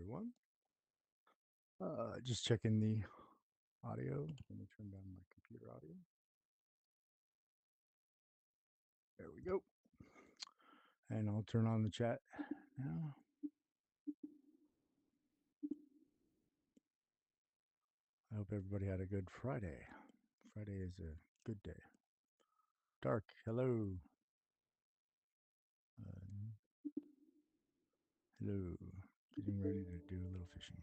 everyone. Just checking the audio. Let me turn down my computer audio. There we go. And I'll turn on the chat now. I hope everybody had a good Friday. Friday is a good day. Dark, hello. Hello. Getting ready to do a little fishing.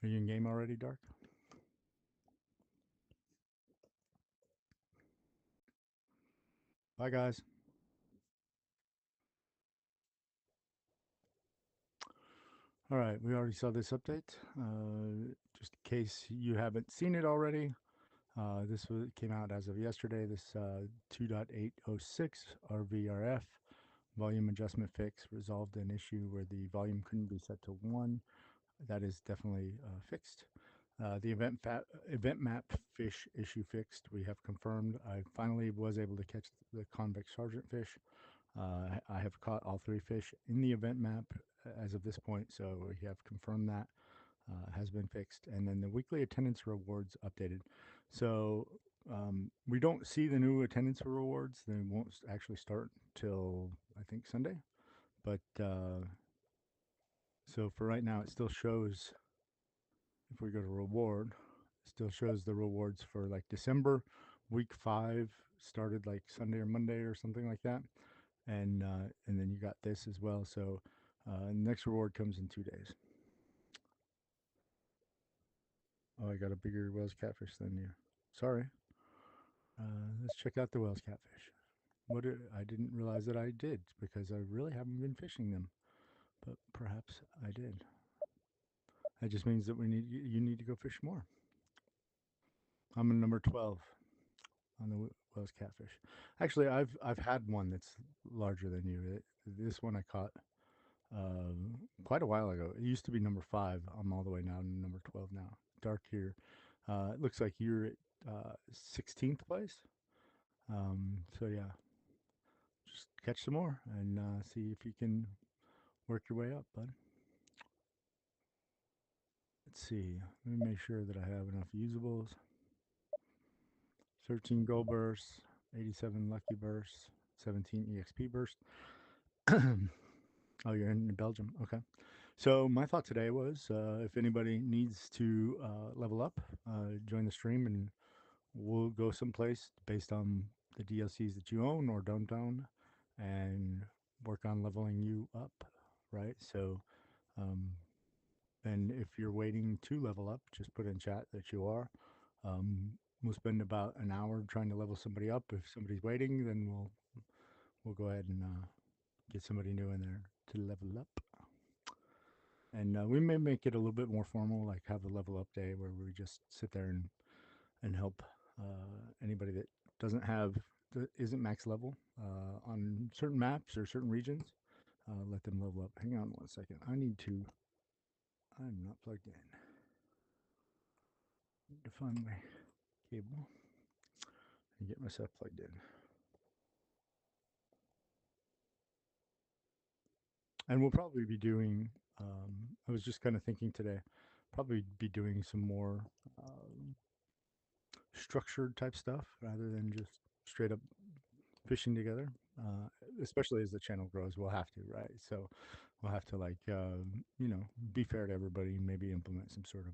Are you in game already, Dark? Bye, guys. All right, we already saw this update. Just in case you haven't seen it already, came out as of yesterday. This 2.806 RVRF volume adjustment fix resolved an issue where the volume couldn't be set to 1. That is definitely fixed. The event map fish issue fixed. We have confirmed. I finally was able to catch the convex sergeant fish. I have caught all 3 fish in the event map as of this point, so we have confirmed that has been fixed. And then the weekly attendance rewards updated. So we don't see the new attendance rewards. They won't actually start till I think Sunday. But so for right now, it still shows. If we go to reward, it still shows the rewards for like December. Week 5 started like Sunday or Monday or something like that, and then you got this as well. So next reward comes in 2 days. Oh, I got a bigger Wells catfish than you. Sorry. Let's check out the Wells catfish. I didn't realize that I did because I really haven't been fishing them, but perhaps I did. That just means that you need to go fish more. I'm in number 12 on the Wells catfish. Actually, I've had one that's larger than you. This one I caught quite a while ago. It used to be number 5. I'm all the way now to number 12 now. Dark here. It looks like you're at 16th place. So yeah, just catch some more and see if you can work your way up, bud. Let's see. Let me make sure that I have enough usables. 13 gold bursts, 87 lucky bursts, 17 EXP bursts. Oh, you're in Belgium. Okay. So my thought today was if anybody needs to level up, join the stream and we'll go someplace based on the DLCs that you own or don't own and work on leveling you up, right? So, and if you're waiting to level up, just put in chat that you are. We'll spend about an hour trying to level somebody up. If somebody's waiting, then we'll go ahead and get somebody new in there to level up. And we may make it a little bit more formal, like have a level up day where we just sit there and help anybody that doesn't have isn't max level on certain maps or certain regions. Let them level up. Hang on one second. I'm not plugged in. Need to find my cable and get myself plugged in. And we'll probably be doing. I was just kind of thinking today, probably be doing some more structured type stuff rather than just straight up fishing together. Especially as the channel grows, we'll have to, right? So we'll have to like be fair to everybody and maybe implement some sort of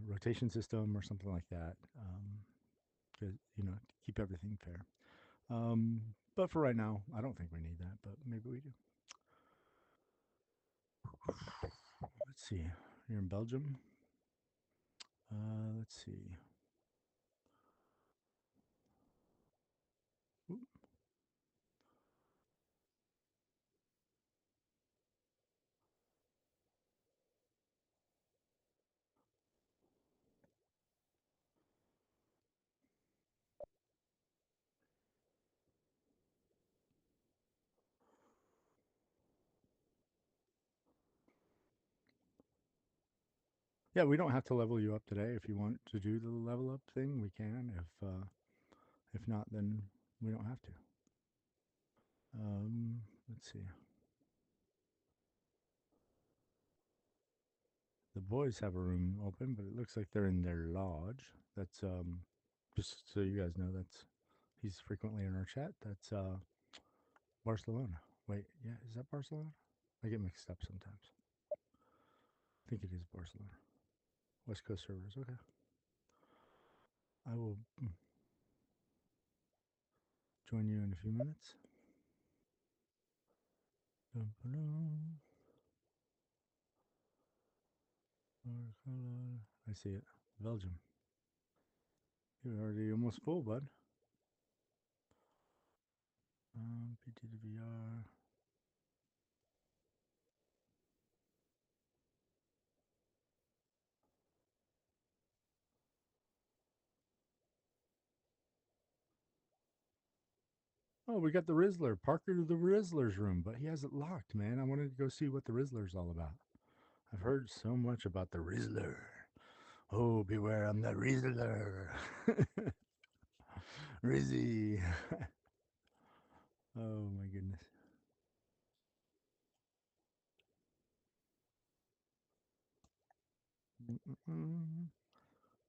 rotation system or something like that to keep everything fair. But for right now, I don't think we need that, but maybe we do. Let's see. You're in Belgium. Let's see. Ooh. Yeah, we don't have to level you up today. If you want to do the level up thing, we can. If not, then we don't have to. Let's see. The boys have a room open, but it looks like they're in their lodge. That's just so you guys know, that's he's frequently in our chat. That's Barcelona. Wait, yeah, is that Barcelona? I get mixed up sometimes. I think it is Barcelona. West Coast servers. Okay. I will join you in a few minutes. I see it. Belgium. You're already almost full, bud. PT to VR. Oh, we got the Rizzler. Parker to the Rizzler's room, but he has it locked, man. I wanted to go see what the Rizzler's all about. I've heard so much about the Rizzler. Oh, beware, I'm the Rizzler. Rizzy. Oh, my goodness.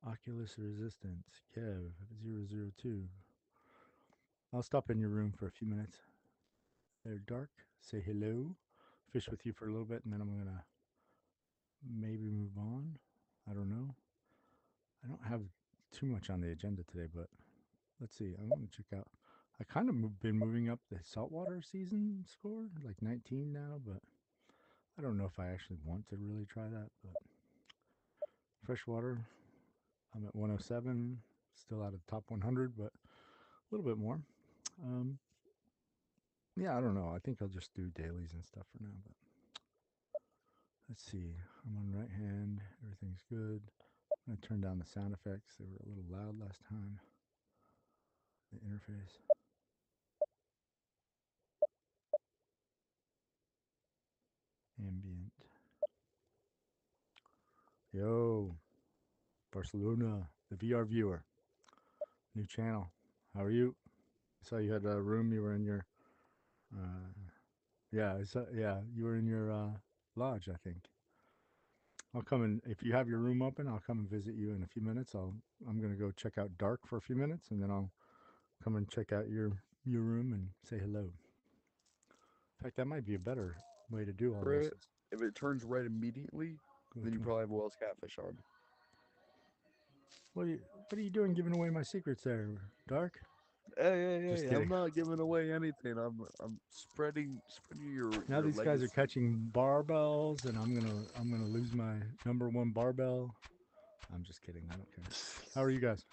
Oculus Resistance, Kev002. I'll stop in your room for a few minutes. They're dark. Say hello. Fish with you for a little bit, and then I'm going to maybe move on. I don't know. I don't have too much on the agenda today, but let's see. I'm going to check out. I kind of been moving up the saltwater season score, like 19 now, but I don't know if I actually want to really try that. But freshwater, I'm at 107, still out of the top 100, but a little bit more. Yeah, I don't know. I think I'll just do dailies and stuff for now. But let's see. I'm on right hand. Everything's good. I'm going to turn down the sound effects. They were a little loud last time. The interface. Ambient. Yo, Barcelona, the VR viewer. New channel. How are you? I saw you had a room. You were in your, yeah, you were in your lodge, I think. I'll come and if you have your room open, I'll come and visit you in a few minutes. I'm gonna go check out Dark for a few minutes, and then I'll come and check out your room and say hello. In fact, that might be a better way to do all this. If it turns red immediately, then you probably have Wells Catfish on. What are you doing giving away my secrets there, Dark? Just Hey, I'm kidding. not giving away anything. I'm spreading Now your these guys are legacy. catching barbells, and I'm gonna lose my #1 barbell. I'm just kidding. I don't care. How are you guys?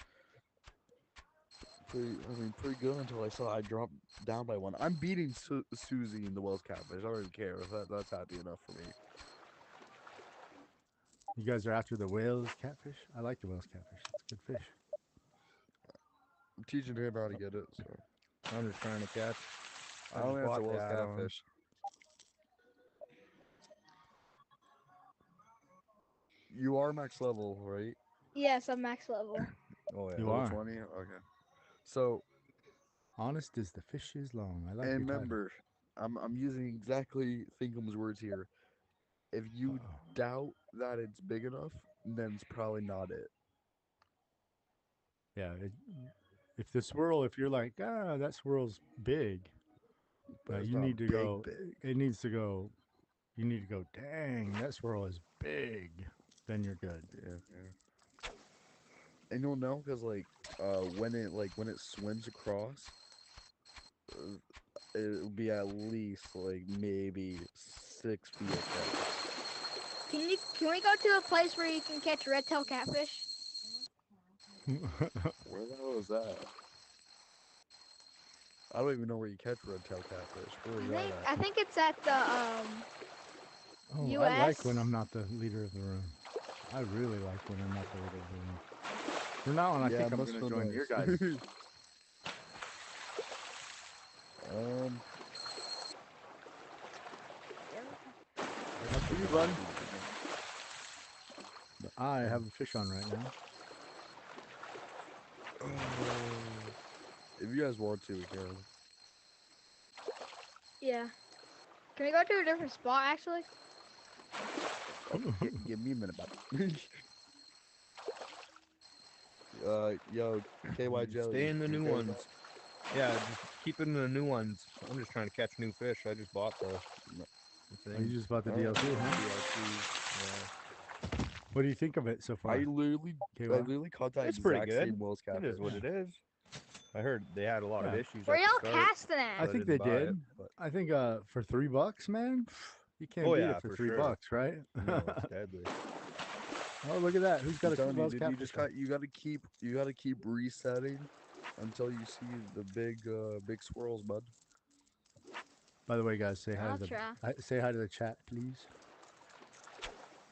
Pretty good until I dropped down by one. I'm beating Susie in the Wells Catfish. I don't even care. That's happy enough for me. You guys are after the whales catfish? I like the whales catfish. It's good fish. I'm teaching him how to get it, so I'm just trying to catch. I just don't have to bought the Wells add-on. Catfish. You are max level, right? Yes, I'm max level. Oh yeah. You Level are. 20? Okay. So, Honest as the fish is long. I like and your title. remember, I'm using exactly Thinkum's words here. If you Uh-oh. doubt that it's big enough, then it's probably not it. Yeah. If the swirl, if you're like, that swirl's big, But now it's you not need to big, go, big. it needs to go, you need to go, dang, that swirl is big. Then you're good. Yeah. And you'll know because when it swims across, uh, it'll be at least like maybe 6 feet across. Can we go to a place where you can catch red tail catfish? Where the hell is that? I don't even know where you catch red tail catfish. Where is that at? I think it's at the Oh, I like when U.S. I'm not the leader of the room. I really like when I'm not the leader of the room. From now on, I Yeah, think it I'm must going to feel join your nice. guys. um, After you run. But I have a fish on right now. if you guys want to, we can. Yeah. Can we go to a different spot, actually? Give me a minute, bud. Yo, KY Jelly. Stay in the you new good? ones. Yeah, just keep it in the new ones. I'm just trying to catch new fish. I just bought the No. Oh, thing. you just bought the Alright. DLC, huh? DLC. What do you think of it so far? I literally caught that It's pretty exact good. same Wells Yeah. It catfish. is what it is. I heard they had a lot of Yeah. issues Where at y'all the start. casting I at? think didn't they buy did. it, but- I think for $3, man, you can't Oh, beat yeah, it for for $3, sure. right? No, it's deadly. Oh, look at that! Who's got I'm a telling you, Wells dude, you catfish? just you gotta keep resetting until you see the big swirls, bud. By the way, guys, say hi I'll to try. say hi to the chat, please.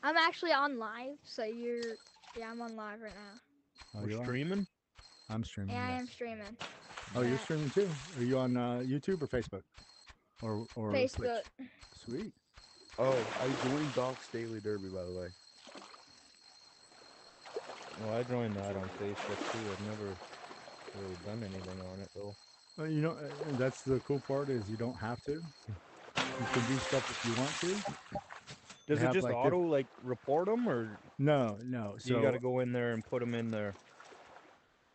I'm actually on live, so you're. Yeah, I'm on live right now. Oh, We're you are? streaming. I'm streaming. Yeah, I am yes. streaming. Oh, you're Chat. streaming too? Are you on YouTube or Facebook? Or Facebook. Twitch? Sweet. Oh, I joined Doc's Daily Derby, by the way. Well, I joined that on Facebook too. I've never really done anything on it though. You know, that's the cool part is you don't have to. You can do stuff if you want to. Does They it have, just like, auto like report them, or No. So you got to go in there and put them in there?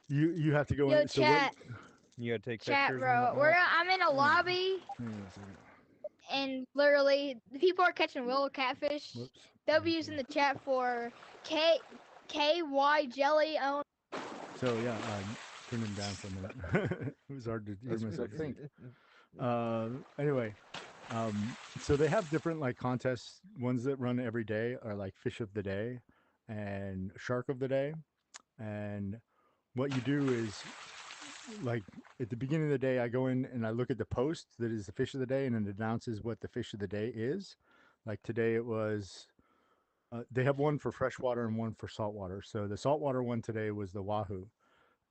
you have to go Yo, in. So chat. You got to take Chat, pictures. bro. And We're. whatnot? I'm in a lobby, Hang on a second. and literally, the people are catching willow catfish. Whoops. They'll be using the chat for KY jelly on. So yeah, turn him down for a minute. It was hard to hear That's myself crazy. think. Anyway, so they have different like contests. Ones that run every day are like fish of the day and shark of the day. And what you do is like at the beginning of the day, I go in and I look at the post that is the fish of the day, and it announces what the fish of the day is. Like today, it was. They have one for freshwater and one for saltwater. So the saltwater one today was the wahoo,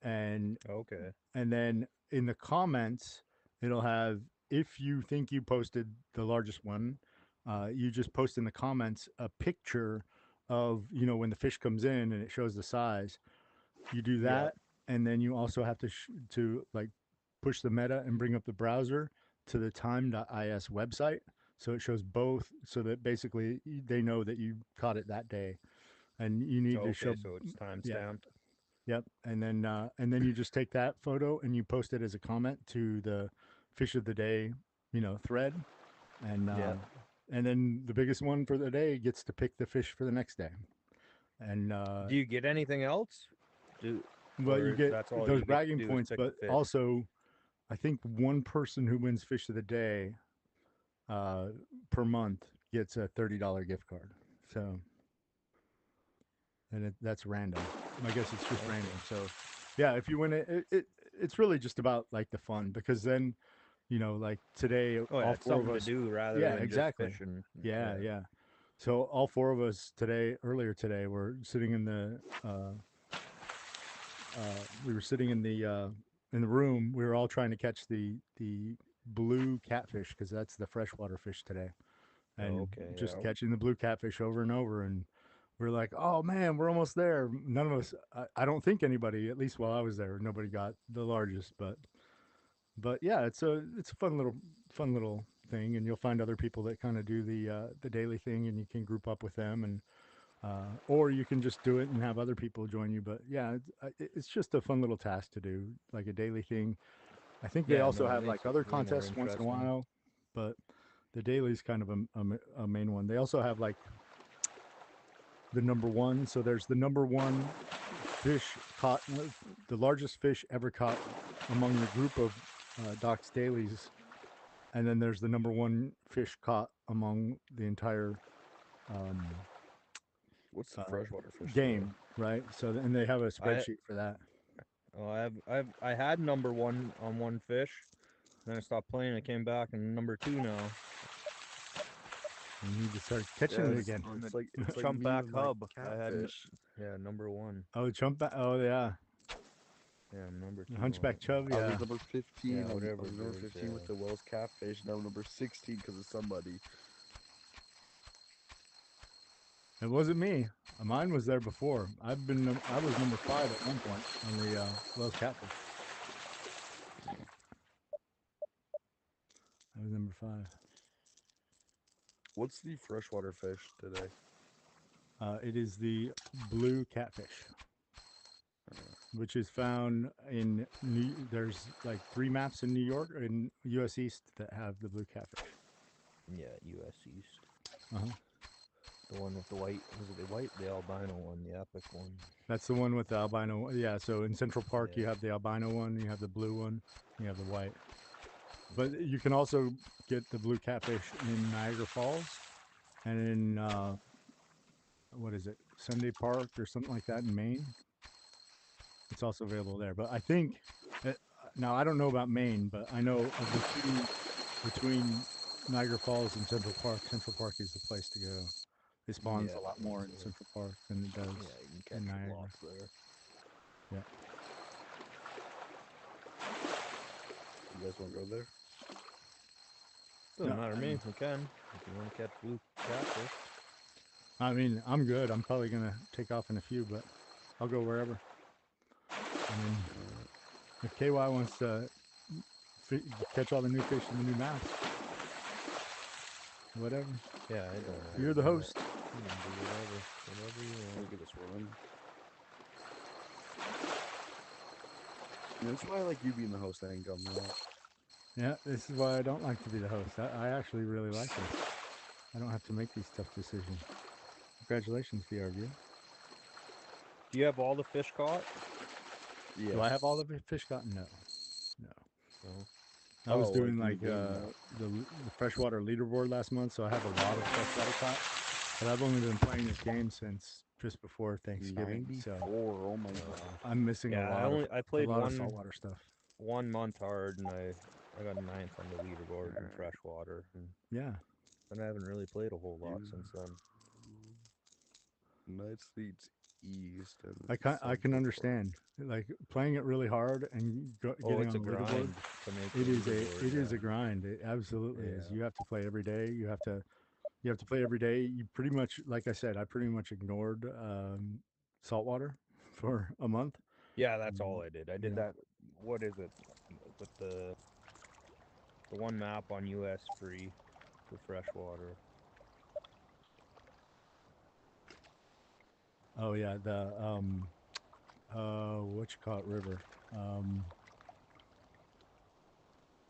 and Okay. then in the comments it'll have, if you think you posted the largest one, you just post in the comments a picture of, you know, when the fish comes in and it shows the size. You do Yeah. that, and then you also have to to like push the meta and bring up the browser to the time.is website, so it shows both, so that basically they know that you caught it that day, and you need to Okay, show. so it's time Yeah. stamped. Yep. And then you just take that photo and you post it as a comment to the fish of the day, you know, thread. And Yeah. and then the biggest one for the day gets to pick the fish for the next day. And Do you get anything else? Do well, you or get that's all those you get to bragging do is points, pick but the fish? also I think one person who wins fish of the day per month gets a $30 gift card. So, and that's random. I guess it's just Okay. random. So, yeah, if you win it's really just about like the fun, because then, you know, like today, Oh yeah, all it's four of something to us. do rather Yeah, than exactly. just fishing. Yeah. So all four of us today, earlier today, were sitting in the. We were sitting in the room. We were all trying to catch the blue catfish, because that's the freshwater fish today, and Okay, just yeah. catching the blue catfish over and over. And we're like, oh man, we're almost there. None of us, I don't think anybody, at least while I was there, nobody got the largest. But yeah, it's a fun little thing, and you'll find other people that kind of do the daily thing, and you can group up with them, and or you can just do it and have other people join you. But yeah, it's just a fun little task to do, like a daily thing. I think they Yeah, also no, it have makes like it other way more contests once in a interesting. while, but the daily is kind of a main one. They also have like the number one. So there's the number one fish caught, the largest fish ever caught among the group of Doc's dailies, and then there's the number one fish caught among the entire What's the freshwater fish game, right? So and they have a I spreadsheet for that. I had number one on one fish, then I stopped playing. I came back and number two now You need to start today? catching Yeah, it it's, again. on the it's like chump me back with my hub. I had catfish. number one. Oh, oh yeah, Yeah, I'm number two on hunchback it. chub, I yeah. was number 15. Yeah, I whatever was it number is. 15 with the Wells catfish. Now I'm number 16 because of somebody. It wasn't me. Mine was there before. I was number 5 at one point on the Wells Catfish. I was number 5. What's the freshwater fish today? It is the blue catfish, which is found in there's like 3 maps in New York or in U.S. East that have the blue catfish. Yeah, U.S. East. Uh-huh. The one with the white. Was it the white? The albino one, the epic one. That's the one with the albino. Yeah, so in Central Park you Yeah. have the albino one, you have the blue one, you have the white. But you can also get the blue catfish in Niagara Falls and in what is it, Sunday Park or something like that in Maine. It's also available there. But I think now I don't know about Maine, but I know of the two between Niagara Falls and Central Park. Central Park is the place to go. It spawns Yeah, a lot more in that's it. Central Park than it does Yeah, you can in catch Niagara. lots there. Yeah. You guys want to go there? Doesn't Yeah, matter I to me. mean- We can. If you want to catch blue catfish. I mean, I'm good. I'm probably gonna take off in a few, but I'll go wherever. I mean, if KY wants to catch all the new fish in the new maps, whatever. Yeah, I don't know. You're the host. You can do whatever you want. Look at this woman. That's why I like you being the host, Thinkum, you know? Yeah, this is why I don't like to be the host. I actually really like this. I don't have to make these tough decisions. Congratulations, VRV. Do you have all the fish caught? Yeah. Do I have all the fish caught? No. No. No. I was Oh, doing like like in the game now. the freshwater leaderboard last month, so I have a lot of freshwater caught. But I've only been playing this game since just before Thanksgiving, 94, so oh my god. I'm missing Yeah, I a played lot of saltwater stuff. 1 month hard, and I got 9th on the leaderboard in freshwater, Yeah, and I haven't really played a whole lot You- since then. United States East and I can Central understand like playing it really hard and Oh, getting it's on a the leaderboard. grind to make It the is leaderboard. it is yeah. a grind. It absolutely is. Yeah. You have to play every day. You have to play every day. You pretty much, like I said, I pretty much ignored saltwater for a month. Yeah, that's all I did. I did Yeah. that. What is it? With the one map on US free for freshwater. Oh yeah, the what you call it, river,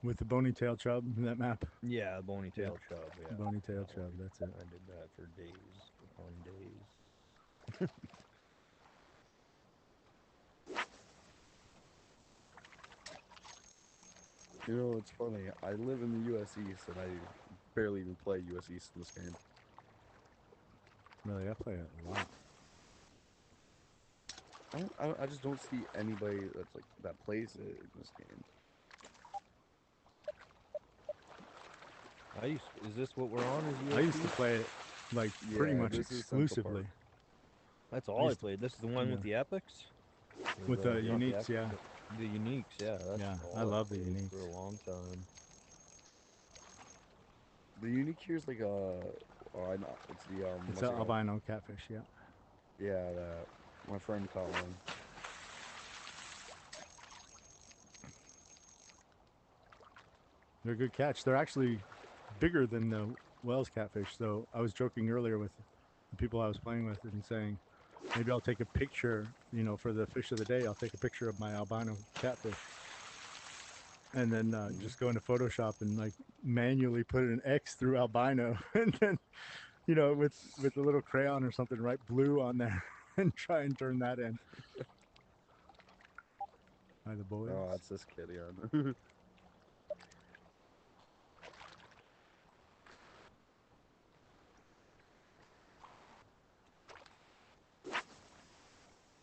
with the bony tail chub, that map. Yeah, bony tail chub. Yeah, Bony tail that chub, one. that's it. I did that for days upon days. You know, it's funny. I live in the U.S. East, and I barely even play U.S. East in this game. Really, I play it a lot. I just don't see anybody that's like that plays it in this game. Is this what we're on? Is I UFC? used to play it like pretty Yeah, much this is Central exclusively Park. That's all I used to- played. This is the one with the epics. Or with the not uniques. Yeah, The uniques. Yeah, that's yeah, all I love the played uniques. for a long time. The unique here is like I know it's the It's what's an it called? albino catfish. Yeah, Yeah, that my friend caught one. they're a good catch. They're actually bigger than the Wells catfish. So I was joking earlier with the people I was playing with and saying, maybe I'll take a picture, for the fish of the day. I'll take a picture of my albino catfish, and then just go into Photoshop and like manually put an X through albino, and then with a little crayon or something, write blue on there, and try and turn that in. By the boys. Oh, that's this kid, yeah.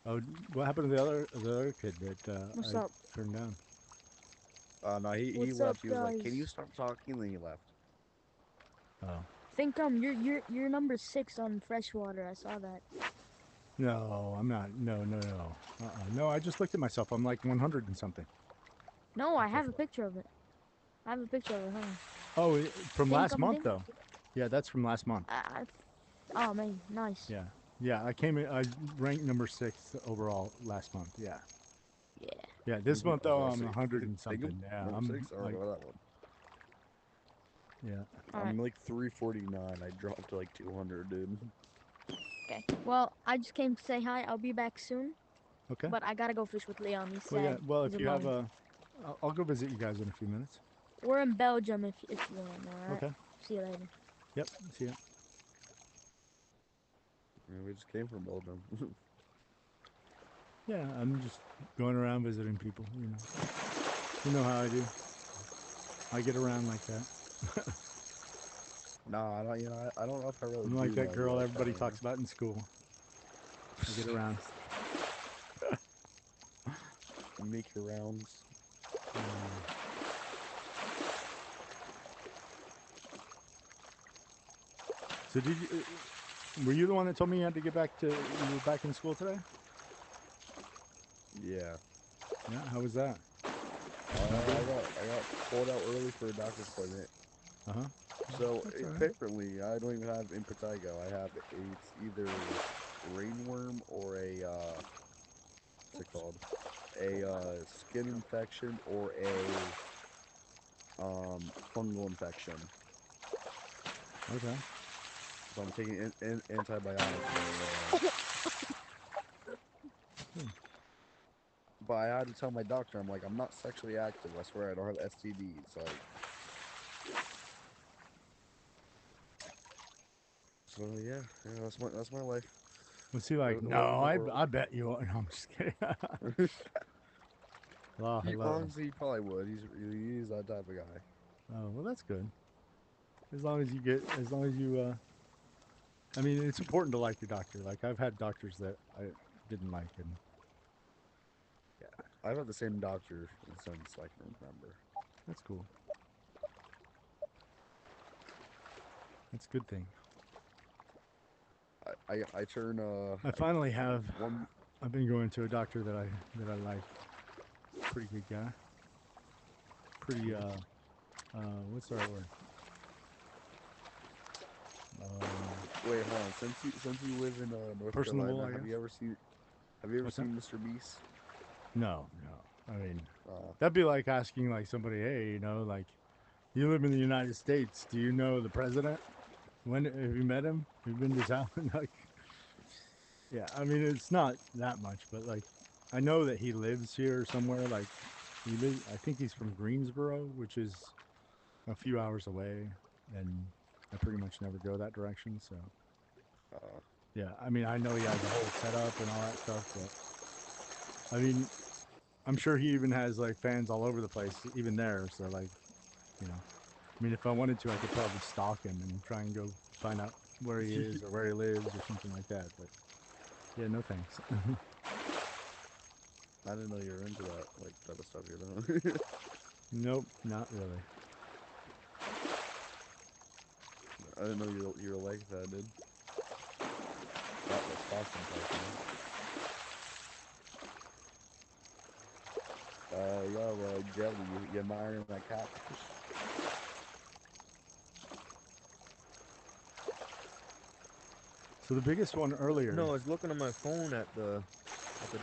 Oh, what happened to the other kid that What's I up? turned down? No, he What's left. up, He was like, "Can you guys? stop talking?" And then he left. Oh. Thinkum, you're number 6 on freshwater. I saw that. No, I'm not. No. No, I just looked at myself. I'm like 100 and something. No, I have a picture of it. I have a picture of it. Hold on. Oh, from last Thinkum month Dinkum. though. Yeah, that's from last month. Oh man, nice. Yeah, yeah. I came in. I ranked number 6 overall last month. Yeah. Yeah. Yeah. This month though, I'm 100 and Think of something. Yeah, number I'm 6. I don't like, know that one. Yeah. Alright. I'm like 349. I dropped to like 200, dude. Okay. Well, I just came to say hi. I'll be back soon. Okay. But I gotta go fish with Leon. He's sad. Well, yeah. Well, He's if you have alone. I'll go visit you guys in a few minutes. We're in Belgium if you want. Alright. Okay. See you later. Yep. See ya. Yeah, we just came from Belgium. Yeah, I'm just going around visiting people. You know how I do. I get around like that. Nah, I don't. You know, I don't know if I really I'm do like that know you girl like everybody that. talks about in school. I get around. You make your rounds. So did you? Were you the one that told me you had to get back to? You were back in school today? Yeah. Yeah. How was that? I got pulled out early for a doctor's appointment. Uh huh. So That's all right. apparently, I don't even have impetigo. I have it's either ringworm or a what's it called? A skin infection or a fungal infection. Okay. So I'm taking antibiotics. But I had to tell my doctor, I'm like, I'm not sexually active. I swear I don't have STDs. Like, so yeah, that's my life. Was he like, The no, way in the world. I bet you are. No, I'm just kidding. Well, He hello. honestly he probably would. He's that type of guy. Oh, well, that's good. As long as you, I mean, it's important to like your doctor. Like, I've had doctors that I didn't like, and yeah, I've had the same doctor since I can remember. that's cool. That's a good thing. I turn I finally have. one. I've been going to a doctor that I like. Pretty good guy. Pretty what's the right word? Wait, hold on. Since you live in North Personable, Carolina, I guess. have you ever What's that? seen Mr. Beast? No, no. I mean, Uh, that'd be like asking like somebody, hey, like you live in the United States. Do you know the president? When have you met him? Have you been to town? Like, yeah. I mean, it's not that much, but like, I know that he lives here somewhere. Like, I think he's from Greensboro, which is a few hours away, and I pretty much never go that direction. So, uh, yeah. I mean, I know he has a whole setup and all that stuff, but I mean, I'm sure he even has like fans all over the place, even there. So, like, I mean, if I wanted to, I could probably stalk him and try and go find out where he is or where he lives or something like that. But yeah, no thanks. I didn't know you were into that like type of stuff. You know. Nope, not really. I didn't know you were like that, dude. That's awesome, type, yo, Jelly, you admiring my catfish? So the biggest one earlier. No, I was looking on my phone at the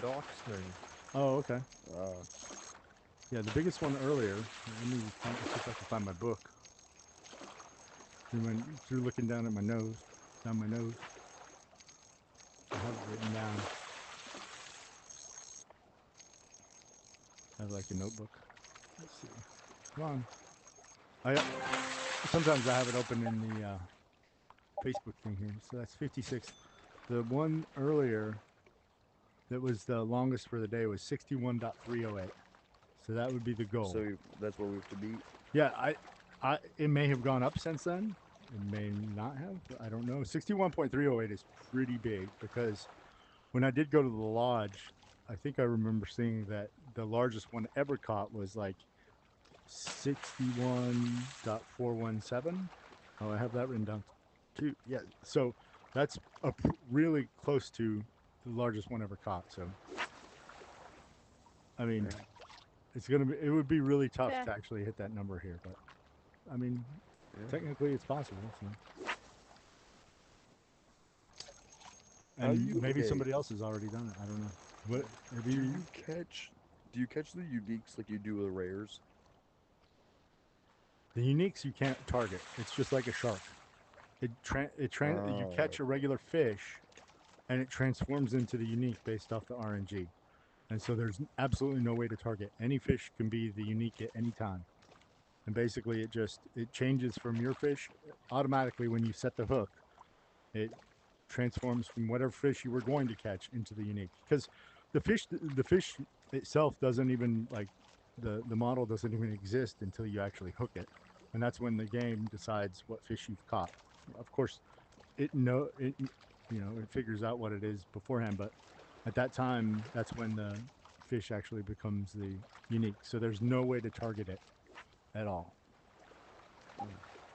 docs thing. Oh, okay. Uh, Yeah, the biggest one earlier. Let me see if I can find my book. Through looking down at my nose, down my nose. I have it written down. I have like a notebook. Let's see. Come on. Sometimes I have it open in the Facebook thing here. So that's 56. The one earlier that was the longest for the day was 61.308. So that would be the goal. so that's what we have to beat. Yeah, it may have gone up since then. It may not have. I don't know. 61.308 is pretty big because when I did go to the lodge, I think I remember seeing that the largest one ever caught was like 61.417. Oh, I have that written down too. Yeah. So that's really close to the largest one ever caught. So, I mean, Yeah. it would be really tough Yeah. to actually hit that number here, but I mean, Yeah. technically it's possible. So. How do you And maybe okay? somebody else has already done it. I don't know. What have Do you? you catch? Do you catch the uniques like you do the rares? The uniques you can't target. It's just like a shark. You Oh, catch a regular fish, and it transforms into the unique based off the RNG. And so there's absolutely no way to target. Any fish can be the unique at any time. And basically it changes from your fish automatically when you set the hook. It transforms from whatever fish you were going to catch into the unique. Because the fish itself doesn't even like the model doesn't even exist until you actually hook it. And that's when the game decides what fish you've caught. Of course, it figures out what it is beforehand, but at that time that's when the fish actually becomes the unique. So there's no way to target it at all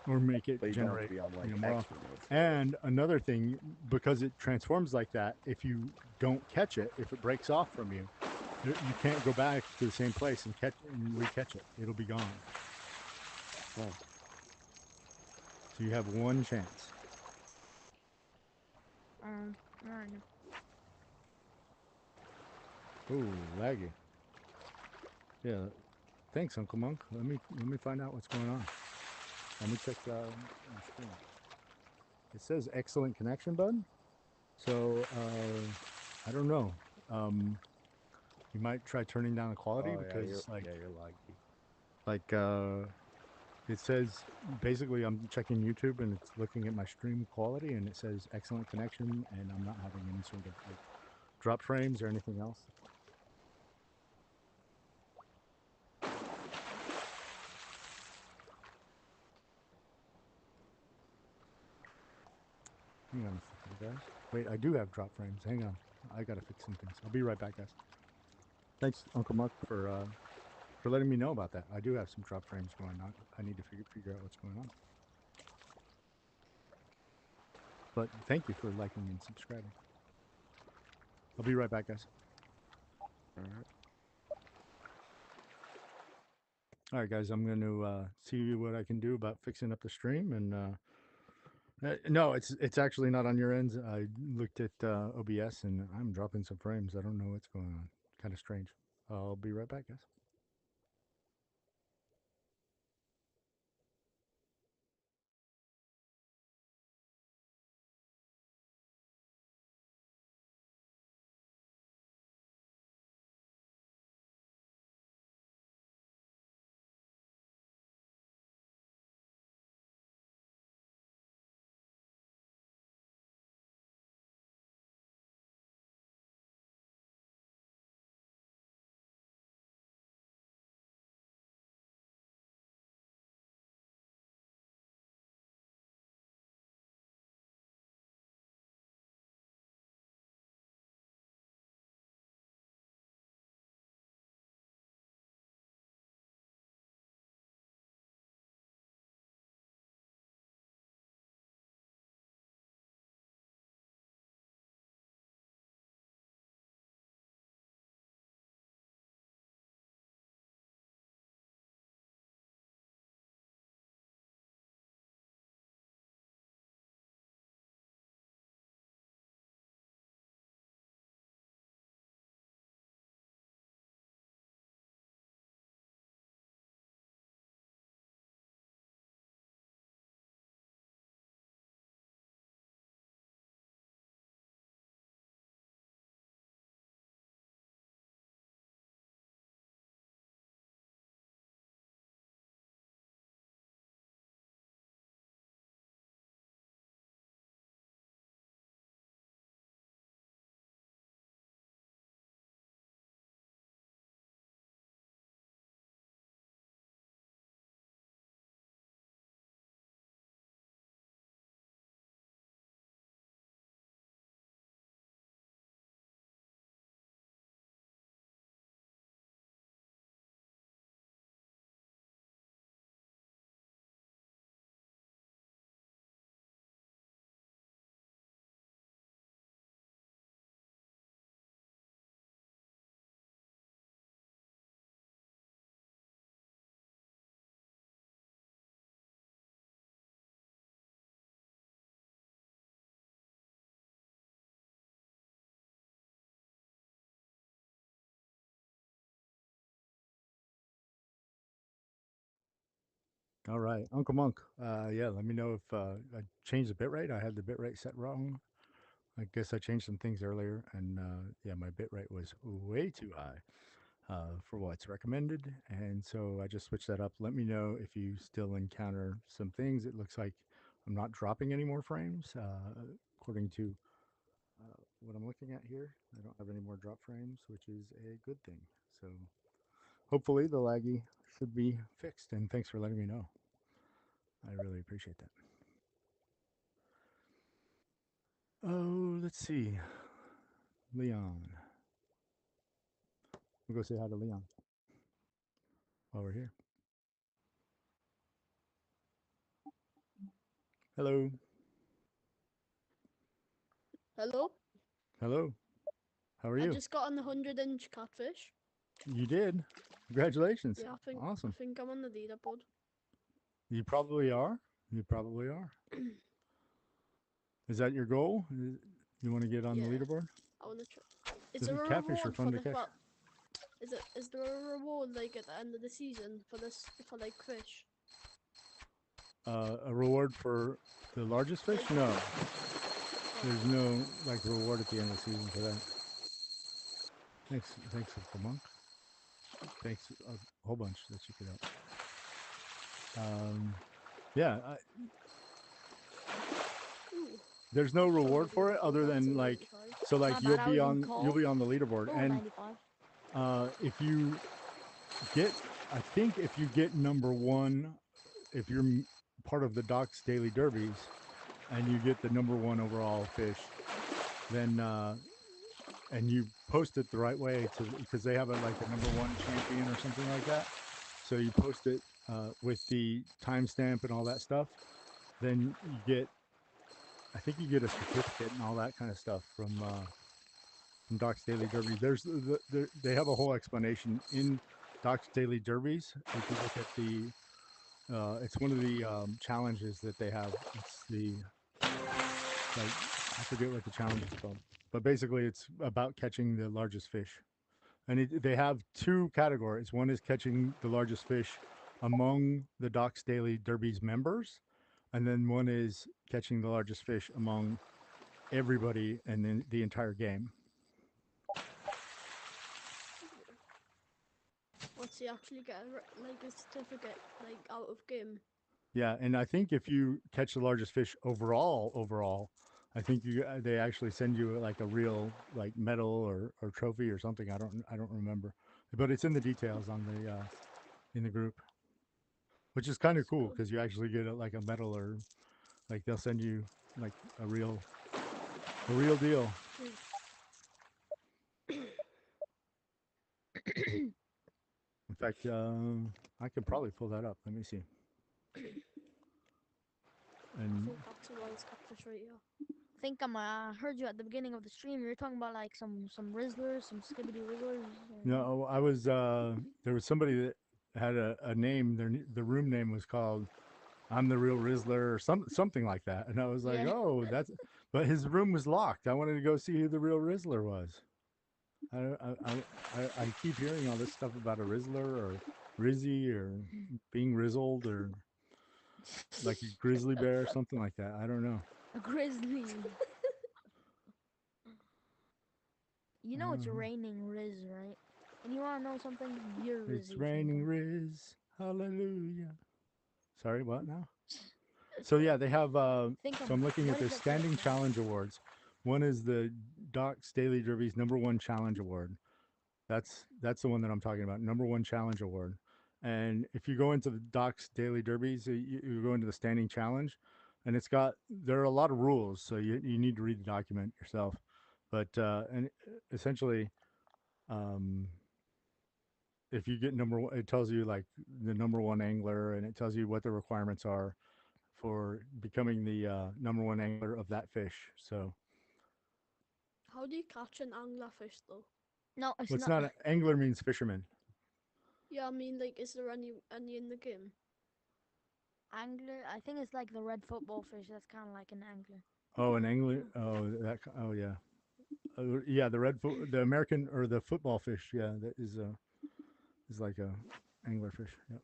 or make it but you don't have generate to be on like more. expert mode. And another thing, because it transforms like that, if you don't catch it, if it breaks off from you, you can't go back to the same place and re-catch it. It'll be gone. Oh. So you have one chance. All right. Ooh, laggy. Yeah. Thanks, Uncle Monk. Let me find out what's going on. Let me check my screen. It says excellent connection, bud. So I don't know. You might try turning down the quality because you're laggy. it says basically I'm checking YouTube and it's looking at my stream quality and it says excellent connection and I'm not having any sort of like drop frames or anything else. Hang on a second, guys. Wait, I do have drop frames. Hang on. I gotta fix some things. I'll be right back, guys. Thanks, Uncle Mark, for letting me know about that. I do have some drop frames going on. I need to figure out what's going on. But thank you for liking and subscribing. I'll be right back, guys. All right. All right, guys. I'm going to see what I can do about fixing up the stream. And no, it's actually not on your end. I looked at OBS and I'm dropping some frames. I don't know what's going on. Kind of strange. I'll be right back, guys. All right, Uncle Monk. Yeah, let me know if I changed the bitrate. I had the bitrate set wrong. I guess I changed some things earlier, and yeah, my bitrate was way too high for what's recommended, and so I just switched that up. Let me know if you still encounter some things. It looks like I'm not dropping any more frames, according to what I'm looking at here. I don't have any more drop frames, which is a good thing. So hopefully the laggy should be fixed, and thanks for letting me know. I really appreciate that. Oh, let's see. Leon. We'll go say hi to Leon while we're here. Hello. Hello? Hello. How are I you? just got on the 100-inch catfish. You did. Congratulations. Yeah, I Awesome. think I'm on the leaderboard. You probably are. You probably are. Is that your goal? You want to get on the Yeah. leaderboard? I wanna try. Is The there a catfish are reward fun for to the catch. well? Is there a reward like at the end of the season for this for like fish? A reward for the largest fish? Like, No. There's no like reward at the end of the season for that. Thanks, Uncle Monk. Thanks a whole bunch that you put out. Yeah, ooh, there's no I'm reward already for it level other that's than a like 95. so like My bad, I was in you'll call. be on the leaderboard, Oh, and 95. if you get I think if you get number one, if you're part of the Doc's Daily Derbies and you get the number one overall fish, then and you post it the right way to because they have a like a number one champion or something like that. So you post it with the timestamp and all that stuff. Then you get, I think you get a certificate and all that kind of stuff from Doc's Daily Derby. They have a whole explanation in Doc's Daily Derbies. If you look at the, it's one of the challenges that they have. It's the like I forget what the challenge is called, but basically it's about catching the largest fish. And they have two categories. One is catching the largest fish among the Doc's Daily Derby's members, and then one is catching the largest fish among everybody and then the entire game. Once you actually get like a certificate like out of game. Yeah, and I think if you catch the largest fish overall, I think they actually send you like a real like medal or trophy or something. I don't remember, but it's in the details on the in the group, which is kind of That's cool cool. because you actually get like a medal or like they'll send you like a real deal. In fact, I could probably pull that up. Let me see. I And think that's a wise catfish right here. I think I heard you at the beginning of the stream. You were talking about like some Rizzlers, some Skibbity Rizzlers. no, I was there was somebody that had a name. The room name was called "I'm the Real Rizzler" or something like that. And I was like, Yeah. oh, that's. But his room was locked. I wanted to go see who the real Rizzler was. I keep hearing all this stuff about a Rizzler or Rizzy or being rizzled or like a grizzly bear or something like that. I don't know. A grizzly. You know it's Uh, raining Riz, right? And you wanna know something? You're it's Rizzy, raining Thinkum. Riz. Hallelujah. Sorry, what now? So yeah, they have. So Thinkum. I'm looking at What their is it that? standing challenge awards. One is the Doc's Daily Derby's number one challenge award. That's the one that I'm talking about. Number one challenge award. And if you go into the Doc's Daily Derbies, you go into the standing challenge, and there are a lot of rules, so you need to read the document yourself. But and essentially, um, if you get number one, it tells you like the number one angler, and it tells you what the requirements are for becoming the number one angler of that fish. So, How do you catch an anglerfish though? No, it's well, it's not. not angler means fisherman. Yeah, I mean like is there any in the game? Angler. I think it's like the red football fish. That's kind of like an angler. Oh, an angler. Oh, Oh, yeah. Yeah, the American or the football fish. Yeah, that is like a angler fish. Yep.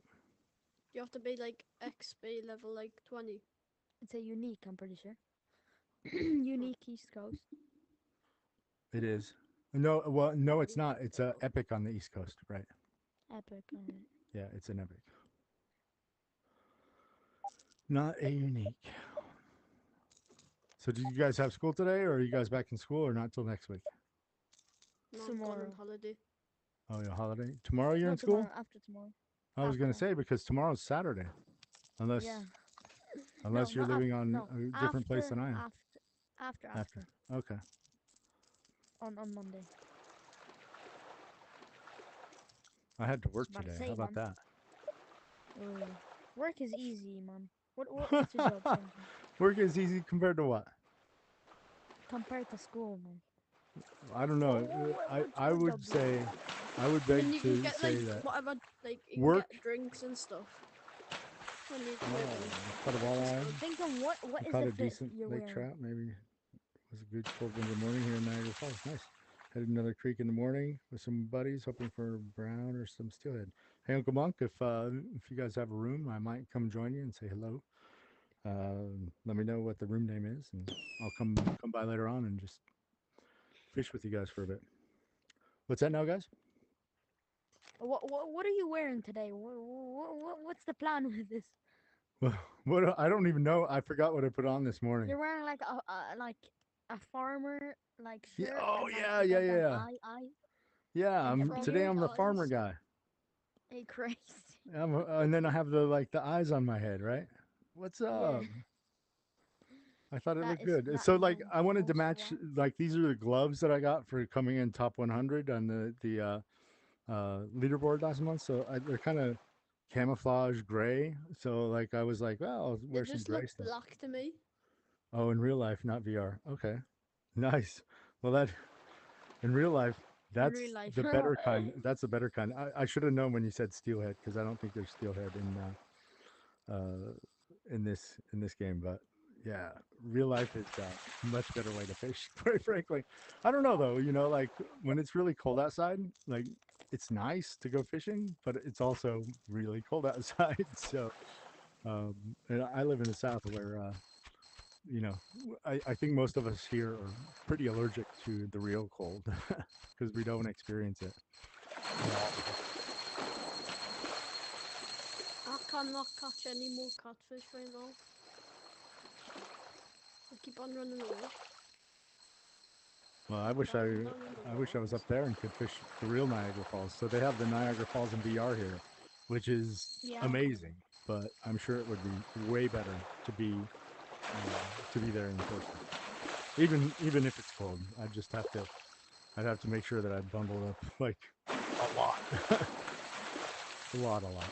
You have to be like XP level like 20. It's a unique, I'm pretty sure. Unique East Coast. It is. No, well, no, it's not. It's a epic on the East Coast, right? Epic. Alright. Yeah, it's an epic. Not a unique. So, did you guys have school today, or are you guys back in school, or not till next week? No, I'm going on Tomorrow. holiday. Oh, yeah, holiday. Tomorrow you're No, in school? tomorrow. After tomorrow. I was gonna After. say because tomorrow's Saturday, unless Yeah. unless you're not living after. on No. a different place than I am. After. After. Okay. On Monday. I had to work About to today. say, How about man. that? Work is easy, man. What's your job, Thinkum? Work is easy compared to what? Compared to school, man. I don't know. I What would job do you say, have? I would I beg mean, you can to get say like that whatever, like you can work. get drinks and stuff when you Oh, live in. caught a Which is walleye. good. Thinkum, what I is caught the a fit decent you're lake wearing? trout. Maybe it was a good cold winter morning here in Niagara Falls. Nice. Headed another creek in the morning with some buddies, hoping for brown or some steelhead. Hey, Uncle Monk, if you guys have a room, I might come join you and say hello. Let me know what the room name is, and I'll come by later on and just fish with you guys for a bit. What's that now, guys? What are you wearing today? What's the plan with this? Well, what I don't even know. I forgot what I put on this morning. You're wearing like a farmer like Yeah. shirt Oh and like yeah, you yeah, got them yeah. Yeah. and the Today beard. I'm the farmer guy. Hey, crazy. And then I have the eyes on my head, right? What's Yeah, up? I thought it looked that good. is So the like I wanted to most match wild. like these are the gloves that I got for coming in top 100 on the leaderboard last month. So they're kind of camouflage gray. So like I was like, well, I'll They wear some just gray look stuff. black to me. Oh, in real life, not VR. Okay, nice. Well, that in real life, In that's real life. the better kind. That's the better kind. I should have known when you said steelhead because I don't think there's steelhead in this game. But yeah, real life is a much better way to fish. Quite frankly, I don't know though. You know, like when it's really cold outside, like it's nice to go fishing, but it's also really cold outside. So, and I live in the south where you know, I think most of us here are pretty allergic to the real cold because we don't experience it. I cannot catch any more catfish right now. I keep on running away. Well, I wish Diving down in the I wish I was waters. up there and could fish the real Niagara Falls. So they have the Niagara Falls in VR here, which is Yeah. amazing. But I'm sure it would be way better to be there in person. Even if it's cold, I'd have to make sure that I bundled up like a lot, a lot, a lot.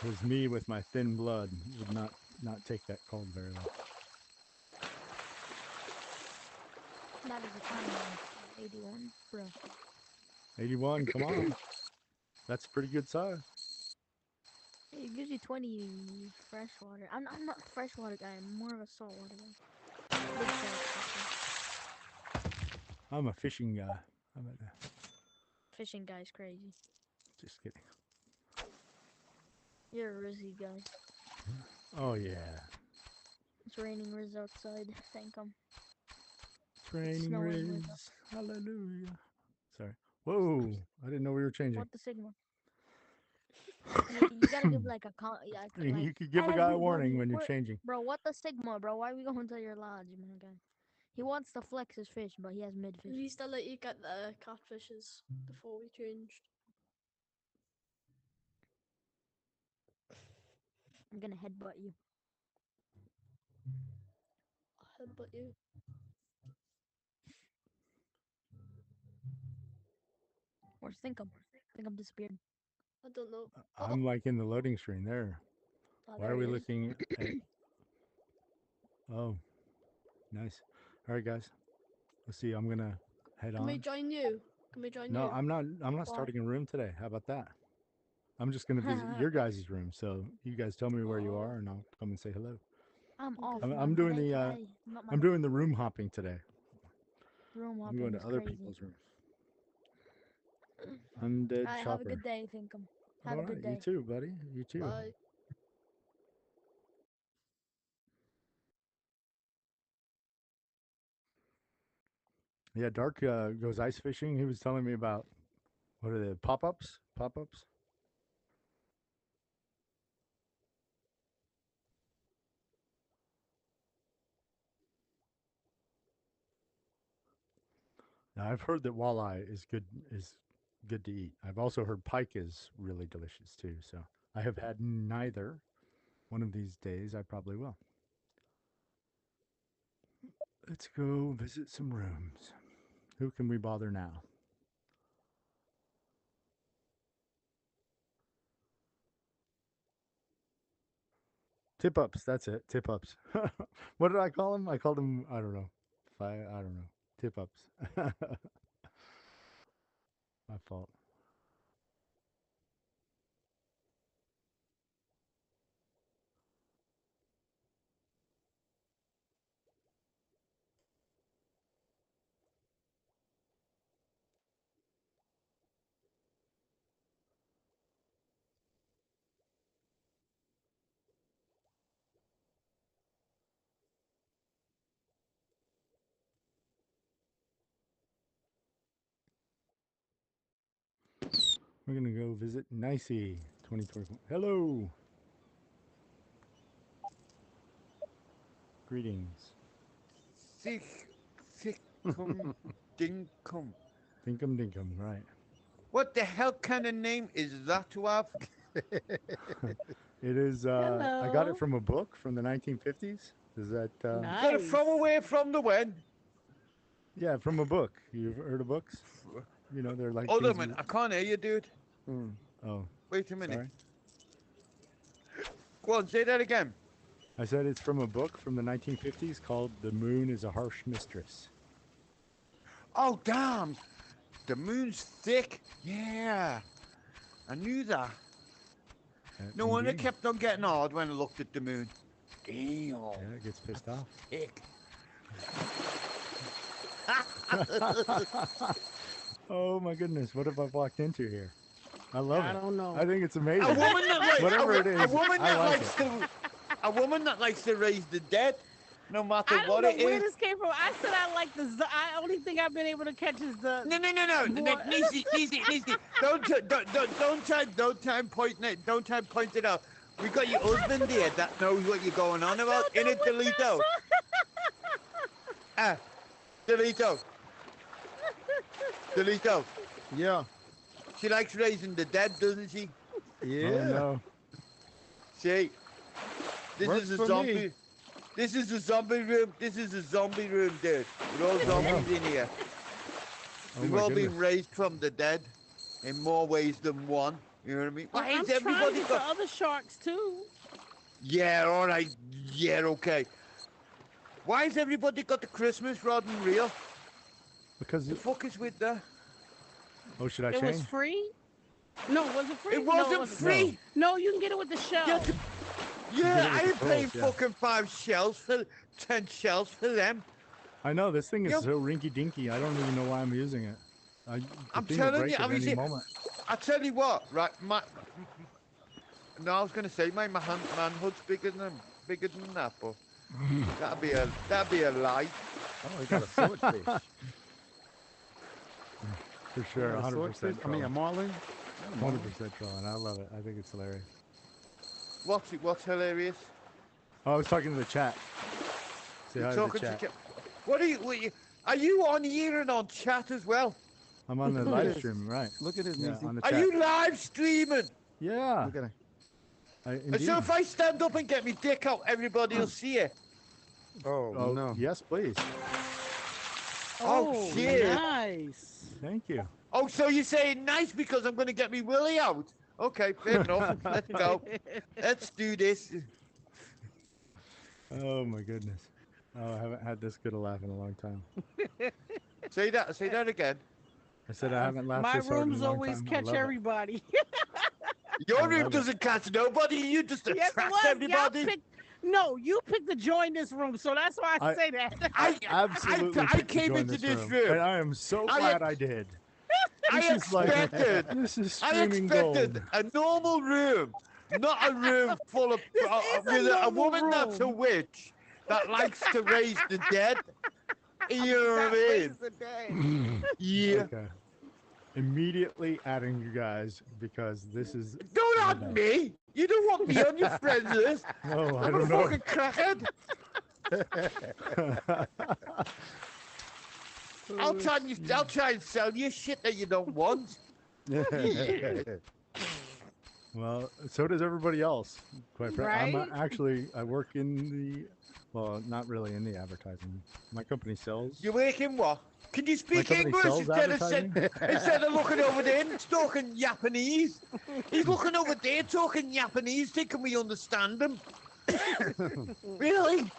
Because me with my thin blood would not take that cold very well. That is a time, man. 81, bro. 81, come on, that's a pretty good size. It gives you 20 freshwater. I'm not a freshwater guy. I'm more of a saltwater guy. Big sharks. I'm a fishing guy. I'm a, Fishing guy's crazy. just kidding. You're a Rizzy guy. Oh yeah, It's raining Riz outside. Thank him. training snowing Riz, with us. hallelujah. Sorry. Whoa, I didn't know we were changing. What the signal? You gotta give like a like You could give a guy a warning everybody. when you're changing. Bro, what the sigma, bro? Why are we going to your lodge, my guy? He wants to flex his fish, but he has mid At fish. least I let you get the catfishes before we changed. I'm gonna headbutt you. I'll headbutt you. Where's Thinkum? Thinkum disappeared. I don't know. I'm like in the loading screen there. Oh, Why there are we he is. looking at? Oh, nice. All right, guys. Let's see. I'm gonna head Can we on. join you? Can we join No, you? I'm not. I'm not Why? starting a room today. How about that? I'm just gonna visit your guys' room. So you guys tell me where you Oh, are, and I'll come and say hello. I'm Okay. off, I'm, man. I'm doing Today, not my I'm doing the room hopping today. room I'm going hopping to is other crazy. people's rooms. Undead Alright, chopper. have a good day, Thinkum. Have All a good right, you day. too, buddy. You too. Bye. Yeah, Dark goes ice fishing. He was telling me about what are they? Pop-ups? Pop-ups? Now, I've heard that walleye is good to eat. I've also heard pike is really delicious too. So I have had neither. One of these days, I probably will. Let's go visit some rooms. Who can we bother now? Tip ups. That's it. Tip ups. What did I call them? I called them. I don't know. I don't know. Tip ups. My fault. We're gonna go visit Nicey 2024. Hello. Greetings. Thinkum Dinkum. Dinkum dinkum. Right. What the hell kind of name is that to have? It is. I got Hello. it from a book from the 1950s. Is that? Got it from Nice. away from the when? Yeah, from a book. You've heard of books? You know, they're like. Hold on a things minute, I can't hear you, dude. Oh, Wait a minute. sorry. Go on, say that again. I said it's from a book from the 1950s called "The Moon is a Harsh Mistress." Oh, damn. The moon's thick. Yeah. I knew that. No wonder it Indeed. kept on getting hard when I looked at the moon. Damn. Yeah, it gets pissed off. Thick. Oh my goodness, what have I walked into here? I love I it. don't know. I think it's amazing. A woman that likes Whatever it a is, woman I that like likes it. to a woman that likes to raise the dead, no matter I don't what know it where is. this came from. I said I like the. I only thing I've been able to catch is the. No. What? Easy. Don't try and point it. Don't try and point it out. We got your husband here that knows what you're going on about. In it, Delito. Delito. Delito. Yeah. She likes raising the dead, doesn't she? Yeah. Oh no. See, this Works is a for zombie. me. This is a zombie room. This is a zombie room, dude. We're all zombies in here. Oh We've my all goodness. been raised from the dead in more ways than one. You know what I mean? Why I'm is trying to everybody get the got? other sharks too. Yeah, all right. Yeah, okay. Why has everybody got the Christmas rod and reel? Because The fuck is with that? oh, should I It was change? free. No, was it free? It No, wasn't free. No, you can get it with the shell. Yeah, yeah, with I the ain't paying pearls, yeah. fucking 10 shells for them. I know this thing is Yep. so rinky dinky. I don't even know why I'm using it. The I'm thing will telling break you, at I mean, any see, moment. I tell you what, right? No, I was gonna say my manhood's bigger than that, but that'd be a lie. Oh, he got a swordfish. For sure, A 100%. swordfish. I mean, a marlin. 100% trolling. I love it. I think it's hilarious. What's hilarious? Oh, I was talking to the chat. Say You're hi to the talking chat. to What are you? Are you on here and on chat as well? I'm on the Look at live this. stream, right? Look at this, Yeah, Nisi. on the Are chat. you live streaming? Yeah. Look at it. And Indeed. so if I stand up and get me dick out, everybody will see it. Oh, Oh, no. yes, please. Oh, shit. Nice. Thank you. Oh, so you're saying nice because I'm gonna get me willy out? Okay, fair enough. Let's go. Let's do this. Oh my goodness. Oh, I haven't had this good a laugh in a long time. Say that again. I said I haven't laughed My this hard in a rooms long always time. I catch love it. everybody. Your I room love it. doesn't catch nobody. You just Yes, it attract was. everybody. Y'all picked. No, you picked to join this room, so that's why I say that. I Absolutely. I picked to came join into this And room. I am so I glad am- I did. I This is like- expected, This is I streaming expected gold. a normal room, not a room full of This is a with a normal woman that's a room. witch that likes to raise the dead. You know what I That mean? raised the dead. Yeah. Okay. Immediately adding you guys because this is. Don't the add best. me. You don't want me on your friends list. No, I I'm a don't know. fucking crackhead. I'll try and sell you shit that you don't want. Well, so does everybody else. Quite frankly, Right? I work in the, well, not really in the advertising. My company sells. You're working what? Can you speak company English sells instead of looking over there and talking Japanese? He's looking over there talking Japanese, thinking we understand him. Really?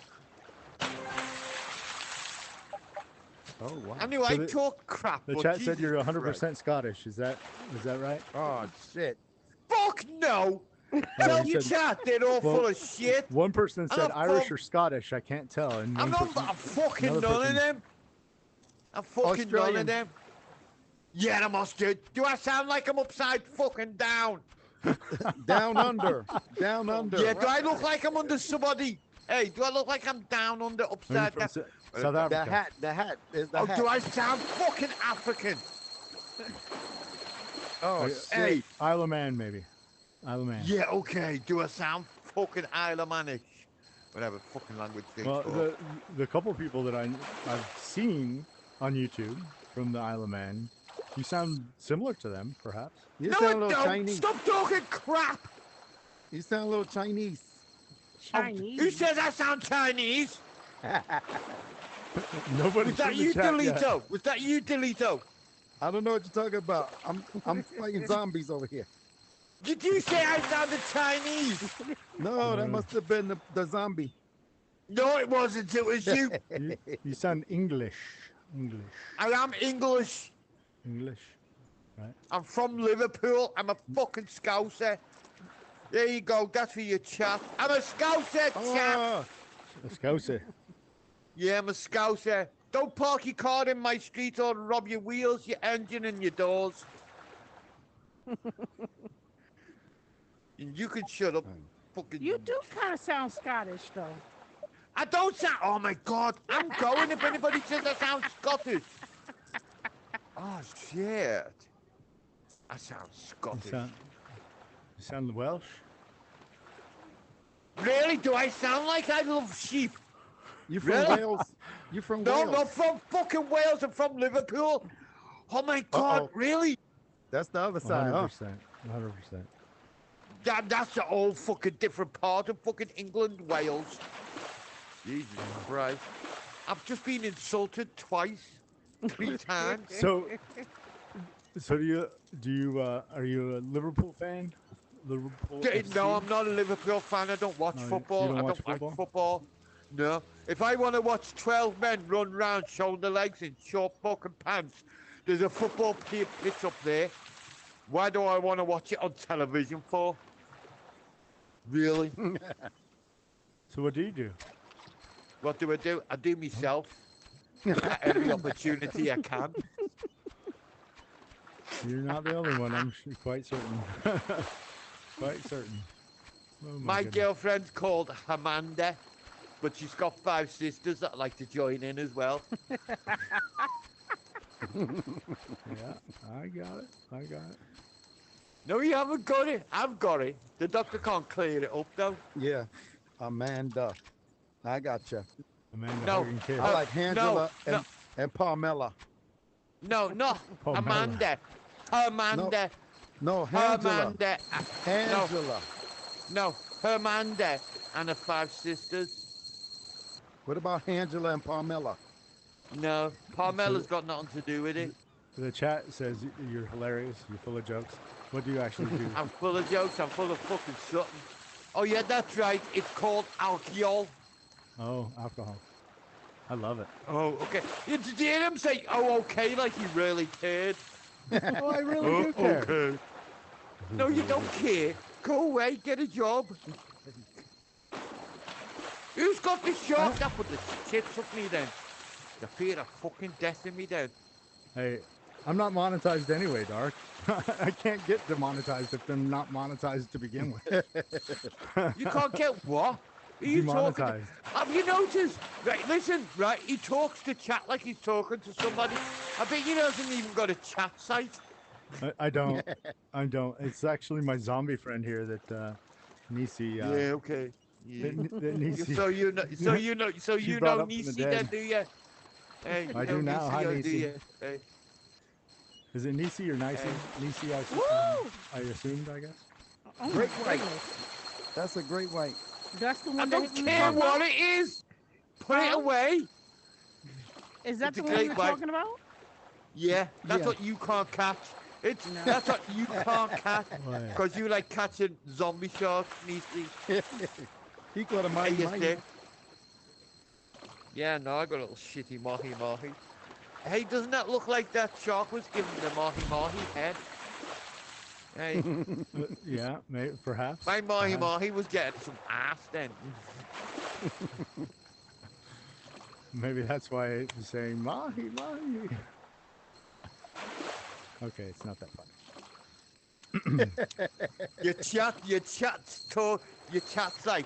Oh wow! Anyway, So I talk crap. the but chat said Jesus you're 100% Christ. Scottish. Is that right? Oh shit. Fuck no! Oh, Tell you your said- chat they're all well, full of shit. One person I'm said not Irish from- or Scottish. I can't tell. And I'm one not person, I'm fucking another none person- of them. I'm fucking none Australian. of them. Yeah, I'm Australian. Do I sound like I'm upside fucking down? Down under. Down under. Yeah, do I look like I'm under somebody? Hey, do I look like I'm down under, Maybe upside from down? South Africa. The hat is the Oh, hat. do I sound fucking African? Oh, Hey, shit. Hey, Isle of Man, maybe. Isle of Man. yeah, okay. Do I sound fucking Isle of Manish? Whatever fucking language they Well, talk. the couple people that I've seen on YouTube from the Isle of Man, you sound similar to them, perhaps. You No, sound a I little don't. Chinese. Stop talking crap. You sound a little Chinese. Chinese. Who says I sound Chinese? Nobody. Was that from the you, chat yet. Delito? Was that you, Delito? I don't know what you're talking about. I'm fighting zombies over here. Did you say I sounded Chinese? No, that must have been the zombie. No, it wasn't. It was you. You sound English. English. I am English. English. I'm from Liverpool. I'm a fucking Scouser. There you go. That's for your chat. I'm a Scouser, chat. Oh, Escousa. Yeah, I'm a Scouser. Don't park your car in my street or rob your wheels, your engine, and your doors. And you can shut up. Fucking. You do kind of sound Scottish, though. I don't sound. Oh my God. I'm going if anybody says I sound Scottish. Oh shit. I sound Scottish. You sound Welsh. Really? Do I sound like I love sheep? you from Really? Wales? You from No, Wales? I'm not from fucking Wales. I'm from Liverpool. Oh my God, Uh-oh. really? That's the other side, huh? 100%. 100%. That's a whole fucking different part of fucking England, Wales. Jesus Christ. I've just been insulted twice, 3 times. So do you are you a Liverpool fan? Liverpool. No, FC? I'm not a Liverpool fan. I don't watch No, you football. don't I watch don't football? like football. No. If I want to watch 12 men run round shoulder legs in short fucking pants, there's a football pitch up there. Why do I want to watch it on television for? Really? So what do you do? What do? I do myself at every opportunity I can. You're not the only one. I'm quite certain. Quite certain. Oh My goodness. girlfriend's called Amanda, but she's got 5 sisters that like to join in as well. Yeah, I got it. I got it. No, you haven't got it. I've got it. The doctor can't clear it up though. Yeah, Amanda. I gotcha. Amanda No, hugging kids. I like Angela no. and Pamela. No, not Oh, Amanda. Amanda. No, Angela. Amanda. Angela. No, Amanda and her 5 sisters. What about Angela and Pamela? No, Parmella's got nothing to do with it. The chat says you're hilarious. You're full of jokes. What do you actually do? I'm full of jokes. I'm full of fucking something. Oh yeah, that's right. It's called alcohol. Oh, alcohol. I love it. Oh, okay. Did you hear him say, "Oh, okay," like he really cared? Oh, I really do care. Okay. No, you don't care. Go away. Get a job. Who's got the shark? That put the chips up me then. The fear of fucking death in me then. Hey, I'm not monetized anyway, Dark. I can't get demonetized if I'm not monetized to begin with. You can't get what? Are you talking? Demonetized. Have you noticed? Right, listen, right. He talks to chat like he's talking to somebody. I bet he hasn't even got a chat site. I don't. I don't. It's actually my zombie friend here that Nisi. Yeah, okay. Yeah. That Nisi. So you know, so She you brought know up from the Nisi then, dead. do you? Hey, I you do know now. Hi, do Nisi. you? Hey. Is it Nisi or Nicey? Hey. Nisi, Woo! I assumed, I guess. Oh my Great white. goodness. That's a great white. That's the I one that don't we were care talking what about? it is. Put it Huh? away. Is that It's a the one we great were white. talking about? Yeah, that's Yeah. what you can't catch. It's No. that's what you can't catch Why? because you like catching zombie sharks, Nisi. He got a Hey, mighty you mighty. did. Yeah, no, I got a little shitty mahi mahi. Hey, doesn't that look like that shark was giving the mahi mahi head? Hey, Yeah, maybe, perhaps. my mahi perhaps. mahi was getting some ass then. Maybe that's why it was saying mahi mahi. Okay, it's not that funny. Your chat's like,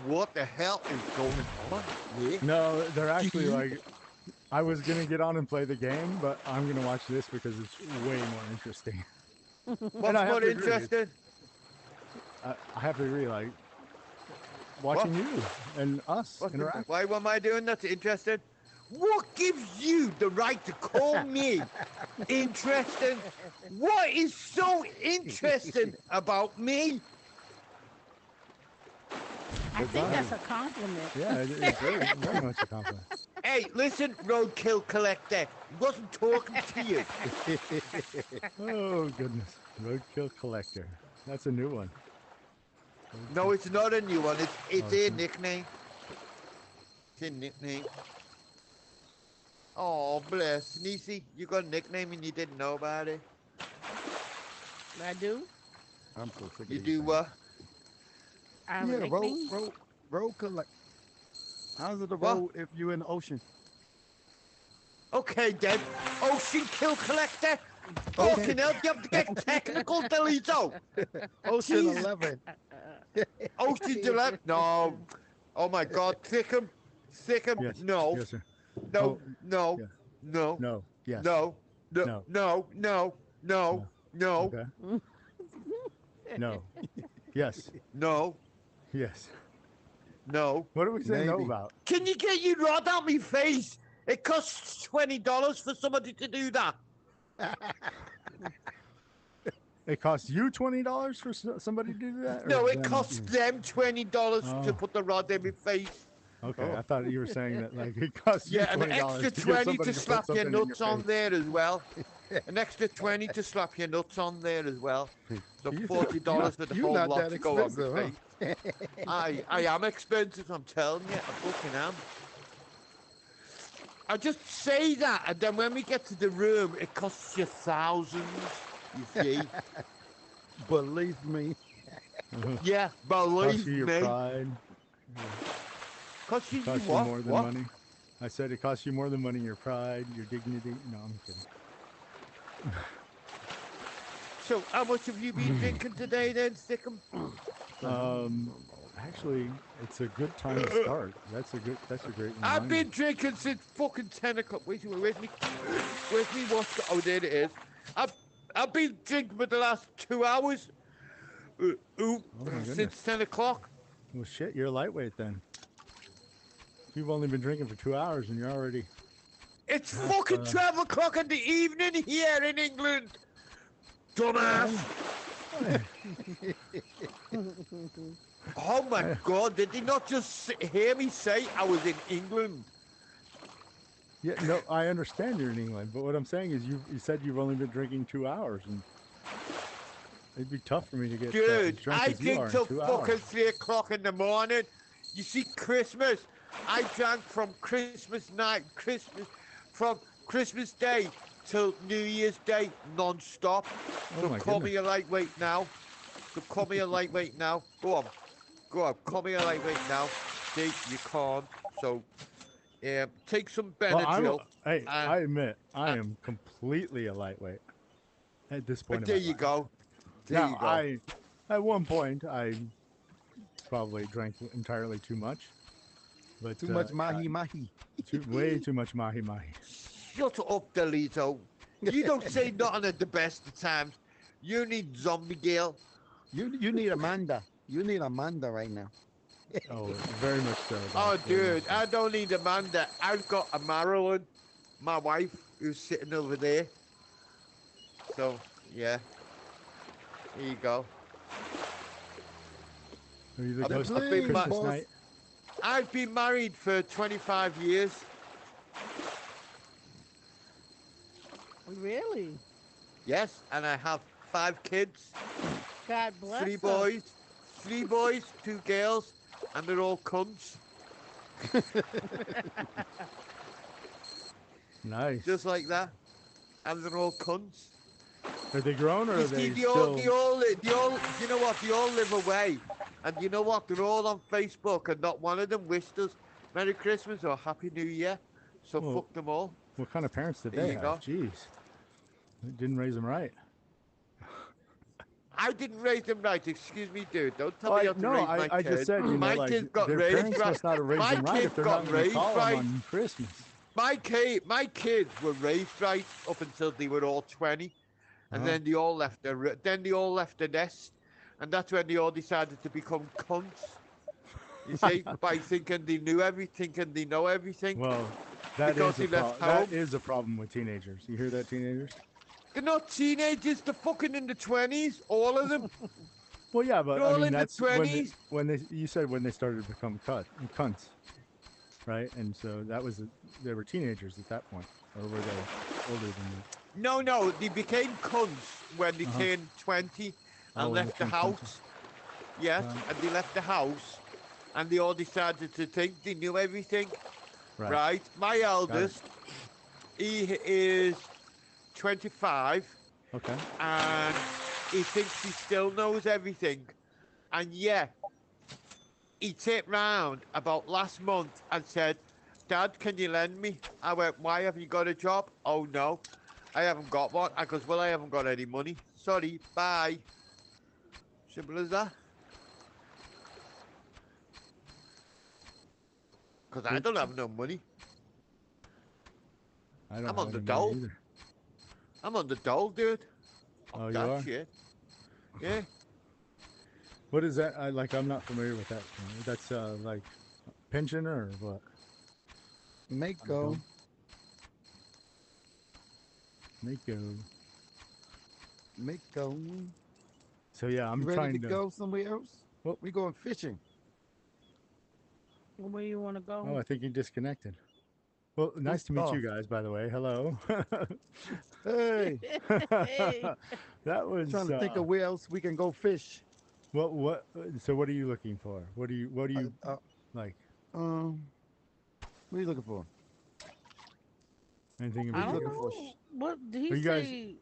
what the hell is going on? Yeah. No, they're actually like, I was gonna get on and play the game, but I'm gonna watch this because it's way more interesting. What's I have more to agree. interesting? I have to agree, like watching you and us interact. Why am I doing that? Interesting? What gives you the right to call me interesting? What is so interesting about me? I think that's a compliment. Yeah, it's very much a compliment. Hey, listen, roadkill collector. I wasn't talking to you. Oh goodness, roadkill collector. That's a new one. No, it's not a new one. It's Oh, a it's not. nickname. It's a nickname. Oh, bless. Nisi, you got a nickname and you didn't know about it. I do. I'm so sick of You these do things. what? I have a Yeah, nickname. road collect. How's it a What? road if you're in the ocean? Okay, then. Ocean kill collector? Fucking hell, you have to get technical, Delito. Ocean Jeez. 11. Ocean Gillette? No. Oh my God, Thickum. Thickum? Yes. No. Yes, sir. No. Oh, No. yeah. No. No. Yes. No. No. No. No. No. No. No. Okay. No. Yes. No. Yes. No. What do we say no Maybe. about? Can you get your rod out me face? It costs $20 for somebody to do that. It costs you $20 for somebody to do that? or No, it them costs doing- them $20 Oh. to put the rod in my face. Okay, I thought you were saying that like it costs Yeah, you an $20 extra to get 20 somebody to put slap your something in nuts on face. there as well. An extra 20 to slap your nuts on there as well. So $40 for the You're whole not lot that to go on expensive, my huh? face. I am expensive, I'm telling you. I fucking am. I just say that, and then when we get to the room, it costs you thousands. You see? Believe me. Yeah, Costs believe you your me. pride. Costs you Costs you what? more than What? money. I said it costs you more than money, your pride, your dignity. No, I'm kidding. So, how much have you been drinking today then, Stickum? Actually, it's a good time to start. That's a great reminder. I've been drinking since fucking 10 o'clock. Where's me? Where's me? What's? Oh, there it is. I've been drinking for the last 2 hours. Oh my goodness. Since 10 o'clock. Well, shit, you're a lightweight then. You've only been drinking for 2 hours and you're already. It's That's, fucking 12 o'clock in the evening here in England. Dumbass. Oh my God, did they not just hear me say I was in England? Yeah, no, I understand you're in England, but what I'm saying is you said you've only been drinking 2 hours, and it'd be tough for me to get as Dude, drunk I as you drink are in till 2 fucking hours. 3 o'clock in the morning. You see, Christmas, I drank from Christmas night, from Christmas Day till New Year's Day, non-stop. Oh So my call goodness. me a lightweight now. So call me a lightweight now. Go on, call me a lightweight now. See, you can't. So take some Well, Benadryl. hey, Uh, I admit I uh, am completely a lightweight at this point in there my you life. go. There Now, you go. at one point, I probably drank entirely too much, but Too much mahi mahi. way too much mahi mahi. Shut up, Delito. You don't say nothing at the best of times. You need zombie girl. You need Amanda. You need Amanda right now. Oh, very much so. Doc, Oh, very much dude, so. I don't need Amanda. I've got a Marilyn, my wife, who's sitting over there. So, yeah. Here you go. Are you the I've, ghost of I've been Flames, ma- Christmas boss. night? I've been married for 25 years. Really? Yes, and I have 5 kids. God bless 3 her. boys. 3 boys, 2 girls, and they're all cunts. Nice. Just like that. And they're all cunts. Are they grown or You are see, they they all, still? you know what? They all live away, and you know what? They're all on Facebook, and not one of them wished us Merry Christmas or Happy New Year. So Well, fuck them all. what kind of parents did There they you have? go. Jeez, didn't raise them right. I didn't raise them right. Excuse me, dude. Don't tell me how to No, raise my I just kids. said, you know, My like kids got their raised parents right. must not have raised My them right kids if they're got not going to raised call them right. on Christmas. My kids were raised right up until they were all 20, and Uh-huh. then they all left the nest, and that's when they all decided to become cunts. You see, by thinking they knew everything and they know everything Well, that because is they left home. that is a problem with teenagers. You hear that, teenagers? They're not teenagers. They're fucking in the 20s, all of them. Well, yeah, but They're I all mean in the that's when 20s. you said when they started to become cunts, right? And so that was they were teenagers at that point, or were they older than No, they became cunts when they Uh-huh. turned 20 Oh, and when they left the turned 20. house. Yes, Wow. and they left the house, and they all decided to think they knew everything. Right. Right? My eldest, he is 25, Okay. and he thinks he still knows everything. And yeah, he turned round about last month and said, Dad, can you lend me? I went, why, have you got a job? Oh no, I haven't got one. I goes, well, I haven't got any money. Sorry, bye. Simple as that. Because I don't have no money. I don't I'm have on the any money dole. either. I'm on the dole, dude. Oh, you that are? shit. Yeah. What is that? I'm not familiar with that. That's like pension or what? Mako. Mako. Mako. So yeah, You I'm ready trying to to. go somewhere else? Well- We going fishing. Where you want to go? Oh, I think you disconnected. Well, nice to meet you guys, by the way. Hello. Hey, Hey. That was trying to think of where else we can go fish. what? So what are you looking for? What do you like? What are you looking for? Anything in I What are you don't particular? looking for? know. What did he Are you guys- say?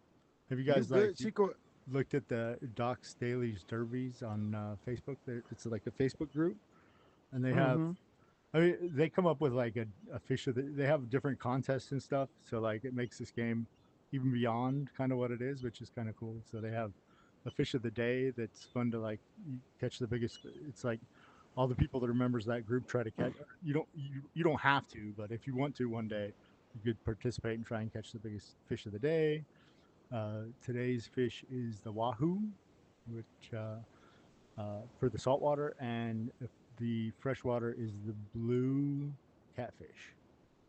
Have you You guys good, Chico? looked at the Doc Staley's Derbies on Facebook? It's like a Facebook group, and they have. Mm-hmm. I mean, they come up with like a fish of they have different contests and stuff. So like it makes this game even beyond kind of what it is, which is kind of cool. So they have a fish of the day that's fun to like you catch the biggest. It's like all the people that are members of that group try to catch. You don't have to, but if you want to one day, you could participate and try and catch the biggest fish of the day. Today's fish is the wahoo, which for the saltwater, and if the freshwater is the blue catfish.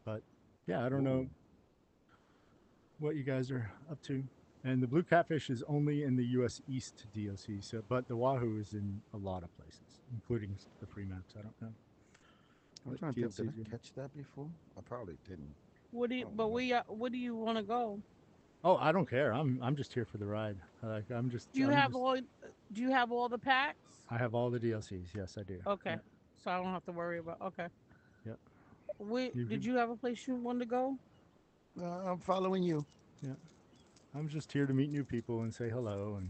But yeah, I don't know what you guys are up to. And the blue catfish is only in the U.S. East DOC, so but the wahoo is in a lot of places, including the free maps. I don't know. I'm What trying to think. Did DLCs I catch that before? I probably didn't. What do you? Oh, But no. where do you want to go? Oh, I don't care. I'm just here for the ride. Do you have all? Do you have all the packs? I have all the DLCs. Yes, I do. Okay, Yeah. so I don't have to worry about. Okay. Yep. Wait, You did can- you have a place you want to go? I'm following you. Yeah. I'm just here to meet new people and say hello and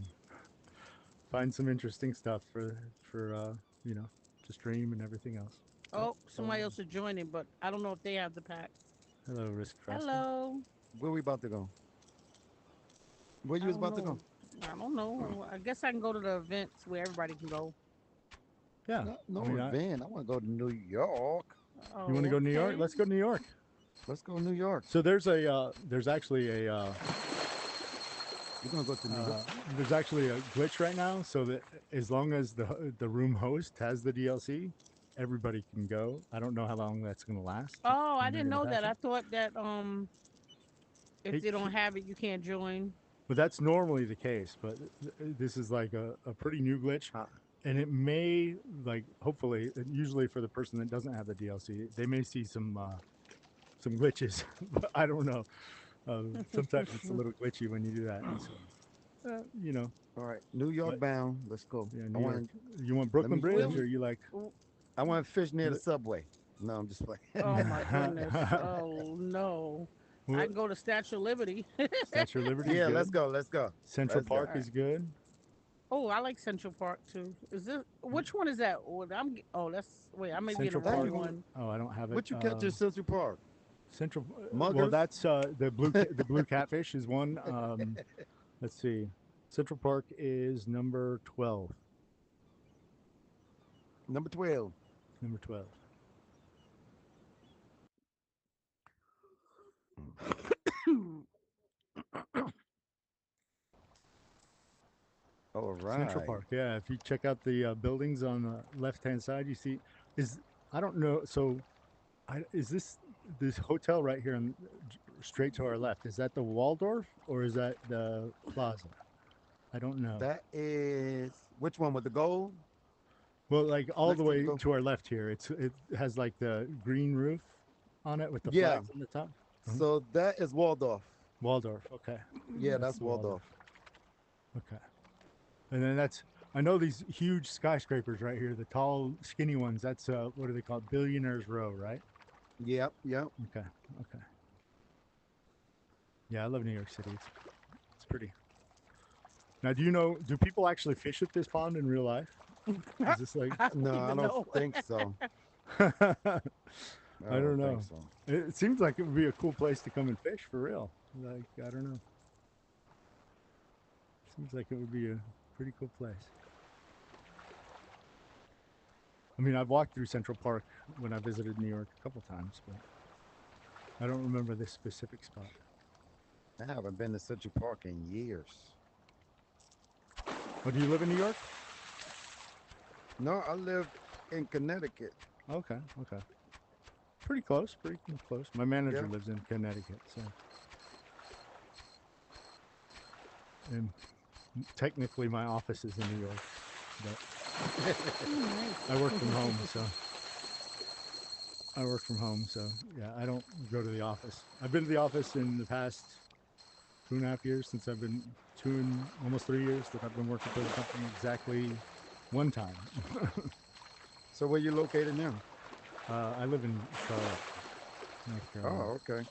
find some interesting stuff for to stream and everything else. Oh, somebody else is joining, but I don't know if they have the pack. Hello, Risk Faster. Hello. Where we about to go? Where I you was don't about to know. go? I don't know. I guess I can go to the events where everybody can go. Yeah. No, I no mean, event. I want to go to New York. you want to Oh, go to New York? okay. Let's go to New York. Let's go to New York. So there's actually We're gonna go to New York. there's actually a glitch right now. So that as long as the room host has the DLC, everybody can go. I don't know how long that's gonna last. Oh, I when they're didn't gonna know patch that. I it. thought that if It they don't ca- have it, you can't join. But that's normally the case. But this is like a pretty new glitch. And it may, like, hopefully, usually for the person that doesn't have the DLC, they may see some glitches. But I don't know. Sometimes it's a little glitchy when you do that. So, you know, All right, New York but bound. Let's go. yeah, I New York. want. You want Let Brooklyn me. Let Bridge, me. or you like? I want to fish near the li- subway. No, I'm just playing. Oh my goodness. Oh no. I What- can go to Statue of Liberty. Statue of Liberty is Yeah, let's good. go. Let's go. Central Let's go. Park Alright. is good. Oh, I like Central Park too. Is this which one is that? Oh, that's wait. I may be in the Central Dang, wrong Park. one. Oh, I don't have it. what you catch in Central Park? Central. Well, Muggers. that's the blue catfish is one. Let's see. Central Park is number 12. Number 12. Number 12. All Central right. Park. Yeah, if you check out the buildings on the left-hand side, you see is I don't know. So, is this hotel right here on straight to our left? Is that the Waldorf or is that the Plaza? I don't know. That is which one with the gold Well, like all next the to the way gold? to our left here, it has like the green roof on it with the Yeah. flags on the top. Mhm. So that is Waldorf. Waldorf. Okay, Yeah, that's that's the Waldorf. Waldorf. Okay, and then that's I know these huge skyscrapers right here, the tall, skinny ones. That's what are they called? Billionaires Row, right? Yep, yep. Okay, okay. Yeah, I love New York City. It's pretty. Now, do people actually fish at this pond in real life? Is this like? I don't No, I even don't know. think so. I I don't don't think know. so. It seems like it would be a cool place to come and fish for real. Like, I don't know. Seems like it would be a pretty cool place. I mean, I've walked through Central Park when I visited New York a couple times, but I don't remember this specific spot. I haven't been to Central Park in years. Oh, do you live in New York? No, I live in Connecticut. Okay, okay. Pretty close, pretty close. My manager Yep. lives in Connecticut, so. And technically my office is in New York, but I work from home, so. I work from home, so yeah, I don't go to the office. I've been to the office in the past 2.5 years since I've been almost 3 years that I've been working for the company exactly one time. So where you located now? I live in Charlotte, North Carolina. Oh, okay.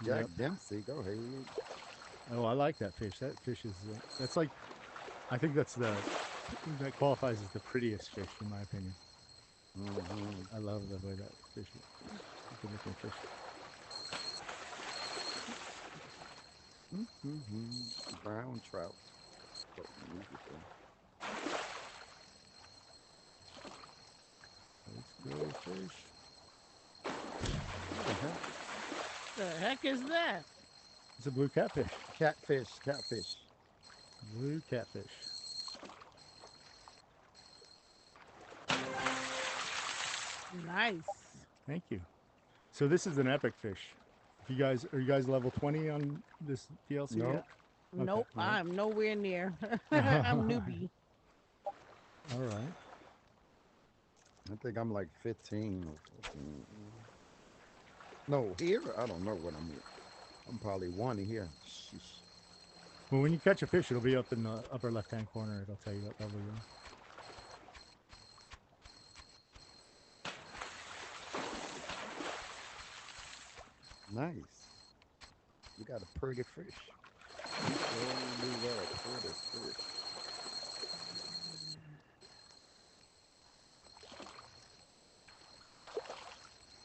Jack Yep. Dempsey, go ahead. Oh, I like that fish. That fish is that's like I think that qualifies as the prettiest fish in my opinion. Mm-hmm. I love the way that fish is. Good looking fish. Mm-hmm. Brown trout. What beautiful. Let's go fish. What the heck? The heck is that? It's a blue catfish. Catfish, catfish. Blue catfish. Nice. Thank you. So this is an epic fish. If you guys are you guys level 20 on this DLC No. yet? Nope, all right. I'm nowhere near. I'm newbie. All right. I think I'm like 15 or 14. No, here? I don't know what I'm here. I'm probably 1 here. Sheesh. Well, when you catch a fish, it'll be up in the upper left-hand corner. It'll tell you what level you're on. Nice. You got a pretty fish. You sure do got a pretty fish.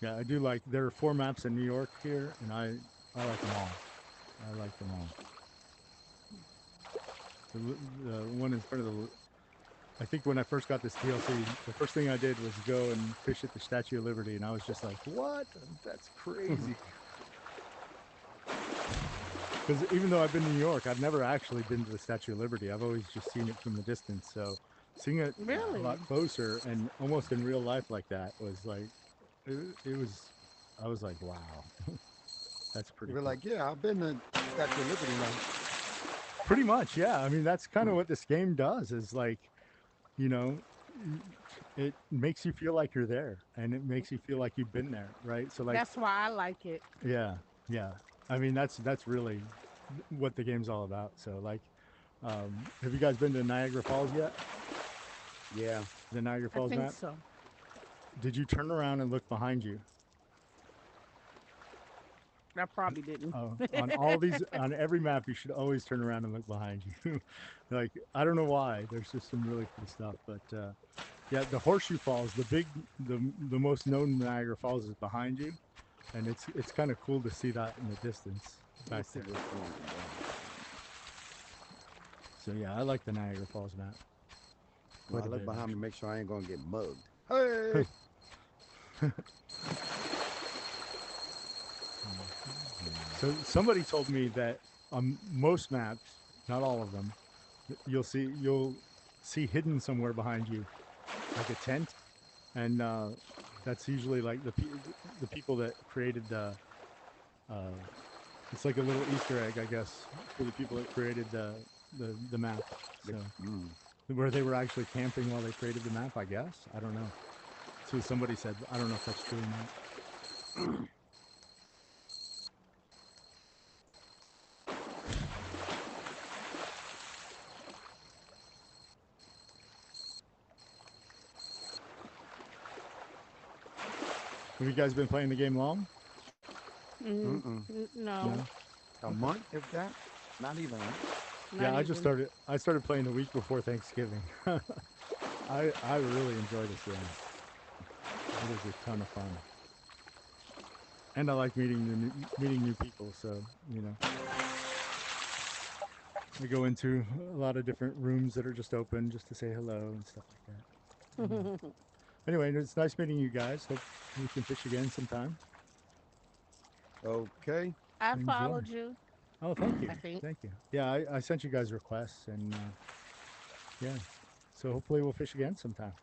Yeah, I do like. There are 4 maps in New York here, and I like them all. I like them all. The one in front of the. I think when I first got this DLC, the first thing I did was go and fish at the Statue of Liberty, and I was just like, "What? That's crazy!" Because even though I've been to New York, I've never actually been to the Statue of Liberty. I've always just seen it from the distance. So seeing it Really? a lot closer and almost in real life like that was like, it was. I was like, "Wow, that's pretty We're cool." like, yeah, I've been to Statue of Liberty now. Pretty much, yeah. I mean, that's kind of what this game does. Is like, you know, it makes you feel like you're there, and it makes you feel like you've been there, right? So like, That's why I like it. yeah, yeah. I mean, that's really what the game's all about. So like, have you guys been to Niagara Falls yet? Yeah. The Niagara I Falls think map? so. Did you turn around and look behind you? I probably didn't. On all these, on every map, you should always turn around and look behind you. Like, I don't know why. There's just some really cool stuff. But yeah, the Horseshoe Falls, the most known Niagara Falls is behind you, and it's kind of cool to see that in the distance back Let's see there. what's going on. So yeah, I like the Niagara Falls map Well, quite I a look bit. behind me, make sure I ain't gonna get mugged. Hey. So somebody told me that on most maps, not all of them, you'll see hidden somewhere behind you, like a tent, and that's usually like the people that created the. Uh, it's like a little Easter egg, I guess, for the people that created the map. So where they were actually camping while they created the map, I guess. I don't know. So somebody said, I don't know if that's true or not. Have you guys been playing the game long? No, No. A Okay. month, if that? Not even, right? Yeah, not I just even. started. I started playing the week before Thanksgiving. I really enjoy this game. It is a ton of fun, and I like meeting new people. So you know, I go into a lot of different rooms that are just open just to say hello and stuff like that. Anyway, it's nice meeting you guys. Hope we can fish again sometime. Okay. I Enjoy. followed you. Oh, thank you, I think. thank you. Yeah, I sent you guys requests, and yeah, so hopefully we'll fish again sometime.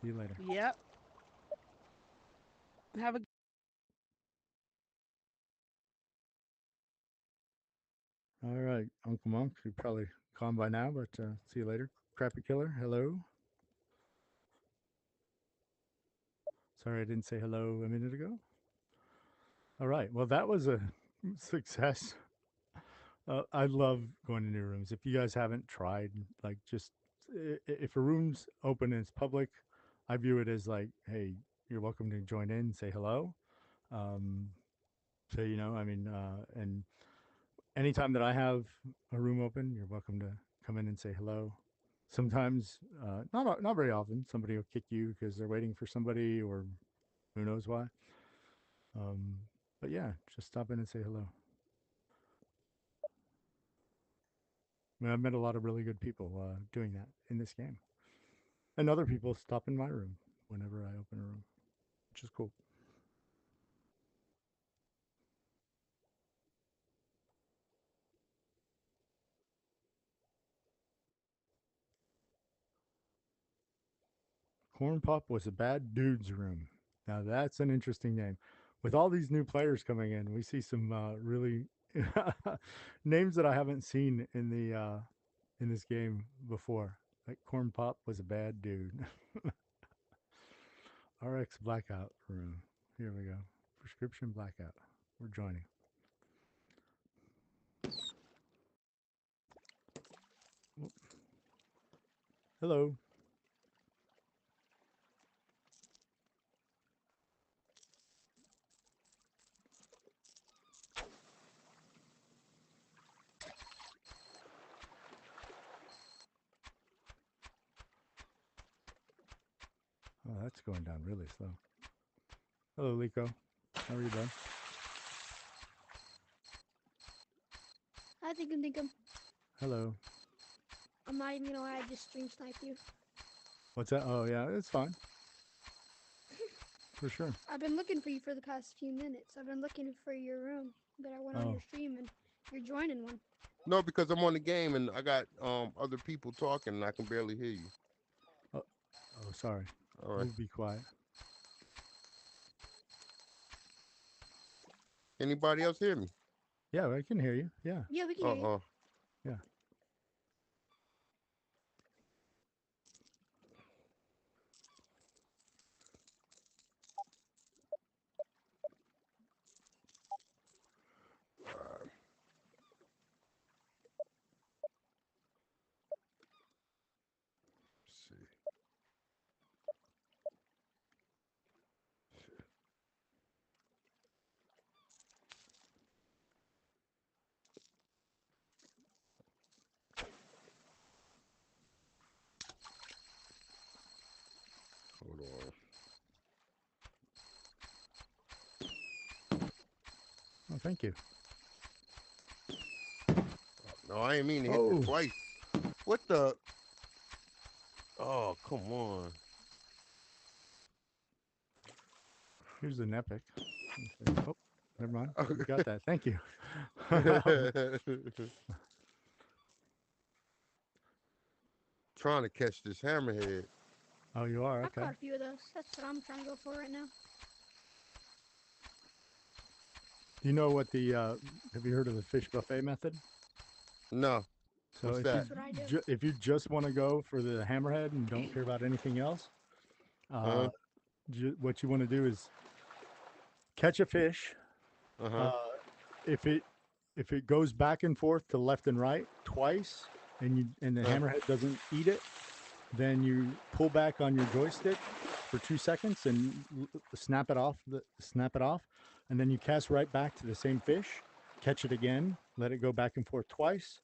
See you later. Yep. Have a All right, Uncle Monk, you're probably gone by now, but see you later. Crappy Killer, hello. Sorry I didn't say hello a minute ago. All right, well, that was a success. I love going to new rooms. If you guys haven't tried, like, just if a room's open and it's public, I view it as like, hey, you're welcome to join in, say hello. Um, so, you know, I mean, and anytime that I have a room open, you're welcome to come in and say hello. Sometimes, not very often, somebody will kick you because they're waiting for somebody or who knows why. Um, but yeah, just stop in and say hello. I mean, I've met a lot of really good people doing that in this game, and other people stop in my room whenever I open a room, which is cool. Corn Pop was a bad dude's room. Now that's an interesting name. With all these new players coming in, we see some really names that I haven't seen in this game before. Like Corn Pop was a bad dude. RX Blackout room. Here we go. Prescription Blackout. We're joining. Oh, hello. Oh, that's going down really slow. Hello, Lico. How are you, bud? I think. Hello. I'm not even gonna lie, I just stream snipe you. What's that? Oh, yeah, it's fine. For sure. I've been looking for you for the past few minutes. I've been looking for your room, but I went on Oh, your stream and you're joining one. No, because I'm on the game and I got other people talking and I can barely hear you. oh, oh, sorry. All right. We'll be quiet. Anybody else hear me? Yeah, I can hear you. Yeah, Yeah, we can hear you. Uh-uh. yeah. See. Hold on. Oh, thank you. No, I ain't mean to hit you Oh, twice. What the? Oh, come on. here's an epic. Oh, never mind. You got that. Thank you. Trying to catch this hammerhead. Oh, you are? I Okay. caught a few of those. That's what I'm trying to go for right now. Do you know what the, have you heard of the fish buffet method? No. So What's that? That's what I do. if you just want to go for the hammerhead and don't care about anything else, Uh-huh. what you want to do is catch a fish. Uh-huh. Uh, if it goes back and forth to left and right twice, and the Uh, hammerhead doesn't eat it, then you pull back on your joystick for 2 seconds and snap it off. Snap it off, and then you cast right back to the same fish. Catch it again. Let it go back and forth twice.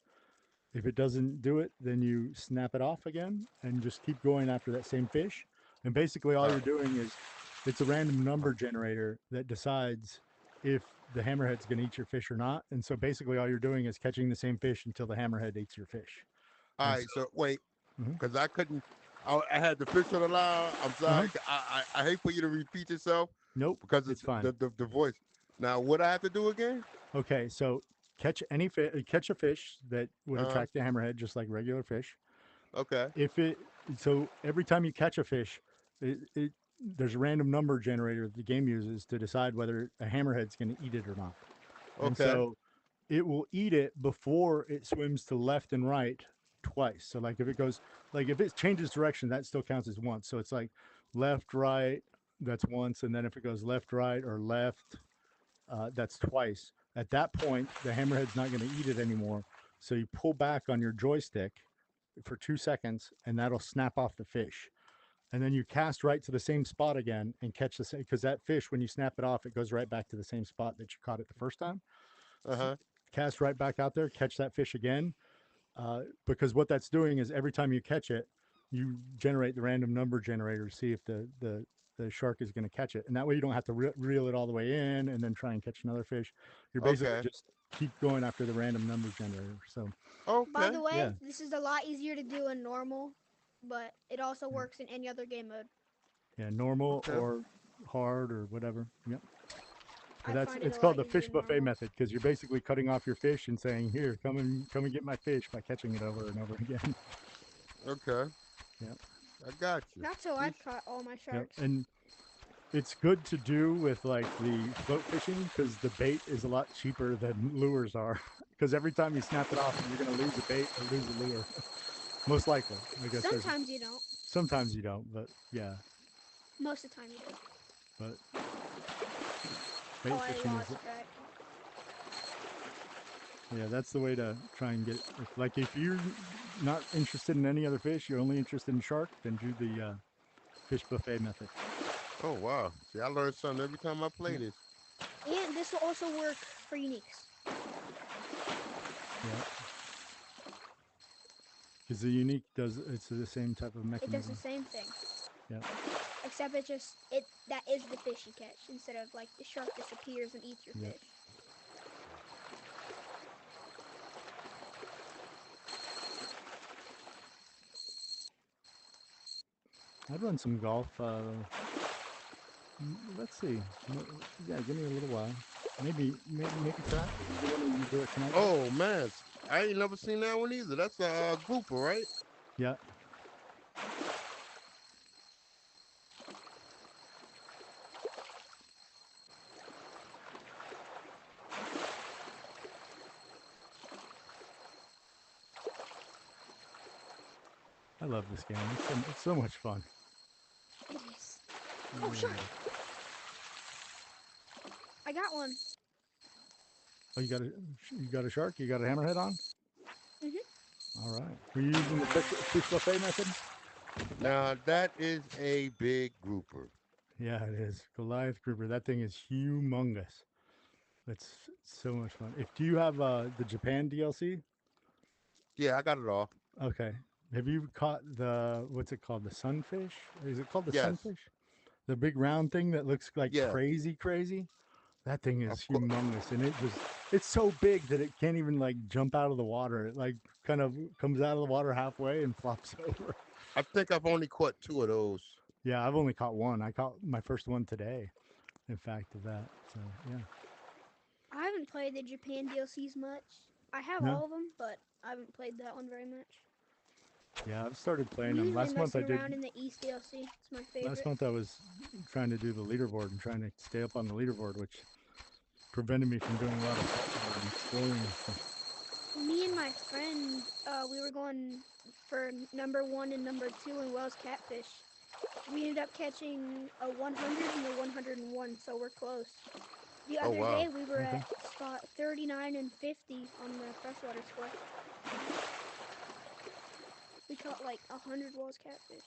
If it doesn't do it, then you snap it off again and just keep going after that same fish. And basically, all uh, you're doing is it's a random number generator that decides if the hammerhead's going to eat your fish or not. And so basically, all you're doing is catching the same fish until the hammerhead eats your fish. all And right, so wait, Mhm. because I couldn't. I had the fish on the line. I'm Uh-huh. sorry. I hate for you to repeat yourself Nope, because it's it's fine. the voice. Now, what I have to do again? Okay, so catch a fish that would Uh, attract the hammerhead, just like regular fish. okay, If it so every time you catch a fish, there's a random number generator that the game uses to decide whether a hammerhead's going to eat it or not. And okay, so it will eat it before it swims to left and right twice. So like if it changes direction, that still counts as once. So it's like left, right, that's once, and then if it goes left, right, or left, that's twice. At that point, the hammerhead's not going to eat it anymore. So you pull back on your joystick for 2 seconds, and that'll snap off the fish. And then you cast right to the same spot again and catch the same, because that fish, when you snap it off, it goes right back to the same spot that you caught it the first time. uh-huh. Cast right back out there, catch that fish again. Because what that's doing is every time you catch it, you generate the random number generator to see if the shark is going to catch it. And that way you don't have to reel it all the way in and then try and catch another fish. You're basically Okay, just keep going after the random number generator. So, By okay. the way, yeah. this is a lot easier to do in normal, but it also Yeah. works in any other game mode. Yeah, normal Okay. or hard or whatever. Yep. But I find it it's a called lot the easier fish in buffet normal. method because you're basically cutting off your fish and saying, "Here, come and get my fish" by catching it over and over again. Okay. Yep. I got you. That's how I've caught all my Yep. sharks. And it's good to do with like the float fishing because the bait is a lot cheaper than lures are. Because every time you snap it off, you're going to lose a bait or lose a lure. Most likely. I guess Sometimes you don't. sometimes you don't, but yeah. Most of the time you don't. But Oh, bait I fishing is, lost track. yeah, that's the way to try and get it. If you're not interested in any other fish, you're only interested in shark, then do the fish buffet method. Oh wow. See, I learned something every time I play Yeah. this. And this will also work for uniques. Yeah. Because the unique it's the same type of It does the mechanism. same thing. Yeah. Except it that is the fish you catch instead of like the shark disappears and eats your Yep. fish. I'd run some golf. Let's see. Yeah, give me a little while. Maybe tonight. You want to do it tonight? Oh man, I ain't never seen that one either. That's a grouper, right? Yeah. I love this game. It's so much fun. It is. It Oh, really shark! is. I got one. Oh, you got a shark? You got a hammerhead on? Mhm. All right. Were you using the fish buffet method? Yep. Now that is a big grouper. Yeah, it is. Goliath grouper. That thing is humongous. It's so much fun. If do you have the Japan DLC? Yeah, I got it all. Okay. Have you caught the what's it called? The sunfish? Is it called the Yes. sunfish? The big round thing that looks like Yeah. crazy. That thing is Of course. humongous, and it's so big that it can't even like jump out of the water. It like kind of comes out of the water halfway and flops over. I think I've only caught two of those. Yeah, I've only caught one. I caught my first one today. In fact, of that. So yeah. I haven't played the Japan DLCs much. I have No. all of them, but I haven't played that one very much. Yeah, I've started I'm playing them. usually messing around in the East DLC. It's my Last favorite. month I was trying to do the leaderboard and trying to stay up on the leaderboard, which prevented me from doing a lot of freshwater and exploring and stuff. Me and my friend, we were going for number one and number two in Wells Catfish. We ended up catching a 100 and a 101, so we're close. The Oh other wow. day, we were Okay. at spot 39 and 50 on the freshwater score. We caught like 100 Wells Catfish.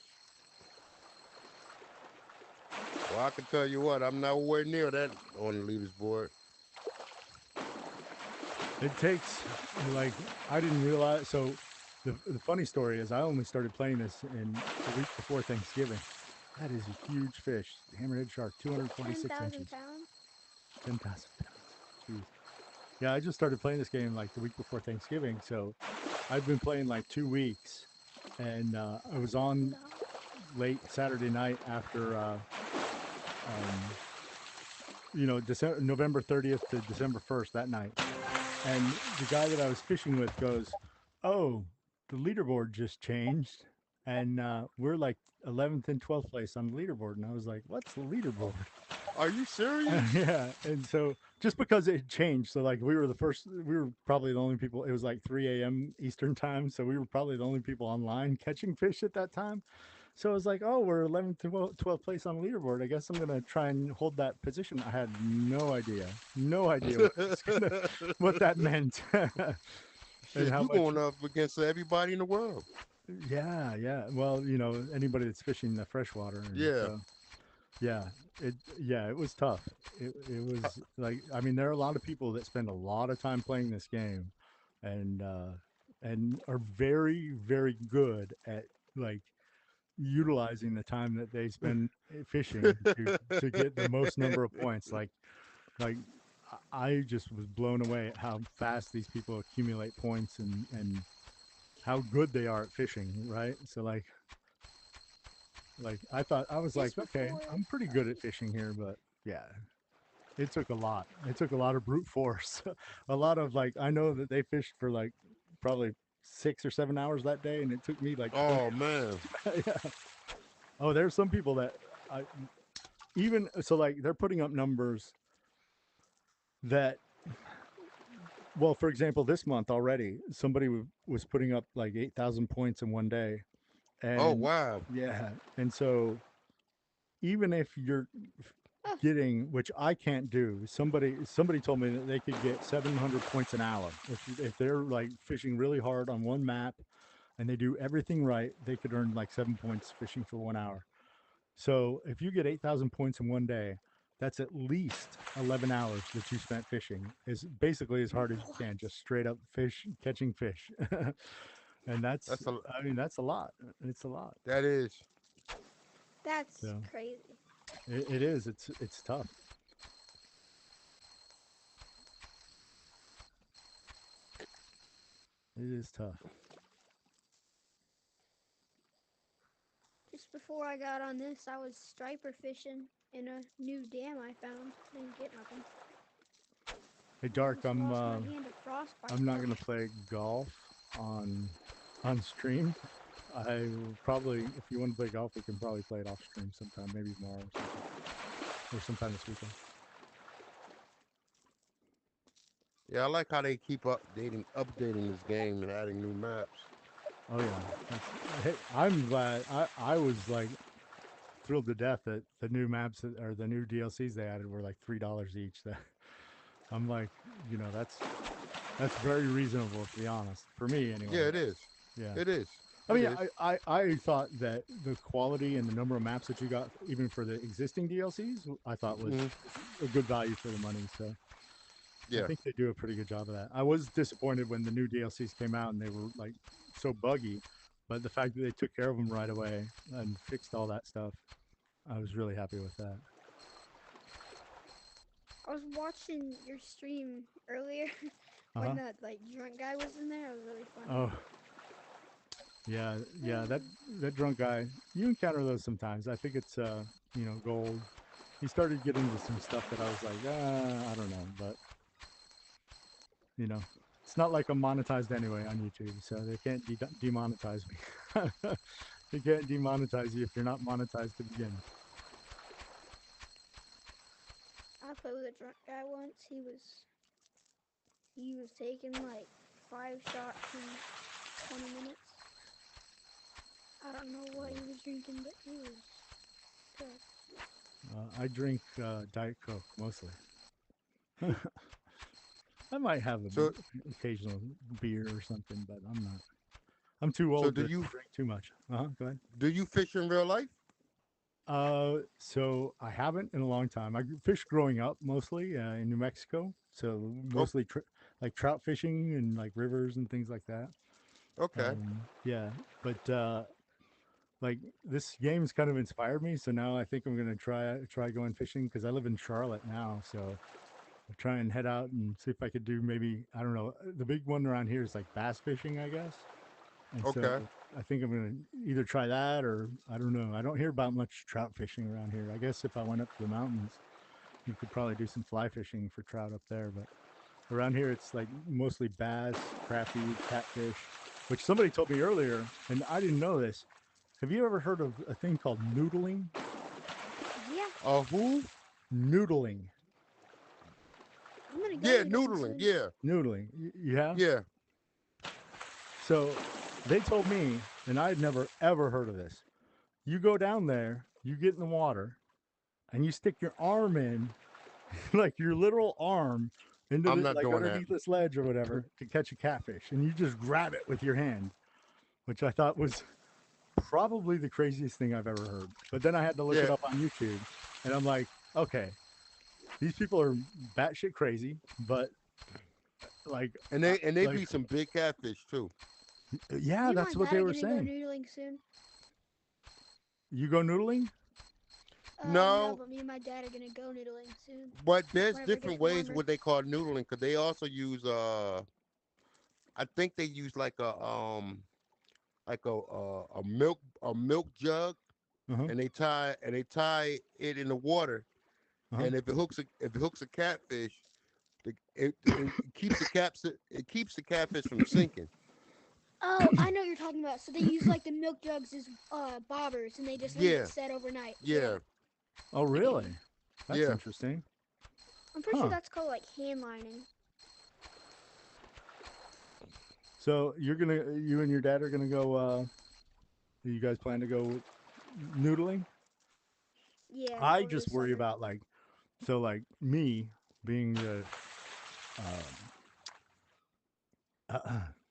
Well, I can tell you what, I'm nowhere near that on the leaders board. It takes like I didn't realize. So the funny story is I only started playing this in the week before Thanksgiving. That is a huge fish, hammerhead shark, 246 10,000 inches, pounds. 10,000 pounds. Jeez. Yeah, I just started playing this game like the week before Thanksgiving, so I've been playing like 2 weeks, and I was on late Saturday night after November 30th to December 1st that night. And the guy that I was fishing with goes, "Oh, the leaderboard just changed, and we're like 11th and 12th place on the leaderboard." And I was like, "What's the leaderboard?" Are you serious? Yeah, and so just because it changed, so like we were probably the only people. It was like 3 a.m. Eastern time, so we were probably the only people online catching fish at that time. So I was like, "Oh, we're 11th to 12th place on the leaderboard. I guess I'm gonna try and hold that position." I had no idea what that meant, and Shit, how you much. going up against everybody in the world. Yeah, yeah. Well, anybody that's fishing the freshwater, and Yeah. so yeah, it was tough. It was like, I mean, there are a lot of people that spend a lot of time playing this game, and are very very good at like utilizing the time that they spend fishing to get the most number of points. Like I just was blown away at how fast these people accumulate points and how good they are at fishing, right? So like I thought I was Just like, okay, before, I'm pretty good at fishing here, but yeah, it took a lot. It took a lot of brute force. A lot of like I know that they fished for like probably 6 or 7 hours that day, and it took me like 20. Oh man. Yeah. Oh, there's some people that I even so like they're putting up numbers that, well, for example, this month already somebody was putting up like 8,000 points in one day, Oh and wow. yeah, and so even if you're oh, getting, which I can't do, somebody told me that they could get 700 points an hour if they're like fishing really hard on one map and they do everything right, they could earn like 7 points fishing for 1 hour. So if you get 8,000 points in one day, that's at least 11 hours that you spent fishing. Is basically as hard as you can, just straight up fish, catching fish. And That's a I mean, that's a lot. It's a lot. that is. That's So crazy. it is. It's tough. It is tough. Just before I got on this, I was striper fishing in a new dam I found. Didn't get nothing. Hey, I Dark. almost lost my hand to frostbite I'm not though. gonna play golf on on stream. I will probably, if you want to play golf, we can probably play it off stream sometime, maybe tomorrow or something, or sometime this weekend. Yeah, I like how they keep updating this game and adding new maps. Oh yeah, hey, I'm glad. I was like thrilled to death that the new maps or the new DLCs they added were like $3 each. That I'm like, that's very reasonable to be honest for me anyway. Yeah, it is. Yeah. It is. I It mean, is. I thought that the quality and the number of maps that you got, even for the existing DLCs, I thought was Hmm. a good value for the money. So I Yeah. think they do a pretty good job of that. I was disappointed when the new DLCs came out and they were like so buggy, but the fact that they took care of them right away and fixed all that stuff, I was really happy with that. I was watching your stream earlier Uh when huh. that like drunk guy was in there. It was really funny. Oh yeah, yeah. That drunk guy, you encounter those sometimes. I think it's gold. He started getting into some stuff that I was like, I don't know, but you know, it's not like I'm monetized anyway on YouTube, so they can't demonetize me. They can't demonetize you if you're not monetized to begin. I played with a drunk guy once. He was taking like 5 shots in 20 minutes. I don't know what he was drinking, but he was good. I drink Diet Coke mostly. I might have So an occasional beer or something, but I'm not. I'm too so old do to you drink too much. Go ahead. do you fish in real life? So I haven't in a long time. I fished growing up mostly in New Mexico, so Oh, mostly like trout fishing and like rivers and things like that. okay. Yeah, but like this game's kind of inspired me, so now I think I'm gonna try going fishing because I live in Charlotte now, so I'll try and head out and see if I could do maybe I don't know. The big one around here is like bass fishing, I guess. And so Okay. I think I'm gonna either try that or I don't know. I don't hear about much trout fishing around here. I guess if I went up to the mountains, you could probably do some fly fishing for trout up there. But around here, it's like mostly bass, crappie, catfish, which somebody told me earlier, and I didn't know this. Have you ever heard of a thing called noodling? Yeah, Who? Noodling, I'm gonna go Yeah, noodling noodling. soon. Yeah. noodling. You have? Yeah. So they told me, and I'd never ever heard of this. You go down there, you get in the water, and you stick your arm in, like your literal arm, into I'm the not like doing that. underneath this ledge or whatever to catch a catfish, and you just grab it with your hand, which I thought was probably the craziest thing I've ever heard. But then I had to look it Yeah. up on YouTube, and I'm like, okay, these people are batshit crazy, but like, And they like, be some big catfish too. yeah, Me and my that's what dad they are were gonna go saying. noodling soon. You go noodling? No, No, but me and my dad are gonna go noodling soon. but there's Whenever it different gets ways warmer. what they call noodling because they also use I think they use like a milk jug Uh huh. and they tie it in the water Uh huh. and if it hooks a catfish it keeps the catfish from sinking. Oh, I know what you're talking about. So they use like the milk jugs as bobbers, and they just leave it Yeah, set overnight. Yeah, yeah, Oh, really? That's yeah. interesting. I'm pretty sure Huh. that's called like hand lining. So you and your dad are gonna go. You guys plan to go noodling? Yeah, I over the just worry summer. about like me being the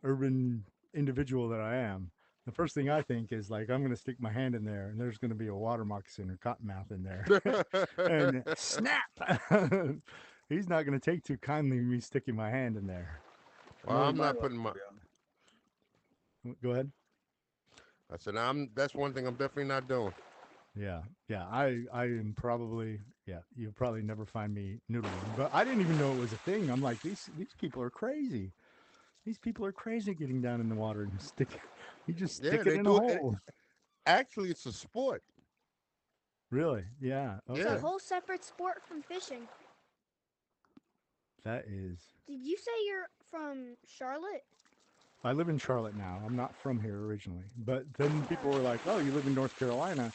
urban individual that I am. The first thing I think is like I'm gonna stick my hand in there, and there's gonna be a water moccasin or cottonmouth in there, and snap! He's not gonna take too kindly me sticking my hand in there. Well, Nor I'm my not wife, putting to my. be honest. Go ahead. I said that's one thing I'm definitely not doing. Yeah, yeah. I am probably yeah. You'll probably never find me noodling, but I didn't even know it was a thing. I'm like these people are crazy. These people are crazy getting down in the water and stick. You just Yeah, stick it they in a do it. hole. Actually, it's a sport. Really? Yeah. It's a Yeah. Okay. whole separate sport from fishing. That is. Did you say you're from Charlotte? I live in Charlotte now. I'm not from here originally, but then people were like, "Oh, you live in North Carolina.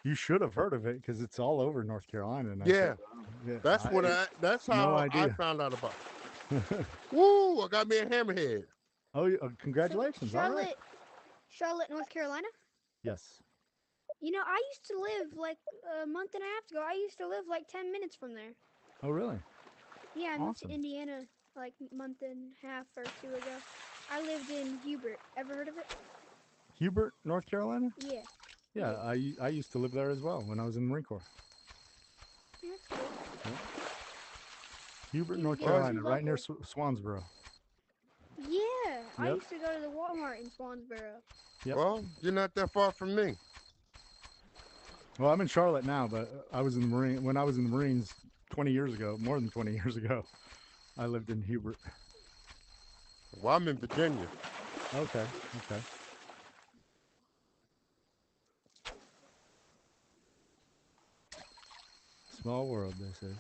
You should have heard of it because it's all over North Carolina." And I said, Yeah. "Oh, yeah, That's what I. That's no how I idea." found out about. Woo! I got me a hammerhead. Oh, So congratulations! All right. Charlotte, North Carolina. Yes. You know, I used to live like a month and a half ago. I used to live like 10 minutes from there. Oh, really? Yeah, I moved to Awesome. Indiana like a month and a half or two ago. I lived in Hubert. Ever heard of it? Hubert, North Carolina. Yeah, Yeah, yeah. I used to live there as well when I was in the Marine Corps. That's cool. Yep. Hubert, Get North get Well, too Carolina, right near local. Swansboro. Yeah, I Yep. used to go to the Walmart in Swansboro. Yep. well, you're not that far from me. Well, I'm in Charlotte now, but I was in the Marine when I was in the Marines 20 years ago, more than 20 years ago. I lived in Hubert. Well, I'm in Virginia. Okay. Okay. Small world, this is.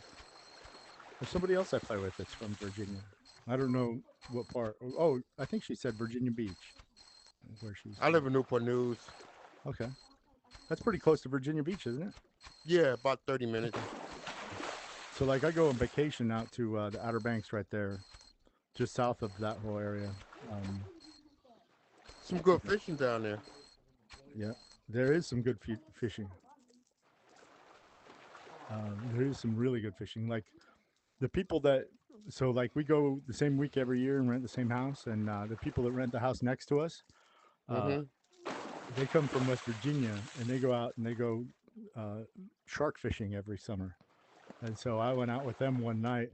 There's somebody else I play with that's from Virginia. I don't know what part. Oh, I think she said Virginia Beach, where she's I from. live in Newport News. Okay. That's pretty close to Virginia Beach, isn't it? Yeah, about 30 minutes. Okay. So, like, I go on vacation out to the Outer Banks right there, just south of that whole area. Um, Some good fishing down there. yeah, there is some good fishing. There is some really good fishing. Like the people that, so like we go the same week every year and rent the same house, and the people that rent the house next to us, uh, Mm-hmm. they come from West Virginia and they go out and they go uh, shark fishing every summer. And so I went out with them one night,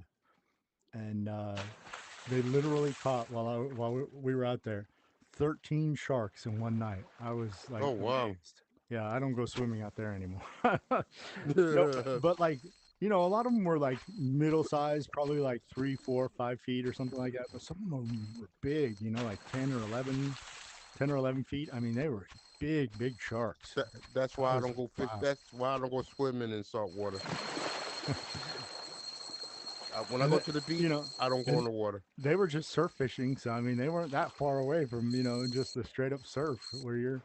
and they literally caught while we were out there 13 sharks in one night. I was like Oh, wow. amazed. Yeah, I don't go swimming out there anymore. No, but like a lot of them were like middle sized, probably like 3, 4, 5 feet or something like that. But some of them were big, like 10 or 11 feet. I mean, they were big sharks. That's I why I was don't like, go fish. wow. That's why I don't go swimming in salt water. When I And go to the beach, you know, I don't go in and the water. they were just surf fishing, so I mean, they weren't that far away from just the straight up surf where you're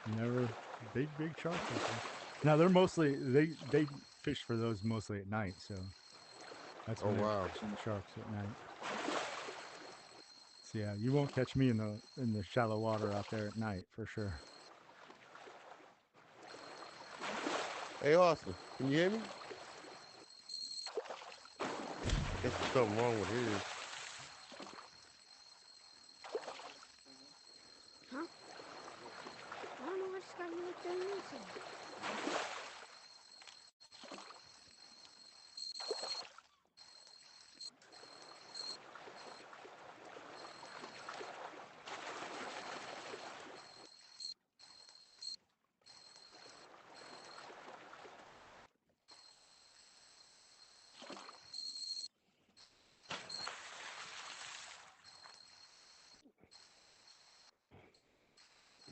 never big sharks out there. Now they're mostly they fish for those mostly at night, so that's Oh, when they're wow. catching the sharks at night. So yeah, you won't catch me in the shallow water out there at night for sure. Hey, Austin, can you hear me? I guess there's something wrong with his. Huh? I don't know. I just got here like 30 minutes ago.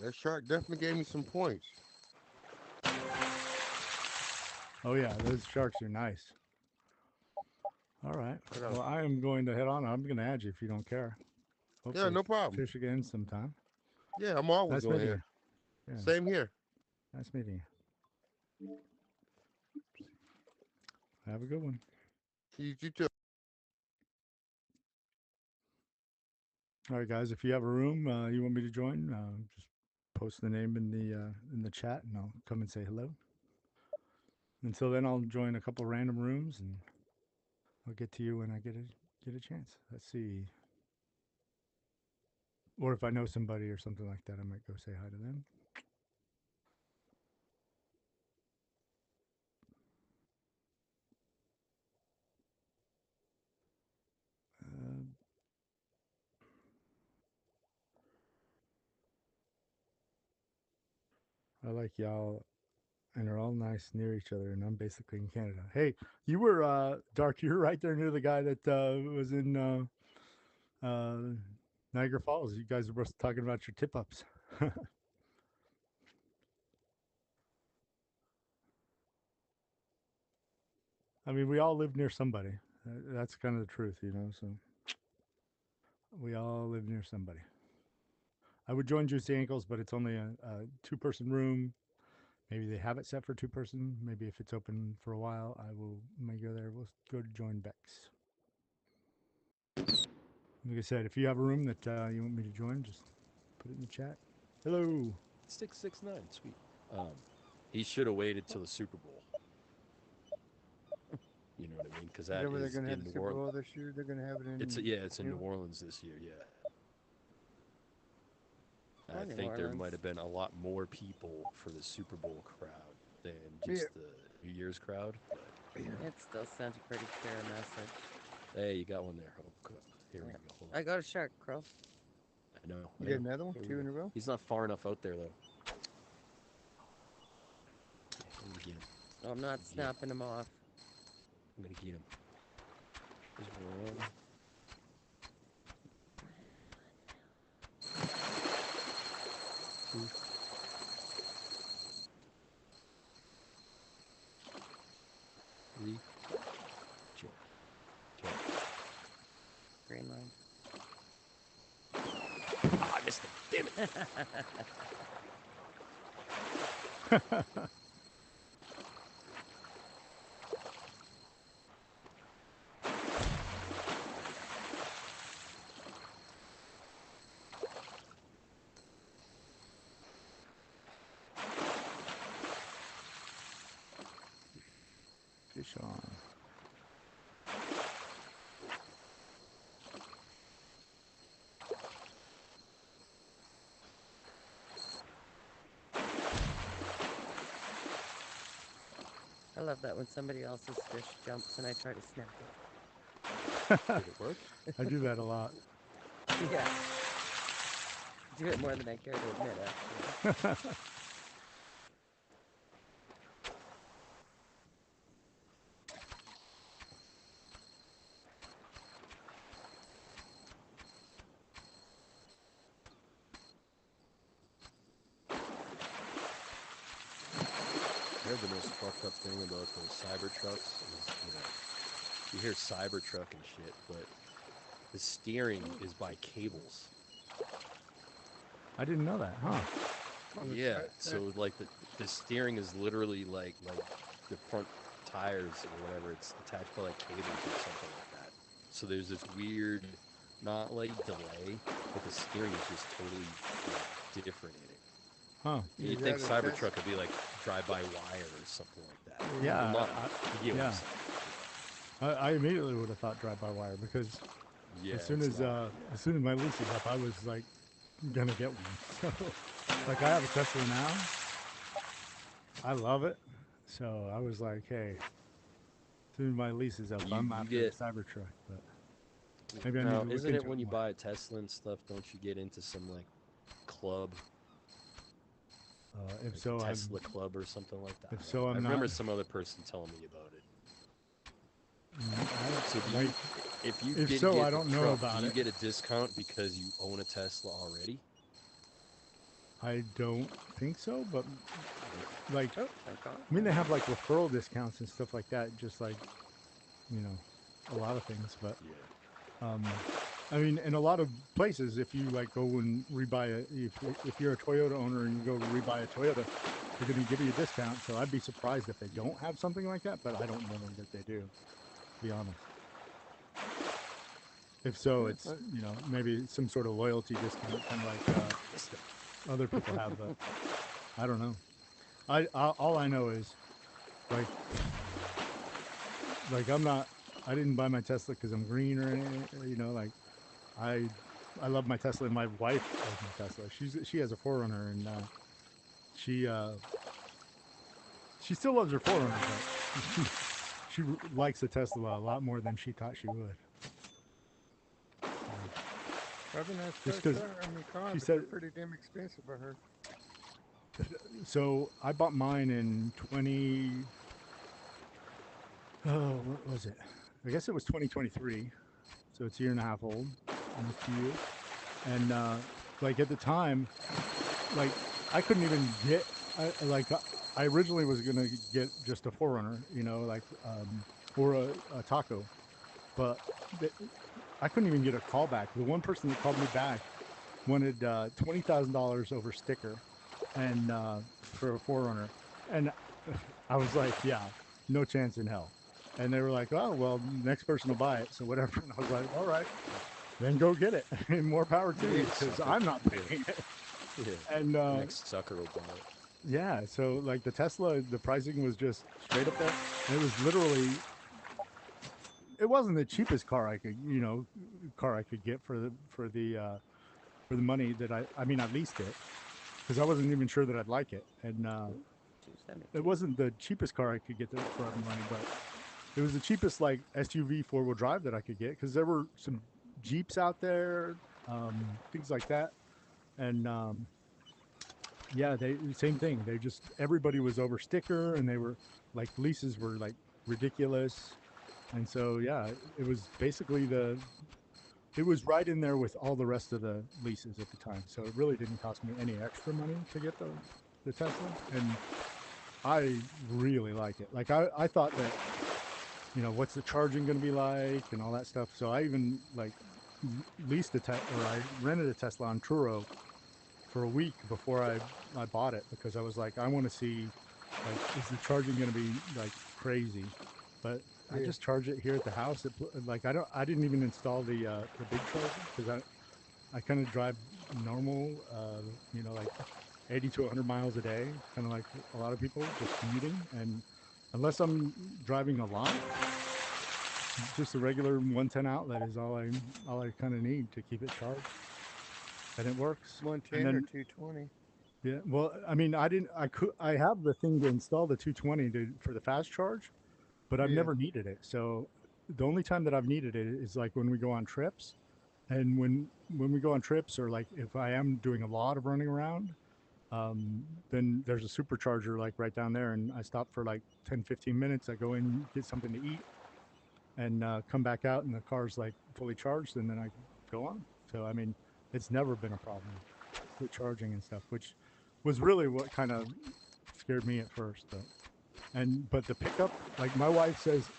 That shark definitely gave me some points. Oh yeah, those sharks are nice. All right. I gotta. Well, I am going to head on. I'm going to add you if you don't care. Yeah, Hopefully, no problem. fish again sometime. Yeah, I'm always Nice on meeting here. you. Yeah, Same here. nice meeting you. Have a good one. You too. All right, guys. If you have a room you want me to join, just post the name in the chat, and I'll come and say hello. Until then, I'll join a couple random rooms, and I'll get to you when I get a chance. Let's see. Or if I know somebody or something like that, I might go say hi to them. Uh, I like y'all And they're all nice near each other, and I'm basically in Canada. Hey, you were Dark. You were right there near the guy that was in Niagara Falls. You guys were both talking about your tip ups. I mean, we all live near somebody. That's kind of the truth, you know. So we all live near somebody. I would join Juicy Ankles, but it's only a two-person room. Maybe they have it set for two-person. Maybe if it's open for a while, I will may go there. We'll go to join Bex. Like I said, if you have a room that you want me to join, just put it in the chat. Hello. 669, sweet. He should have waited till the Super Bowl. You know what I mean? Because that Whenever they're is going to have in the New Super Bowl Orleans. this year, they're going to have it in. It's in New Orleans this year. Yeah. I New think there Orleans. might have been a lot more people for the Super Bowl crowd than Yeah. just the New Year's crowd. But It still sends a pretty clear message. hey, you got one there. Oh, here we go. Hold on. I got a shark, Crow. I know. You got another one? Two in a row? He's not far enough out there though. I'm gonna get him. I'm not snapping him off. I'm gonna get him. There's one. Two. Three. Chill. Chill. Green line. Oh, I missed him. Damn it. Fish on. I love that when somebody else's fish jumps and I try to snap Did it work? I do that a lot. it. Yeah. Do it more than I care to admit, actually. I heard the most fucked up thing about those Cybertrucks is, you hear Cybertruck and shit, but the steering is by cables. I didn't know that, huh? Yeah, so like the steering is literally like the front tires or whatever, it's attached by like cables or something like that. So there's this weird, not like delay, but the steering is just totally like, different in it. Huh. You'd think Cybertruck would be like drive-by wire or something like that. Yeah. Well, not, you get what I'm yeah. saying. I immediately would have thought drive-by-wire because Yeah, as soon it's not, as soon as my lease is up, I was like gonna get one. So, like, I have a Tesla now. I love it. So I was like, hey, as soon as my lease is up, I'm after a Cybertruck. But maybe I need to look isn't into it when you more. buy a Tesla and stuff? Don't you get into some like club? If like so, Tesla club or something like that. If so, I I'm remember not. some other person telling me about it. So do if you if did so, get I the don't know truck, about do you it. get a discount because you own a Tesla already? I don't think so, but like, I mean, they have like referral discounts and stuff like that, just like, a lot of things. But I mean, in a lot of places, if you like go and rebuy if you're a Toyota owner and you go rebuy a Toyota, they're going to give you a discount. So I'd be surprised if they don't have something like that, but I don't know that they do, to be honest. If so, it's, maybe some sort of loyalty discount, kind of like other people have, but I don't know. All I know is, like I didn't buy my Tesla because I'm green or anything, like I love my Tesla, and my wife loves my Tesla. She has a 4Runner, and she still loves her 4Runner, but she likes the Tesla a lot more than she thought she would. Probably not Just Tesla. because I mean, car, she but said they're pretty damn expensive, I heard. So I bought mine in 20. Oh, what was it? I guess it was 2023. So it's a year and a half old, almost 2 years. And like at the time, like I couldn't even get. I originally was gonna get just a Forerunner, like or a Taco, but th- I couldn't even get a call back. The one person that called me back wanted $20,000 over sticker and for a Forerunner, and I was like, yeah, no chance in hell. And they were like, oh well, next person will buy it, so whatever. And I was like, all right, then go get it, and more power to you, because Sucker. I'm not paying it. Yeah. And Next sucker will buy it. yeah, so like the Tesla, the pricing was just straight up there. And it was literally, it wasn't the cheapest car I could, car I could get for the money that I mean, I leased it because I wasn't even sure that I'd like it, and it wasn't the cheapest car I could get for the money, but it was the cheapest like SUV 4-wheel drive that I could get because there were some Jeeps out there, things like that, and yeah, they same thing. They just everybody was over sticker, and they were like leases were like ridiculous, and so yeah, it was basically it was right in there with all the rest of the leases at the time. So it really didn't cost me any extra money to get the Tesla, and I really like it. Like I thought that what's the charging going to be like and all that stuff. So I even like leased or I rented a Tesla on Turo for a week before I bought it because I was like, I want to see, like, is the charging going to be like crazy? But I just charge it here at the house. Like I didn't even install the big charger because I kind of drive normal, like 80 to 100 miles a day, kind of like a lot of people, just commuting. And unless I'm driving a lot, just a regular 110 outlet is all I kind of need to keep it charged, and it works. 110 And or then 220. yeah, well, I mean, I have the thing to install the 220 for the fast charge, but I've Yeah. never needed it. So the only time that I've needed it is like when we go on trips, and when we go on trips, or like if I am doing a lot of running around, then there's a supercharger like right down there, and I stop for like 10-15 minutes. I go in, get something to eat, and come back out, and the car's like fully charged, and then I go on. So I mean, it's never been a problem with charging and stuff, which was really what kind of scared me at first. But the pickup, like my wife says,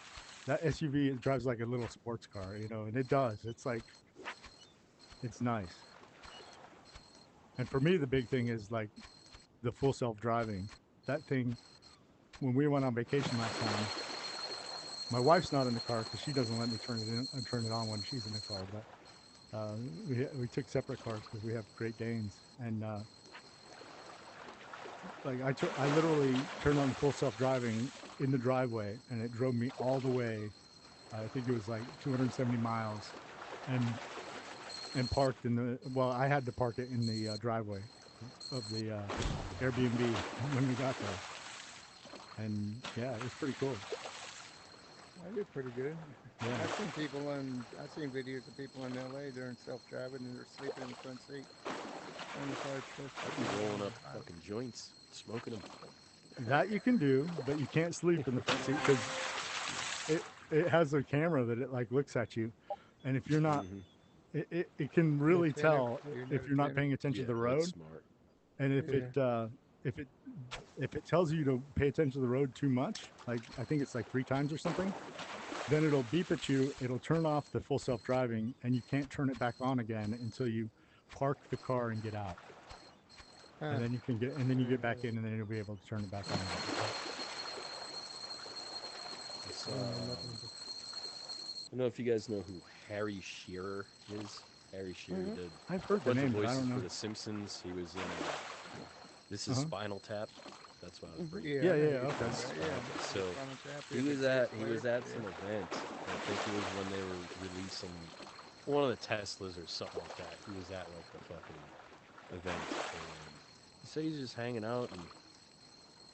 that SUV it drives like a little sports car, and it does. It's like it's nice. And for me, the big thing is like the full self driving. That thing, when we went on vacation last time, my wife's not in the car because she doesn't let me turn it on when she's in the car. But we took separate cars because we have Great Danes, and like I literally turned on full self driving in the driveway, and it drove me all the way. I think it was like 270 miles, and parked in the. Well, I had to park it in the driveway of the Airbnb when we got there, and yeah, it was pretty cool. That'd be pretty good. Yeah. I've seen videos of people in LA doing self-driving and they're sleeping in the front seat on the fire truck. I'd be rolling up fucking joints, smoking them. That you can do, but you can't sleep in the front seat because it has a camera that it like looks at you, and if you're not, it can really tell You're not if you're not attentive. paying attention Yeah, to the that's road, smart. and Yeah. if it if it tells you to pay attention to the road too much, like I think it's like 3 times or something, then it'll beep at you. It'll turn off the full self driving, and you can't turn it back on again until you park the car and get out. Huh. And then you get back in, and then you'll be able to turn it back on again. It's, I don't know nothing. I don't know if you guys know who Harry Shearer is. Harry Shearer did I've heard a the bunch of name, but I voices don't for know. The Simpsons. He was in This is Uh-huh. Spinal Tap. That's what I was bringing. Yeah, Yeah, I know yeah, who you're okay. talking about. Yeah. So Spinal Tap, he the was bass at player. some event. I think it was when they were releasing one of the Teslas or something like that. He was at like the fucking event, and he said he's just hanging out, and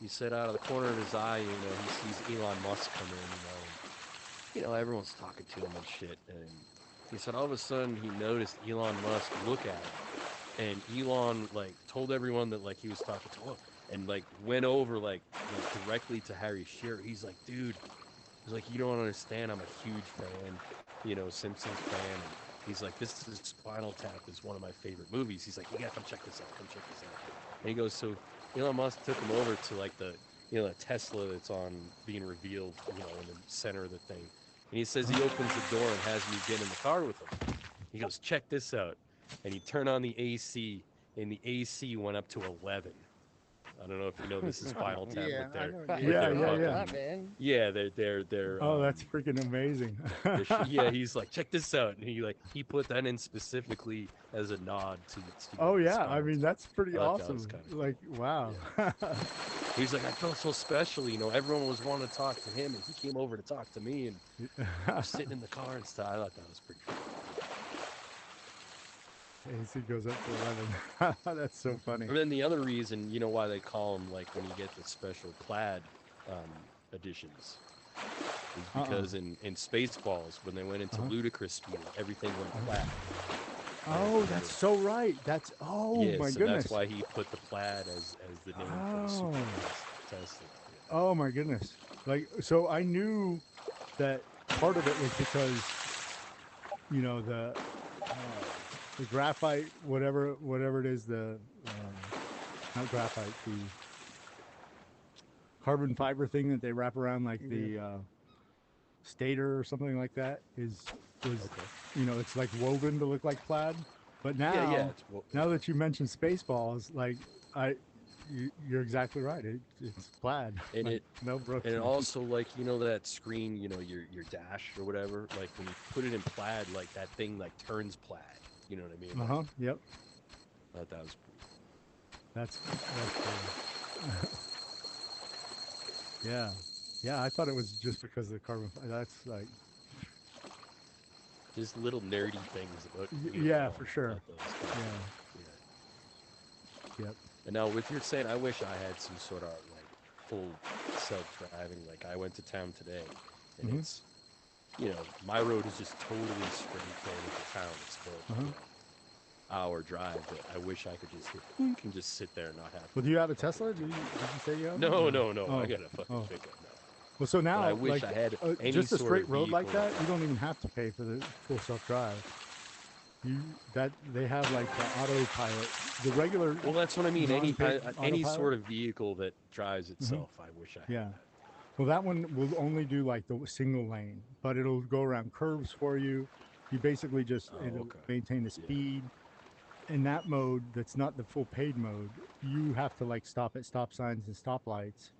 he said out of the corner of his eye, he sees Elon Musk come in, everyone's talking to him and shit, and he said all of a sudden he noticed Elon Musk look at him, and Elon like told everyone that like he was talking to. Oh, and like went over like directly to Harry Shearer. He's like, dude, he's like, you don't understand. I'm a huge fan, Simpsons fan. And he's like, this is Spinal Tap is one of my favorite movies. He's like, you gotta come check this out. Come check this out. And he goes, so Elon Musk took him over to like the a Tesla that's on being revealed, in the center of the thing. And he says he opens the door and has me get in the car with him. He goes, check this out. And he turned on the AC, and the AC went up to 11. I don't know if you know this is Spinal Tap, Yeah, but I they're know. but Yeah, they're yeah, fucking yeah. yeah they're Oh, that's freaking amazing. yeah, he's like, check this out, and he put that in specifically as a nod to Oh yeah, I Spinal mean Tap. that's pretty I thought that was awesome. kind of Like wow. He's like, I felt so special, everyone was wanting to talk to him, and he came over to talk to me, and we're sitting in the car and stuff. I thought that was pretty cool. AC goes up to 11. That's so funny. And then the other reason, why they call them, like, when you get the special plaid editions, is because in Spaceballs, when they went into ludicrous speed, everything went plaid. Oh, that's so right. That's Yeah, my so goodness. that's why he put the plaid as the name for the Super Tesla. Yeah. Oh my goodness. Like so I knew that part of it was because the graphite whatever it is, the not graphite, the carbon fiber thing that they wrap around like the stator or something like that was it's like woven to look like plaid. But now now that you mentioned Spaceballs, like you're exactly right. It's plaid. And like Mel Brooks. and also, like, that screen, your dash or whatever, like when you put it in plaid, like that thing like turns plaid. You know what I mean? Like, Yep. I thought that was pretty cool. That's cool. Yeah. Yeah, I thought it was just because of the carbon. That's like. Just little nerdy things about. Yeah, for sure. Yeah. Yep. And now, with your saying, I wish I had some sort of like full self-driving. Like, I went to town today, and it's, my road is just totally straight going into town. It's about hour drive, but I wish I could just hit boink and just sit there and not have to. Well, do you have a Tesla? Did you say you have? No. Oh. I got a fucking pickup now. Well, so now, but I wish like, I had any just a sort straight of road like vehicle that, you don't even have to pay for the full self-drive. They have like the autopilot, the regular. Well, that's what I mean. Any autopilot? sort of vehicle that drives itself, I wish I had. Yeah. Well, that one will only do like the single lane, but it'll go around curves for you. You basically just it'll maintain the speed. In that mode, that's not the full paid mode. You have to like stop at stop signs and stoplights.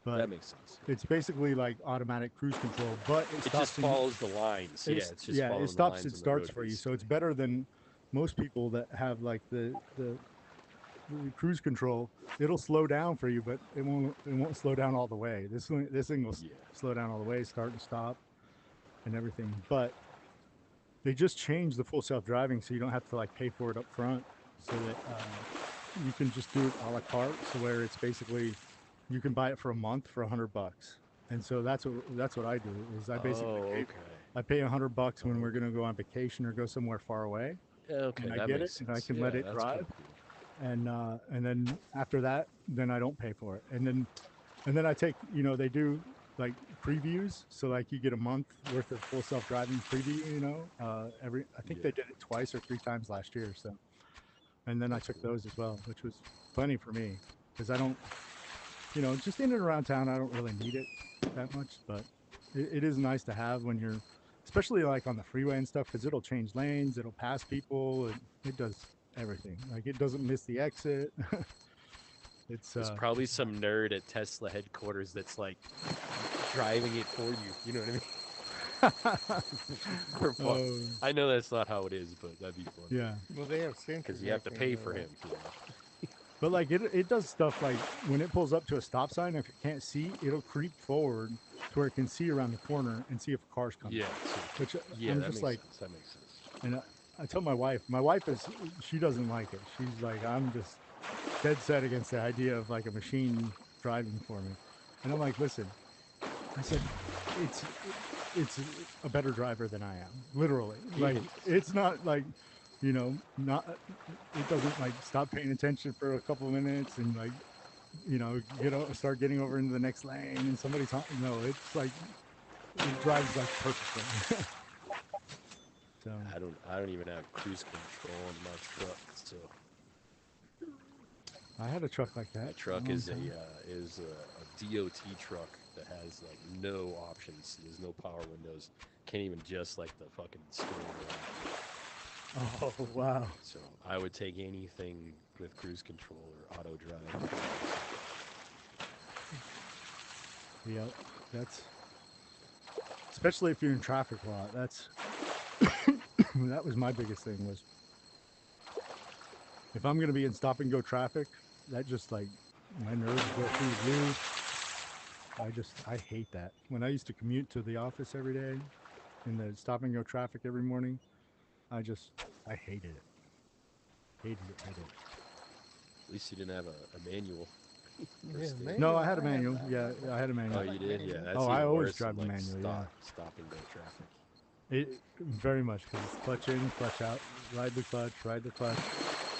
But that makes sense. It's basically like automatic cruise control, but it just follows the lines. It's just it stops and starts for you. So it's better than most people that have like the cruise control. It'll slow down for you, but it won't slow down all the way. This thing will slow down all the way, start and stop, and everything. But they just changed the full self-driving, so you don't have to like pay for it up front, so that you can just do it a la carte. So where it's basically you can buy it for a month for $100, and so that's what I do. Is I basically I pay $100 when we're gonna go on vacation or go somewhere far away. Okay, and I get it, and I can let it drive. And then after that, then I don't pay for it. And then I take, they do like previews. So like you get a month worth of full self-driving preview, I think they did it twice or 3 times last year. So, and then I took those as well, which was plenty for me because I don't, just in and around town, I don't really need it that much, but it is nice to have when you're, especially like on the freeway and stuff, because it'll change lanes, it'll pass people, it does everything. Like it doesn't miss the exit. There's probably some nerd at Tesla headquarters that's like driving it for you. You know what I mean? For fun. I know that's not how it is, but that'd be fun. Yeah. Well, they have sensors because you have to pay for him. But like it does stuff like when it pulls up to a stop sign, if it can't see, it'll creep forward to where it can see around the corner and see if a car's coming. Yeah. Which yeah, I'm that just makes like, sense. That makes sense. And I tell my wife she doesn't like it. She's like, I'm just dead set against the idea of like a machine driving for me. And I'm like, listen, I said, it's a better driver than I am, literally. Like it's not like, not it doesn't like stop paying attention for a couple of minutes and like start getting over into the next lane, and somebody's no, it's like it drives like perfectly. So I don't even have cruise control on my truck, so I had a truck like my that for a truck long is time. a DOT truck that has like no options. There's no power windows. Can't even just like the fucking steering wheel. Oh wow. So I would take anything with cruise control or auto drive. Yep. That's especially if you're in traffic a lot. That's that was my biggest thing was if I'm gonna be in stop and go traffic, that just like my nerves go through the roof. I hate that. When I used to commute to the office every day in the stop and go traffic every morning, I hated it. Hated it, hated it. At least you didn't have a manual. Yeah, No, manual. I had a I have. manual. Yeah, I had a Oh, manual. you did? Yeah, Oh, that's I even always worse than drive a like manual. Yeah, stop and go traffic. it very much because it's clutch in, clutch out, ride the clutch, ride the clutch.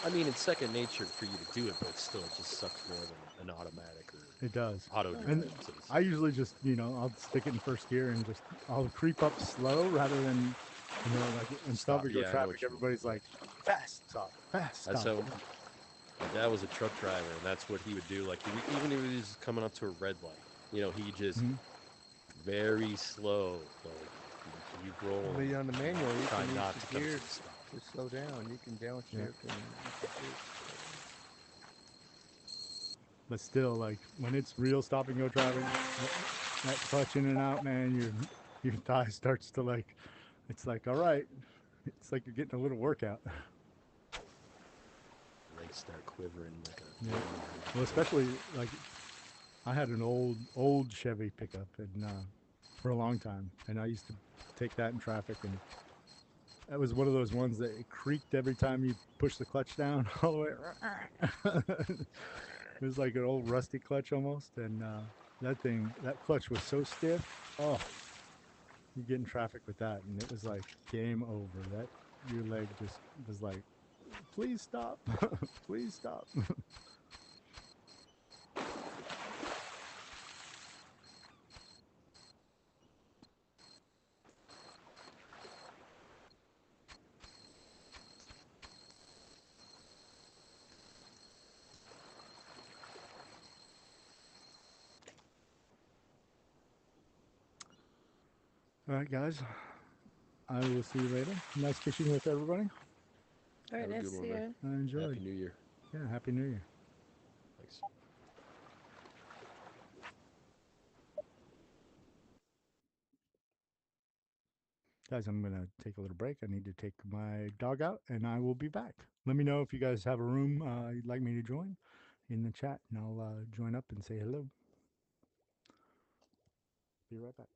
I mean, it's second nature for you to do it, but still, it just sucks more than an automatic or It does. auto And drive. So I usually just, I'll stick it in first gear and I'll creep up slow rather than, like in stop stop. and go Yeah, I know traffic, what you mean. everybody's Yeah. like, fast stop, fast That's stop. how my dad was a truck driver, and that's what he would do. Like, even if he was coming up to a red light, he just Mhm. very slow, like you roll But on the and manual, you try can use not the to come to gears a stop. to slow down. You can Yeah. downshift and use the gears to slow down. But still, like when it's real stop and go driving, that clutch in and out, man, your thigh starts to like, it's like, all right, it's like you're getting a little workout. Legs start quivering like a Yeah. Well, especially like I had an old Chevy pickup, and for a long time, and I used to take that in traffic, and that was one of those ones that it creaked every time you push the clutch down all the way. It was like an old rusty clutch almost, and that clutch was so stiff. Oh, you get in traffic with that, and it was like game over. That your leg just was like, please stop, please stop. All right, guys. I will see you later. Nice fishing with everybody. All right, Have a good let's one, see man. ya. I enjoyed. Happy New Year. Yeah, Happy New Year. Thanks. Guys, I'm going to take a little break. I need to take my dog out, and I will be back. Let me know if you guys have a room you'd like me to join in the chat, and I'll join up and say hello. Be right back.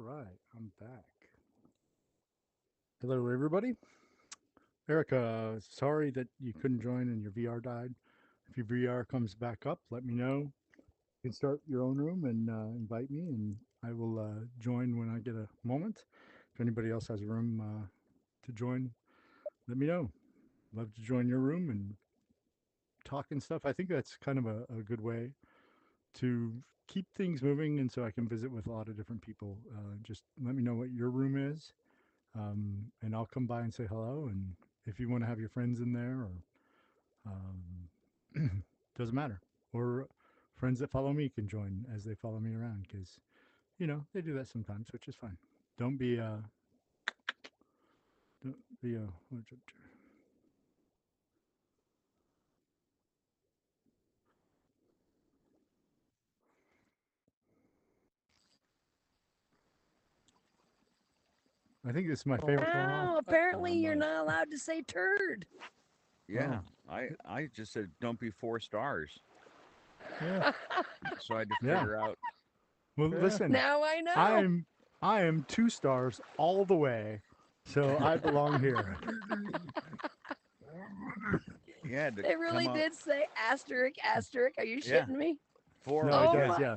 right, I'm back. Hello, everybody. Erica, sorry that you couldn't join and your VR died. If your VR comes back up, let me know. You can start your own room and invite me, and I will join when I get a moment. If anybody else has a room to join, let me know. Love to join your room and talk and stuff. I think that's kind of a good way to keep things moving, and so I can visit with a lot of different people. Just let me know what your room is, and I'll come by and say hello. And if you want to have your friends in there, or doesn't matter, or friends that follow me can join as they follow me around, because they do that sometimes, which is fine. Don't be don't be I think this is my favorite. Oh, apparently you're not allowed to say turd. Yeah, I just said don't be 4 stars. Yeah. So I had to Yeah. figure out. Well, listen. Now I know. I am 2 stars all the way, so I belong here. Yeah, It really did say asterisk, asterisk. Are you shitting me? 4. No, it does, yeah.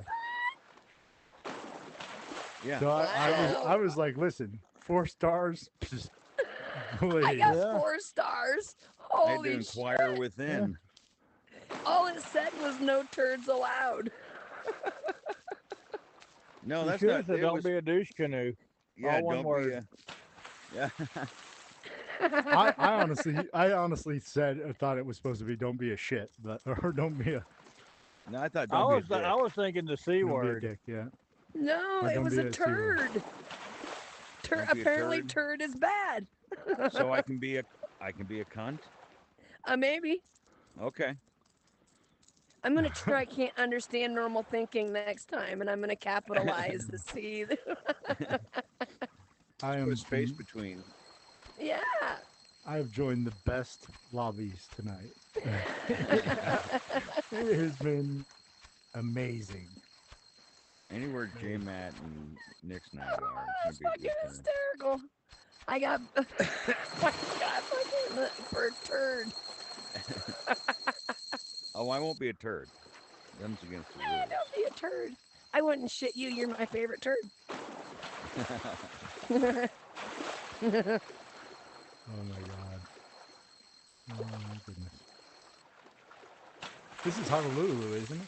Yeah. So I was like, listen, 4 stars, just please. I got 4 stars. I had to Holy inquire shit. within. All it said was no turds allowed. No, You that's should not. have said, don't be a douche canoe. Yeah, All one don't word. be a. Yeah. I honestly said I thought it was supposed to be don't be a shit, but or don't be a. No, I thought I don't be a was dick. I was thinking the C Don't word. be a dick, yeah. No, Or it don't was be a a C word. turd. Don't be a Apparently, turd. turd is bad. So I can be a cunt. Maybe. Okay. I'm gonna try. I can't understand normal thinking next time, and I'm gonna capitalize the C. I Put am a space between. Yeah. I have joined the best lobbies tonight. It has been amazing. Anywhere J Matt and Nick's now are. That's fucking hysterical. I got fucking for a turd. Oh, I won't be a turd. Them's against the Yeah, don't be a turd. I wouldn't shit you. You're my favorite turd. Oh my god. Oh my goodness. This is Honolulu, isn't it?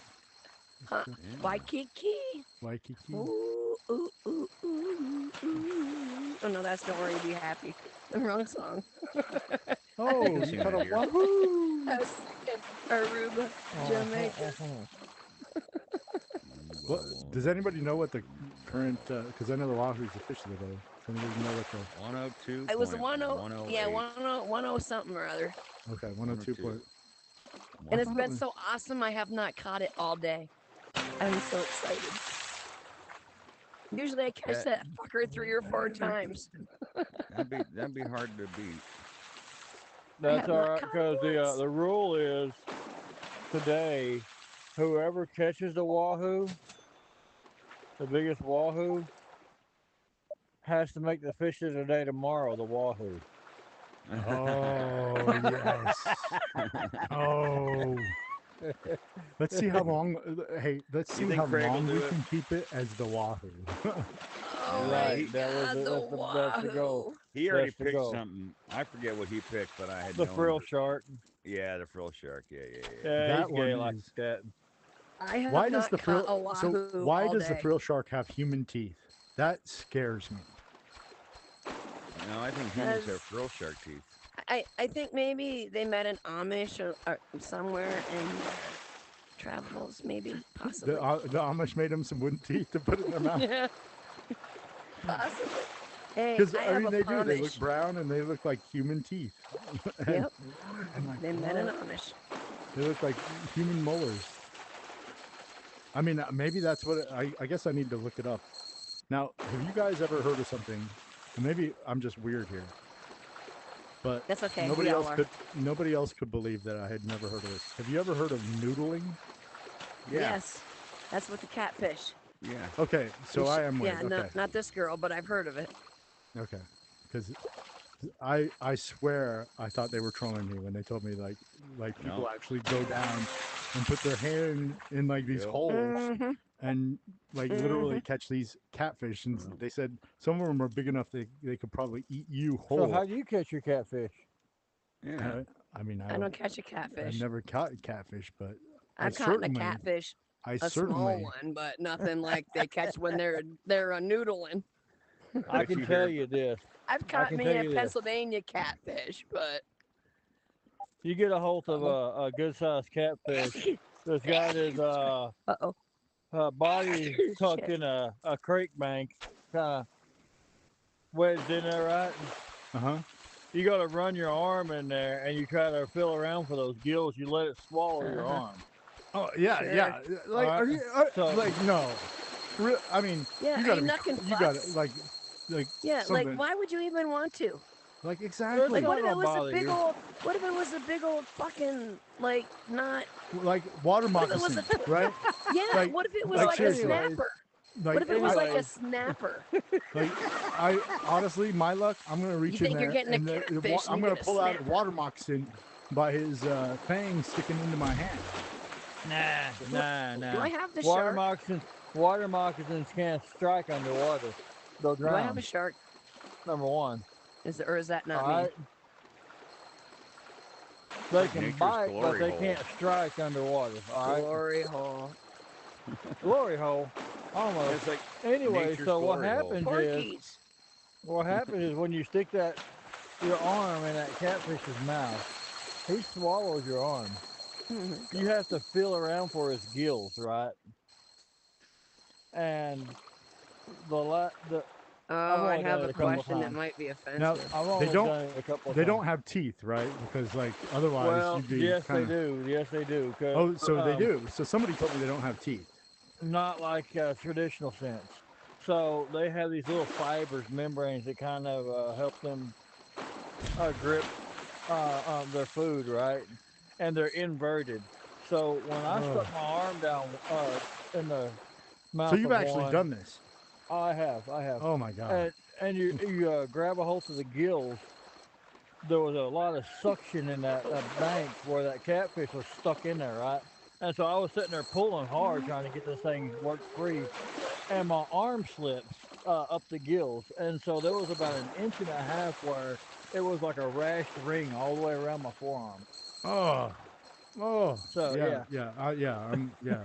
Waikiki. Waikiki. Ooh, ooh, ooh, ooh, ooh. Oh no, that's Don't Worry, Be Happy. The wrong song. Oh, you cut off Wahoo! I was thinking Aruba, Jamaica. What, does anybody know what the current? Because I know the Wahoo's official today. Does anybody know what the? 102. It was 10, yeah, 10 something or other. Okay, 102 point. And it's been so awesome. I have not caught it all day. I'm so excited. Usually I catch that fucker 3 or 4 times. That'd be hard to beat. That's all right, because the rule is today, whoever catches the wahoo, the biggest wahoo, has to make the fish of the day tomorrow. The wahoo. Oh yes. Oh. Let's see how long. Hey, let's see how long we can keep it as the Wahoo. Oh right, my God, that's the goal. He already That's the picked goal. something. I forget what he picked, but I had The known frill it. shark. Yeah, the frill shark. Yeah. Yeah, That he's gay one like is. that. I have Why does not the caught a frill? wahoo So why all does the day. frill shark have human teeth? That scares me. No, I think humans have frill shark teeth. I think maybe they met an Amish or somewhere in their travels, maybe, possibly. The Amish made them some wooden teeth to put in their mouth. Yeah, possibly. Hey, Because I have a they do. They Pomish. look brown and they look like human teeth. Yep. I'm like, They met an what? Amish. They look like human molars. I mean, maybe that's what I guess I need to look it up. Now, have you guys ever heard of something? And maybe I'm just weird here, but That's okay. Nobody We all else are. could believe that I had never heard of this. Have you ever heard of noodling? Yeah. Yes, that's with the catfish. Yeah. Okay, so I am Yeah, weird. Okay, not this girl, but I've heard of it. okay, because I swear I thought they were trolling me when they told me like people No. actually go down and put their hand in like these Yep. holes Mm-hmm. and like literally catch these catfish, and Well, they said some of them are big enough they could probably eat you So whole. how do you catch your catfish? yeah. I mean, I don't catch a I've catfish. never caught catfish, but I I've caught a certainly catfish, I a small certainly one, but nothing like they catch when they're noodling. I If can you tell hear, you this. I've I caught can me tell a you this. Pennsylvania catfish, but You get a hold of a good sized catfish that's got his uh-oh. body tucked Shit. in a creek bank, kind of wedged in there, right? uh-huh. You got to run your arm in there and you try to feel around for those gills. You let it swallow your Uh-huh. arm. Oh yeah, Sure. yeah. All Like, right. are you So like no? I mean, Yeah, you are gotta you be. knucking You gotta butts? like Yeah, like something why would you even want to? like it's exactly Like what not if gonna it was a bother big you. old what if it was a big old fucking like not like water what if it was moccasin, a right? yeah, Like what if it was like like a seriously, Anyways, snapper? What like if it was like a anyways, snapper? like I honestly, my luck, I'm gonna You reach in think you're there getting a and catfish and I'm you gonna get a pull out a snapper. water moccasin by his fangs sticking into my hand. nah. Do I have the Water shark? moccasins, water moccasins can't strike underwater. They'll Do I have a drown. shark? Number one. Is that All not me? right. They like can nature's bite, but glory they hole. can't strike underwater. All right. Glory hole. Glory hole. Almost. It's like Anyway, nature's so glory hole. Porkies. what happens is when you stick that your arm in that catfish's mouth, he swallows your arm. Oh my You God. have to feel around for his gills, right? And the I've Oh, I only done have it a a couple of question that times. might be Now offensive. I've they only don't done it a couple of they times. don't have teeth, right? Because like otherwise Well, you'd be yes kind they of. do. Yes they do. Cause Oh, so they do. So somebody told me they don't have teeth. not like traditional sense. So they have these little fibers, membranes that kind of help them grip their food, right? And they're inverted. So when I Oh, stuck my arm down in the so mouth you've of actually one, done this? I have, Oh my god. and you grab a hold of the gills. There was a lot of suction in that bank where that catfish was stuck in there, right? And so I was sitting there pulling hard trying to get this thing work free, and my arm slips up the gills, and so there was about an inch and a half where it was like a rashed ring all the way around my forearm. Oh, oh, So yeah, yeah, yeah, yeah. Yeah.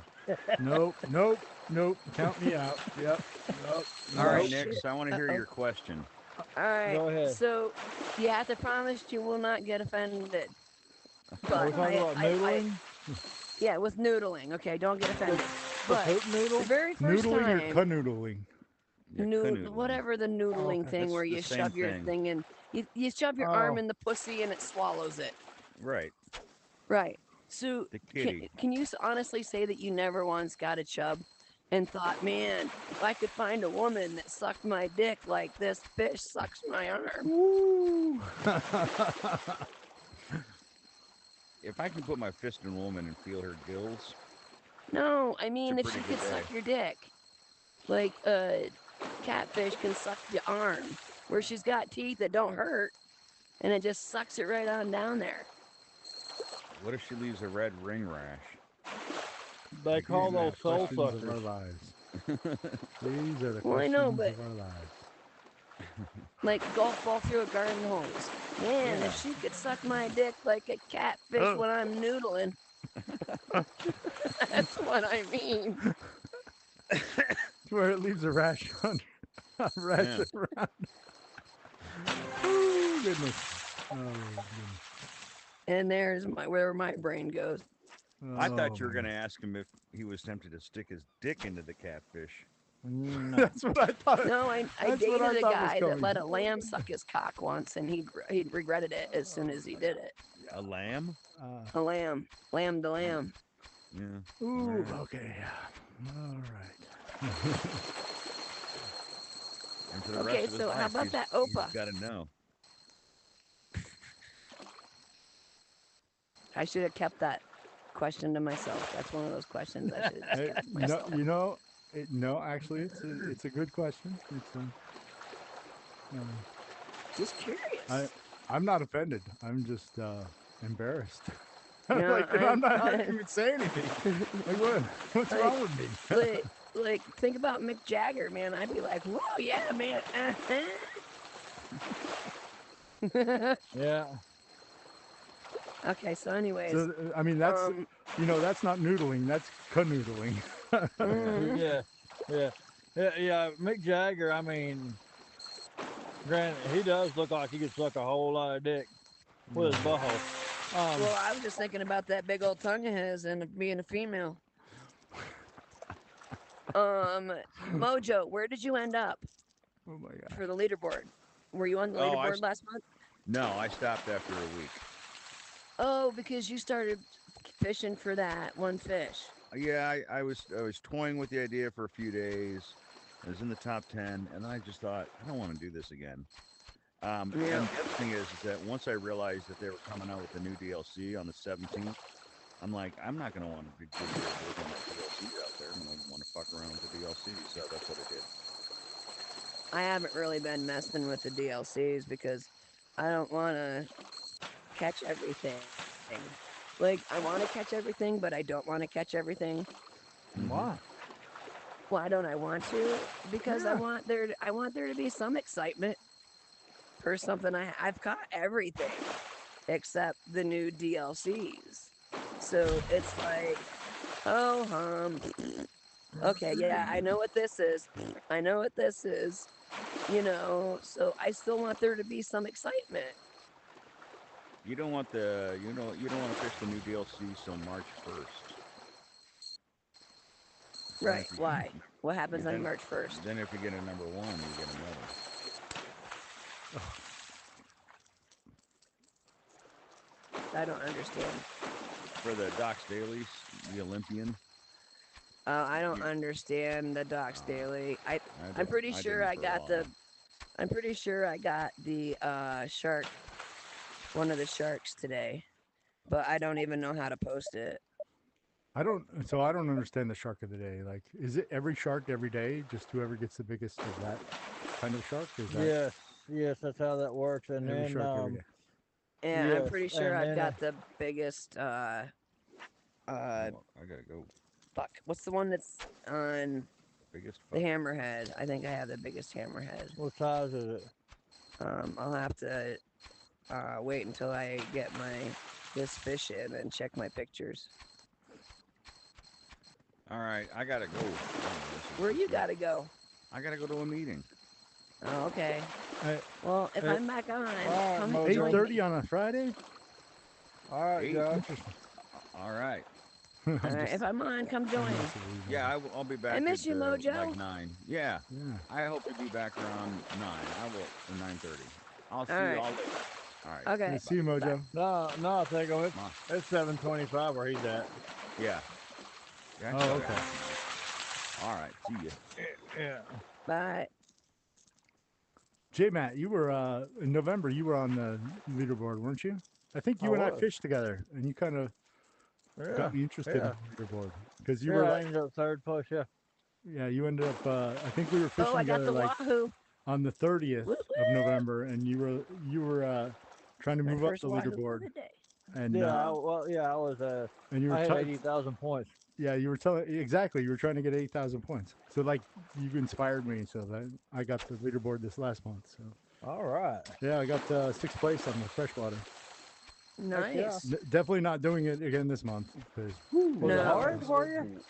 Nope, nope, nope. Count me out. Yep, nope, All Oh right, nope. Nick. shit. So I want to hear Uh-oh. your question. All right. go ahead. So you have to promise you will not get offended. Are But we talking about noodling? yeah, with noodling. Okay, don't get The, offended. the But poop the noodle? very first Noodling or time, canoodling? Yeah, canoodling. whatever the Oh, noodling okay. thing That's where the you same shove your thing. thing in, you shove your arm Oh, in the pussy and it swallows it. Right. Right. So The kitty. can you honestly say that you never once got a chub and thought, man, if I could find a woman that sucked my dick like this fish sucks my arm? Woo! If I can put my fist in a woman and feel her gills, No, I it's a mean if pretty she good could day. suck your dick, like a catfish can suck your arm, where she's got teeth that don't hurt, and it just sucks it right on down there. What if she leaves a red ring rash? they Like call These you, are the those Matt? soul questions of suckers. our lives. These are the Well, I know, questions but of our lives. like golf ball through a garden hose. Man, if Yeah. she could suck my dick like a catfish Oh, when I'm noodling, that's what I mean. it's where it leaves a rash on, a rash Yeah. around. Oh goodness. Oh goodness. And there's where my brain goes. I Oh thought you were man. going to ask him if he was tempted to stick his dick into the catfish. No. That's what I thought. No, I That's what I dated a thought was guy that coming. let a lamb suck his cock once, and he regretted it as soon as he did it. A lamb? A lamb, lamb to lamb. Yeah. All Ooh, right. okay. All right. And for the Okay, rest of his so how life, about that he's Opa? got to know. I should have kept that question to myself. That's one of those questions I should have just Hey, kept to myself. you know, No, actually, it's a good question. Just I curious. I'm not offended. I'm just embarrassed. Yeah, Like, and I'm not. I didn't even say anything. Like, what's like, wrong with me? like, think about Mick Jagger, man. I'd be like, whoa, yeah, man. Yeah. Okay, so anyways, So I mean, that's um, that's not noodling. That's canoodling. mm, Yeah. Yeah. Yeah. Mick Jagger. I mean, granted, he does look like he could suck a whole lot of dick with his butthole. well, I was just thinking about that big old tongue of his and being a female. Mojo, where did you end up Oh my god. for the leaderboard? Were you on the Oh, leaderboard last month? no, I stopped after a week. Oh, because you started fishing for that one fish. Yeah, I was toying with the idea for a few days. I was in the top 10, and I just thought I don't want to do this again. Yeah. And the other thing is that once I realized that they were coming out with the new DLC on the 17th, I'm like, I'm not gonna want to be dig your wood when that DLC's out there. I'm gonna want to fuck around with the DLC, so that's what I did. I haven't really been messing with the DLCs because I don't want to catch everything. Like, I want to catch everything, but I don't want to catch everything. Mm-hmm. Why? Why don't I want to? Because Yeah. I want there to be some excitement for something I've caught everything except the new DLCs. So it's like, oh okay, yeah, I know what this is. I know what this is. So I still want there to be some excitement. You don't want to fish the new DLC till March 1st. Then Right. if you Why? What yeah, happens on March 1st? then if you get a number one, you get a medal I don't understand. for the Doc's Dailies, the Olympian. I don't You, understand the Docs uh, Daily. I I'm did. pretty I sure didn't I for a got the while. I'm pretty sure I got the shark one of the sharks today, but I don't even know how to post it. I don't understand the shark of the day. Like, is it every shark every day? Just whoever gets the biggest of that kind of shark? Is that Yes. Yes, that's how that works. And every then, shark every day? And I'm yes, pretty sure and I've then, got the biggest Oh, I gotta go. fuck. What's the one that's on Biggest the fuck. hammerhead? I think I have the biggest hammerhead. what size is it? I'll have to wait until I get this fish in and check my pictures. All right, I gotta go. Where you gotta go? I gotta go to a meeting. Oh, okay. Hey, Well, if hey, I'm back on, All right, come eight join Mojo. me. thirty on a Friday? All right, Eight. Josh. Interesting. All right. All I'm right, just if I'm on, come I'm join. messing with you, Yeah, Mojo. I'll be I back miss you, at like Mojo. 9. Yeah, Yeah. I hope to be back around 9. I will, or 9:30. I'll All see you right. all later. All right. Yeah, Okay. see you, Bye. Mojo. No, I think of it. Ma. It's 7:25 where he's at. Yeah. Yeah, I Oh, saw okay. that. All right. See you. Yeah. Bye. J Matt, you were in November. You were on the leaderboard, weren't you? I think I you and I was. fished together, and you kind of Yeah. got me interested in Yeah. the leaderboard because you Yeah. were I like, ended up third place. Yeah. yeah, you ended up. I think we were Oh, fishing I got together the like wahoo. on the 30th Woo of woo. November, and you were trying to My move up first the wahoo for leaderboard, the day. and Yeah. uh, Well, yeah. I was. and you were I had 80,000 points. yeah, you were telling exactly. You were trying to get 8,000 points. So like you inspired me. So that I got the leaderboard this last month. So All right. yeah, I got sixth place on the freshwater. Heck yeah. Nice. Definitely not doing it again this month because Was it that No. hard was for you?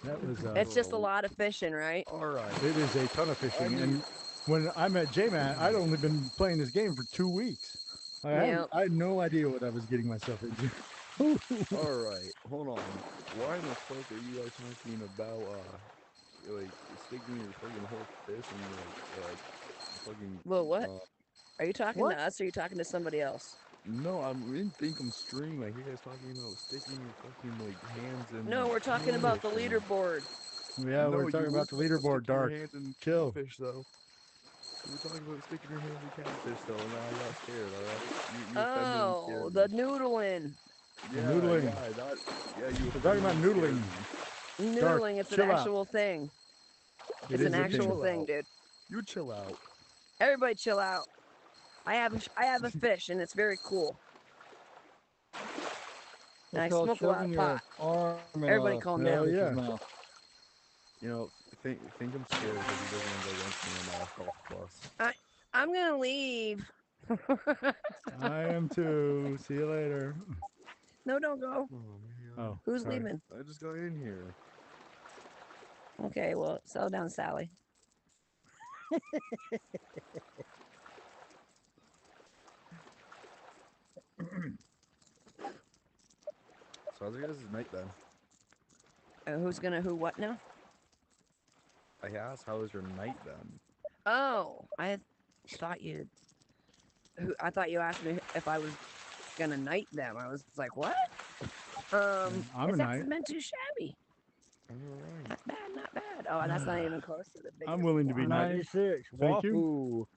that was It's just a lot of fishing, right? All right. it is a ton of I fishing. need. And when I met JMat, I'd only been playing this game for 2 weeks. Yep. I had no idea what I was getting myself into. All right. Hold on. Why in the fuck are you guys talking about like sticking your fucking whole fist in fucking Well, what? uh Are you talking What? to us or are you talking to somebody else? no, I'm in Thinkum stream. I hear you guys talking about sticking your fucking like hands No, in we're talking about catfish the and leaderboard. Yeah, we're no, you talking were about the talking about leaderboard. sticking your Dark, hands in chill. catfish though. You were talking about sticking your hands in catfish though, and I got scared. All right, you offended and Oh, scared the me. noodling. Yeah, Noodling. yeah, not yeah. You We're talking offended about and scared noodling. me. Dark, Noodling, it's an chill out. actual thing. It It's an is a actual thing. thing, dude. You chill out. Everybody chill out. I have a fish and it's very cool. And I It's called smoke a lot shoving of your pot. arm in Everybody a calm Hell down. fish's yeah. mouth. You know, think I'm scared because he doesn't want to go against me in Golf Plus. I'm gonna leave. I am too. See you later. No, don't go. Oh man. Oh, Who's sorry. leaving? I just got in here. Okay, well, settle down, Sally. So how's your guys' night then? Who's gonna who what now? I asked, how was your night then? Oh, I thought you. I thought you asked me if I was gonna knight them. I was like, what? I'm a It's knight. hasn't been too shabby. Alright. Not bad, not bad. Oh, that's not even close to the biggest. I'm willing to be one. knighted. 96. Thank you. Wahoo.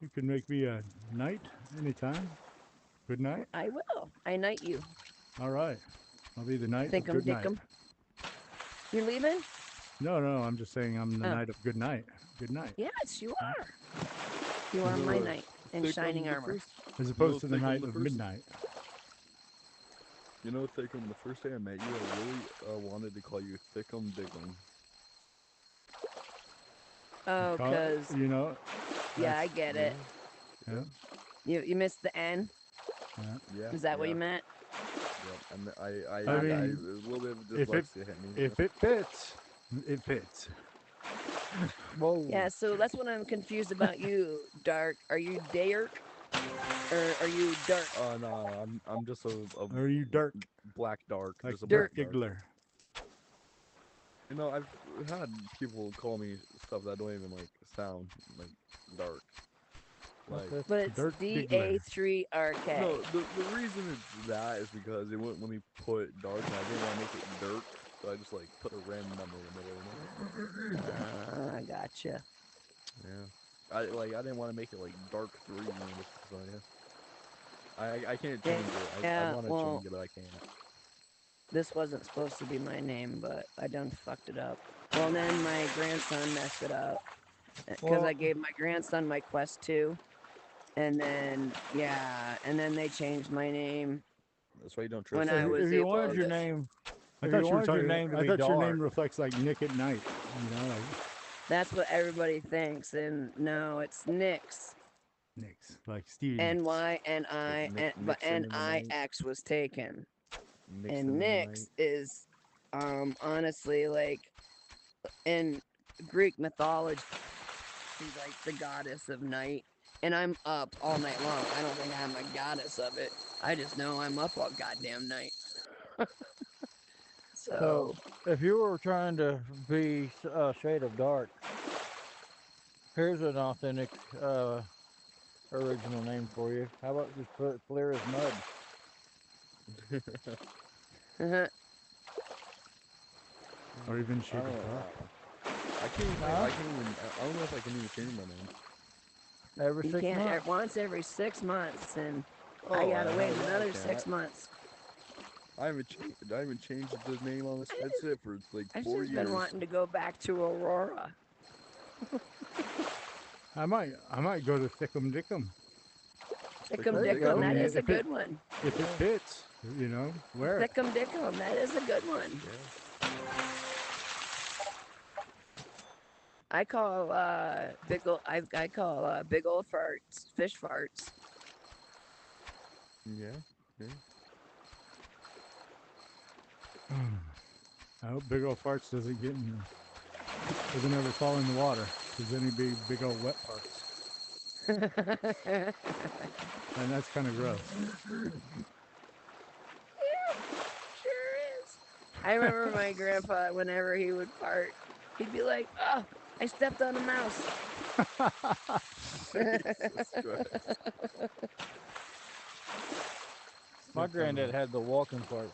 You can make me a knight anytime. Good night. I will. I knight you. All right. I'll be the knight of Thinkum good night. Dinkum. You're leaving? No, I'm just saying I'm the Oh. knight of good night. Good night. Yes, you are. You are my knight in shining armor. As opposed to the Thinkum night the of first- midnight. You know, Thickum, the first day I met you, I really wanted to call you Thickum Dickum. Oh, cause You know. yeah, I that's- get it. Yeah. You missed the N. Yeah. Yeah. Is that what yeah. you meant? Yep. And I Okay. a little bit of If it dyslexia hit me. if it fits, it fits. Whoa. Yeah, so that's what I'm confused about you, Dark. Are you Dark? Or are you Dark? No, I'm just a Are you dark? black dark. Like Just a Dirk black dark. Diggler. You know, I've had people call me stuff that don't even like sound like dark. Like Okay. But it's Dirk Diggler. DA3RK. no, the reason it's that is because it wouldn't let me put dark, and I didn't want to make it dirt, so I just like put a random number in the middle. You know? I gotcha. Yeah. I didn't want to make it like dark 3, you know, so yeah. I can't change it. I Yeah, want to well, change it, but I can't. this wasn't supposed to be my name, but I done fucked it up. Well, then my grandson messed it up. Because I Well- gave my grandson my Quest 2. And then, yeah, and then they changed my name That's why you don't trust when me. I was If you able wanted your to. name, I if thought you you were wanted your talking. name to I be thought your name dark, reflects like Nick at night. You know, like That's what everybody thinks. And no, it's Nix. Nick's, like Stevie Nicks. N-Y-N-I, Like but Nixon in the night. N-I-X was taken. Nixon And in the Nyx night. is honestly like in Greek mythology, she's like the goddess of night. And I'm up all night long. I don't think I'm a goddess of it. I just know I'm up all goddamn night. so if you were trying to be a shade of dark, here's an authentic original name for you. How about just put clear as mud? Or even I Shade don't of know. Dark. I can't even. Huh? I can't even. I don't know if I can even change my name. Every You 6 can't months. once every 6 months, and Oh, I gotta wait hell yeah, I another can. 6 months. I haven't changed the name on this headset for like I've 4 just years. been wanting to go back to Aurora. I might go to Thickum Dickum Thickum There you go. Dickum, I that mean, is a if it- good one. if it fits. You know, wear it. Thickum Dickum, that is a good one. Yeah. I call I call big old farts fish farts. Yeah. Yeah. I hope Big Old Farts doesn't ever fall in the water. Because then he'd be big old wet farts. And that's kind of gross. Yeah, sure is. I remember my grandpa, whenever he would fart, he'd be like, "Oh, I stepped on a mouse." Jesus Christ. My granddad had the walking farts.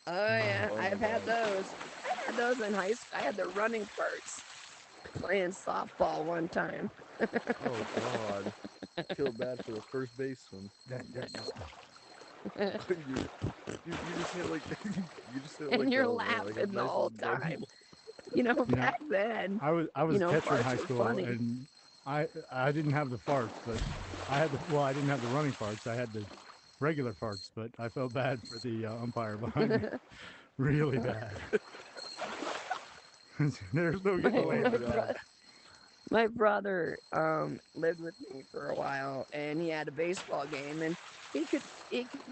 Oh yeah, Oh my I've had God. those. I had those in high school. I had the running farts playing softball one time. Oh God. Feel bad for the first baseman. you just hit like you just hit And like you're a laughing nice the whole little double. time. You know, You know, back then, I was a catcher in farts high were school, funny. and I didn't have the farts, but I didn't have the running farts. I had the regular farts, but I felt bad for the umpire behind me, really bad. There's no getting away my, from that. my brother lived with me for a while, and he had a baseball game, and he could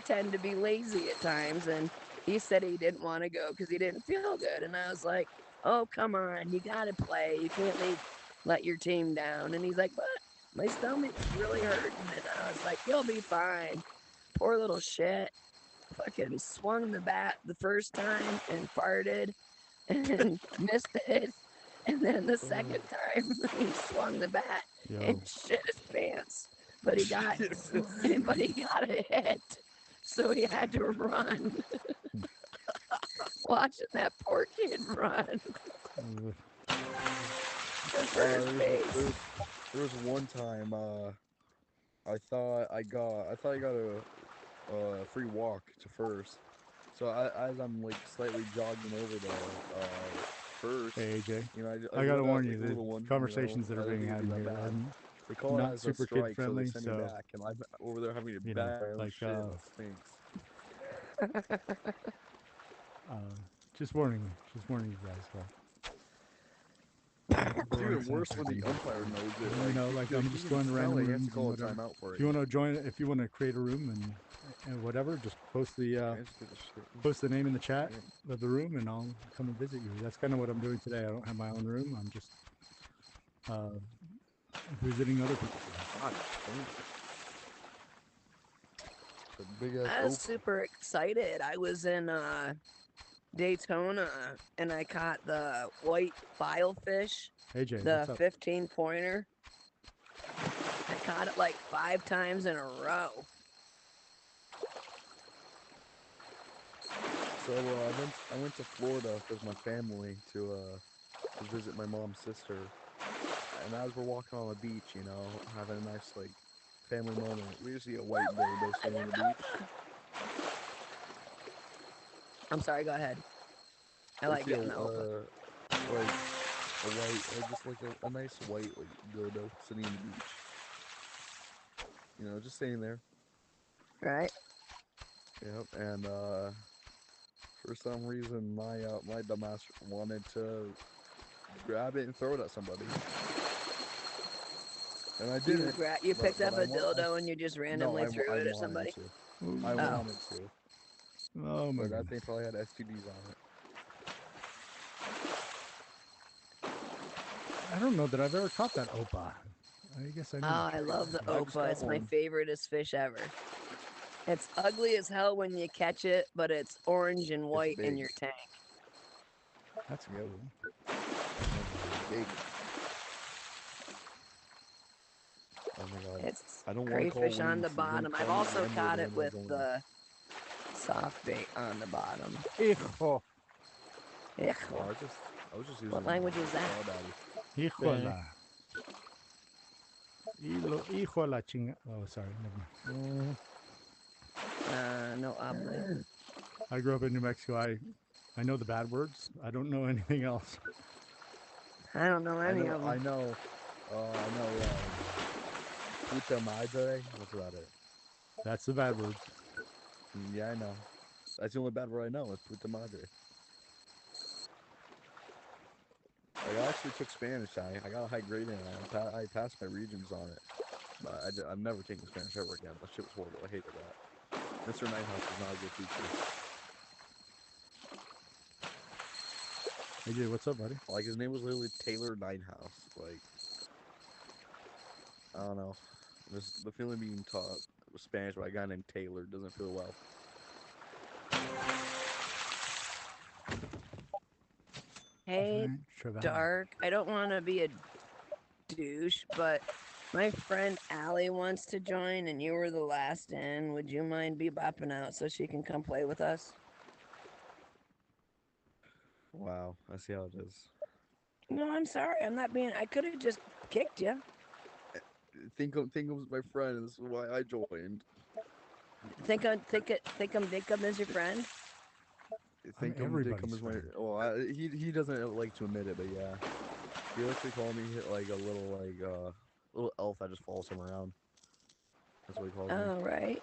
tend to be lazy at times, and he said he didn't want to go because he didn't feel good, and I was like, oh, come on, you gotta play, you can't let your team down. And he's like, but my stomach's really hurting, and I was like, you'll be fine. Poor little shit fucking swung the bat the first time and farted and missed it. And then the second time he swung the bat and shit his pants. But he got a hit. So he had to run. Watching that poor kid run. To first base. There was one time I thought I got a free walk to first. So as I'm like slightly jogging over to first, Hey AJ, I I gotta let that warn you, like a the little one. conversations that I are didn't being think had it'd in be that here are bad. They call it not as a super kid strike, so they friendly, send me so back, and I'm over there having to bat my own like shit. That stinks. just warning you guys. So. It's even worse when the umpire knows it. You know, like I'm he just can going to smell random it. He has to rooms and call a whatever. timeout for If it. you want to join, if you want to create a room and whatever, just post the name in the chat of the room, and I'll come and visit you. That's kind of what I'm doing today. I don't have my own room. I'm just visiting other people. I was super excited. I was in Daytona and I caught the white filefish, AJ, the 15-pointer. I caught it like 5 times in a row. So I went to Florida with my family to visit my mom's sister, and as we're walking on the beach, having a nice like family moment, we just see a white dodo sitting on the beach. I'm sorry, go ahead. I like getting the Opa. Like a white, just like a nice white like dodo sitting on the beach. Just sitting there. Right. Yep, and for some reason my dumbass wanted to grab it and throw it at somebody. And I didn't. You picked up a dildo and you just randomly threw it at somebody? I wanted to. Oh my god. But that goodness. thing probably had STDs on it. I don't know that I've ever caught that Opa. I guess I need I love the Opa. It's my favoriteest fish ever. It's ugly as hell when you catch it, but it's orange and white in your tank. That's cool. Big. Oh my god. It's I don't want to call crayfish on the Reese. He's gonna bottom. call I've me the also N-word caught it when I with go in. the soft bait on the bottom. Hijo. I was just using What language is that? Crawdaddy. Hijola. Hijola chinga. Oh, sorry. Never mind. No habla. I grew up in New Mexico. I know the bad words. I don't know anything else. I don't know any of them. I know. Puta madre. That's about it. That's the bad words. Yeah, I know. That's the only bad word I know is puta madre. Like, I actually took Spanish. I got a high grade in it. I passed my regions on it. But I'm never taking Spanish ever again. That shit was horrible. I hated that. Mr. Nighthouse was not a good teacher. AJ, what's up, buddy? Like, his name was literally Taylor Nighthouse. Like, I don't know. Just the feeling being taught Spanish by a guy named Taylor doesn't feel well. Hey, Dark, I don't want to be a douche, but my friend Allie wants to join, and you were the last in. Would you mind bebopping out so she can come play with us? Wow, I see how it is. No, I'm sorry. I'm not being. I could have just kicked you. Thinkum's my friend. This is why I joined. Thinkum Dinkum is your friend? Thinkum Dinkum everybody's is my. friend. Well, he doesn't like to admit it, but yeah, he likes to call me like a little elf that just follows him around. That's what he calls me. All right.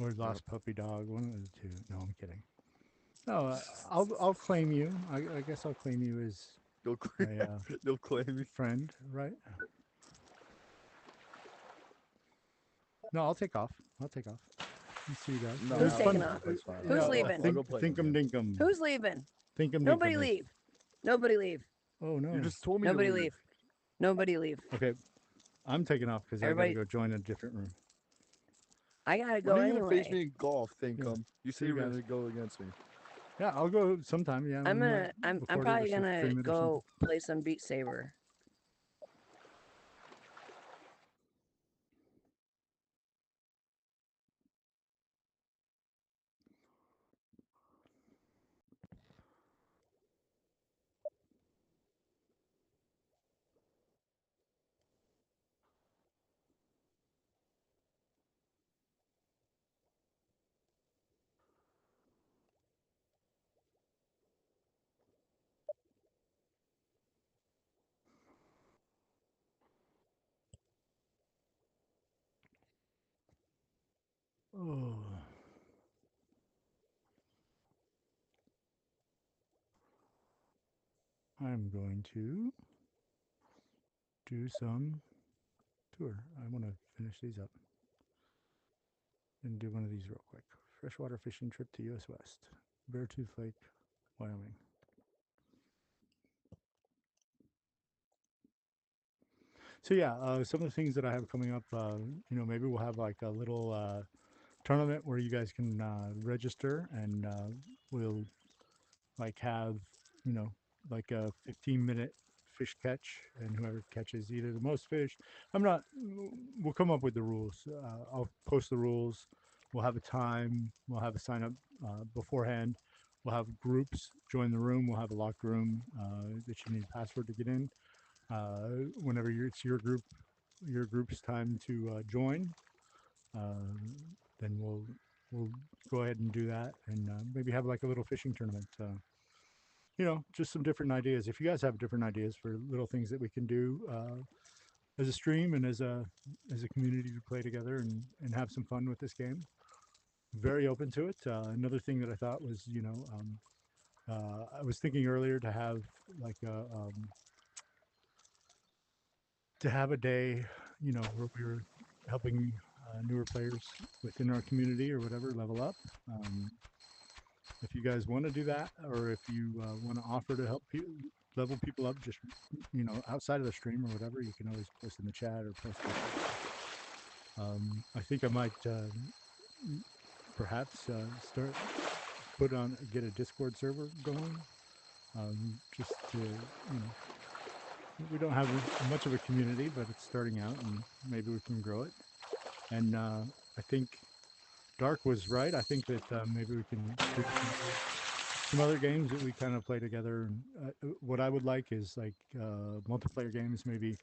Or lost puppy dog. One of the two. No, I'm kidding. No, I'll claim you. I guess I'll claim you as You'll a claim me. friend, right? No, I'll take off. I'll take off. Let's see you guys. No, It was Who's fun. taking off? That's fine. Who's leaving? I'll go play Thinkum again. Dinkum. Who's leaving? Thinkum Nobody Dinkum. leave. Nobody leave. Oh no! You just told me Nobody to leave. leave. Nobody leave. Okay, I'm taking off because I gotta Everybody- go join a different room. I gotta When go are you gonna face anyway. me in golf, Thinkum? Yeah. You See say you you're guys. gonna go against me. Yeah, I'll go sometime. Yeah, I'm we gonna. might I'm record it or probably gonna stream it or go play some Beat Saber. something. Oh. I'm going to do some tour. I want to finish these up and do one of these real quick. Freshwater fishing trip to U.S. West, Beartooth Lake, Wyoming. So yeah, some of the things that I have coming up, maybe we'll have like a little tournament where you guys can register, and we'll like have, you know, like a 15-minute fish catch, and whoever catches either the most fish. We'll come up with the rules. I'll post the rules. We'll have a time. We'll have a sign up beforehand. We'll have groups join the room. We'll have a locked room that you need a password to get in. Whenever it's your group's time to join, then we'll go ahead and do that, and maybe have like a little fishing tournament. Just some different ideas. If you guys have different ideas for little things that we can do as a stream and as a community to play together and have some fun with this game, very open to it. Another thing that I thought was, I was thinking earlier to have like a day, where we were helping newer players within our community or whatever level up. If you guys want to do that, or if you want to offer to help level people up, just outside of the stream or whatever, you can always post in the chat or post it. I think I might perhaps get a Discord server going, just to we don't have much of a community, but it's starting out, and maybe we can grow it. And I think Dark was right. I think that maybe we can do some other games that we kind of play together. And what I would like is like multiplayer games, maybe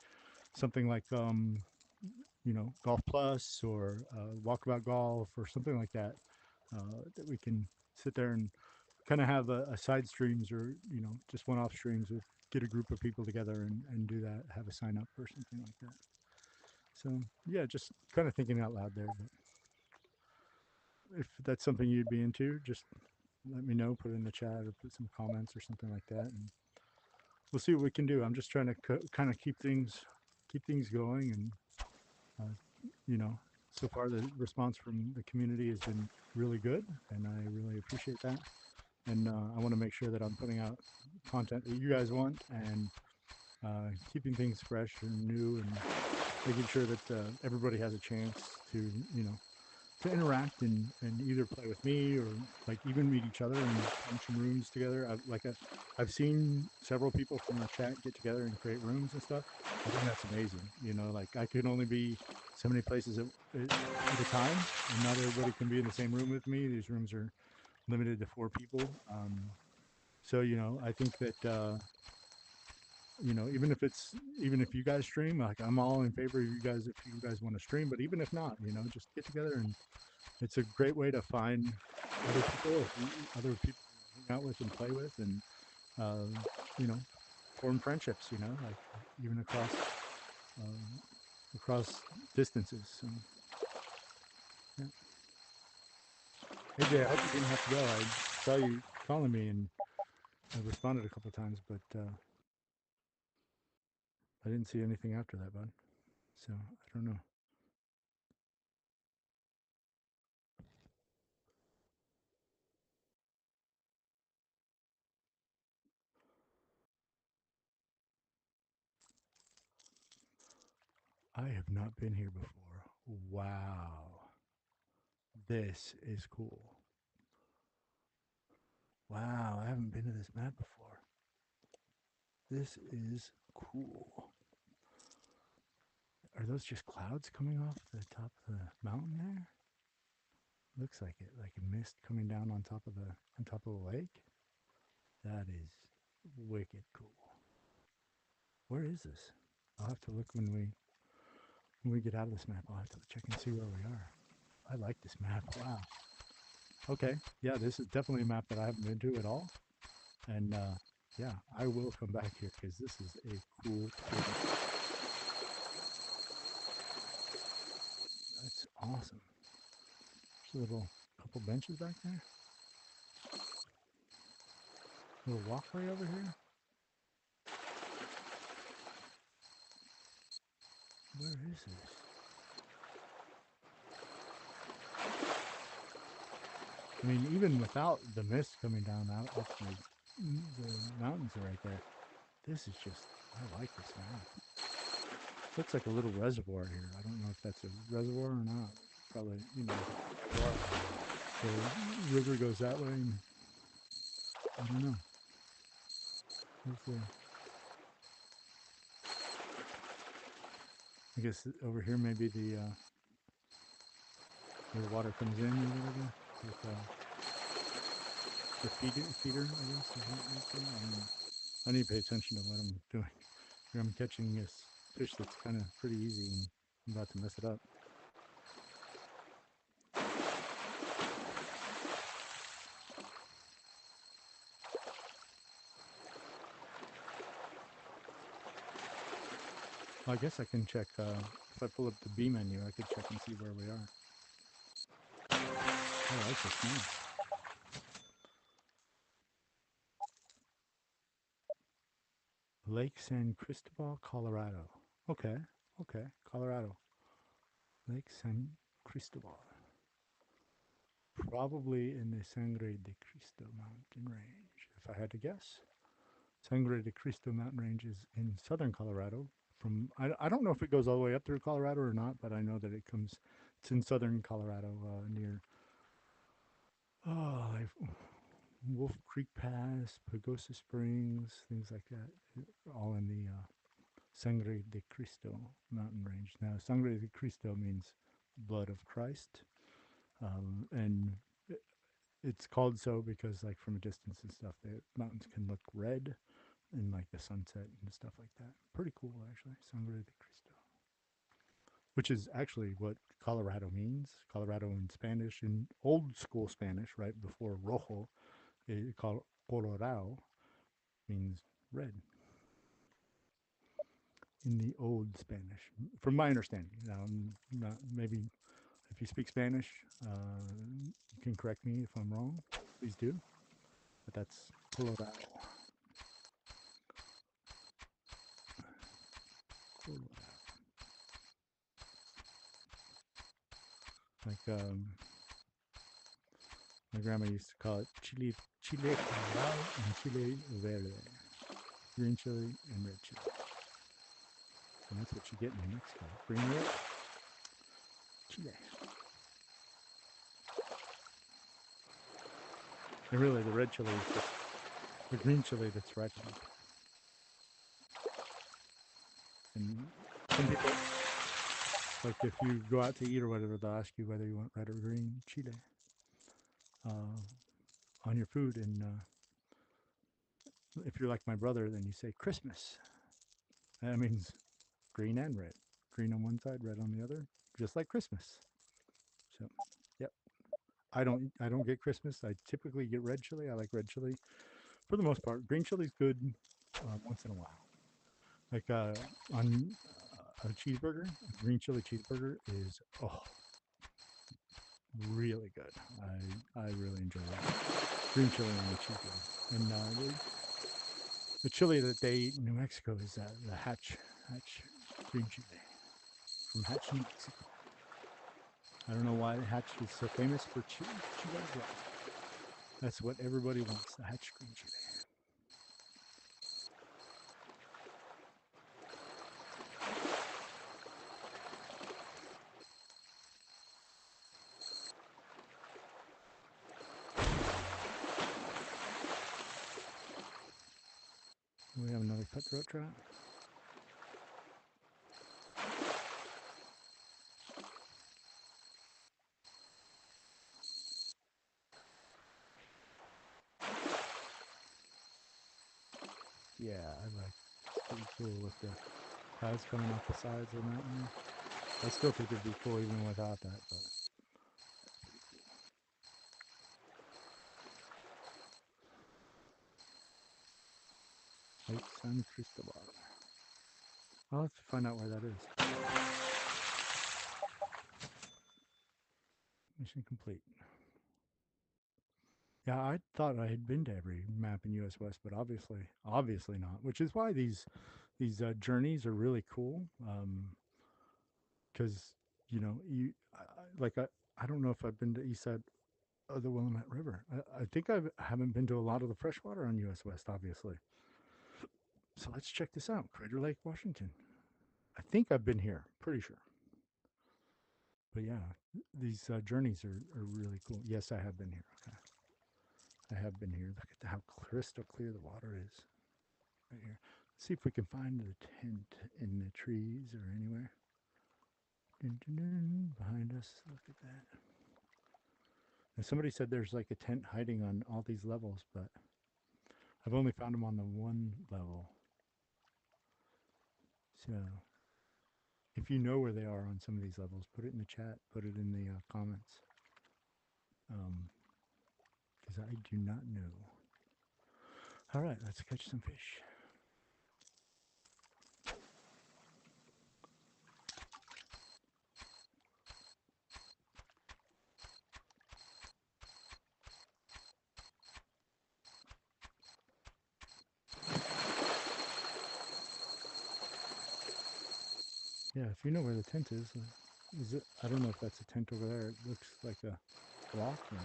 something like Golf Plus or Walkabout Golf or something like that, that we can sit there and kind of have a side streams, or just one-off streams with get a group of people together and do that, have a sign up or something like that. So yeah, just kind of thinking out loud there. But if that's something you'd be into, just let me know, put it in the chat or put some comments or something like that, and we'll see what we can do. I'm just trying to kind of keep things going, and so far the response from the community has been really good, and I really appreciate that. And I want to make sure that I'm putting out content that you guys want, and keeping things fresh and new, and making sure that everybody has a chance to to interact and either play with me, or like even meet each other and form some rooms together. I've seen several people from our chat get together and create rooms and stuff. I think that's amazing. Like I can only be so many places at a time, and not everybody can be in the same room with me. These rooms are limited to 4 people. So I think that even if you guys stream, like I'm all in favor of you guys if you guys want to stream. But even if not, just get together, and it's a great way to find other people out with and play with, and you know, form friendships. You know, like even um, across distances. So, yeah. AJ, I hope you didn't have to go. I saw you calling me and I responded a couple times, but I didn't see anything after that, bud. So I don't know. I have not been here before. Wow. This is cool. Wow, I haven't been to this map before. This is cool. Are those just clouds coming off the top of the mountain there? Looks like it, like a mist coming down on top of the lake. That is wicked cool. Where is this? I'll have to look when we get out of this map. I'll have to check and see where we are. I like this map. Wow. Okay. Yeah, this is definitely a map that I haven't been to at all. And yeah, I will come back here because this is a cool place. That's awesome. There's a little couple benches back there. Little walkway over here. Where is this? I mean, even without the mist coming down out up the mountains are right there. This is just, I like this map. Looks like a little reservoir here. I don't know if that's a reservoir or not. Probably, you know, the river goes that way, and I don't know. I guess over here maybe where the water comes in or whatever. With the feeder, I guess. Is that right there? I don't know. I need to pay attention to what I'm doing. Here I'm catching this fish that's kind of pretty easy, and I'm about to mess it up. Well, I guess I can check, if I pull up the B menu, I could check and see where we are. I like this map. Lake San Cristobal, Colorado. Okay, okay, Colorado. Lake San Cristobal. Probably in the Sangre de Cristo mountain range, if I had to guess. Sangre de Cristo mountain range is in southern Colorado. I don't know if it goes all the way up through Colorado or not, but I know that it's in southern Colorado near Wolf Creek Pass, Pagosa Springs, things like that, all in the Sangre de Cristo mountain range. Now, Sangre de Cristo means blood of Christ, and it's called so because, like, from a distance and stuff, the mountains can look red in like the sunset and stuff like that. Pretty cool, actually. Sangre de Cristo, which is actually what Colorado means. Colorado in Spanish, in old school Spanish, right before rojo, Colorado means red in the old Spanish, from my understanding. Now, not maybe if you speak Spanish, you can correct me if I'm wrong. Please do. But that's Colorado. Colorado. Like my grandma used to call it chile colorado and chile verde, green chili and red chili. And that's what you get in New Mexico, green red chile. And really, the red chili is just the green chili that's ripened. And some people, like if you go out to eat or whatever, they'll ask you whether you want red or green chile on your food. And if you're like my brother, then you say Christmas. That means green and red. Green on one side, red on the other, just like Christmas. So, yep. I don't get Christmas. I typically get red chili. I like red chili for the most part. Green chili's good once in a while. Like on a cheeseburger, a green chili cheeseburger is really good. I really enjoy that green chili on a cheeseburger. And the chili that they eat in New Mexico is the Hatch green chili from Hatch, New Mexico. I don't know why Hatch is so famous for Chihuahua. That's what everybody wants, the Hatch green chili. We have another cutthroat trout. Yeah, I like it's pretty cool with the clouds coming off the sides of the mountain. I still think it'd be cool even without that, but that's pretty cool. Lake San Cristobal. I'll have to find out where that is. Mission complete. Yeah, I thought I had been to every map in US West, but obviously not. Which is why these journeys are really cool. Because you know, I don't know if I've been to east side of the Willamette River. I think I haven't been to a lot of the freshwater on US West, obviously. So let's check this out. Crater Lake, Washington. I think I've been here, pretty sure. But yeah, these journeys are really cool. Yes, I have been here. Okay. I have been here. Look at how crystal clear the water is right here. Let's see if we can find the tent in the trees or anywhere. Dun, dun, dun, behind us, look at that. And somebody said there's like a tent hiding on all these levels, but I've only found them on the one level. So if you know where they are on some of these levels, put it in the chat, put it in the comments. Because I do not know. All right, let's catch some fish. Yeah, if you know where the tent is it? I don't know if that's a tent over there. It looks like a rock. Or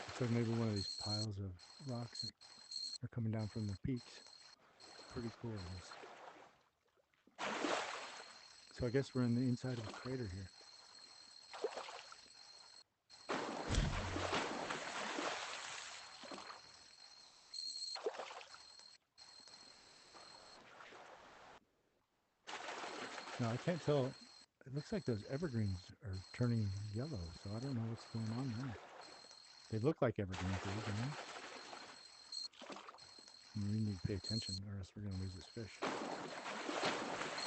it's like maybe one of these piles of rocks that are coming down from the peaks. Pretty cool. This. So I guess we're in the inside of a crater here. Now I can't tell. It looks like those evergreens are turning yellow, so I don't know what's going on there. They look like evergreen trees, you know? And we need to pay attention or else we're going to lose this fish.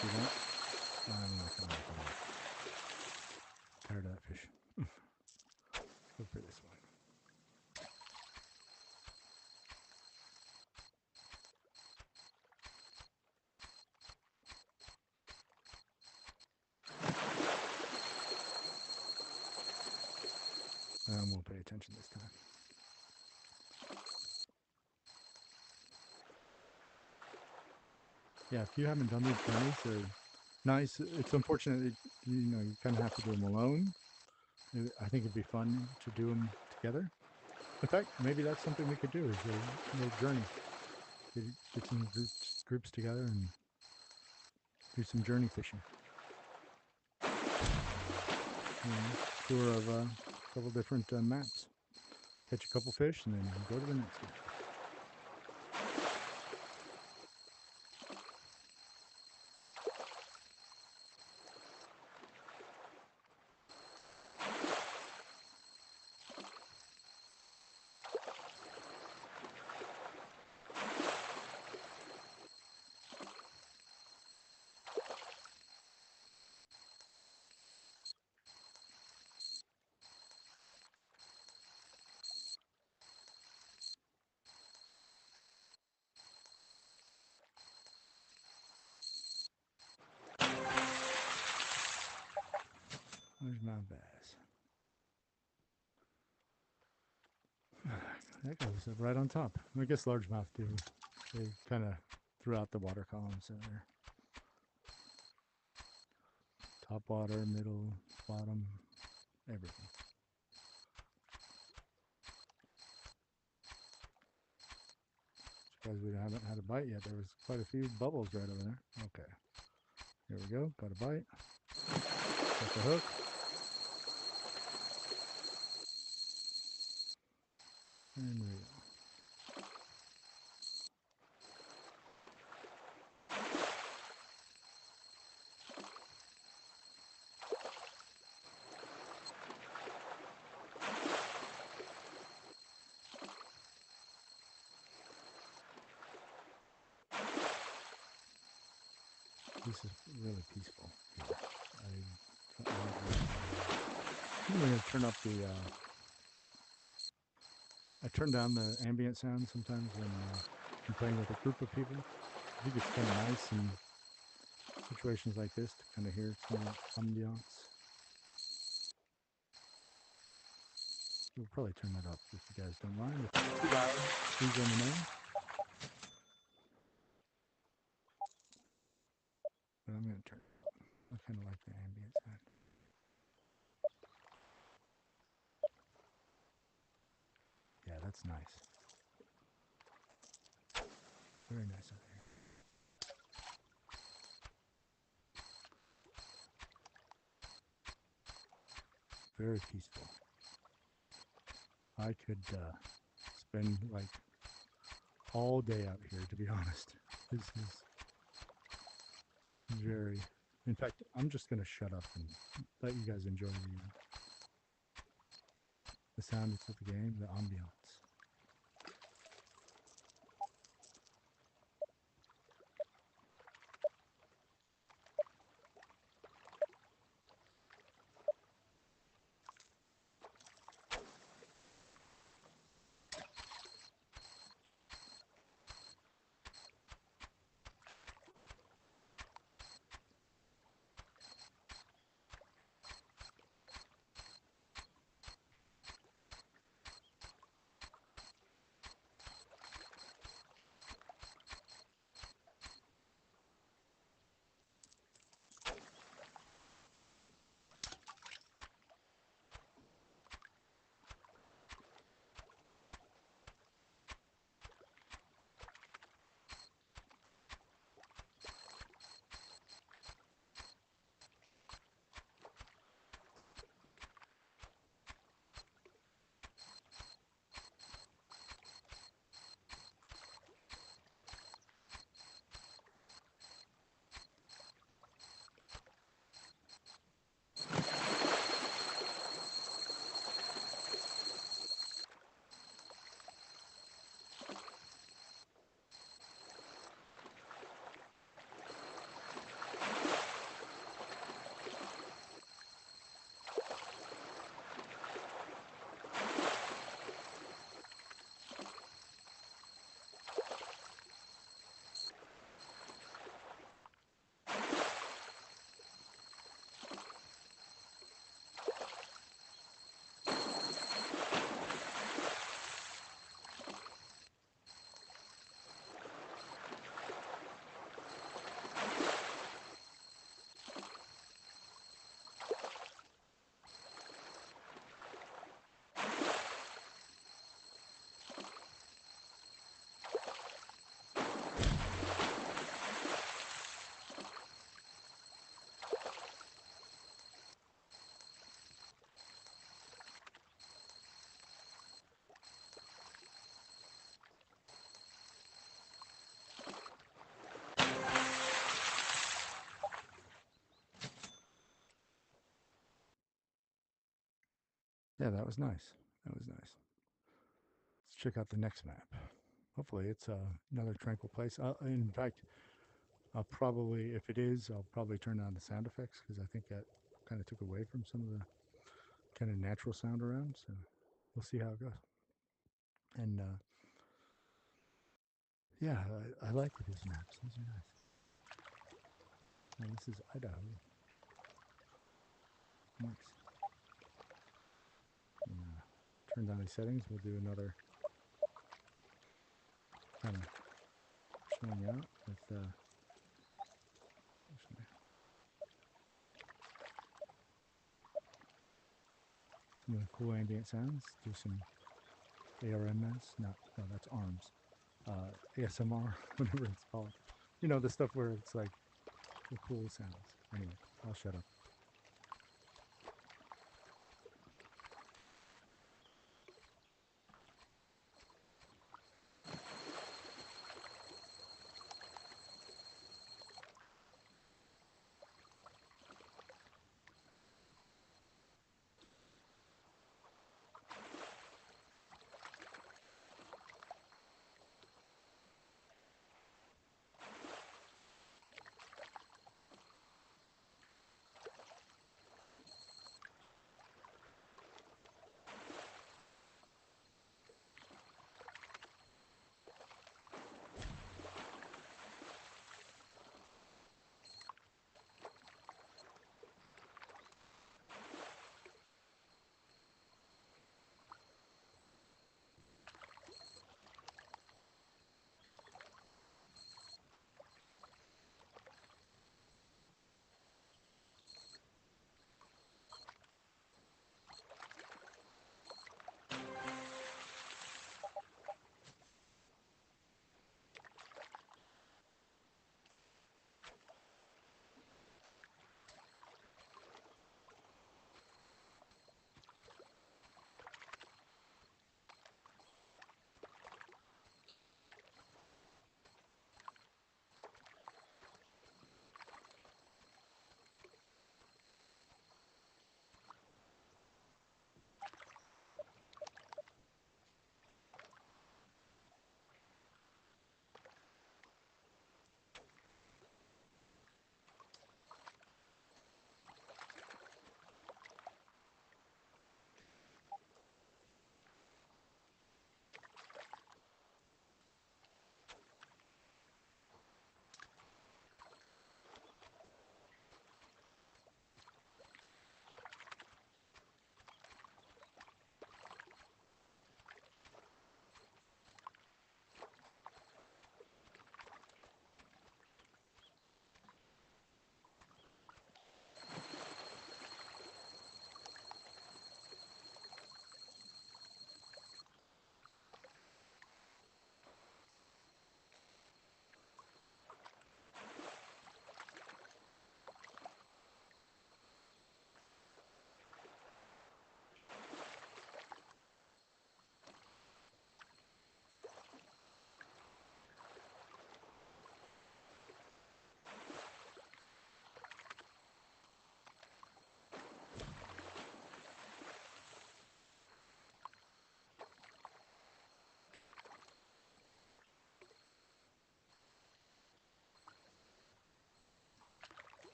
See that? I'm not going to make it. Tired of that fish. Let's go for this one. We'll pay attention this time. Yeah, if you haven't done these journeys, they're nice. It's unfortunate that, you know, you kind of have to do them alone. I think it'd be fun to do them together. In fact, maybe that's something we could do is a little journey. Get some groups together and do some journey fishing. You know, tour of a couple different maps. Catch a couple fish and then go to the next map. Where's my bass? That goes up right on top. I guess largemouth do. They kind of throughout the water column, so they're top water, middle, bottom, everything. Surprised we haven't had a bite yet. There was quite a few bubbles right over there. Okay. Here we go. Got a bite. Got the hook. And reel. This is really peaceful here. I'm going to turn up the. I turn down the ambient sound sometimes when I'm playing with a group of people. I think it's kind of nice in situations like this to kind of hear some ambiance. We'll probably turn that up if you guys don't mind. If it's too loud, please let me know. But I'm going to turn it up. I kind of like the ambient sound. Yeah, that's nice. Very nice over here. Very peaceful. I could spend like all day out here, to be honest. This is very. In fact, I'm just going to shut up and let you guys enjoy the sound of the game, the ambiance. Yeah, that was nice. That was nice. Let's check out the next map. Hopefully it's another tranquil place. In fact, I'll probably, if it is, I'll probably turn on the sound effects because I think that kind of took away from some of the kind of natural sound around. So we'll see how it goes. And yeah, I like these maps. These are nice. Now this is Idaho. Next. Turn down these settings. We'll do another kind of showing out with some of the cool ambient sounds. Do some ARMS. No, that's ARMS. ASMR, whatever it's called. You know, the stuff where it's like the cool sounds. Anyway, I'll shut up.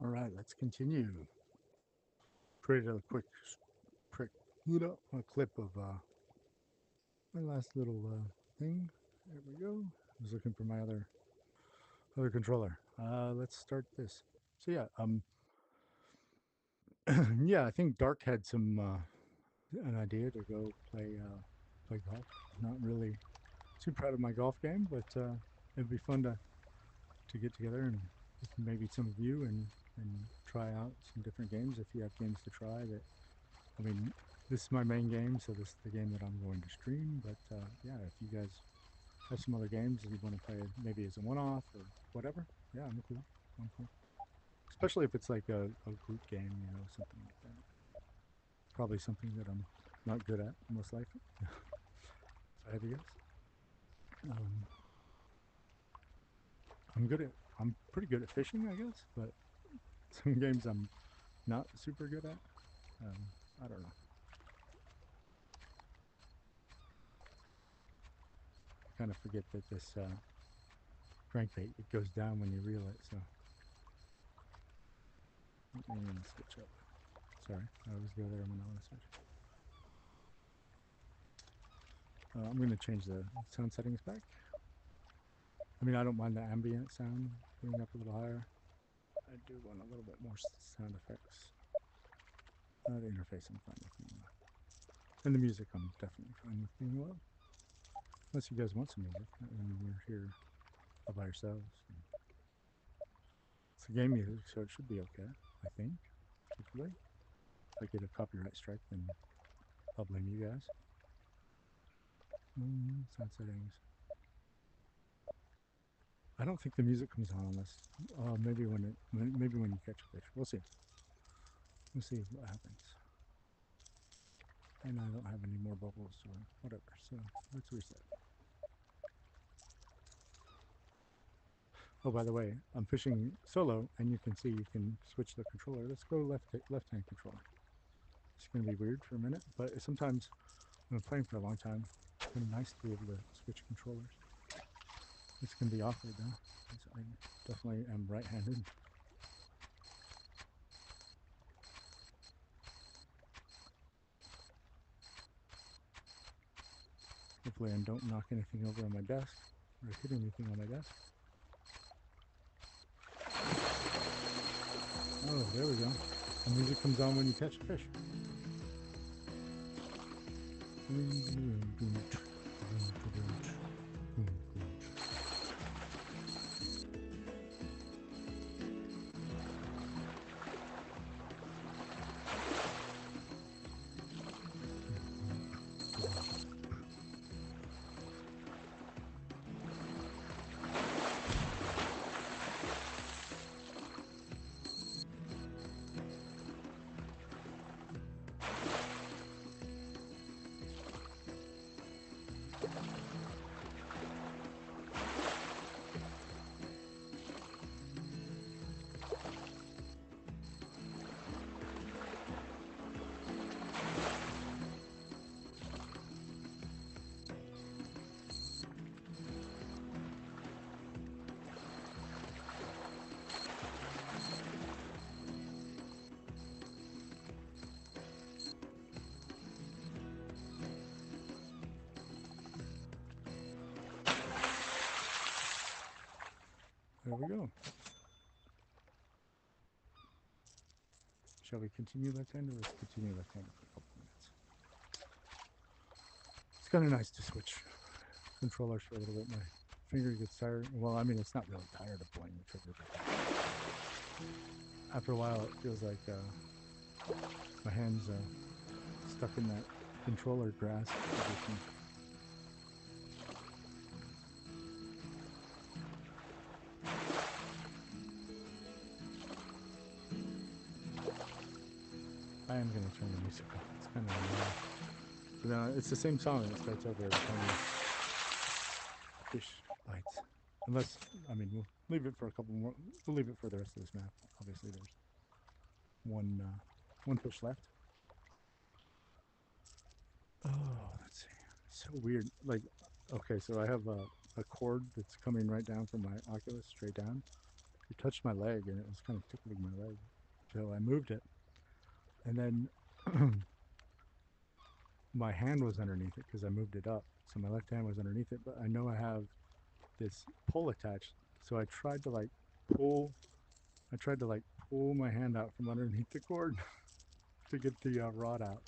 All right, let's continue. Created a quick prick, a clip of my last little thing. There we go. I was looking for my other controller. Let's start this. So yeah, yeah, I think Dark had some an idea to go play golf. Not really too proud of my golf game, but it'd be fun to get together and with maybe some of you and try out some different games if you have games to try that. I mean, this is my main game, so this is the game that I'm going to stream. But yeah, if you guys have some other games that you want to play, maybe as a one-off or whatever, yeah, I'm cool. I'm cool. Especially if it's like a group game, something like that. Probably something that I'm not good at, most likely. If I had to guess. Um, I'm pretty good at fishing, I guess, but some games I'm not super good at. I don't know. Kind of forget that this crankbait, it goes down when you reel it, so let me switch up. Sorry, I always go there when I want to switch. I'm going to change the sound settings back. I mean, I don't mind the ambient sound being up a little higher. I do want a little bit more sound effects. The interface I'm fine with being low. And the music I'm definitely fine with being low. Unless you guys want some music, and we're here all by yourselves. It's a game music, so it should be okay, I think, hopefully. If I get a copyright strike, then I'll blame you guys. Sound settings. I don't think the music comes on unless maybe when you catch a fish. We'll see. We'll see what happens. And I don't have any more bubbles or whatever, so let's reset. Oh, by the way, I'm fishing solo, and you can see you can switch the controller. Let's go left-hand controller. It's going to be weird for a minute, but sometimes when I'm playing for a long time, it's kind of nice to be able to switch controllers. It's going to be awkward though, because I definitely am right-handed. Hopefully I don't knock anything over on my desk or hit anything on my desk. Oh, there we go. The music comes on when you catch a fish. There we go. Shall we continue left-handed? Let's continue left-handed for a couple minutes. It's kind of nice to switch controllers for a little bit. My finger gets tired. Well, I mean, it's not really tired of pulling the trigger, but after a while, it feels like my hands stuck in that controller grasp position. I am going to turn the music off. It's kind of annoying. But it's the same song. It starts over every time the fish bites. Unless, I mean, we'll leave it for a couple more. We'll leave it for the rest of this map. Obviously, there's one fish left. Oh, let's see. It's so weird. Like, okay, so I have a cord that's coming right down from my Oculus straight down. It touched my leg, and it was kind of tickling my leg. So I moved it, and then my hand was underneath it because I moved it up. So my left hand was underneath it, but I know I have this pole attached. So I tried to like pull. I tried to like pull my hand out from underneath the cord to get the rod out.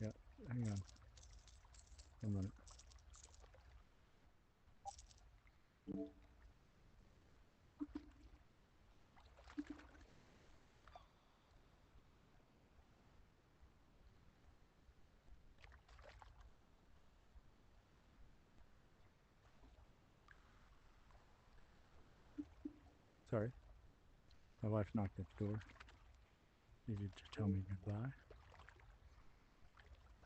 Yeah, hang on. A minute. Sorry. My wife knocked at the door. Needed to tell me goodbye.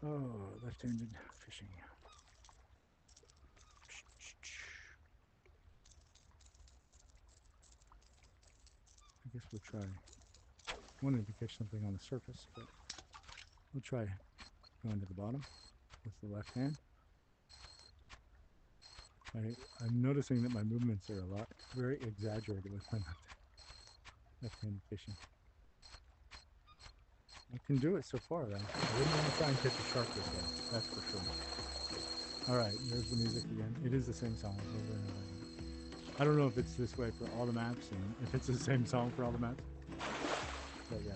Oh, left-handed fishing. I guess we'll try. Wanted to catch something on the surface, but we'll try going to the bottom with the left hand. I'm noticing that my movements are very exaggerated with my left-handed fishing. I can do it so far, though. I wouldn't want to try and catch a shark this way, that's for sure. All right, there's the music again. It is the same song over and over again. I don't know if it's this way for all the maps and if it's the same song for all the maps. But yeah,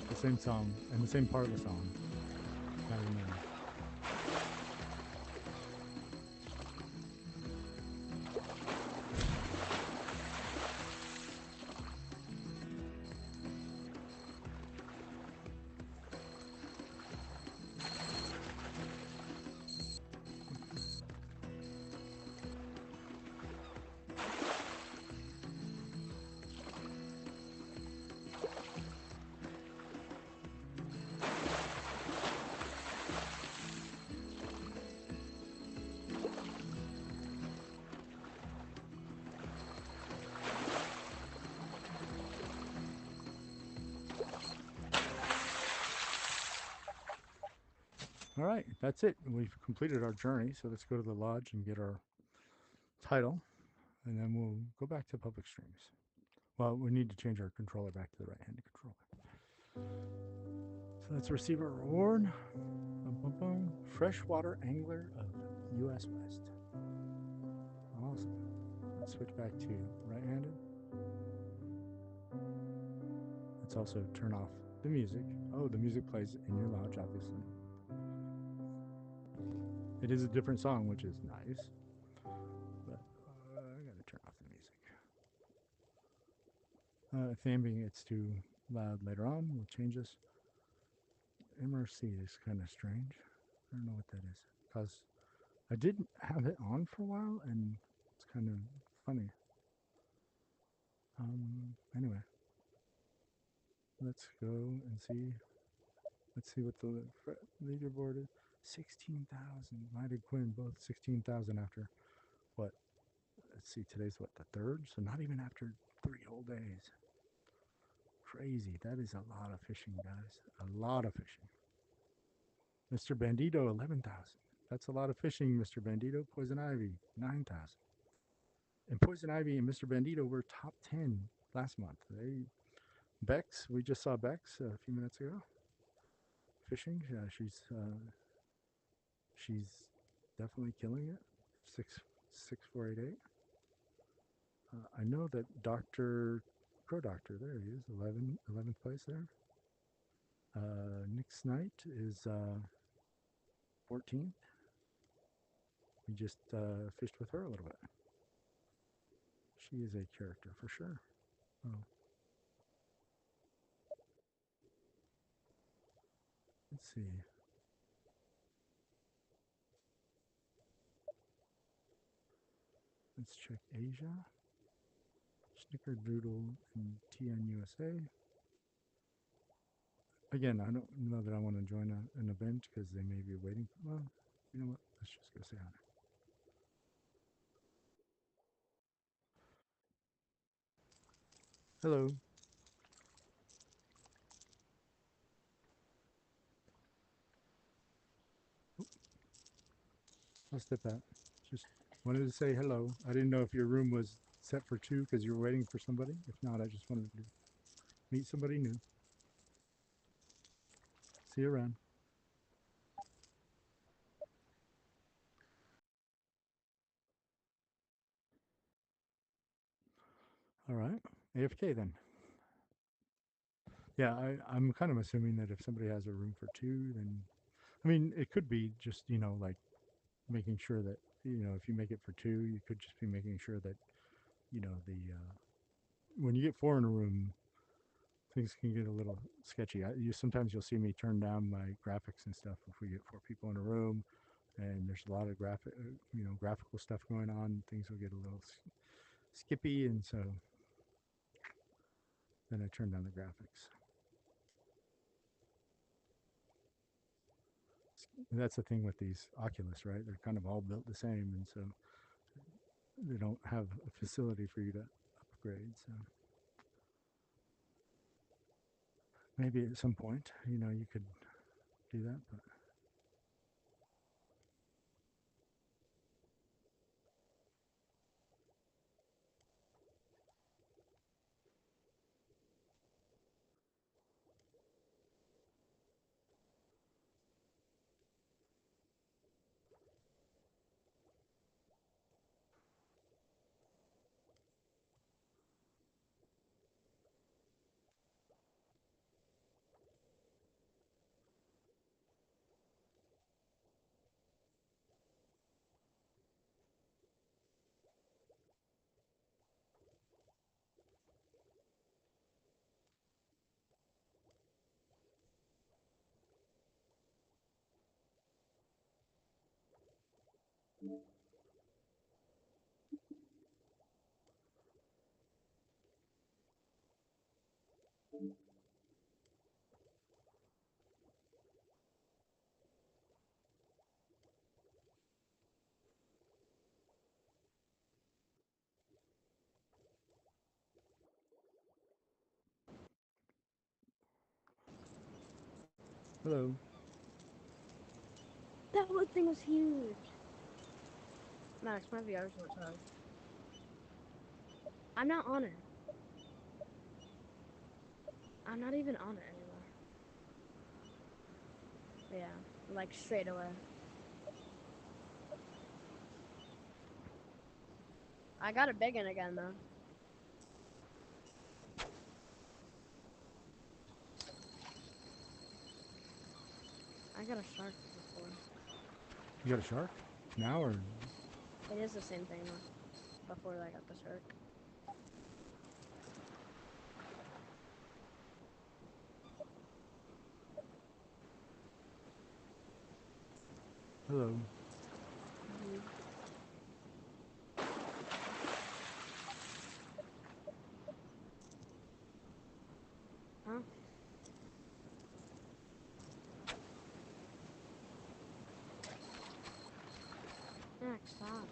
the same song and the same part of the song. I remember. All right, that's it. We've completed our journey, so let's go to the lodge and get our title, and then we'll go back to public streams. Well, we need to change our controller back to the right-handed controller. So let's receive our reward. Bum, bum, bum. Freshwater Angler of U.S. West. Awesome. Let's switch back to right-handed. Let's also turn off the music. Oh, the music plays in your lodge, obviously. It is a different song, which is nice. But I gotta turn off the music. If it's too loud later on, we'll change this. MRC is kind of strange. I don't know what that is. Because I did have it on for a while, and it's kind of funny. Anyway. Let's go and see. Let's see what the leaderboard is. 16,000. Might have Quinn both 16,000 after what? Let's see, today's what, the 3rd? So not even after 3 whole days. Crazy. That is a lot of fishing, guys. A lot of fishing. Mr. Bandito, 11,000. That's a lot of fishing, Mr. Bandito. Poison Ivy, 9,000. And Poison Ivy and Mr. Bandito were top 10 last month. Bex, we just saw Bex a few minutes ago. Fishing, she's definitely killing it. 66488. I know that Dr. Crow Doctor, there he is, 11th place there. Nick's Night is 14th. We just fished with her a little bit. She is a character for sure. Oh. Let's see. Let's check Asia. Snickerdoodle and TNUSA. Again, I don't know that I want to join an event because they may be waiting. Well, you know what? Let's just go say hi. Hello. I'll step out. Just wanted to say hello. I didn't know if your room was set for 2 because you're waiting for somebody? If not, I just wanted to meet somebody new. See you around. All right, AFK then. Yeah, I'm kind of assuming that if somebody has a room for 2, then, I mean, it could be just, you know, like making sure that, you know, if you make it for 2, you could just be making sure that, you know, the when you get 4 in a room, things can get a little sketchy. Sometimes you'll see me turn down my graphics and stuff if we get 4 people in a room, and there's a lot of graphical stuff going on. Things will get a little skippy, and so then I turn down the graphics. That's the thing with these Oculus, right? They're kind of all built the same, and so they don't have a facility for you to upgrade. So maybe at some point, you know, you could do that, but hello. That one thing was huge. Max, my VR's not charged. I'm not on it. I'm not even on it anymore. Yeah, like straight away. I got it big in again though. I got a shark before. You got a shark now, or It is the same thing though. Before I got the shark. hello? Huh? Max, stop.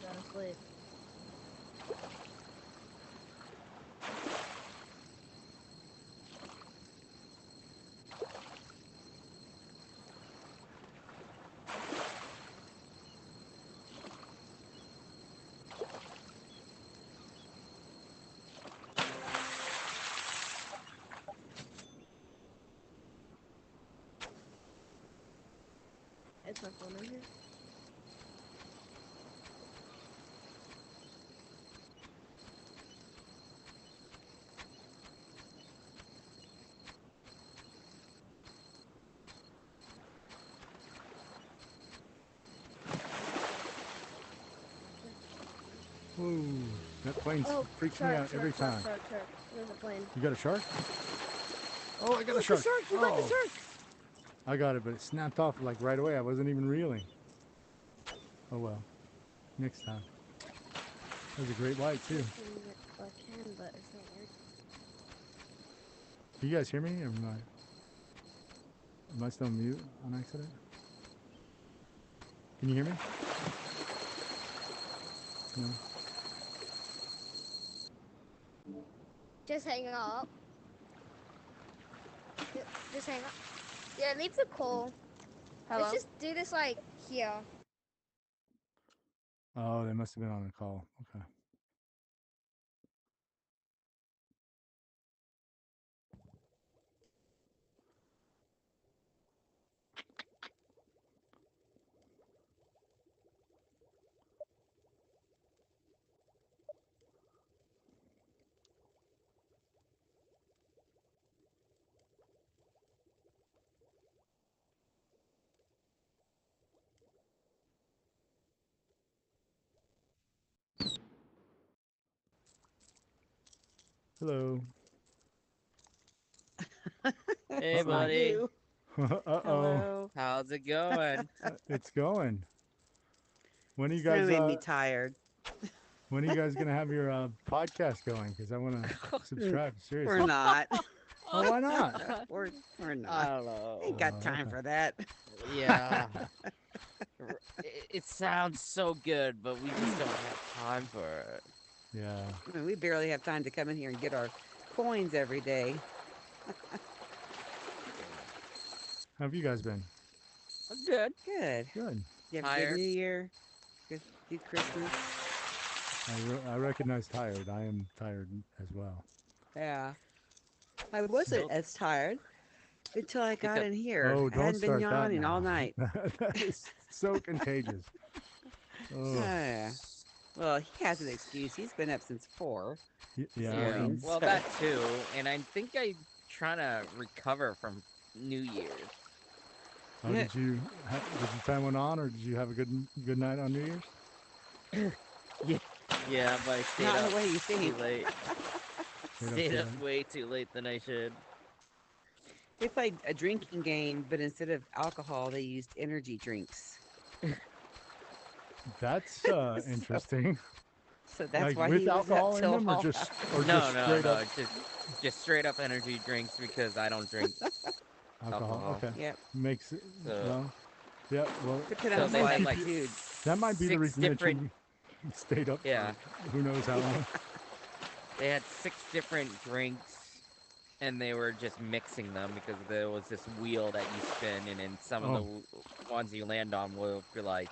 Go to sleep. Is my phone in here? Whoa, that plane freaks me shark, out every time. Shark. There's a plane. You got a shark? Oh, I got a Look, shark. the shark! You got the shark! I got it, but it snapped off like right away. I wasn't even reeling. Oh well, next time. That was a great white too. I can, but it's not working. Do you guys hear me? Or am I still on mute on accident? Can you hear me? No. Just hang up. Just hang up. Yeah, leave the coal. Hello? Let's just do this like here. Oh, they must have been on a call. Okay. Hello. Hey, Uh-oh. buddy. Uh-oh. Hello. How's it going? It's going. When are you Snow guys made me tired. when are you guys gonna have your podcast going? Because I want to subscribe. We're Seriously. not. Oh, why not? We're I not. don't know. Ain't got time okay. for that. Yeah. It sounds so good, but we just don't have time for it. Yeah. I mean, we barely have time to come in here and get our coins every day. How have you guys been? I'm good. Good. Good. You have a good Tired. New Year. Good Christmas. I recognize tired. I am tired as well. Yeah. I wasn't Still as tired until I got because in here. Oh, I don't hadn't been start that yawning all now. night. That is so contagious. Oh, Yeah. Well, he has an excuse. He's been up since 4 this yeah. yeah. morning. Well, So that too, and I think I'm trying to recover from New Year's. Oh, did you tie one on, or did you have a good night on New Year's? Yeah. Yeah, but I stayed not in up the way you too think. late. Stayed up Stayed too up late. way too late than I should. They played a drinking game, but instead of alcohol, they used energy drinks. That's So, interesting. so that's Like why with he was up alcohol in till them, all or No, just no, straight up no. Just straight up energy drinks because I don't drink alcohol? alcohol. Okay, Yep. makes it So well. Yeah, well, To put so on that they might had keep like you. dude. That might be the six reason that different you stayed up yeah. for who knows how Yeah. long. They had 6 different drinks and they were just mixing them because there was this wheel that you spin and then some of the Oh, ones you land on will be like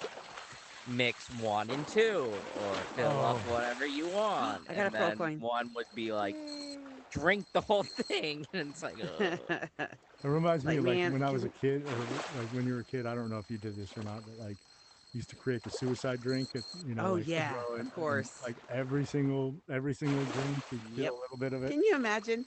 mix 1 and 2 or fill up oh, whatever you want I got a and pearl then coin. one would be like Yay. drink the whole thing and it's like it reminds me Like, of like man, when I was a kid, or like when you were a kid. I don't know if you did this or not, but like used to create the suicide drink. oh Like yeah, throw in of course. like every single drink, you feel Yep. a little bit of it. Can you imagine?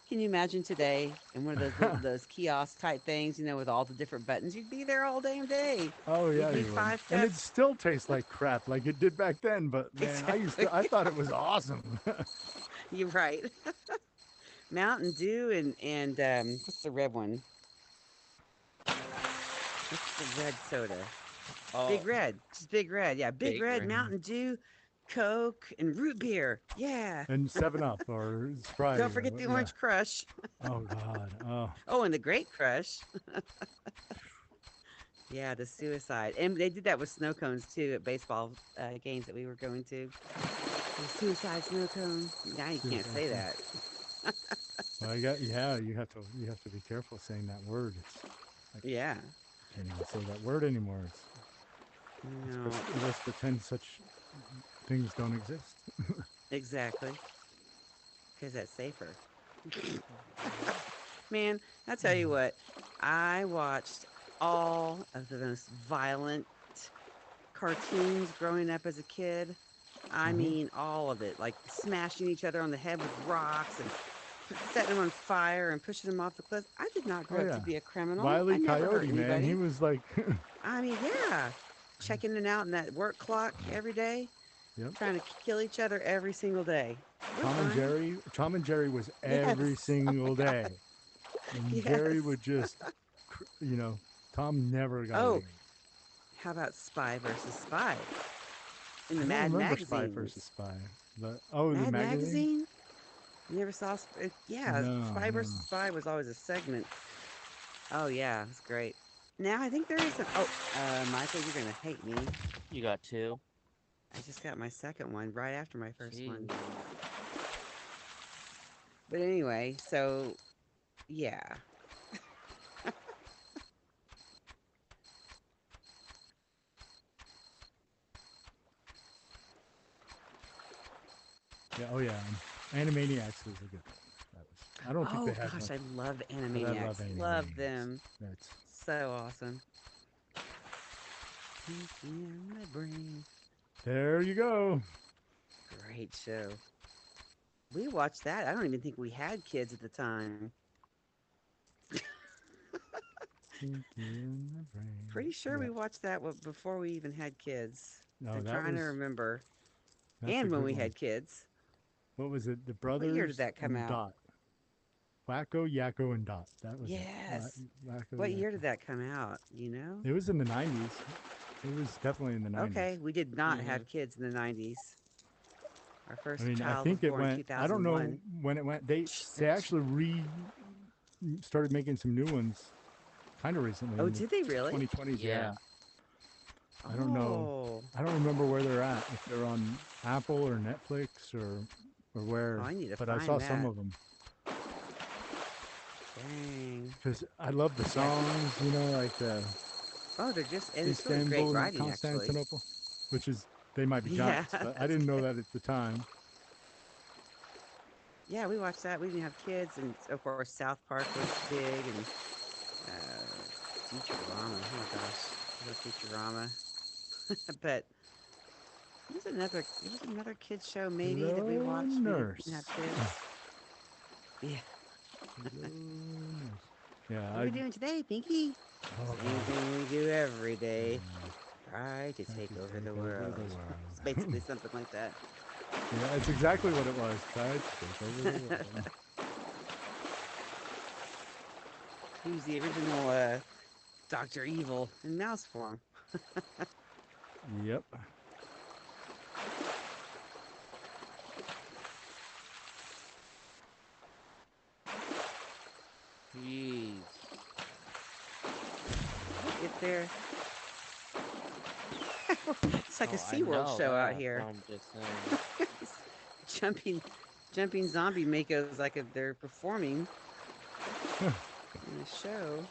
Can you imagine today in one of those kiosk type things, with all the different buttons? You'd be there all damn day. Oh yeah, You'd need you would. 5 And it cups. still tastes like crap, like it did back then. But man, Exactly. I thought it was awesome. You're right. Mountain Dew and what's the red one? What's the red soda? oh Big Red. Just Big Red. Yeah, Big big Red, ring. Mountain Dew, Coke, and root beer. Yeah. And 7 Up or Sprite. Don't forget the Yeah. Orange Crush. Oh God. Oh. Oh, and the Great Crush. Yeah, the suicide. And they did that with snow cones too at baseball games that we were going to. The suicide snow cone. Now you can't Suicide say thing. that. Well, you have to be careful saying that word. It's like Yeah. can't even say that word anymore. No, Let's pretend such things don't exist. exactly. Because that's safer. Man, I tell you what, I watched all of the most violent cartoons growing up as a kid. I Mhm. mean, all of it, like smashing each other on the head with rocks and setting them on fire and pushing them off the cliff. I did not Oh grow up to yeah, be a criminal. Wile I E. never hurt Coyote, man. He anybody. was like, I mean, yeah, checking it out in that work clock every day, yep. trying to kill each other every single day. We're Tom and fine. Jerry. Tom and Jerry was every Yes. Oh my single God. day, and Jerry Yes. would just, Tom never got Oh, away. how about Spy versus Spy in the I don't Mad remember Spy versus magazines? Spy, but oh, the Mad magazine. magazine? You never saw? Yeah, No, Spy no. versus Spy was always a segment. Oh yeah, it's great. Now I think there is some. Oh, Michael, you're gonna hate me. You got 2. I just got my second one right after my first one. Jeez. But anyway, so yeah, Yeah. Oh yeah. Animaniacs was a good one. That was. I don't think they Oh had gosh, one, I love but I love Animaniacs. Love Animaniacs. them. That's So awesome. Pinky in my brain. there. You go. Great show. We watched that. I don't even think we had kids at the time. Pinky in the brain. Pretty sure Yeah. we watched that before we even had kids. No, I'm that trying to was. remember. That's a And when good we one. had kids. What was it? The What year did brothers that come and out? Dot. Wacko, Yakko, and Dot. That was it. Yes. Wacko, What year Yakko. did that come out? You know? It was in the 90s. It was definitely in the 90s. Okay, we did not Mm-hmm. have kids in the 90s. Our I first mean, I child was think it born in went. I don't know 2001. when it went. They actually started making some new ones kind of recently Oh, in the did they really? 2020s. Yeah. Yeah. I don't know. Oh. I don't remember where they're at. If they're on Apple or Netflix or Oh, where. I need to But I saw find some that. of them Dang. because I love the Yeah. songs. You know, like the Oh, they're just, and it's really great Istanbul, not writing, actually. Constantinople, which is they might be Yeah, giants, but I that's didn't know good. that at the time. Yeah, we watched that. We didn't have kids, and of course, South Park was big, and Futurama. Oh gosh, I love Futurama. But there was another kids show maybe that we Hello, watched. We didn't have nurse. kids. Yeah. Hello, nurse. Yeah, What are we doing today, Pinky? oh Same gosh, thing we do every day. mm, Try to try take to over the take over the world. It's world. basically something like that. Yeah, that's exactly what it was. Try to take over the world. He was the original Doctor Evil in mouse form. Yep. Jeez. Get there. It's like a Oh, I SeaWorld know show out that. here. I'm just saying. jumping jumping zombie makos like they're performing in a show.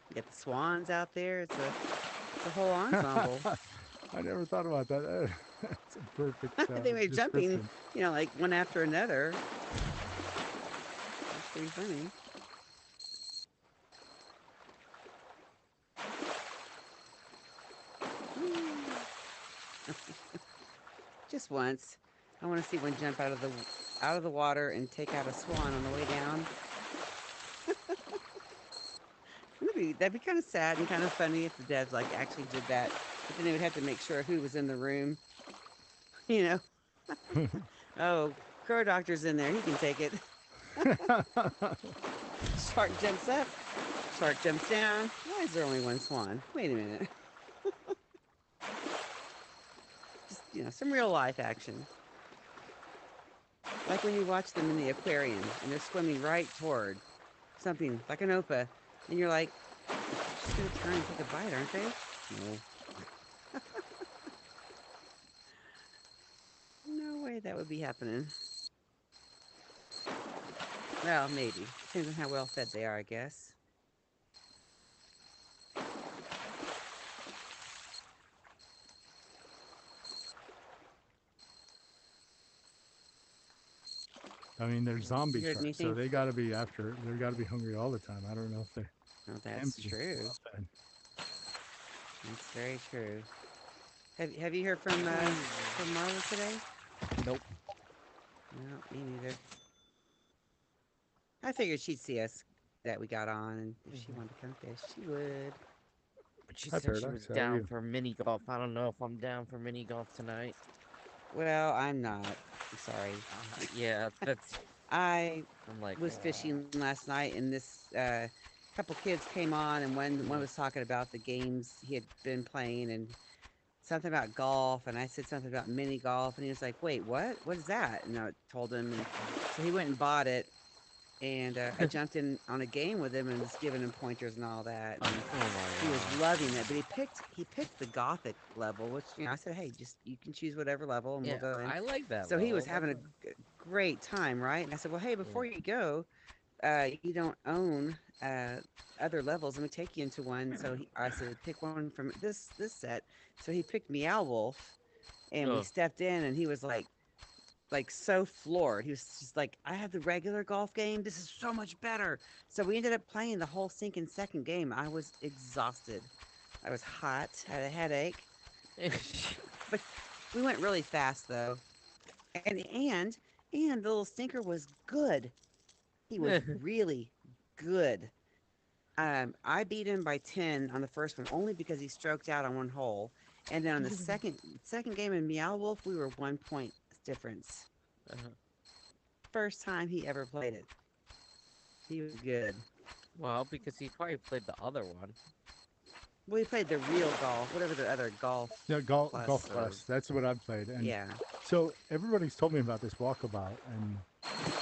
You got the swans out there. It's a whole ensemble. I never thought about that. That's a perfect They were jumping, description. like one after another. That's pretty funny. Just once. I want to see one jump out of the water and take out a swan on the way down. That'd be kind of sad and kind of funny if the devs like actually did that. But then they would have to make sure who was in the room. You know. Oh, Crow Doctor's in there. He can take it. Shark jumps up. Shark jumps down. Why is there only one swan? Wait a minute. Just some real life action. Like when you watch them in the aquarium and they're swimming right toward something like an opa, and you're like, just gonna turn and take a bite, aren't they? No. No way that would be happening. Well, maybe. Depends on how well fed they are, I guess. I mean, they're zombie You heard sharks, so anything? they got to be after. They got to be hungry all the time. I don't know if they Oh, can that's be true. well fed. That's very true. Have you heard from Marla today? Nope. No, me neither. I figured she'd see us that we got on, and if she wanted to come fish, she would. But she Hi, said she was Paradox. How are down you? for mini golf. I don't know if I'm down for mini golf tonight. Well, I'm not. I'm sorry. Yeah, that's. I I'm like, was fishing last night, and this couple kids came on, and one was talking about the games he had been playing, and something about golf, and I said something about mini golf, and he was like, "Wait, what? What is that?" And I told him, and so he went and bought it, and I jumped in on a game with him and was giving him pointers and all that, and oh my he was god. loving it. But he picked the gothic level, which I said, "Hey, just you can choose whatever level, and we'll Yeah, go in." I like that So he was level. having a great time, right? And I said, "Well, hey, Yeah. before you go, you don't own other levels. Let me take you into one." So I said, "Pick one from this set." So he picked Meow Wolf, and we Oh, stepped in, and he was like, like so floored. He was just like, I have the regular golf game. This is so much better. So we ended up playing the whole sinking second game. I was exhausted. I was hot, had a headache, but we went really fast though. And the little stinker was good. He was really good. I beat him by 10 on the first one only because he stroked out on one hole. And then on the second game in Meow Wolf, we were 1 point difference. Uh-huh. First time he ever played it. He was good. Well, because he probably played the other one. We played the real golf, whatever the other golf. Yeah, Golf Plus Plus. is. That's what I've played. And Yeah. so everybody's told me about this walkabout, and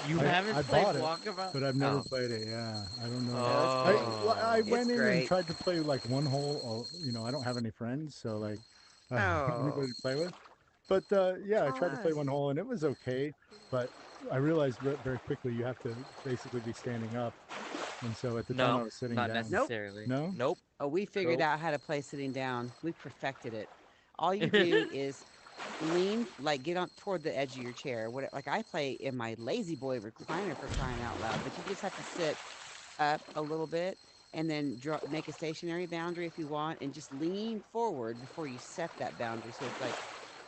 You haven't I played bought it, Walkabout? but I've never Oh. played it. Yeah, I don't know. Yeah, it's great. I It's went in and great. tried to play like one hole. I don't have any friends, so like Oh, anybody to play with. But yeah, I call tried to play us. one hole and it was okay. But I realized very quickly you have to basically be standing up, and so at the time I No, was sitting not down. Nope. necessarily. No. Nope. Oh, we figured Nope. out how to play sitting down. We perfected it. All you do is lean, like get on toward the edge of your chair. What, like I play in my lazy boy recliner for crying out loud, but you just have to sit up a little bit and then make a stationary boundary if you want, and just lean forward before you set that boundary. So it's like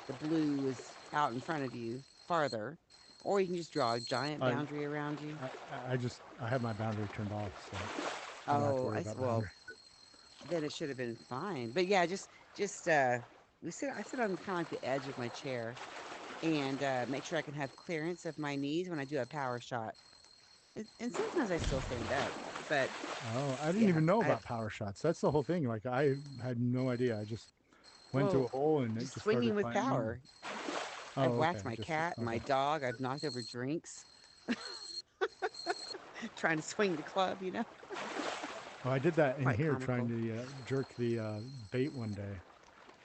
the blue is out in front of you farther, or you can just draw a giant I boundary around you. I have my boundary turned off, so I don't have to Oh, worry about well, boundary. then it should have been fine. But yeah, just we sit. I sit on kind of like the edge of my chair and make sure I can have clearance of my knees when I do a power shot. And sometimes I still stand up, but Oh, I didn't yeah, even know I about power shots. That's the whole thing. Like I had no idea. I just went to a well, hole and it just just swinging started with playing. power. I've Oh, okay. whacked my Just cat, my okay. dog. I've knocked over drinks, trying to swing the club. Oh, I did that in Quite here trying comical. to jerk the bait one day.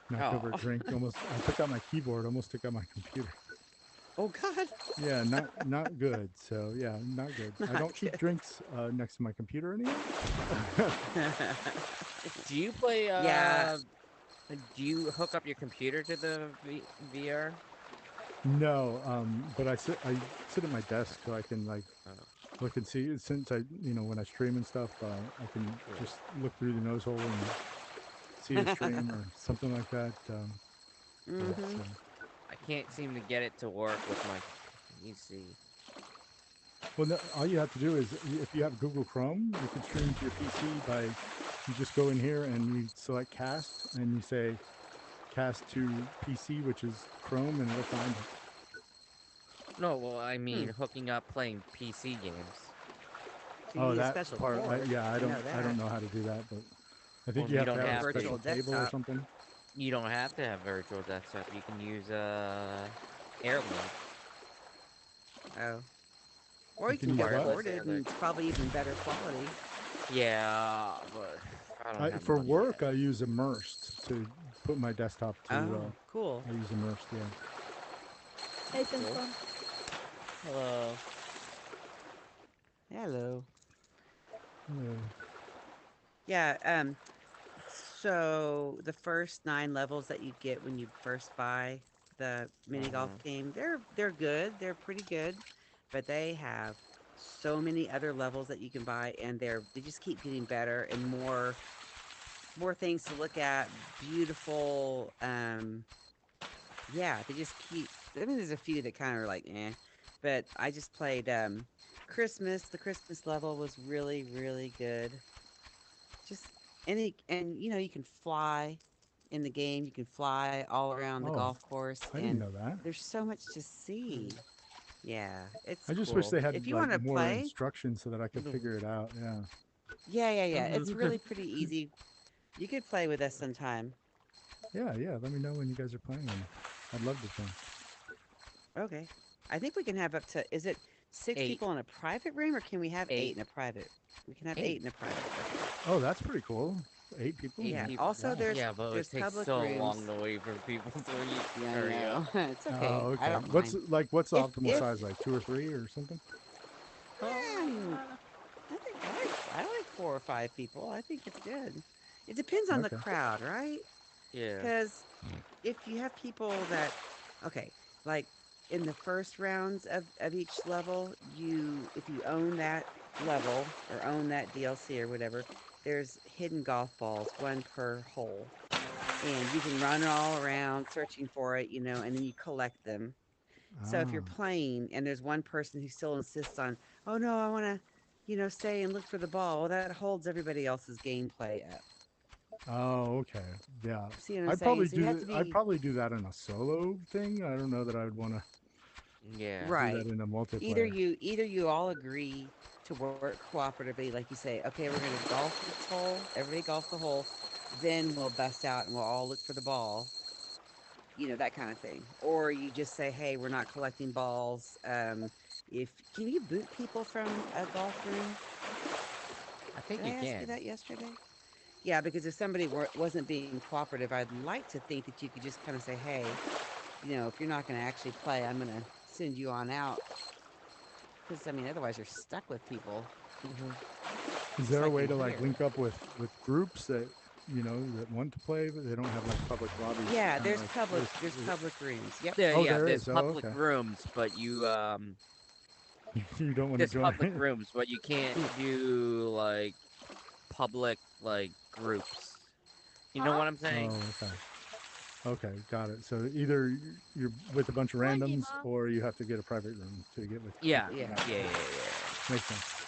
Knocked over Oh, a drink. Almost, I took out my keyboard. Almost took out my computer. oh God, Yeah, not good. So yeah, not good. I not don't keep good. drinks next to my computer anymore. Do you play Yeah. do you hook up your computer to the VR? No, but I sit at my desk so I can like Oh, look and see. Since when I stream and stuff, I can yeah. just look through the nose hole and see the stream or something like that. Yeah, Mm-hmm. so I can't seem to get it to work with my PC. well, no, all you have to do is if you have Google Chrome, you can stream to your PC by you just go in here and you select cast and you say cast to PC, which is Chrome, and it'll find it. No, well, I Hmm. mean hooking up playing PC games. So you Oh, need a that special part, cord. yeah, I know I don't that. know how to do that, but I Well, think you you have to don't Or have a a have special virtual to. cable or desktop. something. You don't have to have virtual desktop. You can use Airlink. Oh. Or You you can can use get what? Wireless corded, and Airlink. it's probably even better quality. Yeah, but I don't have For money work, yet. I use Immersed to put my desktop to. Oh, cool. I use Immersed, yeah. Hey, Cool. Thinkum. Hello. Hello. Uh, Yeah. So the first 9 levels that you get when you first buy the mini golf Uh-huh. game, they're good. They're pretty good, but they have so many other levels that you can buy, and they just keep getting better and more things to look at. Beautiful. Yeah, they just keep. I mean, there's a few that kind of are like, eh, but I just played Christmas. The Christmas level was really, really good. Just and you can fly in the game. You can fly all around the oh, golf course, I didn't and know that. there's so much to see. Yeah, it's I just wish cool. they had If you like want to more play, instructions so that I could figure it out. Yeah. yeah, it's really pretty easy. You could play with us sometime. Yeah, yeah. Let me know when you guys are playing. I'd love to play. Okay. I think we can have up to, is it 6 Eight. people in a private room, or can we have Eight. eight in a private? We can have Eight. eight in a private. Okay. Oh, that's pretty cool. 8 people. Eight Yeah. people. Also, Wow. there's Yeah, but it there's takes public so long rooms. to wait for people to Yeah, I hurry up. know. It's okay. Oh, I okay. don't mind. What's the optimal If size? Like 2 or 3 or something? I mean, I think I like 4 or 5 people. I think it's good. It depends on the Okay. crowd, right? Yeah. Because if you have people that, okay, like in the first rounds of each level, if you own that level or own that DLC or whatever, there's hidden golf balls, one per hole. And you can run all around searching for it, and then you collect them. So if you're Ah. playing and there's one person who still insists on, oh no, I want to, stay and look for the ball, well, that holds everybody else's gameplay up. Oh, okay. Yeah. See what I'm saying? So you have to I'd be probably do that in a solo thing. I don't know that I would want to Yeah. do that right. in a Either multiplayer. you all agree to work cooperatively, like you say, okay, we're gonna golf this hole, everybody golf the hole, then we'll bust out and we'll all look for the ball, that kind of thing. Or you just say, hey, we're not collecting balls. If can you boot people from a golf room? I think Did I you ask you can. that yesterday? Yeah, because if somebody wasn't being cooperative, I'd like to think that you could just kind of say, hey, if you're not going to actually play, I'm going to send you on out. Because, I mean, otherwise you're stuck with people. Is Just there a like way in to like here. link up with groups that that want to play, but they don't have like public lobbies? Yeah, Kind of there's like public this. there's public rooms. Yep. Oh, Yeah, there there's is. Oh, public okay. rooms, but You don't want to there's public join. rooms, but you can't do like public like groups. You know what I'm saying? Oh, okay. Okay, got it. So either you're with a bunch of randoms, or you have to get a private room to get with Yeah. people. Yeah. Got it. Yeah, yeah, Okay. yeah. Makes sense.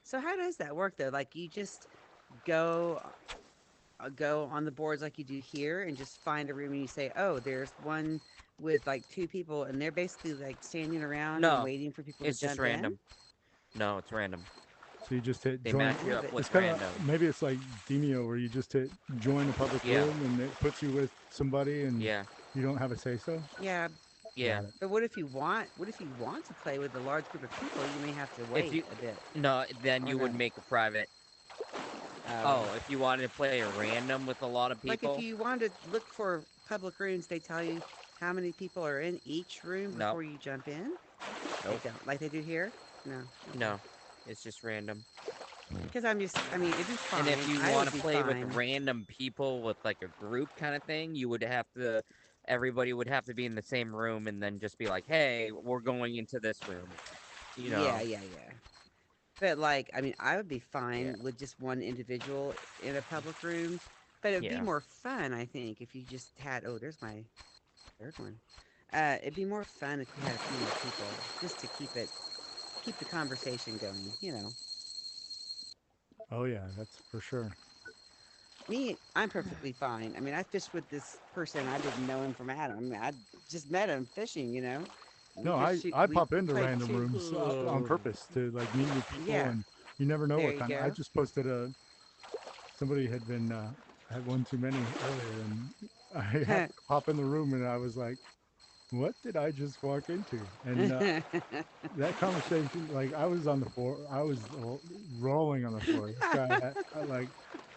So how does that work though? Like you just go go on the boards like you do here and just find a room and you say, oh, there's one with like two people and they're basically like standing around and No, waiting for people to it's just jump in. random. No, it's random. So you just hit They join. match I you know, up but It's with kind of random. maybe it's like Demio where you just hit join a public Yeah. room and it puts you with somebody and Yeah. you don't have a say so. yeah, Yeah. Got it. but what if you want to play with a large group of people, you may have to If wait you a bit. No, then Or you no. would make a private. Oh. Oh, if you wanted to play a random with a lot of Like if people? you wanted to look for public rooms, they tell you how many people are in each room Nope. before you jump in? They Nope. don't. Like they do here? No. Okay. No. It's just random. Because I mean, it'd be And fine. if you I want would to be play with fine. random people with like a group kind of thing, you would have to everybody would have to be in the same room and then just be like, "Hey, we're going into this room." You Yeah, know. yeah, yeah. But like, I mean, I would be Yeah. fine with just one individual in a public room. But it would be Yeah. more fun, I think, if you just had. Oh, there's my third one. It'd be more fun if you had a few more people, just to keep the conversation going. Oh yeah, that's for sure. Me, I'm perfectly fine. I mean, I fished with this person. I didn't know him from Adam. I mean, I just met him fishing. We No, just I shoot. I We pop into played random two. rooms on purpose to like meet new people, Yeah, and you never know there what you kind of. I go. just posted somebody had been had one too many earlier, and I happened to pop in the room, and I was like, "What did I just walk into?" And that conversation, like I was on the floor, I was rolling on the floor. This guy,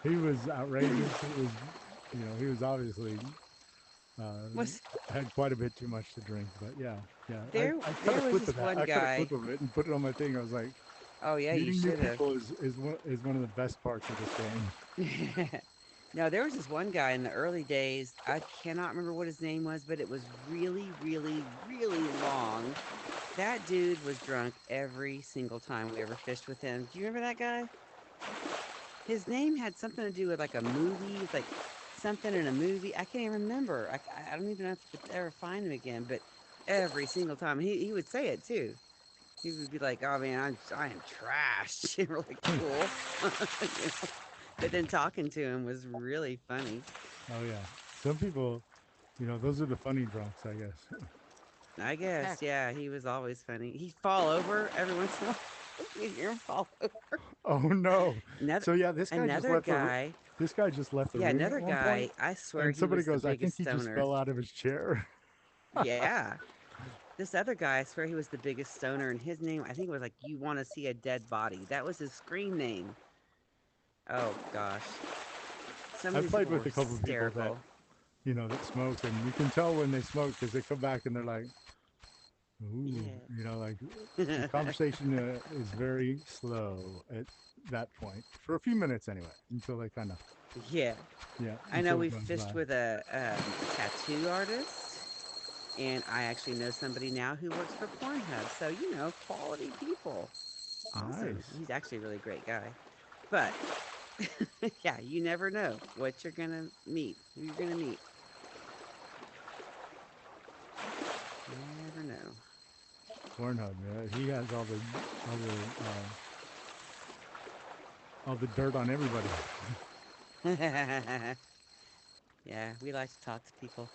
he was outrageous. He was, he was obviously Was had quite a bit too much to drink. But yeah, yeah, there? I cut a There was clip of this that. one I cut a guy. clip of it and put it on my thing. I was like, Oh yeah, you meeting new should have. people is one of the best parts of this game. No, there was this one guy in the early days. I cannot remember what his name was, but it was really, really, really long. That dude was drunk every single time we ever fished with him. Do you remember that guy? His name had something to do with like a movie, it's like something in a movie. I can't even remember. I don't even know if I could ever find him again. But every single time he would say it too. He would be like, "Oh man, I am trash." And we're like, "Cool." You know? But then talking to him was really funny. Oh yeah, some people, those are the funny drunks, I guess. I Heck, guess, yeah, he was always funny. He'd fall over every once in a while. You'd hear him fall over. Oh no. Another So yeah, this guy just another left the guy, this guy just left the yeah, room at another one point, guy. I swear and he somebody was the goes, "I think biggest he just stoner. fell out of his chair." Yeah, this other guy, I swear he was the biggest stoner, and his name, I think it was like "You Want to See a Dead Body." That was his screen name. Oh gosh, some of I've these played people were with a couple of people that hysterical. that smoke, and you can tell when they smoke because they come back and they're like, "Ooh," like the Yeah. conversation is very slow at that point for a few minutes anyway, until they kind of Yeah. yeah, I know until we it goes by. fished with a tattoo artist. And I actually know somebody now who works for Pornhub. So, quality people. Awesome. Nice. He's actually a really great guy. But yeah, you never know what you're going to meet, who you're going to meet. Never know. Pornhub, yeah, he has all the dirt on everybody. Yeah, we like to talk to people.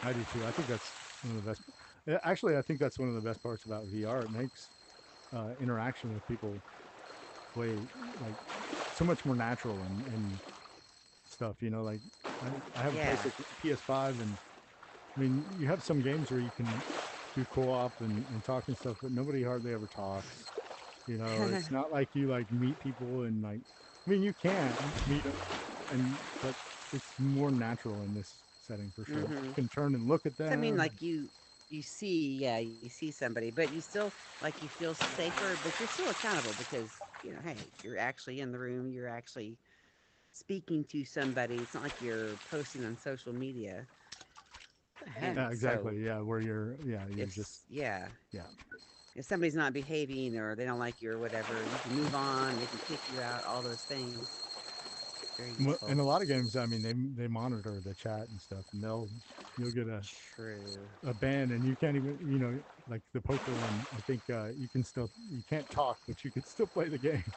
I do too. I think that's one of the best. Actually, I think that's one of the best parts about VR. It makes interaction with people way like so much more natural and stuff. You know, like I have a Yeah. PS5, and I mean, you have some games where you can do co-op and talk and stuff, but nobody hardly ever talks. You know, it's not like you like meet people and like. I mean, you can meet them, but it's more natural in this setting for sure. You can turn and look at I mean, them. like you see, yeah, you see somebody, but you still like you feel safer, but you're still accountable because hey, you're actually in the room, you're actually speaking to somebody. It's not like you're posting on social media, and Yeah, so exactly. Yeah, where you're if just yeah, yeah. if somebody's not behaving or they don't like you or whatever, you can move on. They can kick you out. All those things. Very useful. In a lot of games, I mean, they monitor the chat and stuff, and you'll get True. a ban, and you can't even like the poker one. I think you can't talk, but you can still play the game.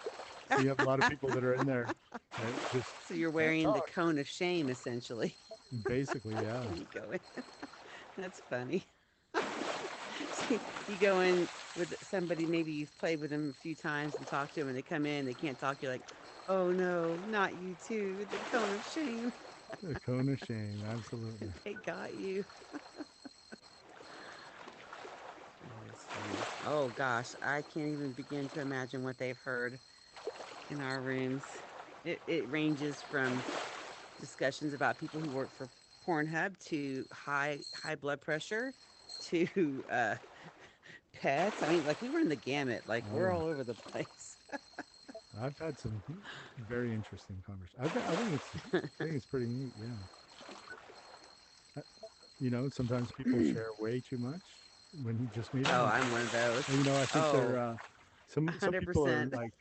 So you have a lot of people that are in there that just So you're can't wearing the talk. cone of shame, essentially. Basically, yeah. When you go in. That's funny. See, you go in with somebody, maybe you've played with them a few times and talked to them, and they come in, they can't talk. You're like, oh no, not you too. The cone of shame. The cone of shame, absolutely. They got you. That is funny. Oh gosh, I can't even begin to imagine what they've heard in our rooms. It ranges from discussions about people who work for Pornhub to high blood pressure to pets. I mean, like we were in the gamut. Like Oh we're yeah, all over the place. I've had some very interesting conversations. I think it's pretty neat. Yeah. Sometimes people share way too much when you just meet them. Oh, I'm one of those. I think they're Oh, some people are 100%. like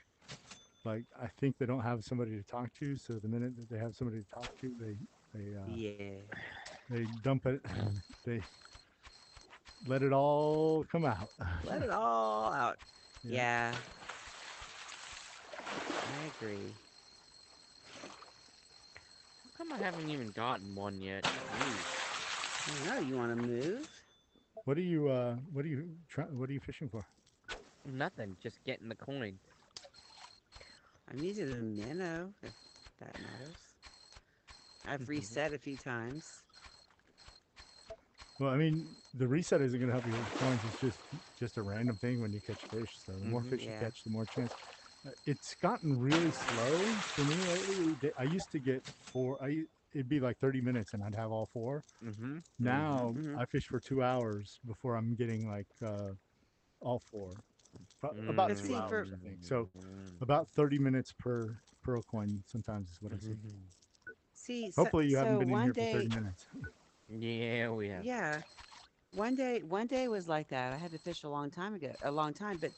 I think they don't have somebody to talk to, so the minute that they have somebody to talk to, they Yeah. they dump it, they let it all come out. Let it all out. Yeah. Yeah, I agree. How come I haven't even gotten one yet? Jeez. I don't know. You want to move? what are you fishing for? Nothing. Just getting the coin. I'm using a minnow, if that matters. I've reset a few times. Well, I mean, the reset isn't going to help you with coins. It's just a random thing when you catch fish. So the more fish you Yeah. catch, the more chance. It's gotten really slow for me lately. I used to get four. It'd be like 30 minutes, and I'd have all four. Mm-hmm. Now Mm-hmm. I fish for 2 hours before I'm getting like all four. About But two see, hours, for I think. So about 30 minutes per pearl coin sometimes is what I see. see, so, Hopefully you haven't so been in one here for 30 day, minutes. Yeah, we have. yeah, one day was like that. I had to fish a long time ago, a long time. But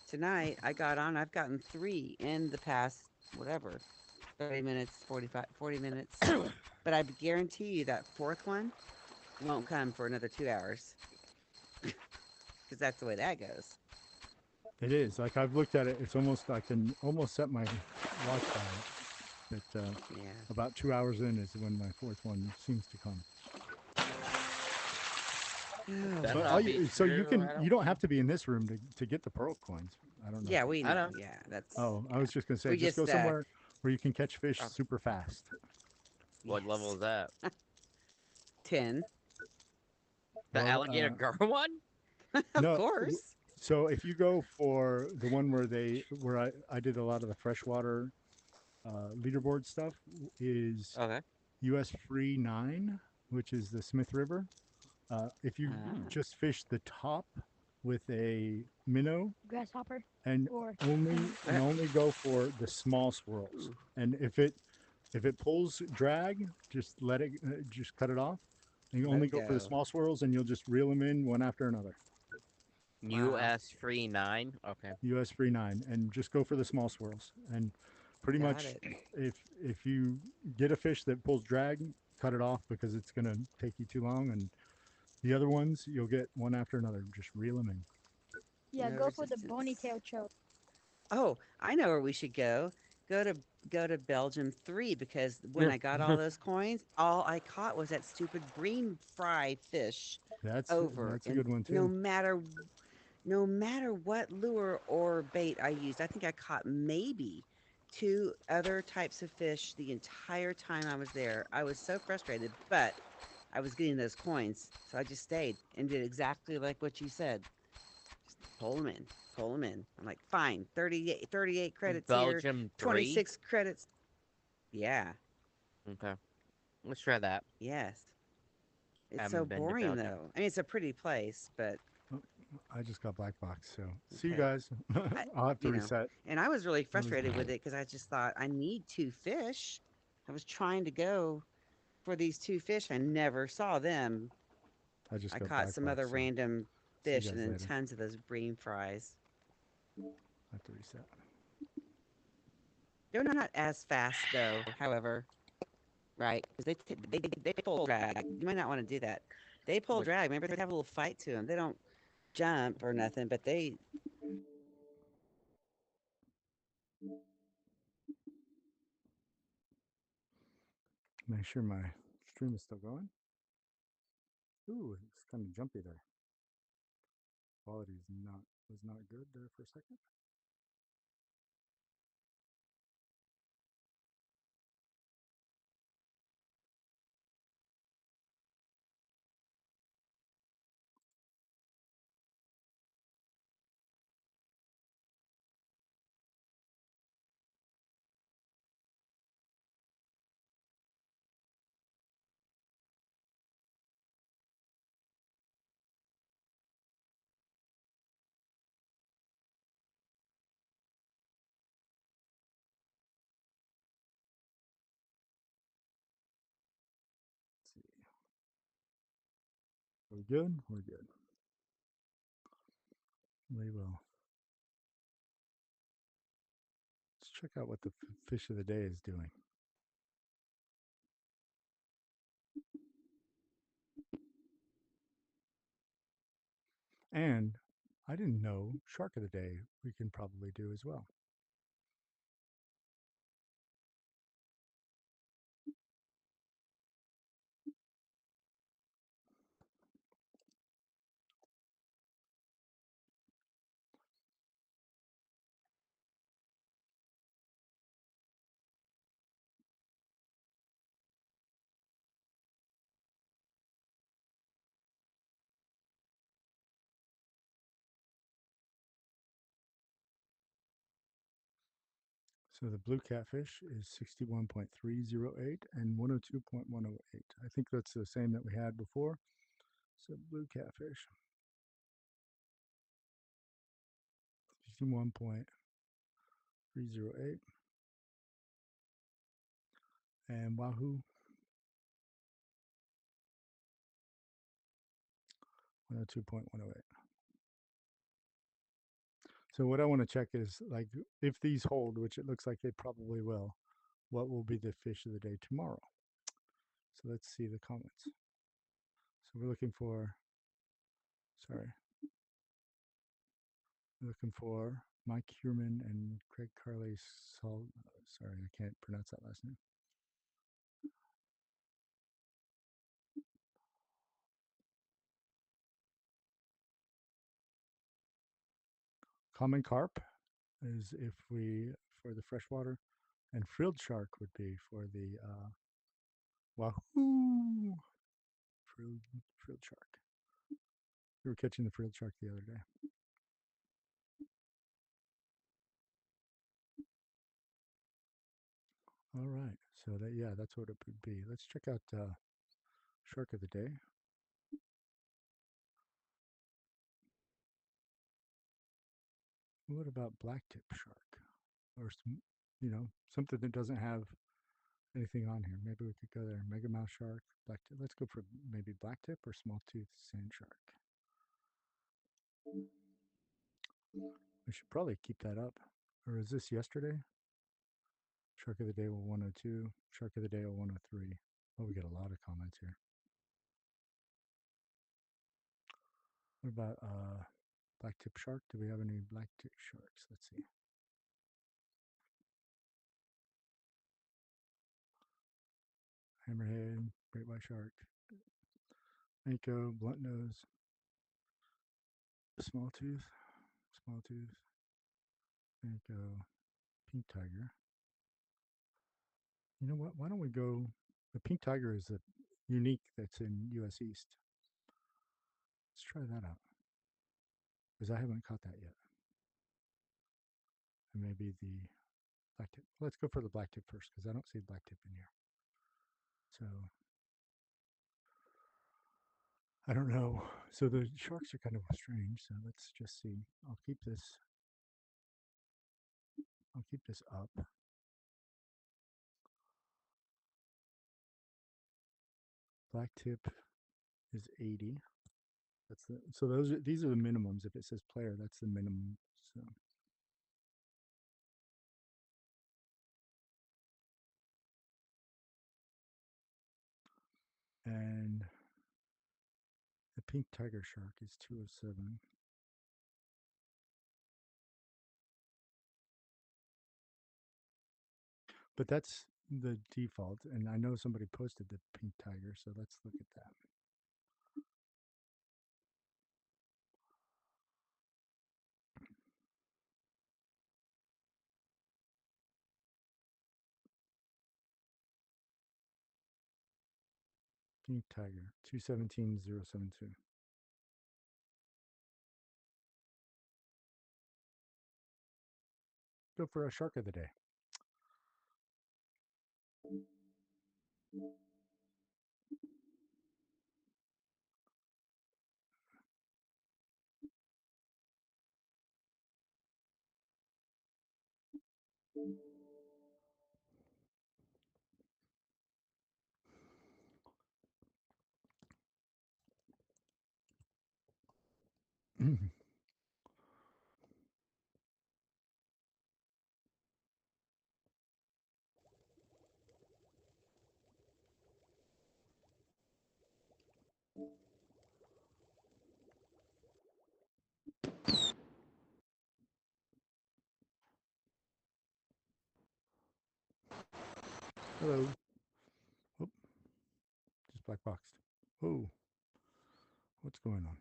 tonight, I got on. I've gotten three in the past, whatever, 30 minutes, 40 minutes. But I guarantee you that fourth one won't come for another 2 hours because that's the way that goes. It is. Like I've looked at it. It's almost I can almost set my watch by it. But Yeah. about 2 hours in is when my fourth one seems to come. Oh Better But well. not be so true. I you don't don't know. have to be in this room to get the pearl coins. I don't know. Yeah, we I know. know. Yeah, that's Oh, I yeah. was just gonna say, We just go just somewhere where you can catch fish Oh, super fast. what level yes. is that? 10. The Well, alligator gar one? Of no. course. So if you go for the one where I did a lot of the freshwater leaderboard stuff, is Okay. U.S. Free 9, which is the Smith River. If you Ah. just fish the top with a minnow Grasshopper and or only penguin. and only go for the small swirls, Ooh. and If it pulls drag, just let it, just cut it off. And you Let only it go for the go. small swirls, and you'll just reel them in one after another. Wow. US free 9. Okay. US free 9, and just go for the small swirls. And pretty Got much, it. if you get a fish that pulls drag, cut it off because it's gonna take you too long. And the other ones, you'll get one after another. Just reel them in. Yeah, No go for the resistance. ponytail choke. Oh, I know where we should go. Go to go to Belgium 3 because when I got all those coins, all I caught was that stupid green fry fish over. That's a And good one too. no matter what lure or bait I used, I think I caught maybe two other types of fish the entire time I was there. I was so frustrated, but I was getting those coins, so I just stayed and did exactly like what you said. Just pull them in, pull them in. I'm like, fine, 38 credits here, Belgium 3. 26 credits. Yeah, Okay. Let's try that. yes. It's so Haven't been to boring Belgium. though. I mean, it's a pretty place, but Oh, I just got black box. So see you okay. guys. I, I'll have to you know, reset. and I was really That was frustrated with it because I just thought I need two fish. I was trying to go for these two fish. I never saw them. I just I got caught black some other box. So random see you fish and guys then later. tons of those green fries. I have to reset. They're not as fast though, however, right? Because they pull drag. You might not want to do that. They pull Which drag. Remember, they have a little fight to them. They don't jump or nothing, but they. Make sure my stream is still going. Ooh, it's kind of jumpy there. Quality is not was not good there for a second. Let's see. We're good. We're good. We will. Let's check out what the fish of the day is doing. And I didn't know shark of the day we can probably do as well. So the blue catfish is 61.308 and 102.108. I think that's the same that we had before. So blue catfish, 61.308. And wahoo, 102.108. So what I want to check is like if these hold, which it looks like they probably will, what will be the fish of the day tomorrow? So let's see the comments. So we're looking for, sorry, we're looking for Mike Kierman and Craig Carley. Sorry, I can't pronounce that last name. Common carp is if we for the freshwater, and frilled shark would be for the wahoo frilled shark. We were catching the frilled shark the other day. All right, so that yeah, that's what it would be. Let's check out shark of the day. What about blacktip shark, or some, something that doesn't have anything on here. Maybe we could go there. Mega Mouse Shark, Black Tip. Let's go for maybe Black Tip or Small Tooth Sand Shark. We should probably keep that up. Or is this yesterday? Shark of the Day 102. Shark of the Day 103. Oh, we got a lot of comments here. What about Black Tip Shark? Do we have any Black Tip Sharks? Let's see. Hammerhead, Great White Shark, Mako, Blunt Nose, Small Tooth, Mako, Pink Tiger. You know what? Why don't we go? The Pink Tiger is a unique that's in US East. Let's try that out. Because I haven't caught that yet. And maybe the Black Tip. Let's go for the Black Tip first because I don't see Black Tip in here. So I don't know. So the sharks are kind of strange. So let's just see. I'll keep this up. Black Tip is 80. That's the so these are the minimums. If it says player, that's the minimum. So and the Pink Tiger Shark is 207. But that's the default, and I know somebody posted the Pink Tiger, so let's look at that. Pink Tiger, 217072. Go for a shark of the day. Hello. Oh, just black boxed. Oh, what's going on?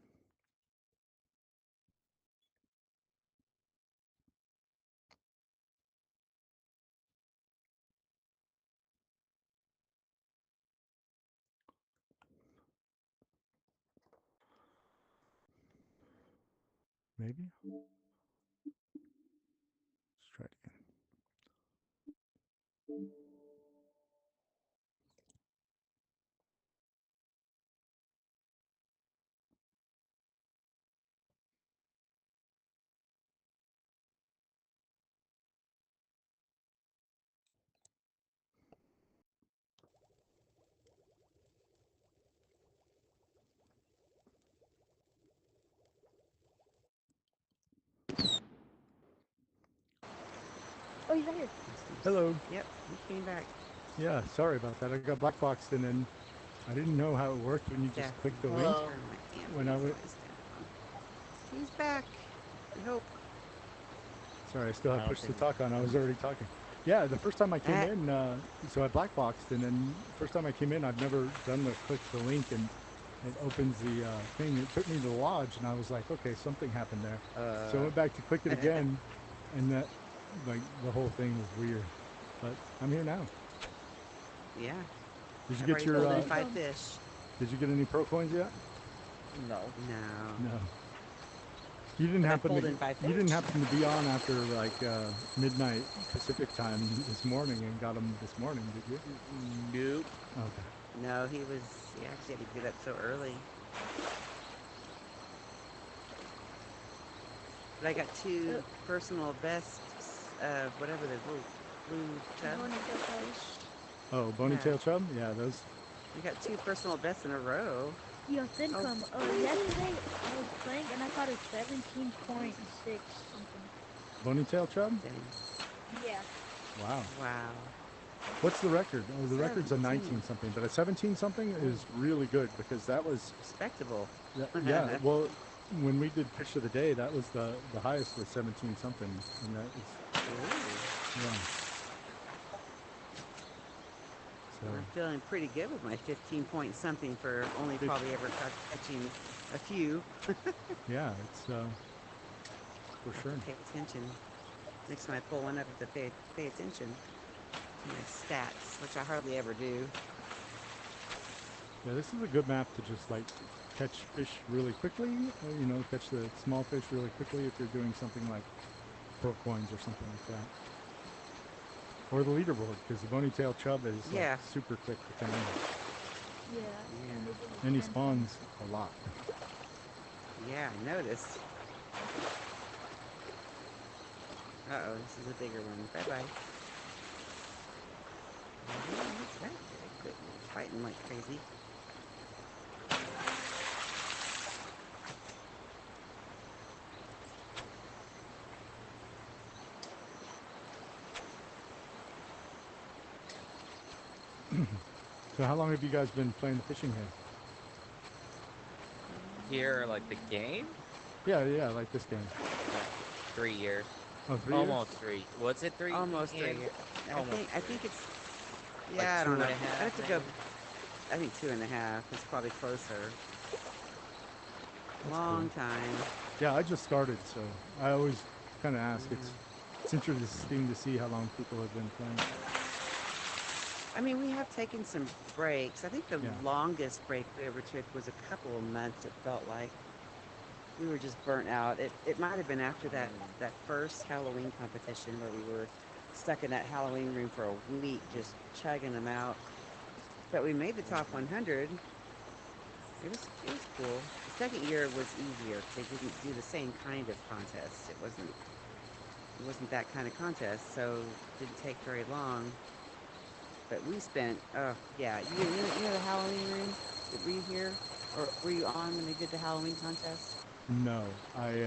Maybe? Let's try it again. Oh, he's right here. Hello. Yep, he came back. Yeah, sorry about that. I got black boxed and then I didn't know how it worked when you just click the link. Hello. When I went. He's back. I hope. Sorry, I still have push to talk on. I was already talking. Yeah, the first time I came in, so I black boxed, and then first time I came in, I've never done the click the link, and it opens the thing. It took me to the lodge, and I was like, okay, something happened there. So I went back to click it again, and that, like, the whole thing was weird. But I'm here now. Yeah. Did you get your? Fish. Did you get any pro coins yet? No. No. No. You didn't happen to be on after like midnight Pacific time this morning and got them this morning, did you? Nope. Okay. No, he actually had to get up so early. But I got two personal bests, whatever the blue chub. Oh, bony tail chub? Yeah, those. You got 2 personal bests in a row. Yo, Oh, Thinkum, yesterday I was playing and I caught a 17.6 something. Bony tail chub? dang. Yeah. Wow. Wow. What's the record? Oh, the record's a 17. 19 something, but a 17 something is really good because that was. Respectable. Yeah, well, when we did fish of the day, that was the highest was 17 something, and that is yeah. So I'm feeling pretty good with my 15 point something for only probably ever catching a few. yeah, it's for sure. Pay attention. Next time I pull one up, I have to pay attention to my stats, which I hardly ever do. Yeah, this is a good map to just like catch fish really quickly. You know, catch the small fish really quickly if you're doing something like porpoines or something like that. Or the leaderboard, because the bony tail chub is like super quick to come in. Yeah. And he spawns a lot. Yeah, I noticed. Uh-oh, this is a bigger one. Bye-bye. That big, but it's fighting like crazy. So how long have you guys been playing the fishing here? Here, like the game? Yeah, like this game. 3 years. Oh, 3 Almost years? 3. Was it 3? Almost 3 Ian? years. Almost I 3. think it's Like I don't know. 2.5, I'd have to go. maybe? I think 2.5. It's probably closer. That's Long cool. time. Yeah, I just started, so I always kind of ask. It's interesting to see how long people have been playing. I mean, we have taken some breaks. I think the longest break we ever took was a couple of months, it felt like. We were just burnt out. It might have been after that first Halloween competition where we were stuck in that Halloween room for a week just chugging them out. But we made the top 100. It was cool. The second year was easier. They didn't do the same kind of contest. It wasn't that kind of contest, so it didn't take very long. But we spent, yeah, you know the Halloween room? Were you here? Or were you on when they did the Halloween contest? No, I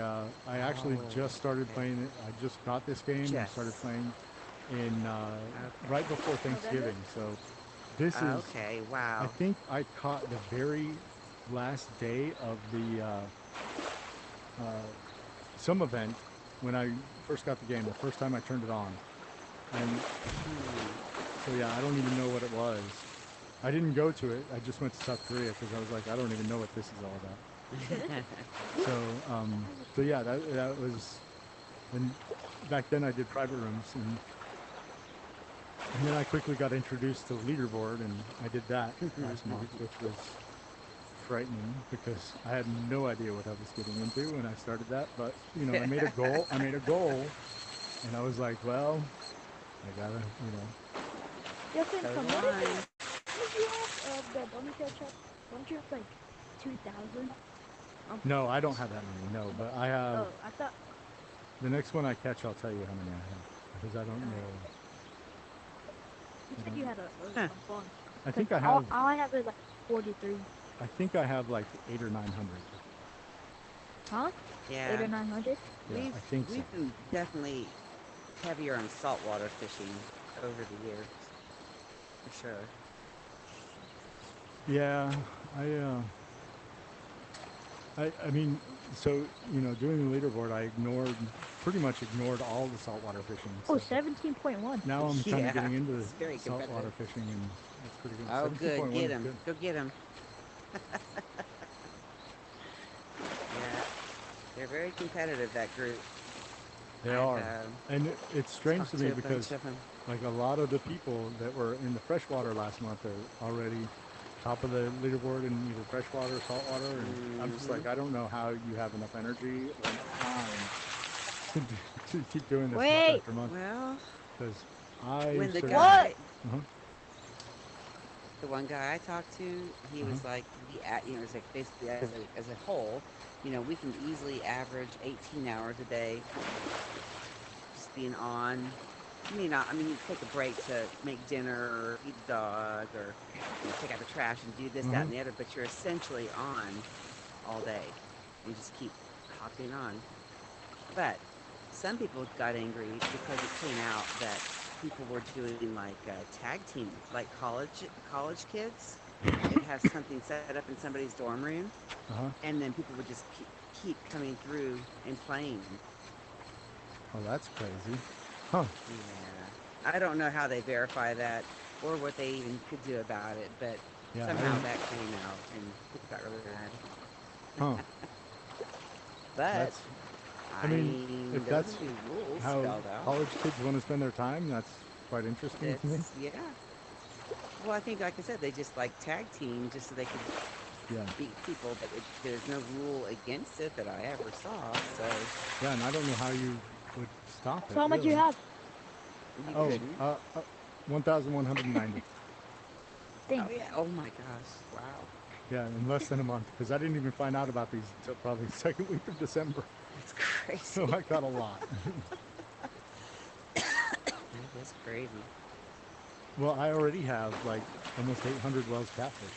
actually just started playing it. I just got this game and started playing in right before Thanksgiving. So this is okay. Wow. I think I caught the very last day of the some event when I first got the game. The first time I turned it on, and so yeah, I don't even know what it was. I didn't go to it. I just went to South Korea because I was like, I don't even know what this is all about. So yeah, that was, and back then I did private rooms, and then I quickly got introduced to leaderboard, and I did that last month, which was frightening because I had no idea what I was getting into when I started that. But you know, I made a goal. And I was like, well, I gotta, you know. Yo, Thinkum, what did you have the ponytail chop? Don't you have like 2,000? No, I don't have that many. No, but I have. Oh, I thought. The next one I catch, I'll tell you how many I have because I don't know. You said you had a bunch. I think I have. All I have is like 43. I think I have like 800 or 900. Huh? Yeah. 800 or 900? Yeah, I think so. We've been definitely heavier on saltwater fishing over the years, for sure. Yeah, I mean, so you know, doing the leaderboard, I pretty much ignored all the saltwater fishing. Oh, 17.1. Now I'm kind of getting into it's very saltwater fishing, and that's pretty good. Oh, good. Get him. Good. Go get him. Yeah, they're very competitive, that group. They are, and it's strange to me because like a lot of the people that were in the freshwater last month are already top of the leaderboard in either freshwater or saltwater, and I'm just like, I don't know how you have enough energy or enough time to keep doing this month after month. Well, because I when the one guy I talked to, he was like, you know, it's like basically as a whole, you know, we can easily average 18 hours a day just being on I mean, you take a break to make dinner or feed the dog or take out the trash and do this, that, Mm-hmm. and the other, but you're essentially on all day. You just keep hopping on. But some people got angry because it came out that people were doing like tag team, like college kids. They'd have something set up in somebody's dorm room, Uh-huh. and then people would just keep coming through and playing. Oh, that's crazy. Huh. Yeah. I don't know how they verify that or what they even could do about it, but Yeah, I somehow didn't. that came out and people got really mad. Huh. But That's. I I mean, mean, if there was that's a new rules how spelled out. college kids want to spend their time, that's quite interesting to me. It's yeah. Well, I think, like I said, they just like tag team just so they could Yeah. beat people, but there's no rule against it that I ever saw, so Yeah, and I don't know how you would stop So it, how much you really. have? you Oh, couldn't. 1,190. Oh Thanks. yeah. Oh my gosh. Wow. Yeah, in less than a month, because I didn't even find out about these until probably the second week of December. That's So crazy. I got a lot. That is crazy. Well, I already have like almost 800 Wells catfish,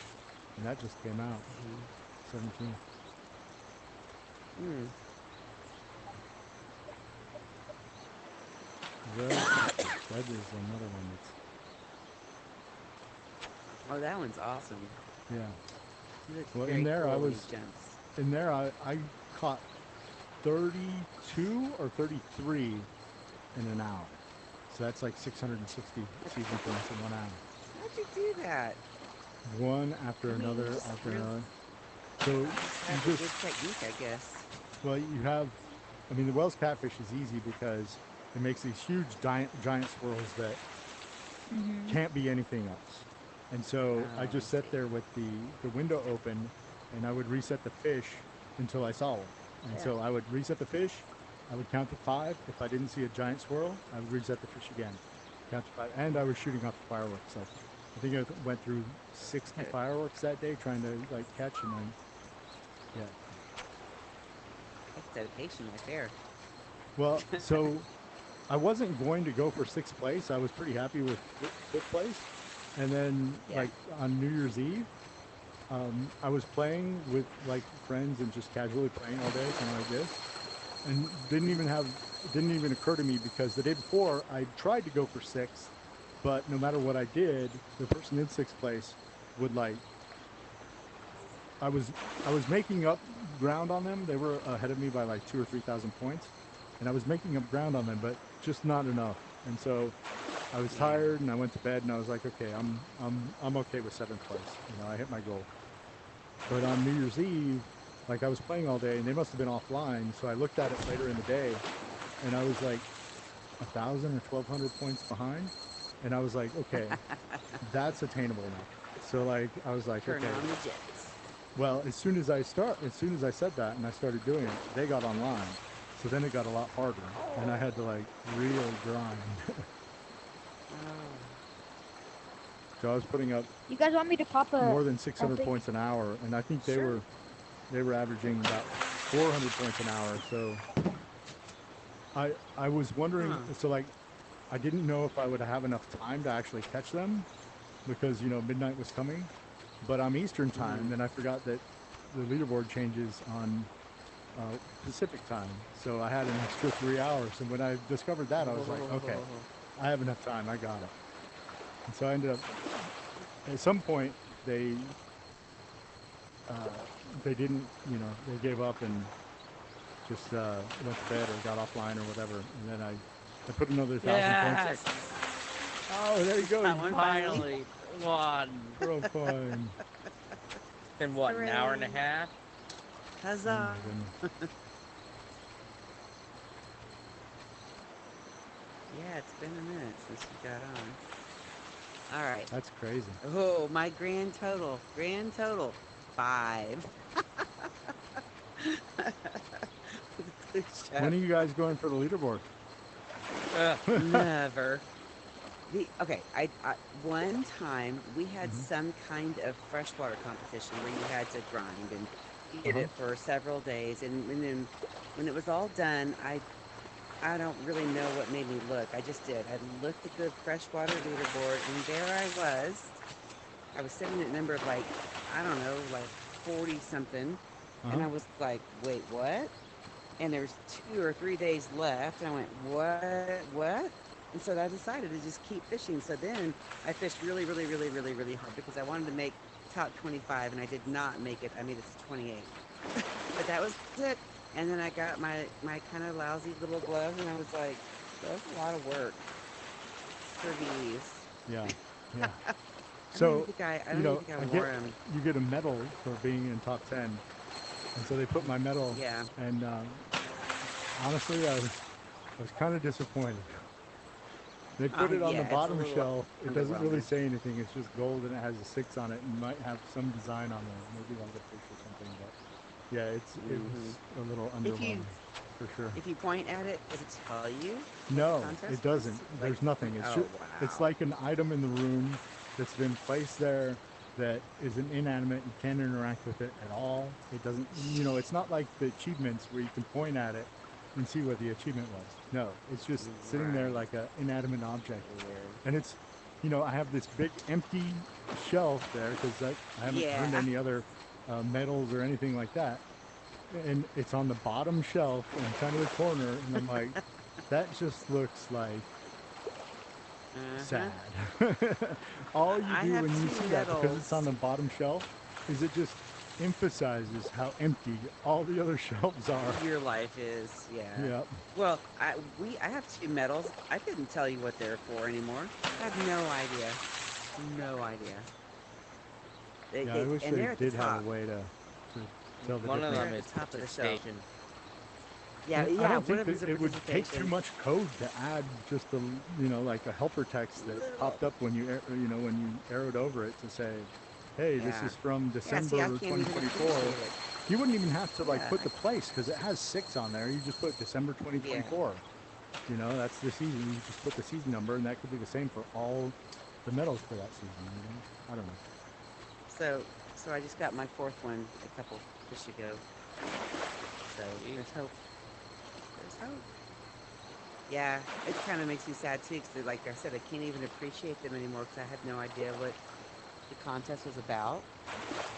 and that just came out Dang. 17. Hmm. Wells catfish. That is another one Oh, that one's awesome. that's yeah. He looks Well, in very there cool when he jumps. I caught 32 or 33 in an hour. So that's like 660 season points in 1 hour. How'd you do that? One after I mean, another you just after really another. So you just you have the just, good technique, I guess. well, you have, I mean, the Wells catfish is easy because it makes these huge giant swirls that Mhm. can't be anything else. And so I Oh, I just sat see. there with the window open, and I would reset the fish until I saw one. And Yeah. so I would reset the fish, I would count to 5. If I didn't see a giant swirl, I would reset the fish again, count to 5. And I was shooting off the fireworks. Like, I think I went through 60 fireworks that day trying to like catch, and then yeah. That's dedication right there. Well, so I wasn't going to go for 6th place. I was pretty happy with 5th place. And then, Yeah. like, on New Year's Eve, I was playing with, like, friends and just casually playing all day, kind of like this. And it didn't even occur to me because the day before I tried to go for 6th, but no matter what I did, the person in 6th place would, like, I was I was making up ground on them. They were ahead of me by like 2 or 3,000 points, and I was making up ground on them, but just not enough. And so I was Yeah. tired, and I went to bed, and I was like, okay, I'm okay with 7th place. You know, I hit my goal. But on New Year's Eve, like I was playing all day, and they must have been offline. So I looked at it later in the day, and I was like 1,000 or 1,200 points behind, and I was like, okay, that's attainable now. So like I was like, Turn okay, on the jets. well, as soon as I said that and I started doing it, they got online. So then it got a lot harder, and I had to like really grind. Oh. So I was putting up You guys want me to pop more than a 600 thing? points an hour, and I think Sure. they were averaging about 400 points an hour. So I was wondering, Huh. so like I didn't know if I would have enough time to actually catch them because midnight was coming, but I'm Eastern Mm-hmm. time, and I forgot that the leaderboard changes on Pacific time. So I had an extra 3 hours. And when I discovered that, I was like, okay, Oh. I have enough time. I got it. And so I ended up, at some point, uh, they didn't, they gave up and just went to bed or got offline or whatever. And then I put another 1,000 points. Yes. Oh, there you go. That You one finally. Finally won. real fun. It's been what, an hour and a Hooray. half? Oh Huzzah. my goodness. Yeah, it's been a minute since we got on. All right. That's crazy. Oh, my grand total. Grand total. 5. Good When job. are you guys going for the leaderboard? Never. Okay, I one time we had Mhm. some kind of freshwater competition where you had to grind and you did Uh-huh. it for several days and then when it was all done, I I don't really know what made me look. I just did. I looked at the freshwater leaderboard, and there I was. I was sitting at number like, I don't know, like 40 something. And I was like, wait, what? And there's 2 or 3 days left. And I went, what? And so I decided to just keep fishing. So then I fished really, really, really, really, really hard because I wanted to make top 25, and I did not make it. I made it to 28. But that was it. And then I got my kind of lousy little gloves, and I was like, that's a lot of work for these. Yeah, yeah. I don't even So, think I you don't even know, think I I wore get them. you get a medal for being in top 10, and so they put my medal, Yeah. and honestly, I was kind of disappointed. They put it on the Yeah, it's a bottom little shelf. It doesn't really underwhelming. say anything. It's just gold and it has a 6 on it, and might have some design on there, maybe like a fish or something. But yeah, it Hmm. was a little If you underwhelming for sure. if you point at it, does it tell you what the No, contest it was? doesn't. Like, There's nothing. oh It's wow. like an item in the room that's been placed there that is an inanimate. You can't interact with it at all. It doesn't. It's not like the achievements where you can point at it and see what the achievement was. No, it's just sitting there Right. like an inanimate object, Weird. and it's. I have this big empty shelf there because I haven't earned Yeah. any other medals or anything like that, and it's on the bottom shelf in kind of the corner, and I'm like, that just looks like Uh-huh. sad. All you I do have when you 2 see that, because it's on medals. the bottom shelf, is it just emphasizes how empty all the other shelves are. Your life is, yeah. Yeah, Well, I have 2 medals. I couldn't tell you what they're for anymore. I have no idea. No idea. yeah. I wish And they they're at the did have top. a way to tell the One of They're difference. them at the is top of the shelf. participation. Yeah, I yeah, don't one think of them that is a it would take too participation. much code to add just like a helper text that Little. popped up when when you arrowed over it to say, "Hey, this Yeah. is from Yeah, see, December I can't even 2024." appreciate it. You wouldn't even have to like Yeah, put the place because it has 6 on there. You just put December yeah. 2024. That's the season. You just put the season number, and that could be the same for all the medals for that season. I don't know. So so I just got my 4th one a couple fish ago. So Sweet. there's hope. There's hope. Yeah, it kind of makes me sad too, because like I said, I can't even appreciate them anymore because I had no idea what the contest was about,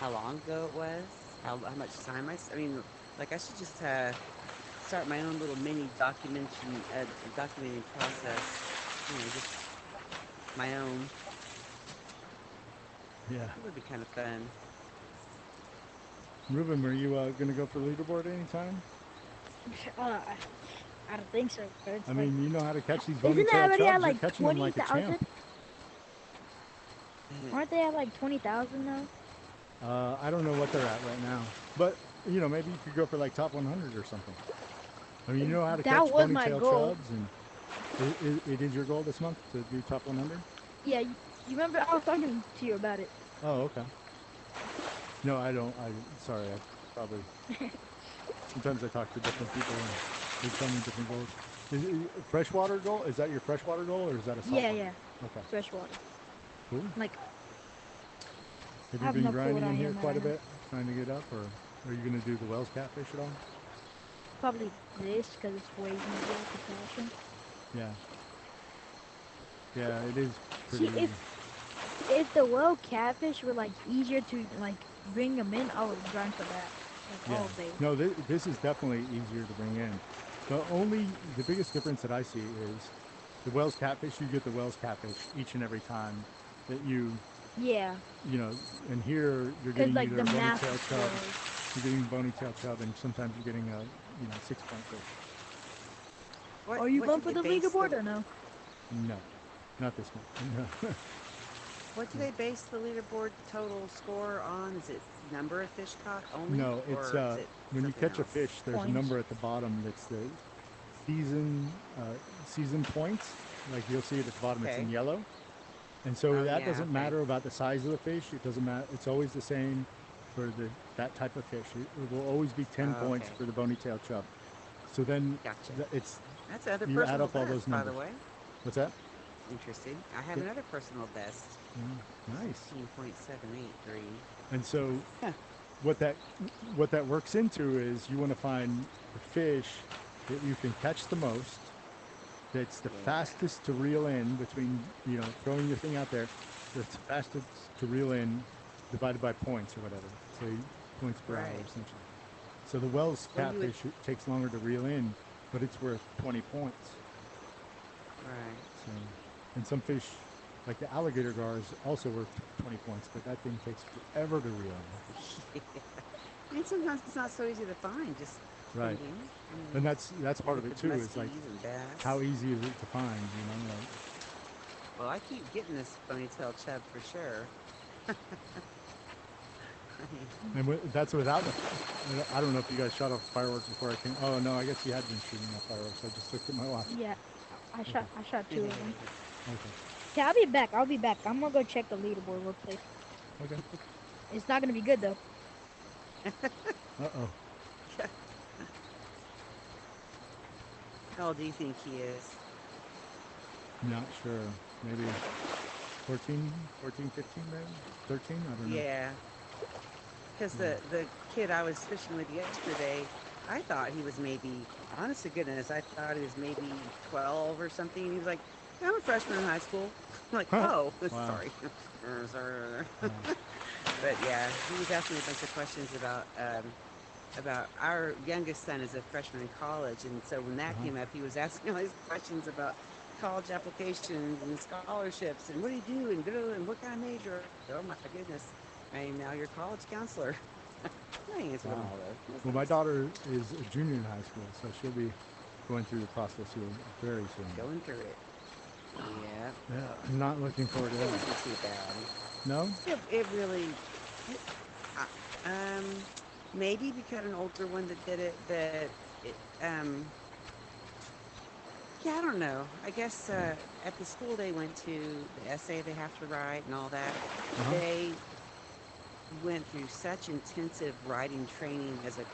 how long ago it was, how much time I mean, like I should just start my own little mini documenting process. Just my own. Yeah, It would be kind of fun. Ruben, are you gonna go for leaderboard anytime? I don't think so. But I it's like, mean, you know how to catch these isn't bony that tail already at chubs. You're like catching them like a champ. 20,000? Aren't they at like 20,000 now? I don't know what they're at right now, but maybe you could go for like top 100 or something. I mean, you know how to That catch was bony my tail goal. chubs, and it is your goal this month to do top 100. Yeah, you remember I was talking to you about it. Oh, okay. No, I don't. Sorry. I probably sometimes I talk to different people and they tell me different goals. Is it freshwater goal? Is that your freshwater goal or is that a Yeah, saltwater? yeah, Okay, freshwater. cool. Like, Have I you have been no clue what grinding I in here am at quite right a now. bit, trying to get up, or are you gonna do the Wells catfish at all? Probably this because it's way easier to catch them. Yeah, yeah, it is pretty See, easy. if the well catfish were like easier to like bring them in, I would grind for that like Yeah, all day. no, this is definitely easier to bring in. The biggest difference that I see is the Wells catfish. You get the Wells catfish each and every time that Yeah, and here you're cause getting like either the a bony massive tail chub, swirls. you're getting bony tail chub, and sometimes you're getting a 6 point fish. Are you What going did for they the base the leaderboard or no? No, not this one. No. what do they base the leaderboard total score on? Is it number of fish caught only, No, it's or is it when you something catch a else? fish, there's a Points. number at the bottom that's the season season points. Like you'll see it at the bottom, it's Okay. in yellow. And so Oh that yeah. doesn't Okay. matter about the size of the fish. It doesn't matter. It's always the same for that type of fish. It will always be 10 Oh, points okay. for the bony tail chub. So then Gotcha. it's That's another you add personal up all those best, by the numbers. way. What's that? Interesting. I have Yeah. another personal best. Nice. 16.783. And so Huh. what that works into is you want to find the fish that you can catch the most That's the Yeah. fastest to reel in between, throwing your thing out there. That's fastest to reel in divided by points or whatever. So points per hour Right. essentially. So the Wells Well, you would. catfish it takes longer to reel in, but it's worth 20 points. Right. So, and some fish, like the alligator gar, is also worth 20 points, but that thing takes forever to reel in. And sometimes it's not so easy to find. Just Right. thinking. I mean, And that's you part of get it the too. Is like muskies and bass. how easy is it to find? Like. Well, I keep getting this ponytail chub for sure. And that's without the. I don't know if you guys shot off fireworks before I came. Oh no, I guess you had been shooting off fireworks. I just looked at my watch. Yeah, I shot two of them. Okay. Yeah, I'll be back. I'll be back. I'm gonna go check the leaderboard real quick. Okay. It's not gonna be good though. Uh-oh. How old do you think he is? Not sure. Maybe 14, 15 maybe? 13? I don't know. Yeah. Because the kid I was fishing with yesterday, I thought he was maybe, honest to goodness, I thought he was maybe 12 or something. He was like, yeah, I'm a freshman in high school. I'm like, oh, Wow. sorry. But yeah, he was asking me a bunch of questions about our youngest son is a freshman in college, and so when that came up, he was asking all these questions about college applications and scholarships and what do you do and what kind of major. Oh my goodness! I am now your college counselor. I answered them all though. Well, my daughter is a junior in high school, so she'll be going through the process here very soon. Going through it. Yeah. Yeah, I'm not looking forward to It that. wasn't too bad. No? It really. Um, maybe because an older one that did it, yeah, I don't know. I guess at the school they went to, the essay they have to write and all that, they went through such intensive writing training as a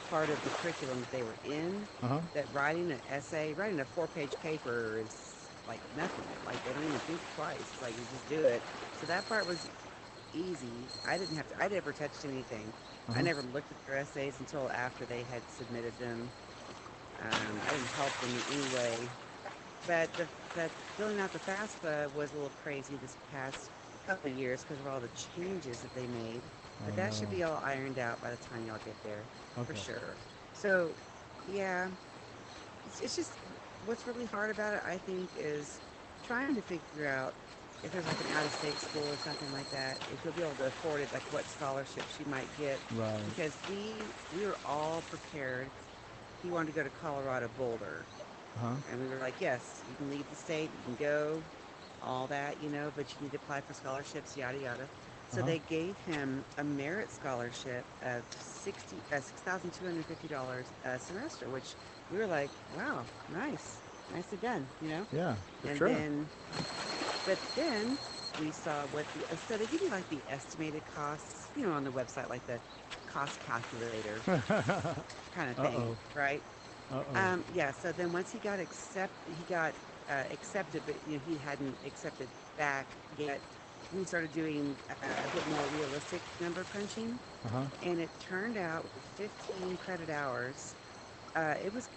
part of the curriculum that they were in, that writing an essay, writing a 4-page paper is like nothing. Like they don't even think twice. It's like you just do it. So that part was easy. I didn't have to. I never touched anything. I never looked at their essays until after they had submitted them. I didn't help them in any way. But filling out the FAFSA was a little crazy this past couple of years because of all the changes that they made. But that should be all ironed out by the time y'all get there, for sure. So, yeah, it's just what's really hard about it, I think, is trying to figure out if there's like an out-of-state school or something like that, if you'll be able to afford it, like what scholarships you might get. Right. Because we were all prepared. He wanted to go to Colorado Boulder. And we were like, yes, you can leave the state, you can go, all that, but you need to apply for scholarships, yada, yada. So they gave him a merit scholarship of $6,250 a semester, which we were like, wow, nice. Nicely done, Yeah, for and sure. But then we saw so they give you like the estimated costs, on the website, like the cost calculator kind of thing, right? Yeah. So then once he got accepted, but he hadn't accepted back yet. We started doing a bit more realistic number crunching, and it turned out with 15 credit hours, it was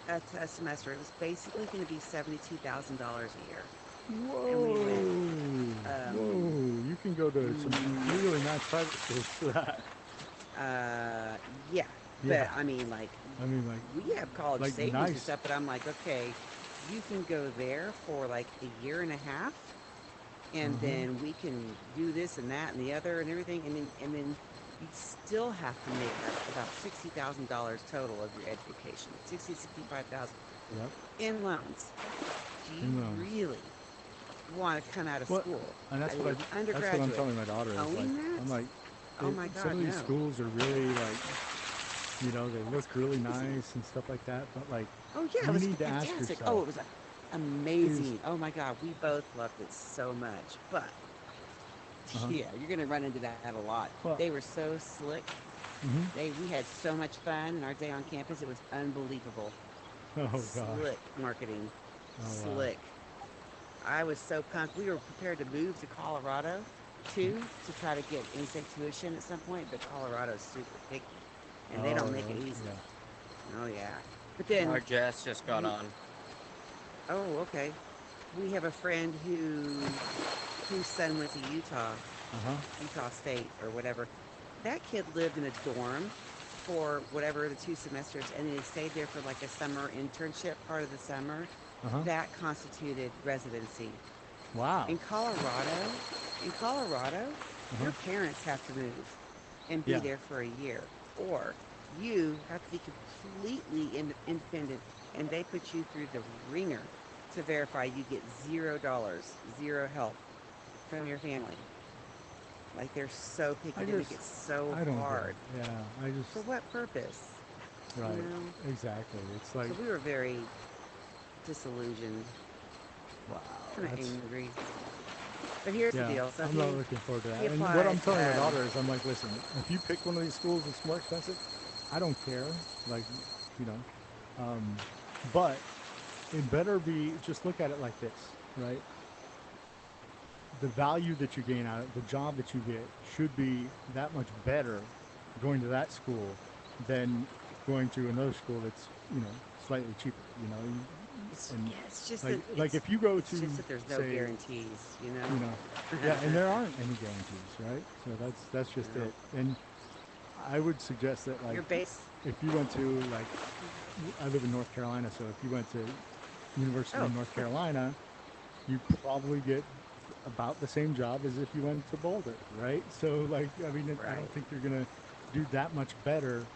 a semester. It was basically going to be $72,000 a year. Whoa! And we went, Whoa! You can go to some really nice private schools for that. Yeah. But I mean, like, we have college like savings nice. and stuff, but I'm like, okay, you can go there for like a year and a half, and then we can do this and that and the other and everything, and then you still have to make about $60,000 total of your education, $65,000 in loans. Do you really want to come out of school? And that's what I'm telling my daughter. Is like, I'm like, oh my God, some of these no. schools are really like, they look really nice and stuff like that. But like, oh yeah, you it was need fantastic. to ask yourself. Oh, it was amazing. Oh my God, we both loved it so much. But yeah, you're gonna run into that a lot. They were so slick. We had so much fun in our day on campus. It was unbelievable. Oh gosh. Slick marketing. Oh, Slick. Wow. I was so pumped. We were prepared to move to Colorado too to try to get in-state tuition at some point, but Colorado's super picky and they don't make it easy. Yeah. Oh yeah. But then our Jess just got on. Oh, okay. We have a friend whose son went to Utah, Uh-huh. Utah State or whatever. That kid lived in a dorm for whatever the 2 semesters, and then he stayed there for like a summer internship part of the summer. Uh-huh. That constituted residency. Wow. In Colorado, Uh-huh. your parents have to move and be Yeah. there for a year, or you have to be completely independent, and they put you through the ringer to verify you get $0, zero help from your family. Like they're so picky, I they make just it so I don't get hard. it. Yeah. I just For what purpose? You right. know? Exactly. It's like So we were very disillusioned, wow. kind of That's angry. But here's the yeah. deal. So I'm not looking forward to he that. And what applied. I'm telling my daughter is I'm like, listen, if you pick one of these schools that's more expensive, I don't care. Like, you know, um, but it better be just look at it like this, right? The value that you gain out of the job that you get should be that much better going to that school than going to another school that's slightly cheaper. And It's just that like if you go to there's no say guarantees, you know. yeah, and there aren't any guarantees, right? So that's just No. it. And I would suggest that like Your base. if you went to like I live in North Carolina, so if you went to University Oh, of North Carolina, you probably get about the same job as if you went to Boulder, right? So like I mean I right. don't think you're gonna do that much better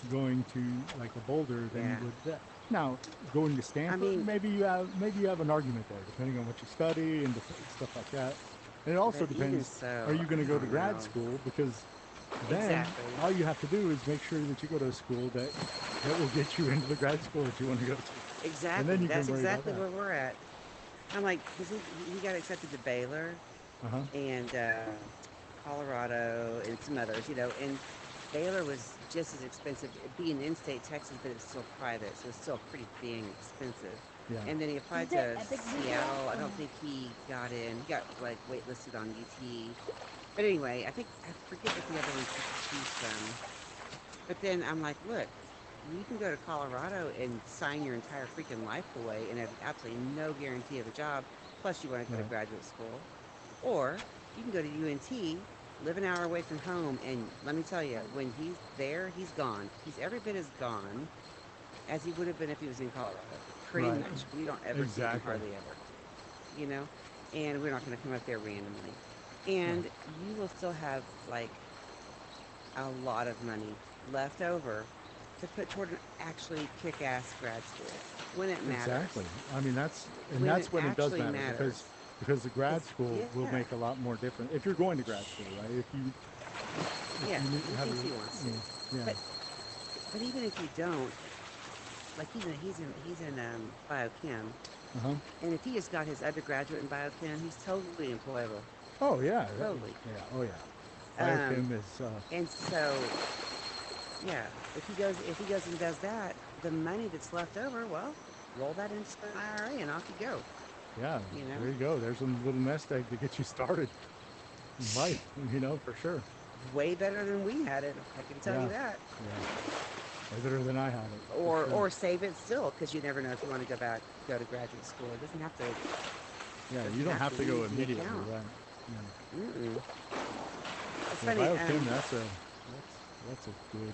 going to like a Boulder than you Yeah. would that. Now going to I Stanford, mean, maybe you have an argument there, depending on what you study and stuff like that. And it also but even depends: are so, you going to I go to don't grad know. school? Because then Exactly. all you have to do is make sure that you go to a school that will get you into the grad school that you want to go to, and then Exactly. you can That's worry about exactly that. where we're at. I'm like, because he got accepted to Baylor Uh huh. and Colorado and some others, and Baylor was just as expensive, being in-state Texas, but it's still private, so it's still pretty dang expensive. Yeah. And then he Is applied there to Epic Visual Seattle. I or don't no? think he got in. He got like waitlisted on UT. But anyway, I forget what the other ones he could choose from. But then I'm like, look, you can go to Colorado and sign your entire freaking life away and have absolutely no guarantee of a job. Plus, you want to go to Right. graduate school. Or you can go to UNT, live an hour away from home, and let me tell you, when he's there, he's gone. He's every bit as gone as he would have been if he was in Colorado. Pretty Right. much. We don't ever see him Exactly. hardly ever, you know? And we're not going to come up there randomly. Right. And you will still have like a lot of money left over to put toward an actually kick-ass grad school when it Exactly. matters. I mean When it that's when it does actually matter matters. because the grad Because school will yeah, make a lot more difference if you're going to grad school, right? If yeah, you he have thinks your he wants to. yeah. But even if you don't, like he's in biochem, Uh huh. and if he has got his undergraduate in biochem, he's totally employable. Oh yeah. Totally. Yeah. Oh yeah. Um, Biochem is and so yeah, if he goes and does that, the money that's left over, well, roll that into an IRA and off you go. yeah. You know, There you go. There's a little nest egg to get you started in life. For sure. way better than we had it. I can tell Yeah. you that. Yeah. Way better than I had it for Or sure. or save it still, because you never know if you want to go to graduate school. It doesn't have to. Yeah. You Doesn't don't have have to to go leave the immediately, account. right? Yeah. Mm-mm. It's Yeah. funny. Biochem. That's a good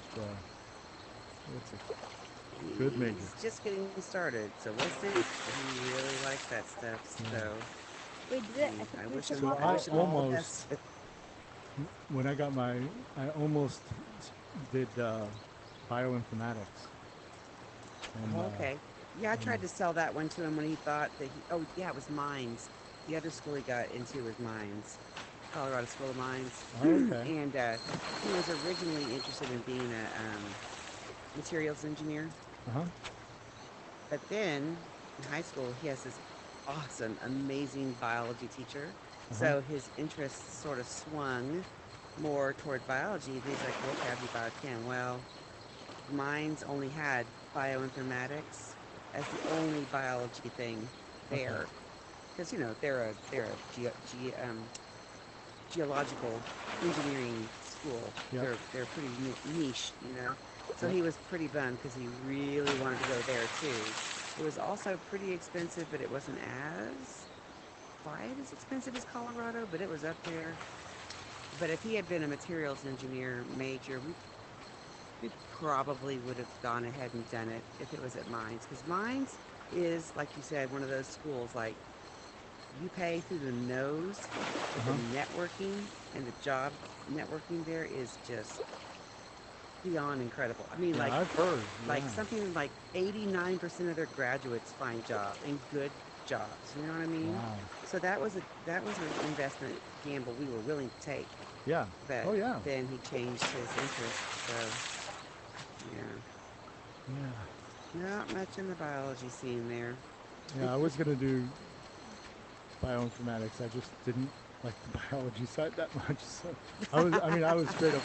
that's a good major. He's just getting started, so we'll see. He really likes that stuff. Yeah. So, Wait, did that Epic I wish Booster him So pop I out? all the almost best. when I almost did bioinformatics, and Oh, okay. Yeah, I and tried to sell that one to him when he thought that he. Oh, yeah, it was mines. The other school he got into was mines, Colorado School of Mines, oh, okay, and he was originally interested in being a materials engineer. uh-huh, But then in high school, he has this awesome, amazing biology teacher. uh-huh, So his interests sort of swung more toward biology. But he's like, well, okay, I'll do biochem. Well, mine's only had bioinformatics as the only biology thing okay, there, because they're a geological engineering school. yep, They're pretty niche. So yep, he was pretty bummed because he really wanted to go there too. It was also pretty expensive, but it wasn't as quite as expensive as Colorado, but it was up there. But if he had been a materials engineer major, we probably would have gone ahead and done it if it was at Mines. Because Mines is, like you said, one of those schools like you pay through the nose, but the networking and the job networking there is just beyond incredible. I mean, Yeah, like I've heard. like Yeah. something like 89% of their graduates find jobs and good jobs. You know what I mean? Wow. So that was an investment gamble we were willing to take. Yeah. But Oh yeah. then he changed his interest. So Yeah. not much in the biology scene there. Yeah. I was gonna do bioinformatics. I just didn't like the biology side that much. So I was straight up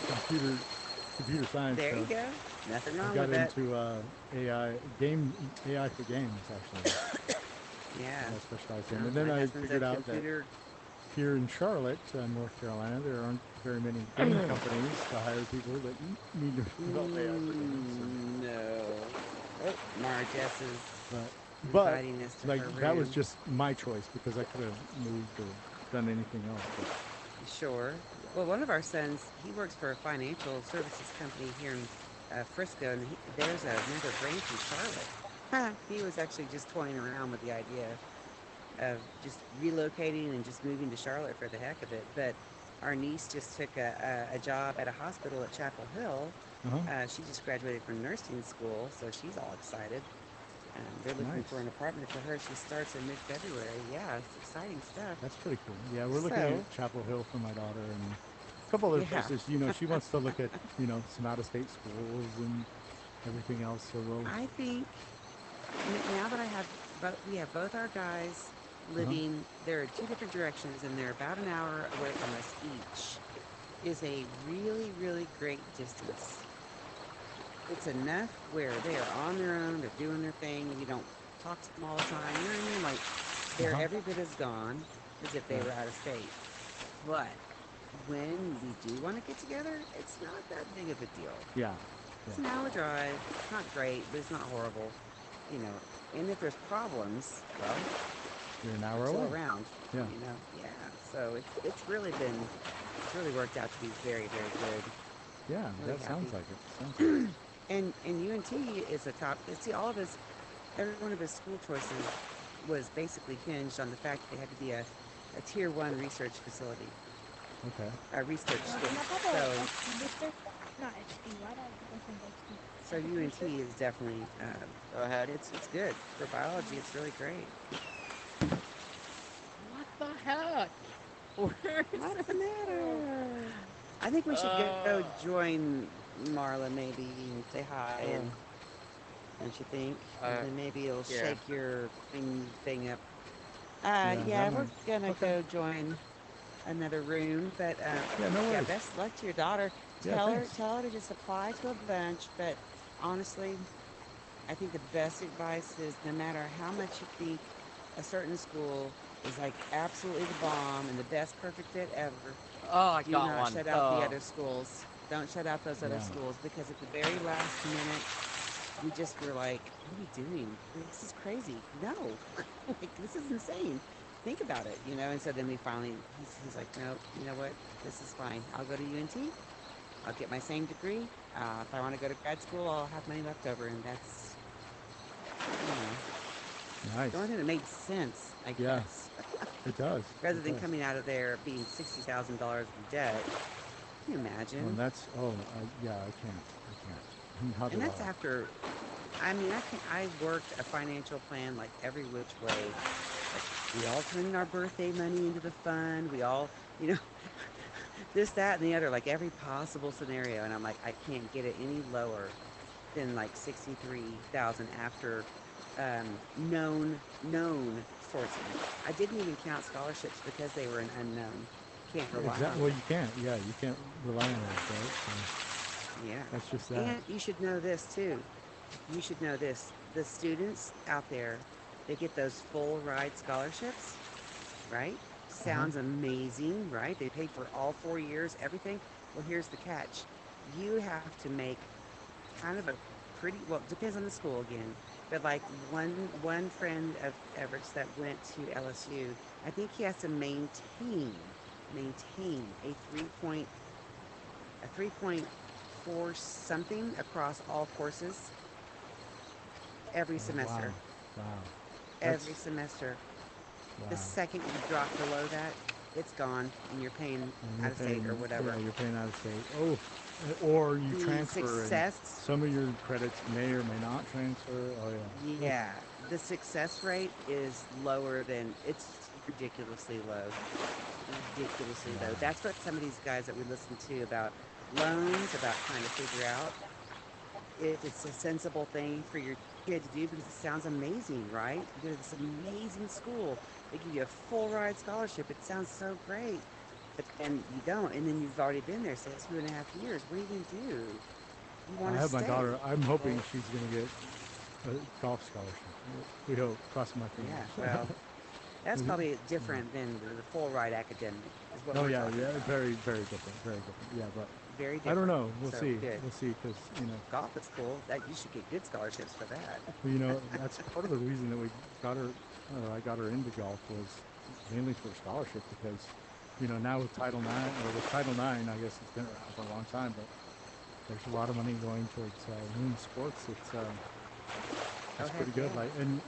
computer science. There So you go. Nothing I wrong got with that. into AI for games actually. Yeah. I specialized in, No, and then my I husband's a figured out that computer. here in Charlotte, North Carolina, there aren't very many game companies to hire people that need to develop AI for games. So. No. Oh, Mara Jess is But inviting us to like her that was room. just my choice because I could have moved or done anything else. But Sure. Well, one of our sons, he works for a financial services company here in Frisco, and there's another branch in Charlotte. He was actually just toying around with the idea of just relocating and just moving to Charlotte for the heck of it. But our niece just took a job at a hospital at Chapel Hill. She just graduated from nursing school, so she's all excited. They're looking for nice. an apartment for her. She starts in mid-February. Yeah, it's exciting stuff. That's pretty cool. Yeah, we're looking So, at Chapel Hill for my daughter and a couple other yeah. places. She wants to look at some out-of-state schools and everything else. So we'll. I think now that we have both our guys living, there are two different directions, and they're about an hour away from us each, is a really, really great distance. It's enough where they are on their own, they're doing their thing, we don't talk to them all the time, you know what I mean? Like, they're every bit as gone as if they were out of state. But when we do want to get together, it's not that big of a deal. Yeah. It's an hour drive. It's not great, but it's not horrible. You know, and if there's problems, well, You're an hour we're still away. around. Yeah. Yeah. So it's really worked out to be very, very good. Yeah, Really that happy. sounds like it. And UNT is a top. See, every one of his school choices was basically hinged on the fact that they had to be a tier 1 research facility. Okay. A research school. So UNT is definitely Go ahead. it's good for biology. It's really great. What the heck? Where is What's the this? matter? I think we should go join Marla maybe and say hi and don't you think? And then maybe it'll yeah. shake your thing up. Yeah, Yeah, that we're might. gonna Okay. go join another room, but Yeah, no yeah, worries. best of luck to your daughter. Yeah, thanks. Tell her to just apply to a bunch, but honestly, I think the best advice is no matter how much you think a certain school is like absolutely the bomb and the best perfect fit ever, Oh, I do got not one. shut out the other schools. Don't shut out those other Yeah. schools because at the very last minute, we just were like, what are we doing? This is crazy. No, like this is insane. Think about it, And so then we finally, he's like, no, you know what? This is fine. I'll go to UNT. I'll get my same degree. If I want to go to grad school, I'll have money left over, and that's, Nice. the only thing that made sense, I Yeah. guess. It does. Rather It than does. coming out of there being $60,000 in debt. Can you Well, imagine? that's yeah. I can't. Not And at that's all. after, I worked a financial plan like every which way. Like, we all turned in our birthday money into the fund. We all, this, that, and the other, like every possible scenario. And I'm like, I can't get it any lower than like 63,000 after known sources. I didn't even count scholarships because they were an unknown. Can't rely on Exactly. them. Well, you can't. Yeah, you can't rely on those, right? Yeah. So that's just that. And you should know this too. You should know this. The students out there, they get those full ride scholarships, right? Sounds amazing, right? They paid for all 4 years, everything. Well, here's the catch. You have to make kind of a pretty, well, it depends on the school again. But like one friend of Everett's that went to LSU, I think he has to maintain a 3.4 something across all courses every Oh, wow. semester. Wow. Every That's semester. The wow. second you drop below that, it's gone and you're paying And out of state or whatever. yeah, you're paying out of state. Oh, or you The transfer, and success, some of your credits may or may not transfer. Oh yeah. Oof. yeah, the success rate is lower than it's ridiculously low. Ridiculously low. Wow. That's what some of these guys that we listen to about loans, about trying to figure out if it's a sensible thing for your kid to do because it sounds amazing, right? You go to this amazing school, they give you a full ride scholarship. It sounds so great, but then you don't, and then you've already been there, say 2.5 years. What are you going to do? You want I to have my stay? daughter. I'm hoping Well, she's going to get a golf scholarship. We hope. Crossing my yeah. fingers. Well, that's probably different than the full ride academic, is what Oh we're yeah, talking yeah, about. very, very different, very different. Yeah, but Very I don't different. know. We'll So see. good. We'll see, because Golf is cool. That you should get good scholarships for that. that's part of the reason that we got her. I got her into golf was mainly for scholarship, because now with Title IX, or with Title IX, I guess it's been around for a long time, but there's a lot of money going towards women's sports. Oh It's heck pretty good. yeah. And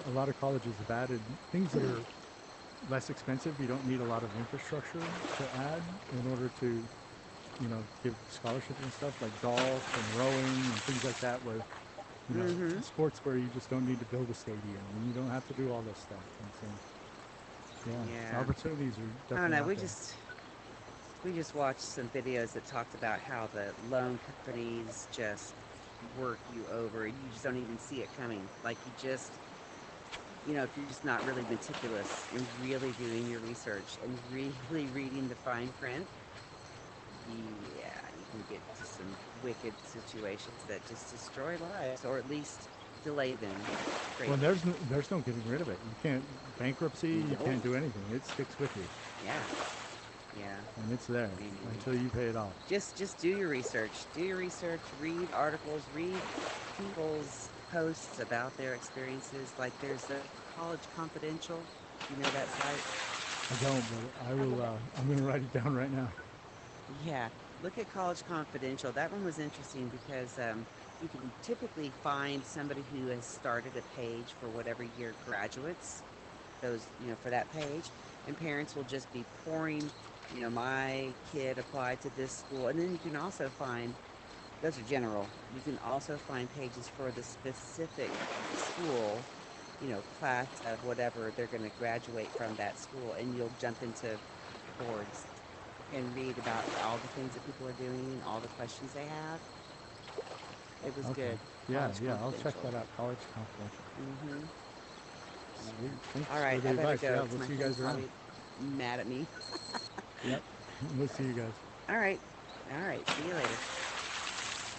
a lot of colleges have added things that are less expensive. You don't need a lot of infrastructure to add in order to give scholarships and stuff, like golf and rowing and things like that, where Mm-hmm. sports where you just don't need to build a stadium and you don't have to do all this stuff. And so, yeah, the Yeah. opportunities are I don't definitely know. out We there. just we just watched some videos that talked about how the loan companies just work you over. You just don't even see it coming. Like you just, if you're just not really meticulous and really doing your research and really reading the fine print, yeah, you can get to some wicked situations that just destroy lives or at least delay them Well, greatly. there's no getting rid of it. You can't bankruptcy. You No. can't do anything. It sticks with you, Yeah. Yeah. and it's there Anyway. until you pay it off. Just do your research. Do your research, read articles, read people's posts about their experiences. Like there's a College Confidential. You know that site? I don't, but I I'll go will. back. I'm going to write it down right now. Yeah. Look at College Confidential. That one was interesting because you can typically find somebody who has started a page for whatever year graduates, those, for that page. And parents will just be pouring, my kid applied to this school. And then you can also find, those are general. You can also find pages for the specific school, class of whatever they're going to graduate from that school. And you'll jump into boards and read about all the things that people are doing, all the questions they have. It was Okay. good. Yeah, College yeah. I'll check Confidential. that out. College Confidential. Mm-hmm. Sweet. Yeah. Thanks All for right, the I better advice. go Yeah, because we'll my see you friend's guys around. probably mad at me. Yep. We'll see you guys. All right. All right. See you later.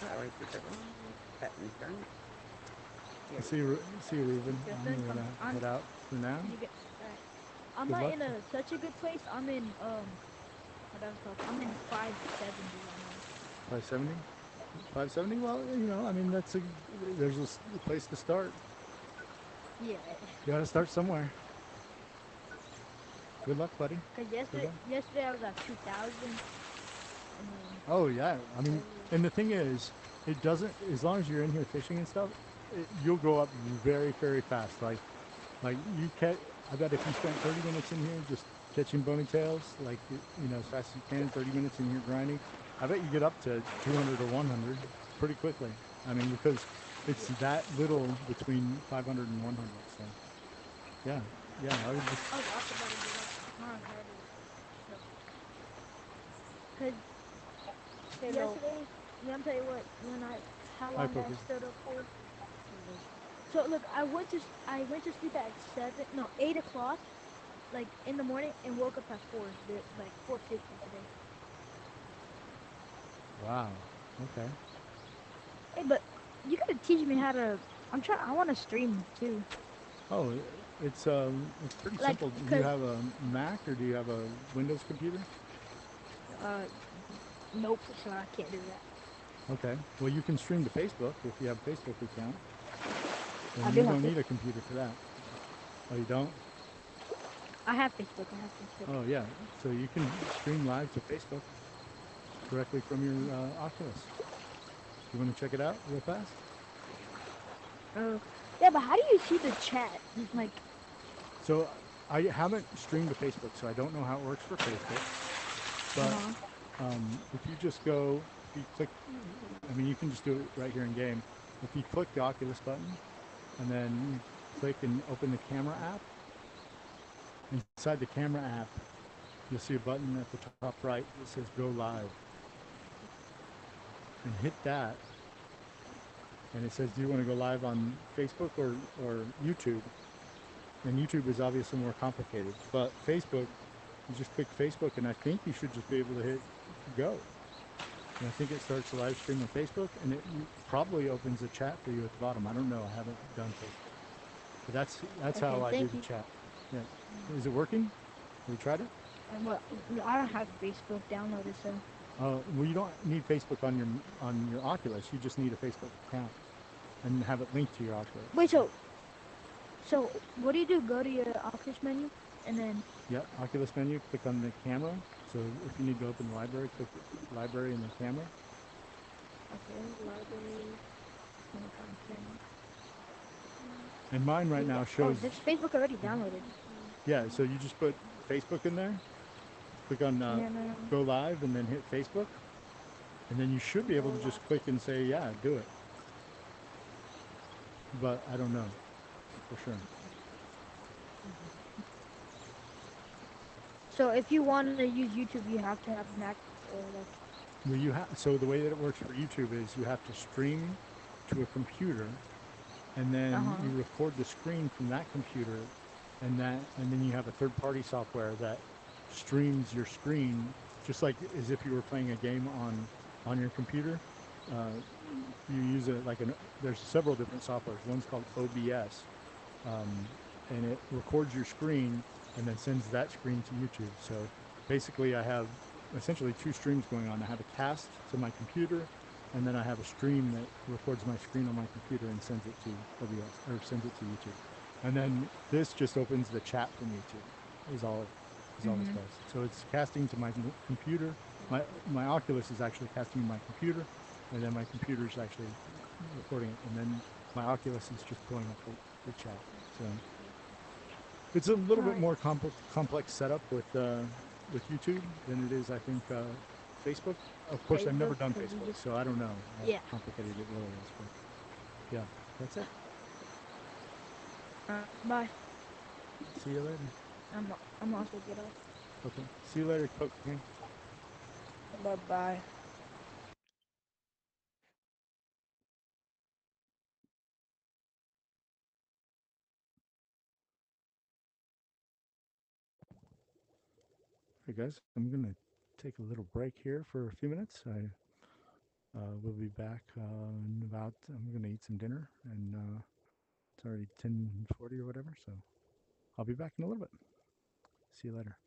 Oh, I did the wrong button. Darn it. There we go. See you, Ruben. Yes, I'm Thinkum. gonna head out for now. You get right. I'm Good not luck. in such a good place. I'm in what else called? I'm in 570 right 570. 570. Well, I mean, there's a place to start. now. Yeah. You got to start somewhere. Good luck, buddy. Cause Good luck. yesterday I was at 2,000, and then Oh yeah. I mean, earlier. and the thing is, it doesn't. As long as you're in here fishing and stuff, you'll go up very, very fast. Like you catch. I bet if you spent 30 minutes in here just catching bonitails, like as fast as you can, 30 minutes in here grinding, I bet you get up to 200 or 100 pretty quickly. I mean, because it's Yeah. that little between 500 and 100. So yeah, yeah. I would just I was also about to get up tomorrow Saturday. So, cause Hello. yesterday, let me tell you what. How hi long I poker. stood up for. So look, I went to sleep at 7, no 8 o'clock, like in the morning, and woke up at 4, like 4:50 today. Wow. Okay. Hey, but you gotta teach me how to. I want to stream too. Oh, it's pretty Like, simple. Do you cause have a Mac or do you have a Windows computer? uh, nope, so I can't do that. Okay. Well, you can stream to Facebook if you have a Facebook account. I then do you have don't to. need a computer for that. Oh, you don't? I have Facebook. I have Facebook. Oh, yeah. So you can stream live to Facebook directly from your Oculus. You want to check it out real fast? Oh, yeah, but how do you see the chat? Like, So I haven't streamed to Facebook, so I don't know how it works for Facebook. But if you just go, if you click, I mean, you can just do it right here in game. If you click the Oculus button and then you click and open the camera app, inside the camera app, you'll see a button at the top right that says Go Live. And hit that, and it says, do you want to go live on Facebook or YouTube? And YouTube is obviously more complicated, but Facebook, you just click Facebook, and I think you should just be able to hit go. And I think it starts a live stream on Facebook, and it probably opens a chat for you at the bottom. I don't know. I haven't done Facebook. But that's how I do the chat. Yeah. Is it working? Have you tried it? well, I don't have Facebook downloaded, so. Well, you don't need Facebook on your Oculus. You just need a Facebook account and have it linked to your Oculus. Wait, so what do you do? Go to your Oculus menu, and then. Yep, Oculus menu. Click on the camera. So if you need to open the library, click the library and the camera. Okay, library. And mine right now shows. Oh, there's Facebook already downloaded. Yeah, so you just put Facebook in there. Click on Go Live and then hit Facebook. And then you should be able to just click and say, yeah, do it. But I don't know for sure. So if you want to use YouTube, you have to have a Mac or like. Well, so the way that it works for YouTube is you have to stream to a computer, and then you record the screen from that computer, and then you have a third-party software that streams your screen just like as if you were playing a game on your computer. You use it there's several different softwares. One's called OBS, and it records your screen and then sends that screen to YouTube. So basically I have essentially two streams going on. I have a cast to my computer, and then I have a stream that records my screen on my computer and sends it to OBS, or sends it to YouTube. And then this just opens the chat from YouTube, is all this does. So it's casting to my computer. My Oculus is actually casting to my computer, and then my computer is actually recording it, and then my Oculus is just pulling up the chat. So it's a little bit more complex setup with YouTube than it is, I think, Facebook. Of course, I've never done Facebook, so I don't know how complicated it really is. But yeah, that's it. Bye. See you later. I'm also get off. Okay. See you later, Coach. Bye-bye. Hey guys, I'm gonna take a little break here for a few minutes. I will be back in about. I'm gonna eat some dinner, and it's already 10:40 or whatever. So I'll be back in a little bit. See you later.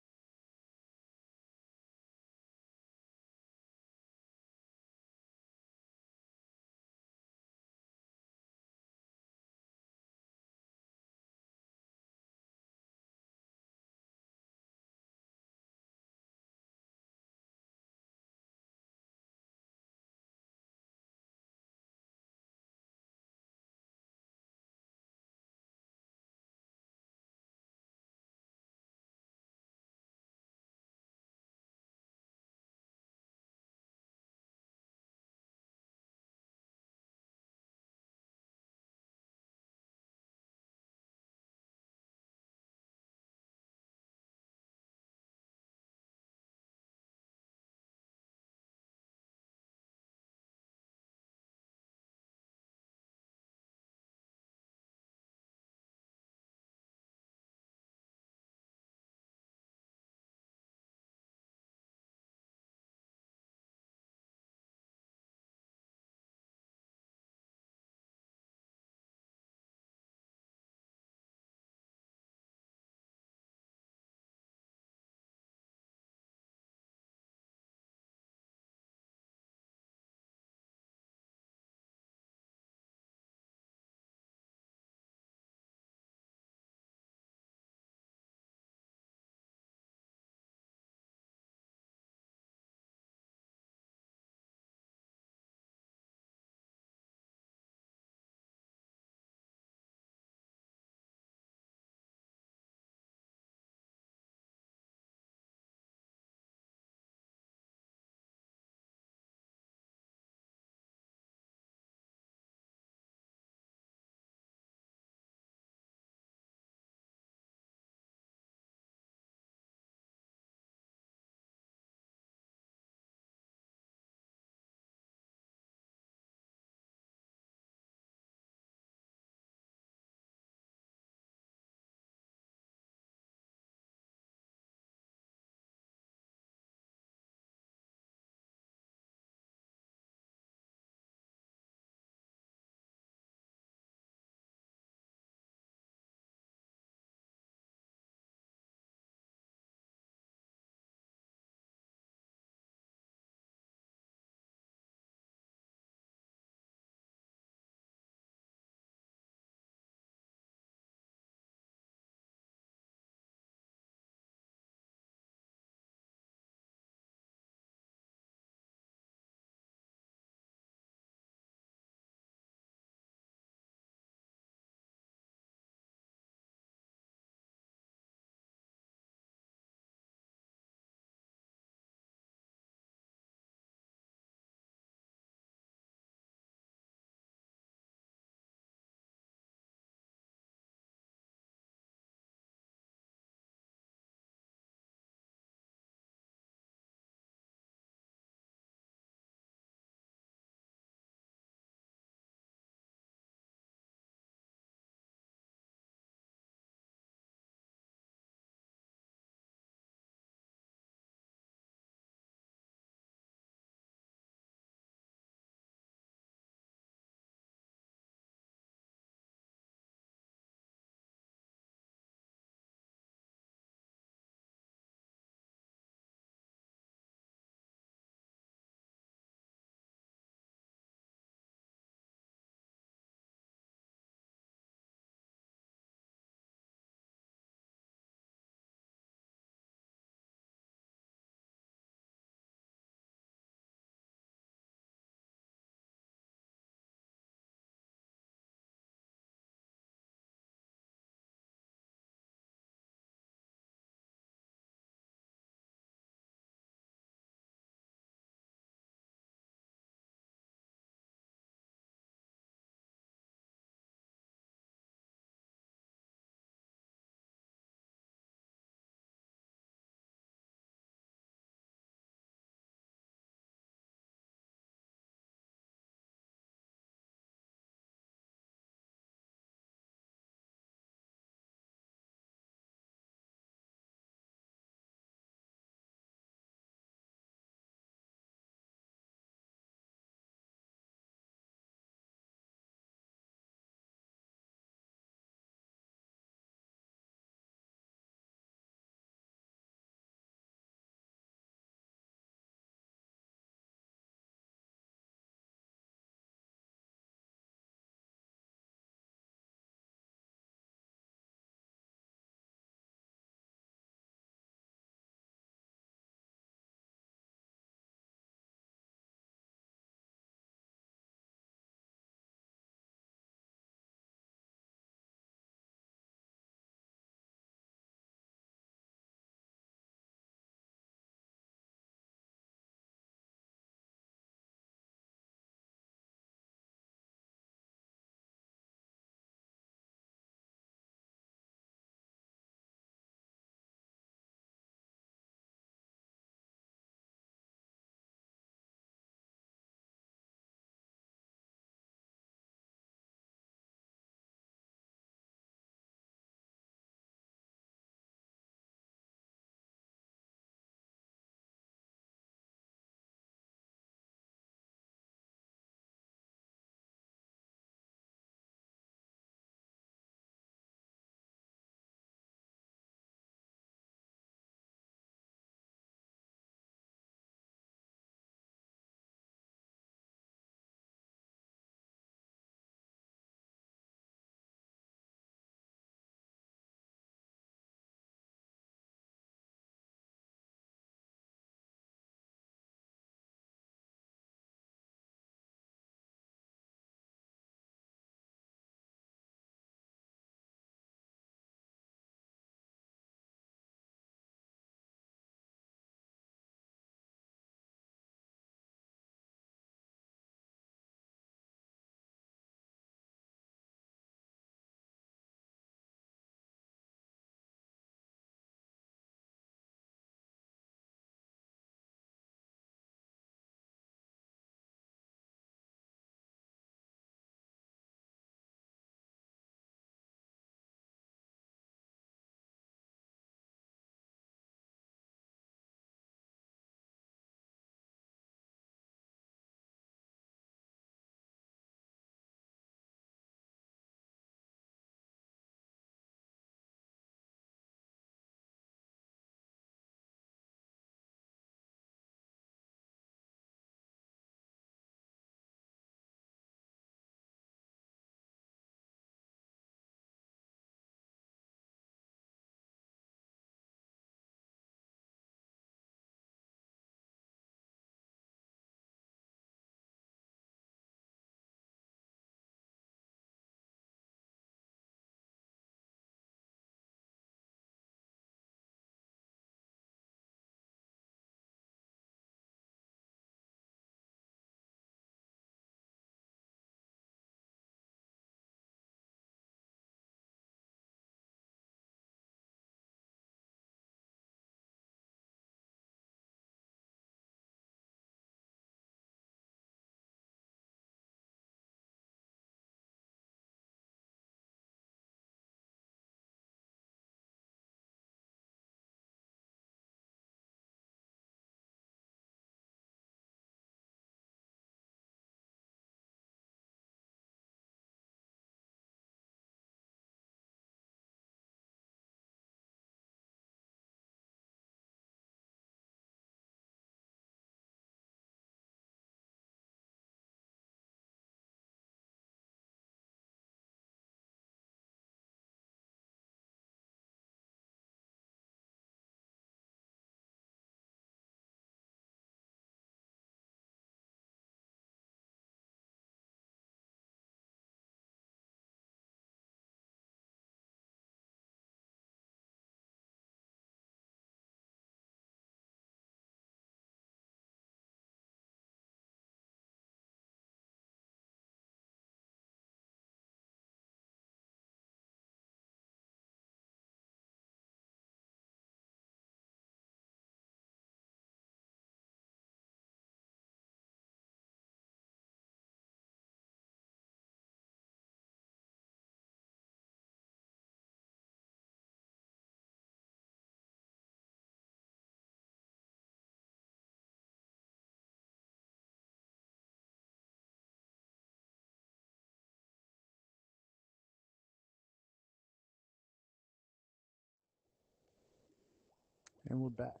And we're back.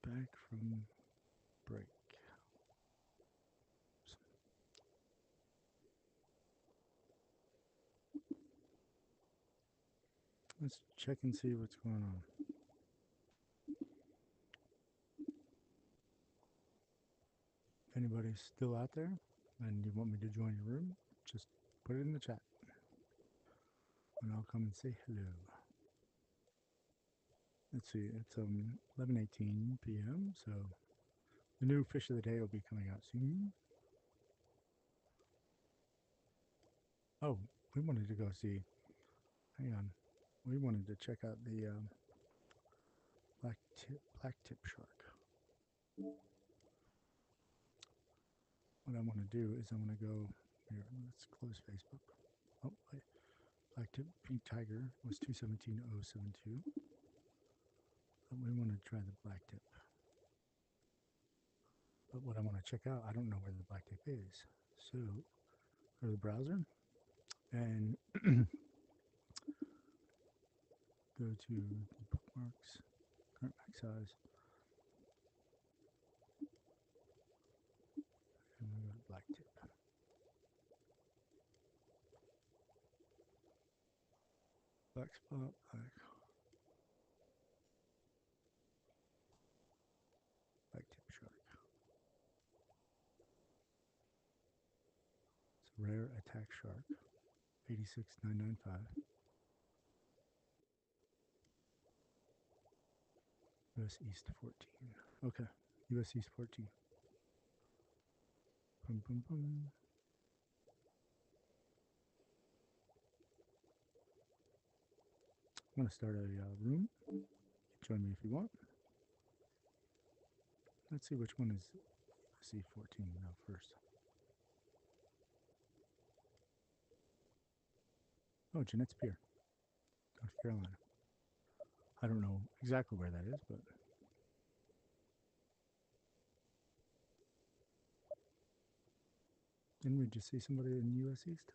Back from break. Let's check and see what's going on. If anybody's still out there and you want me to join your room, just put it in the chat. And I'll come and say hello. Let's see, it's 11:18 p.m. So the new fish of the day will be coming out soon. Oh, we wanted to go see. Hang on, we wanted to check out the black tip shark. What I want to do is I want to go here. Let's close Facebook. Oh, wait. Black tip pink tiger was 217.072. But we want to try the black tip. But what I want to check out, I don't know where the black tip is. So go to the browser and go to the bookmarks, current max size, and we go to black tip. Black spot, black tip shark. It's a rare attack shark, 86,995. US East 14. Okay, US East 14. Boom, boom, boom. I'm going to start a room. Join me if you want. Let's see which one is C14 now first. Oh, Jeanette's Pier, North Carolina. I don't know exactly where that is, but didn't we just see somebody in US East?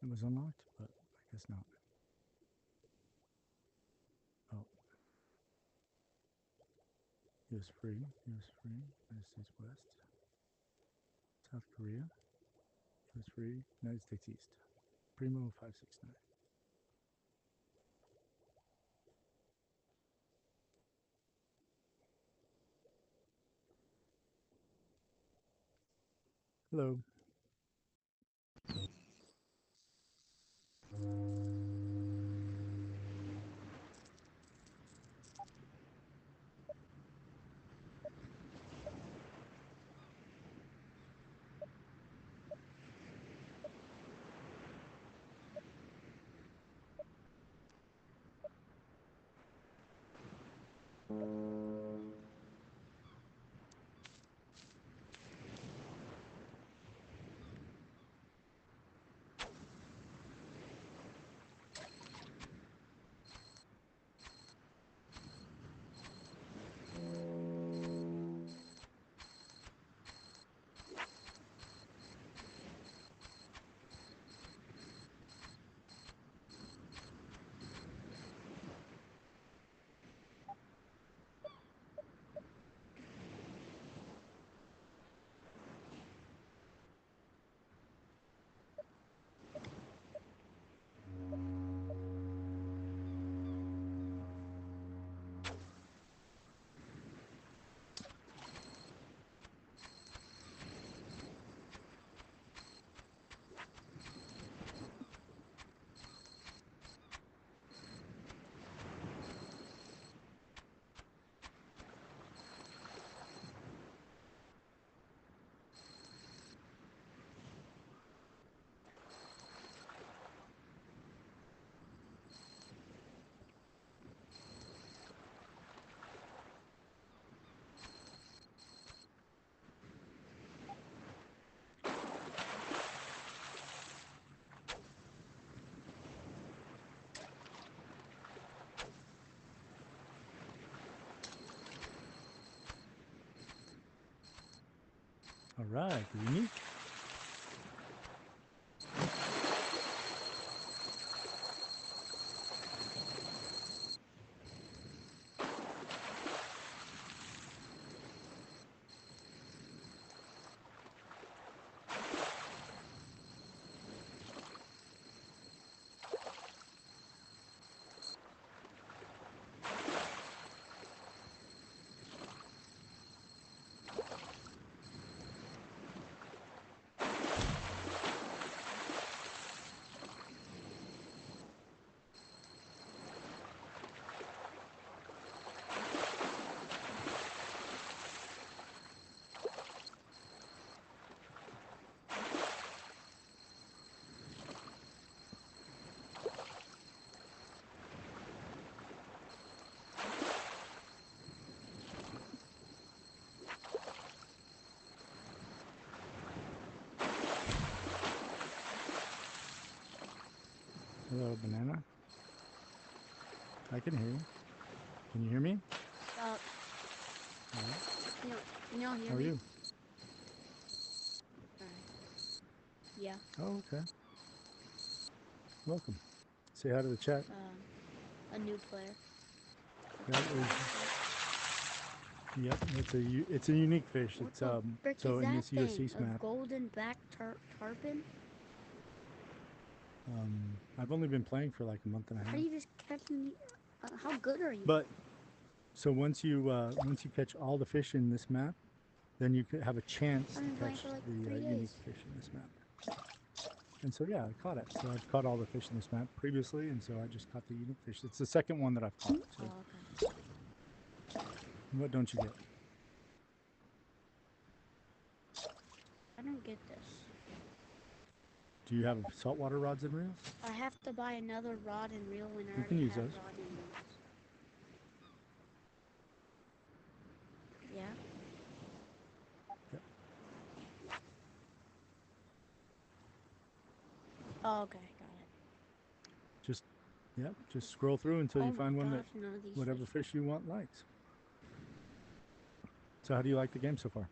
It was unlocked, but I guess not. Oh. US free, United States West, South Korea, US free, United States East. Primo 569. Hello. All right, unique. Hello, banana. I can hear you. Can you hear me? Stop. All right. Can y'all hear How are me? you? Yeah. Oh, okay. Welcome. Say hi to the chat. A new player. That is, yep, it's a unique fish. What It's the frick so is in that this thing? USC A map. golden back tarpon? I've only been playing for like a month and a How half. do you just catch me? How good are you? But so once you catch all the fish in this map, then you could have a chance I've been to playing catch for like the 3 unique days. fish in this map. And so yeah, I caught it. So I've caught all the fish in this map previously, and so I just caught the unique fish. It's the second one that I've caught. So Oh, okay. what don't you get? I don't get this. Do you have saltwater rods and reels? I have to buy another rod and reel when I You already can use have those. rod and reels. Yeah. Yep. Oh, okay, got it. Just scroll through until Oh you my find one that gosh, none of these whatever fish. fish you want likes. So how do you like the game so far?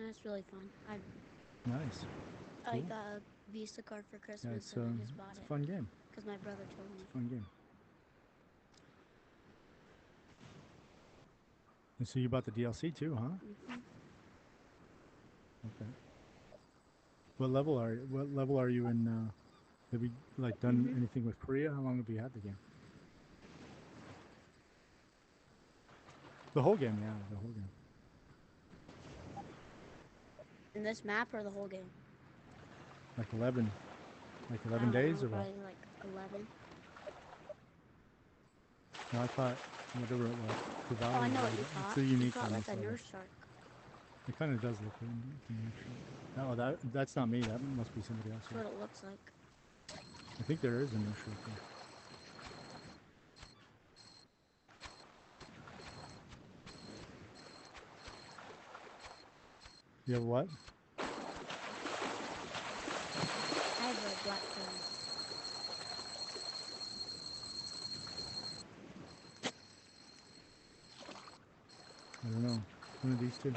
That's really fun. Nice. I Cool. got a Visa card for Yeah, Christmas and I just bought it's a it fun game. because my brother told me. It's a fun game. And so you bought the DLC too, huh? Mm-hmm. Okay. What level are you? What level are you in? Have you like done anything with Korea? How long have you had the game? The whole game, yeah, the whole game. In this map or the whole game? Like 11 I don't days know, or what? probably like 11. No, I thought whatever it was. Oh, I know what you It's caught. the You unique caught on like this a level. nurse shark. It kind of does look like a nurse shark. Oh, that's not me. That must be somebody else. That's what it looks like. I think there is a nurse shark there. You have what? I have a black curly. I don't know. One of these two.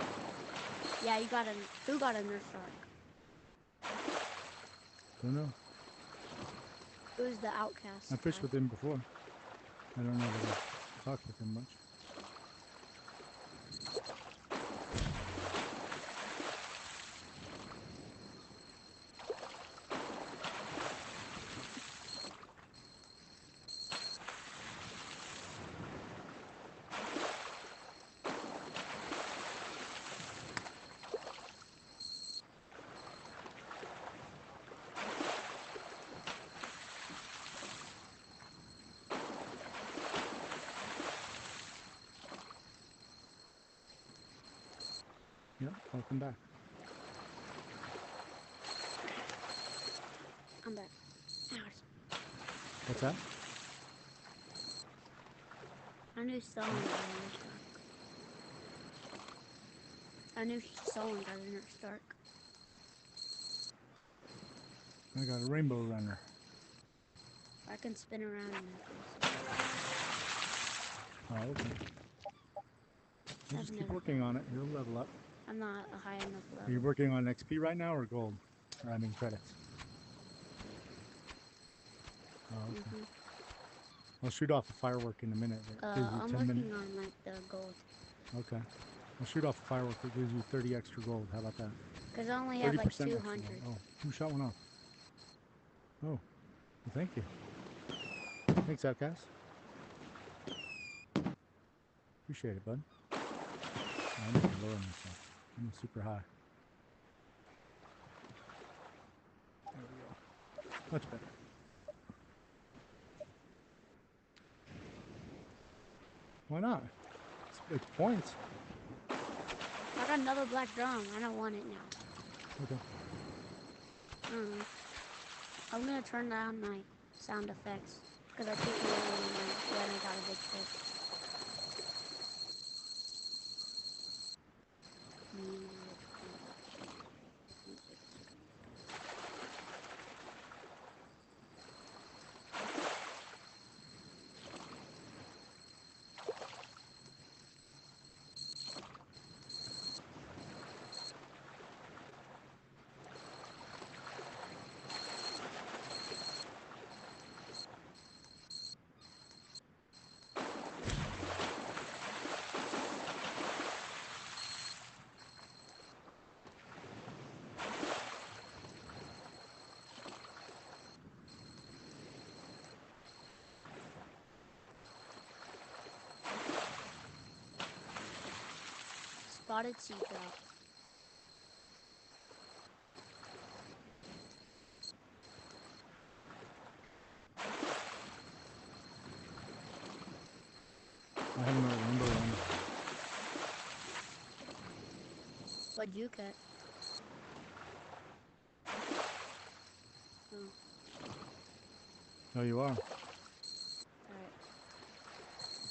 Yeah, you got a. Who got a nurse shark? Don't know. Who's the outcast? I fished guy? with him before. I don't know that I talked with him much. Yep, welcome back. I'm back. Ouch. What's that? I knew someone got a nurse shark. I knew someone got a nurse shark. I got a rainbow runner. I can spin around in it. Oh, okay. You I've just keep never working on it. You'll level up. I'm not a high enough level. Are you working on XP right now or gold? Or I mean credits. Oh, okay. I'll shoot off a firework in a minute. That gives you I'm 10 minutes. working on like the gold. Okay. I'll shoot off a firework that gives you 30 extra gold. How about that? Cause I only have 30% like extra 200. gold. Oh, who shot one off? Oh, well, thank you. Thanks, Outcast. Appreciate it, bud. I'm going to lower myself. I'm super high. There we go. Much better. Why not? It's points. I got another black drum. I don't want it now. Okay. I'm gonna turn down my sound effects because I keep hearing when I got a big fish. spotted sea trout. I have no rainbow one. What'd you catch? Oh, Oh, you are. alright.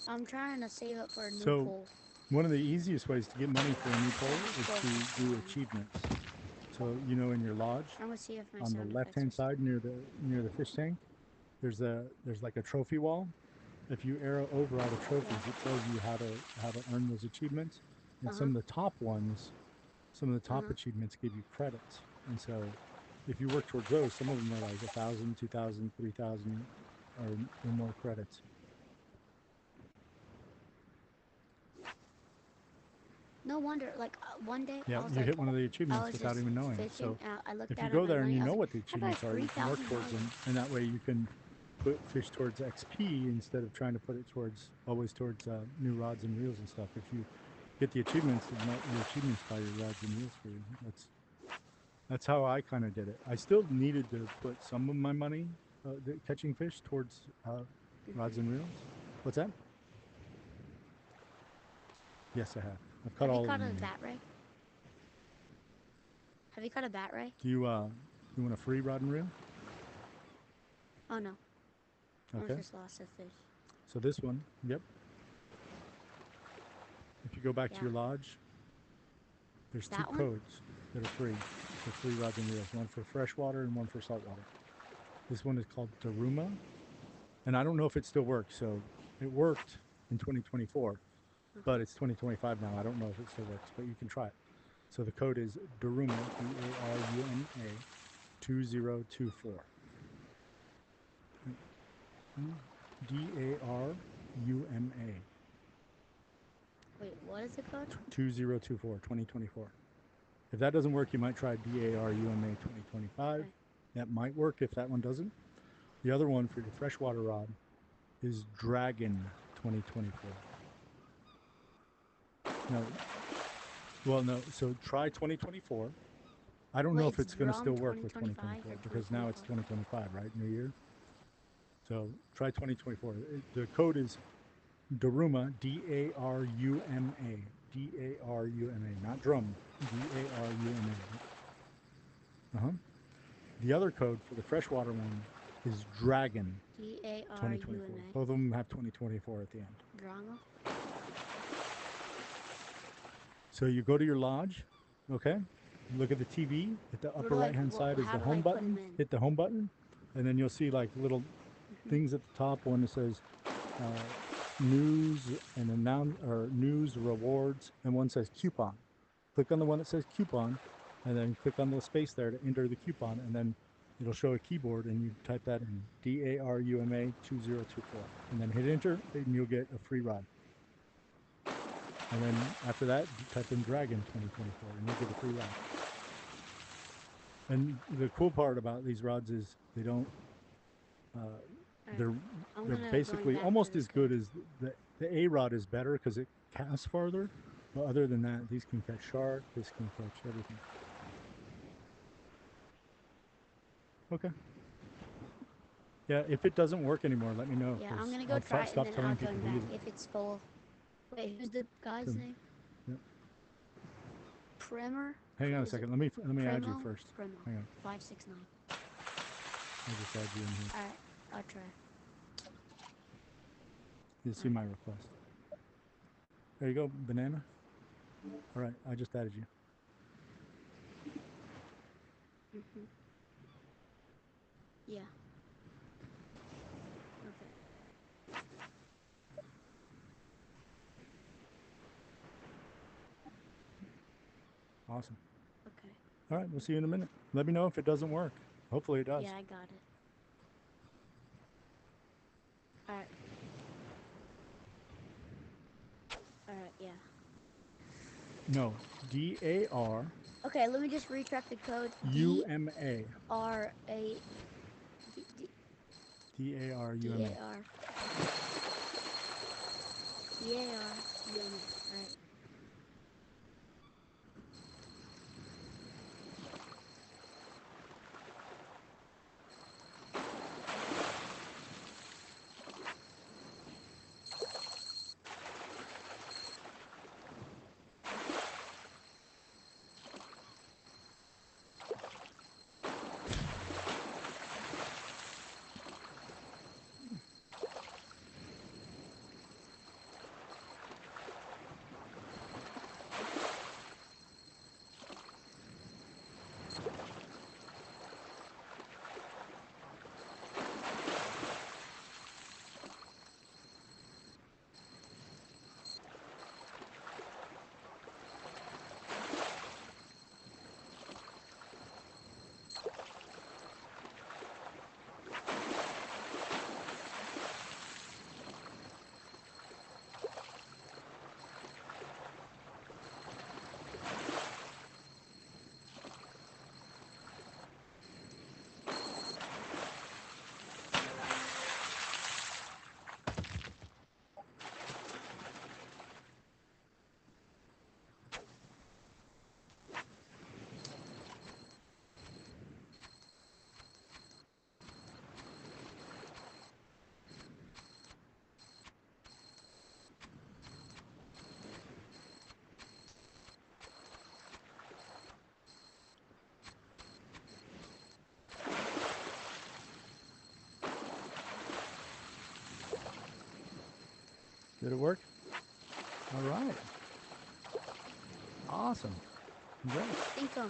I'm trying to save up for a new So, pole. one of the easiest ways to get money for a new pole is to do achievements. So, you know, in your lodge, I'm gonna see if my on the sound effects left-hand are set. side near the fish tank, there's like a trophy wall. If you arrow over all the trophies, Yeah. it tells you how to earn those achievements. And Uh-huh. some of the top ones, some of the top Uh-huh. achievements give you credits. And so, if you work towards those, some of them are like 1,000, 2,000, 3,000, or more credits. No wonder, like one day I Yeah, was you like, hit one of the I achievements was without just even knowing. fishing. So I looked if at you it go on my there and money. you I know was what the like, how about achievements are, you can work towards $3,000? them, and that way you can put fish towards XP instead of trying to put it towards new rods and reels and stuff. If you get the achievements, then your achievements buy your rods and reels for you. That's how I kind of did it. I still needed to put some of my money catching fish towards rods and reels. What's that? Yes, I have. I've caught Have all you of caught them. a bat ray? Have you caught a bat ray? Do you want a free rod and reel? Oh no. Okay. I just lost a fish. So this one, yep. If you go back to your lodge, there's two That one? codes that are free for free rods and reels. One for freshwater and one for saltwater. This one is called Daruma, and I don't know if it still works. So it worked in 2024, but it's 2025 now. I don't know if it still works, but you can try it. So the code is Daruma, D-A-R-U-M-A, 2024. D-A-R-U-M-A. Wait, what is the code? 2024, 2024. If that doesn't work, you might try DARUMA 2025. Okay. That might work if that one doesn't. The other one for your freshwater rod is Dragon 2024. No. Well, no. So try 2024. I don't know if it's going to still work with 2024 because now it's 2025, right? New year. So try 2024. The code is Daruma, D-A-R-U-M-A. D-A-R-U-M-A. Not drum. D-A-R-U-M-A. The other code for the freshwater one is Dragon 2024. D-A-R-U-M-A. Both of them have 2024 at the end. Drago? So you go to your lodge, okay? Look at the TV. At the upper right-hand side is the home button. Hit the home button, and then you'll see like little things at the top. One that says news and news rewards, and one says coupon. Click on the one that says coupon, and then click on the space there to enter the coupon, and then it'll show a keyboard, and you type that in DARUMA 2024, and then hit enter, and you'll get a free rod. And then after that, you type in Dragon 2024, and you'll get a free rod. And the cool part about these rods is they don't. They're basically almost as good as the A rod is better because it casts farther. But other than that, these can catch shark. This can catch everything. Okay. Yeah, if it doesn't work anymore, let me know. Yeah, I'm gonna go try it and then I'll join back if it's full. Wait, who's the guy's name? Yep. Primer? Hang on a second. Let me add you first. Primo. Hang on. 569. I'll just add you in here. Alright, I'll try. You'll see my request. There you go, banana. All right, I just added you. Yeah. Okay. Awesome. Okay. All right, we'll see you in a minute. Let me know if it doesn't work. Hopefully it does. Yeah, I got it. Alright. Alright, yeah. No, D-A-R. Okay, let me just retract the code. U-M-A. D-R-A... D-A-R-U-M-A. D-A-R... D-A-R-U-M-A. Alright. Did it work? All right. Awesome. Congrats. Thinkum.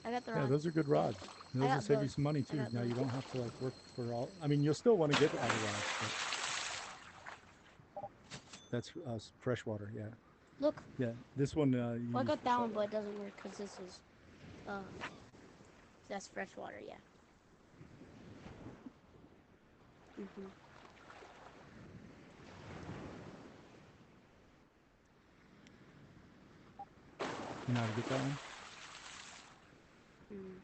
I got the Yeah, rods. those are good rods. Those will got save you both. some money I too. got Now you both. don't have to like work for all. I mean, you'll still want to get other rods, but that's freshwater. Yeah. Look. Yeah. This one. Well, I got that one, but it doesn't work because this is, that's freshwater. Yeah. Mhm. You know how to get that one? Mm.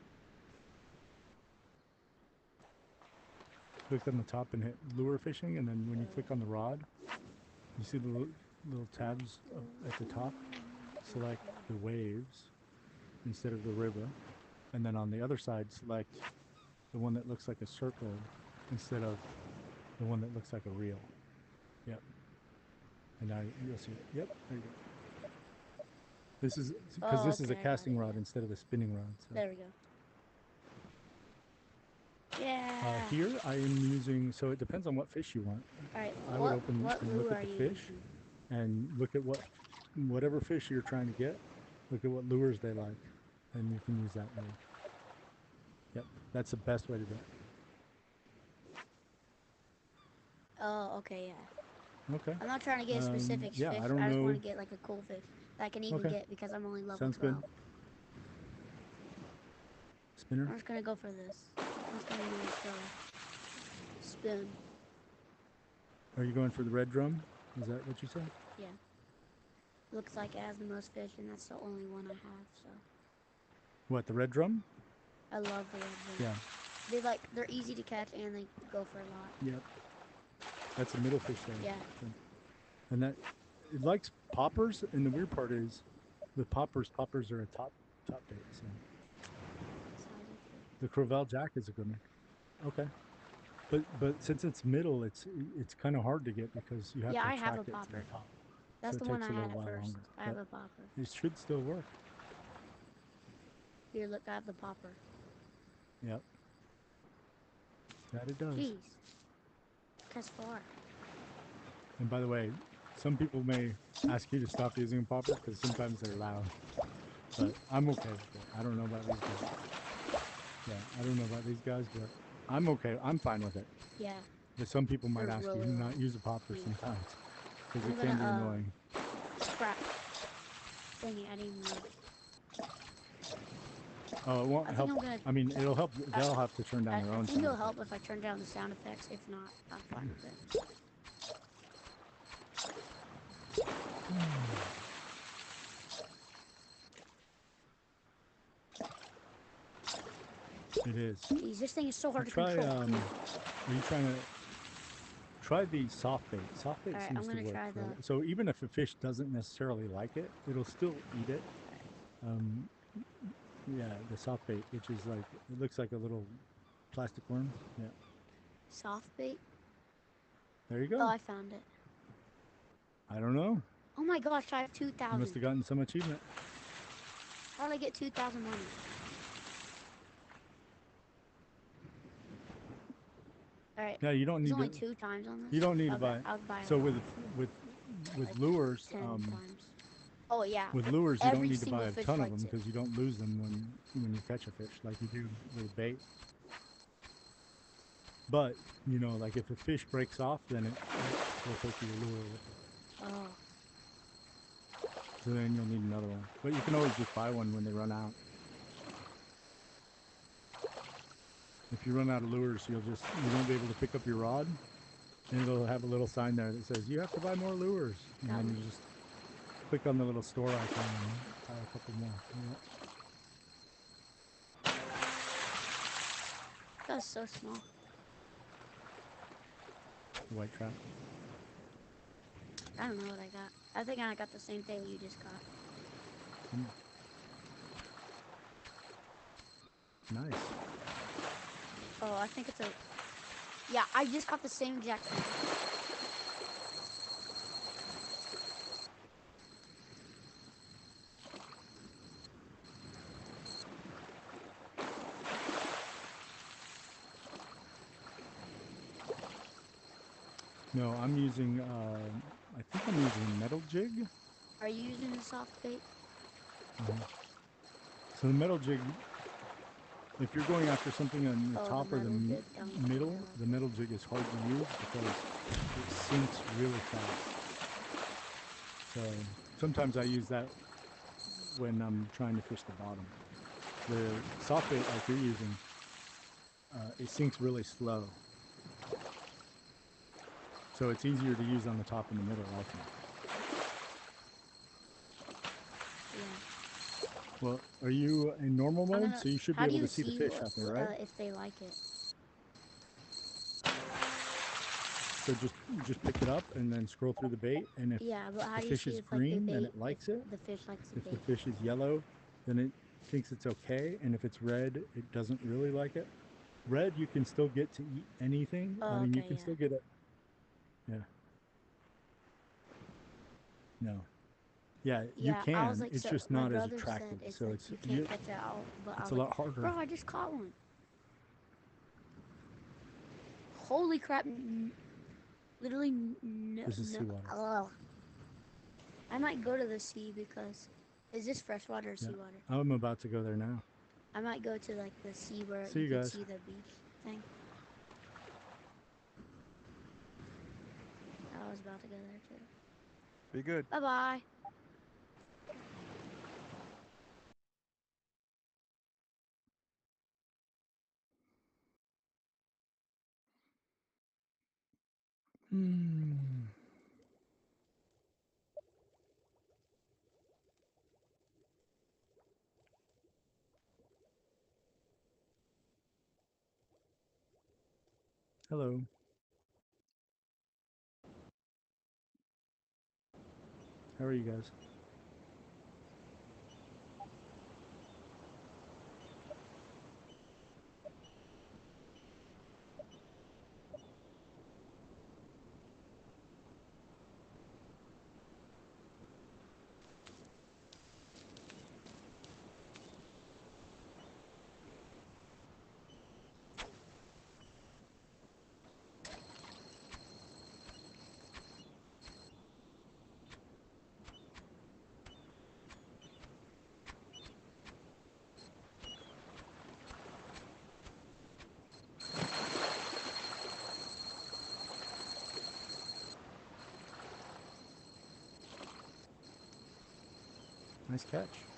Click on the top and hit lure fishing, and then when you click on the rod, you see the little tabs at the top. Select the waves instead of the river, and then on the other side, select the one that looks like a circle instead of the one that looks like a reel. Yep. And now you'll see it. Yep. There you go. This is because this is a casting rod instead of a spinning rod. So. There we go. Yeah. Here I am using, so it depends on what fish you want. All right. I would open and look at the fish using? and look at whatever fish you're trying to get, look at what lures they like, and you can use that lure. Yep, that's the best way to do it. Oh, okay, yeah. Okay. I'm not trying to get a specific fish. I don't know. I just want to get like a cool fish that I can even get because I'm only level 12. Sounds good. Spinner? I'm just going to go for this. I'm just going to use the spin. Are you going for the red drum? Is that what you said? Yeah. Looks like it has the most fish, and that's the only one I have, so. What, the red drum? I love the red drum. Yeah. They're easy to catch, and they go for a lot. Yep. That's a middle fish there. Yeah. So. And that, it likes poppers, and the weird part is, with poppers are a top bait, so. The Crevel Jack is a good one. Okay. But since it's middle, it's kind of hard to get because you have to attract it to the top. That's so the one it I takes a had little at while first. longer. I have a popper. It should still work. Here, look, I have the popper. Yep. That it does. Jeez. That's far. And by the way, some people may ask you to stop using a popper because sometimes they're loud. But I'm okay with it. I don't know about these guys. Yeah, I don't know about these guys, but I'm okay. I'm fine with it. Yeah. But some people might They're ask really you to loud. not use a popper sometimes because I'm it can be annoying. Crap. Dang it, I didn't even know. Oh, it won't help. I mean, it'll help. They'll have to turn down their own I think sound it'll effects. help if I turn down the sound effects. If not, I'm fine with it. It is. Jeez, this thing is so hard to try, control. Are you trying to try the soft bait? Soft bait seems to work. So even if a fish doesn't necessarily like it, it'll still eat it. Yeah, the soft bait, which is like, it looks like a little plastic worm. Yeah. Soft bait? There you go. Oh, I found it. I don't know. Oh my gosh, I have 2,000. You must have gotten some achievement. How did I get 2,000 money? All right. Yeah, you don't need only to. 2 times on this. You don't need to buy. I'll buy so with like lures, times. Oh yeah. With lures, you don't Every need to buy single a fish ton of likes them it. because you don't lose them when you catch a fish like you do with bait. But you know, like if a fish breaks off, then it will take your lure with it. Oh. So then you'll need another one. But you can always just buy one when they run out. If you run out of lures, you won't be able to pick up your rod, and it'll have a little sign there that says you have to buy more lures, and then you just click on the little store icon and buy a couple more. Yeah. That's so small. White trap. I don't know what I got. I think I got the same thing you just got. Nice. Oh, I think it's a... Yeah, I just got the same exact thing. No, I'm using, I think I'm using metal jig. Are you using the soft bait? So the metal jig, if you're going after something on the top or the middle, the metal jig is hard to use because it sinks really fast. So sometimes I use that when I'm trying to fish the bottom. The soft bait like you're using, it sinks really slow. So it's easier to use on the top and the middle, I think. Yeah. Well, are you in normal mode? So you should be How do able you to see the see fish out there, right? if they like it? So just pick it up and then scroll through the bait, and if Yeah, but how the do you fish see is if like the green, then bait, it likes it. the fish likes the If bait? the fish is yellow, then it thinks it's okay, and if it's red, it doesn't really like it. Red, you can still get to eat anything. Oh, I mean, you okay, can yeah. still get it. Yeah. No. Yeah, you Yeah, I was can. like, It's so just my not as brother attractive. said it's So like it's you can't catch it out, but I it's was a like, lot harder. bro, I just caught one. Holy crap! Literally, This is seawater. I might go to the sea because is this freshwater or Yeah. seawater? I'm about to go there now. I might go to like the sea where See you you can guys. see the beach thing. I was about to go there too. Be good. Bye bye. Hello. How are you guys? Nice catch.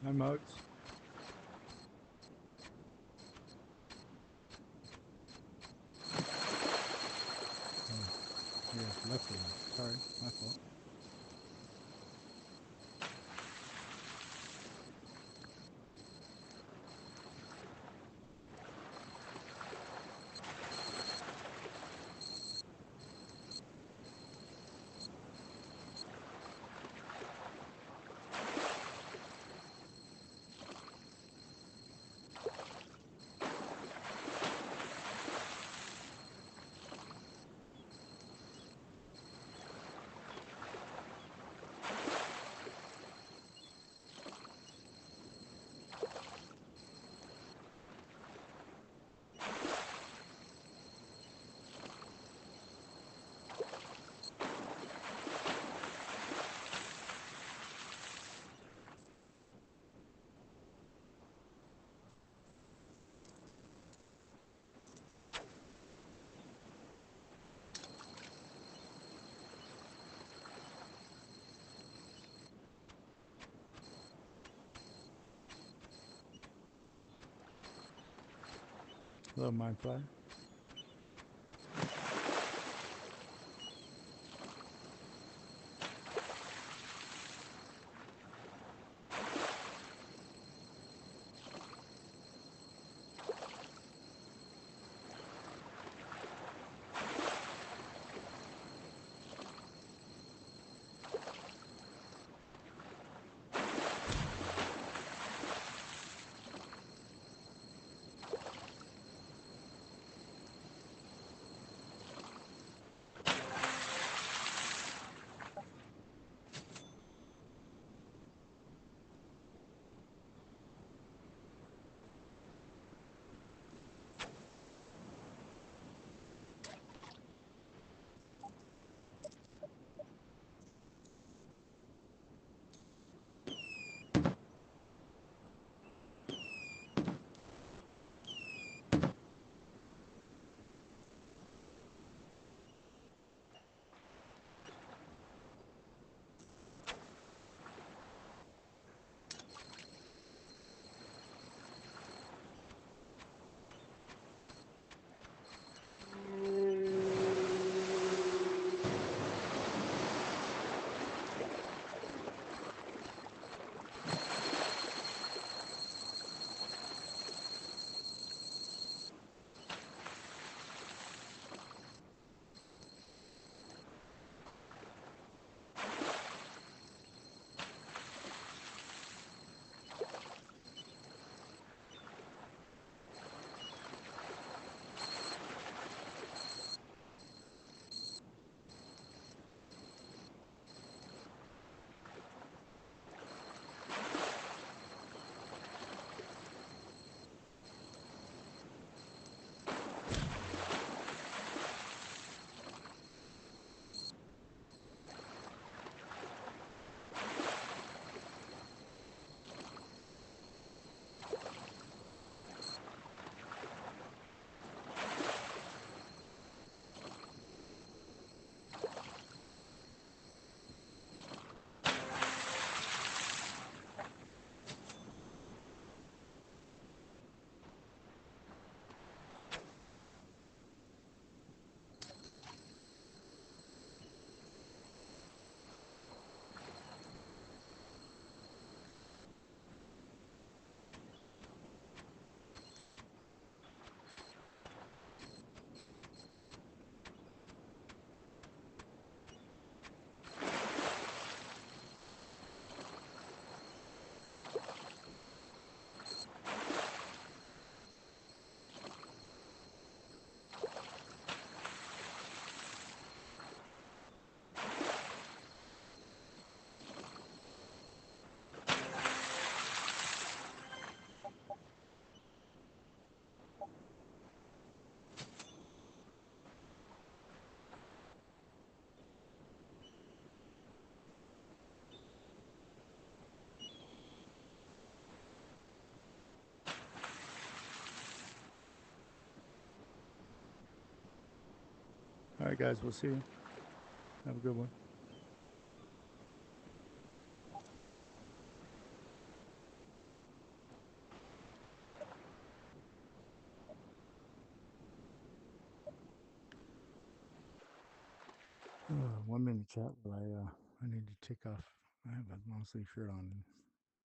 Hi, Mugs. Oh, you guys left already. Sorry, my fault. Hello, Mindfly. All right, guys. We'll see you. Have a good one. 1 minute chat while I need to take off. I have a long sleeve shirt on,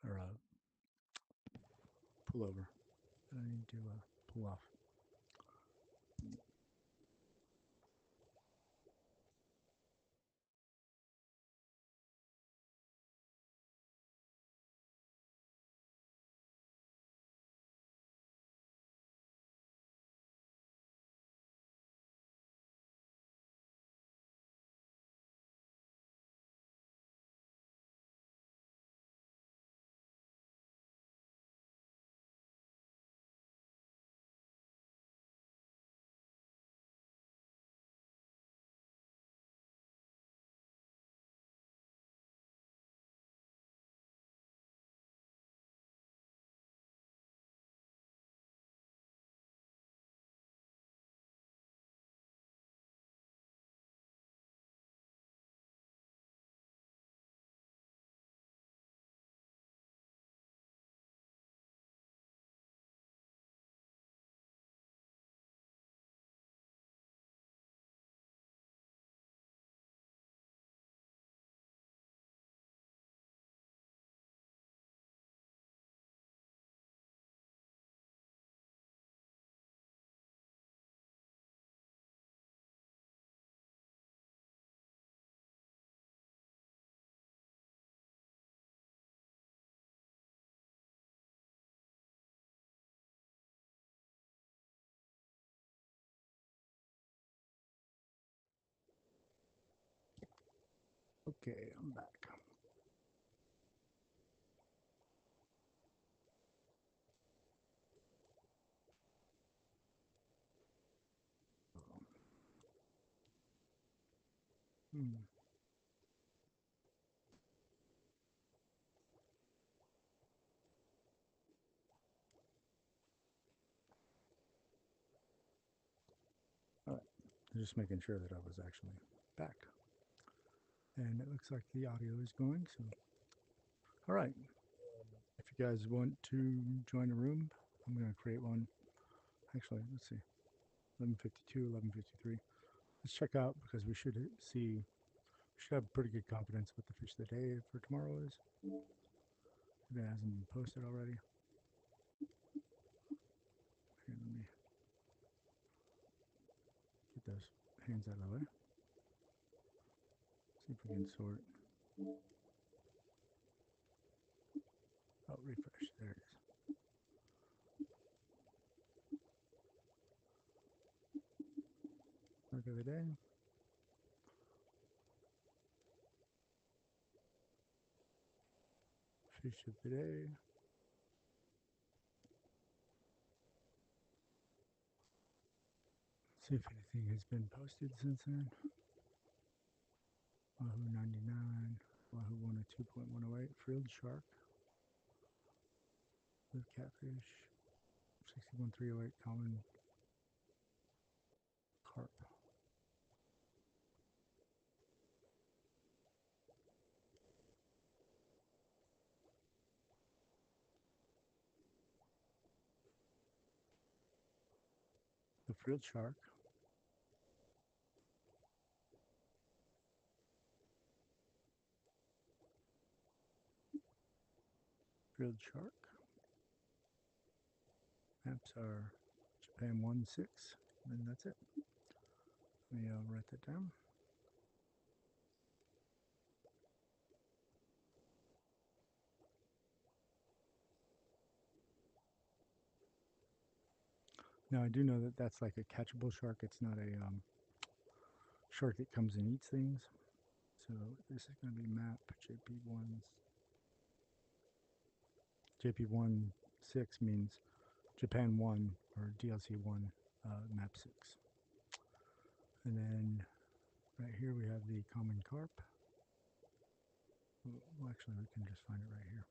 or a pullover that I need to pull off. Okay, I'm back. Hmm. All right, just making sure that I was actually back. And it looks like the audio is going, so. All right, if you guys want to join a room, I'm going to create one. Actually, let's see, 11:52, 11:53. Let's check out because we should see, we should have pretty good confidence what the fish of the day for tomorrow is. If it hasn't been posted already. Here, let me get those hands out of the way. See if we can sort. Oh, refresh. There it is. Work of the day. Fish of the day. See if anything has been posted since then. Wahoo 99. Wahoo 102.108. Frilled shark. Live catfish. 61308. Common carp. The frilled shark. Frilled shark. Maps are Japan 1-6. And that's it. Let me write that down. Now I do know that that's like a catchable shark. It's not a shark that comes and eats things. So this is going to be map JP1. JP16 means Japan 1 or DLC 1 map 6. And then right here we have the common carp. Well, actually we can just find it right here.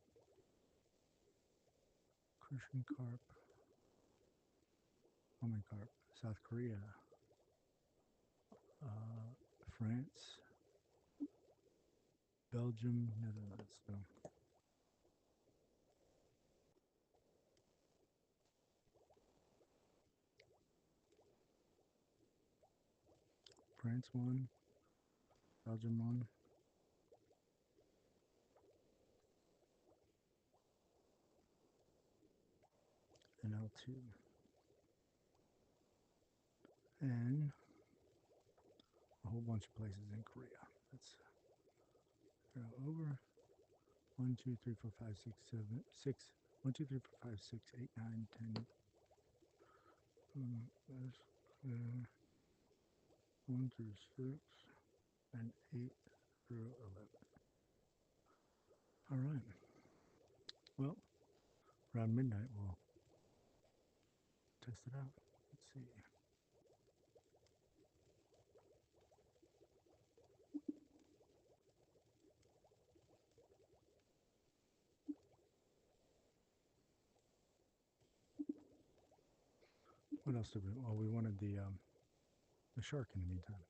Crucian carp. Common carp. South Korea. France. Belgium, Netherlands. So France 1. Belgium one. And L2. And a whole bunch of places in Korea. Let's go over. 1, 2, 3, 4, 5, 6, 7, 6. 1, 2, 3, 4, 5, 6, 8, 9, 10. 1 through 6 and 8 through 11. All right. Well, around midnight we'll test it out. Let's see. What else did we? Oh, we wanted the shark in the meantime.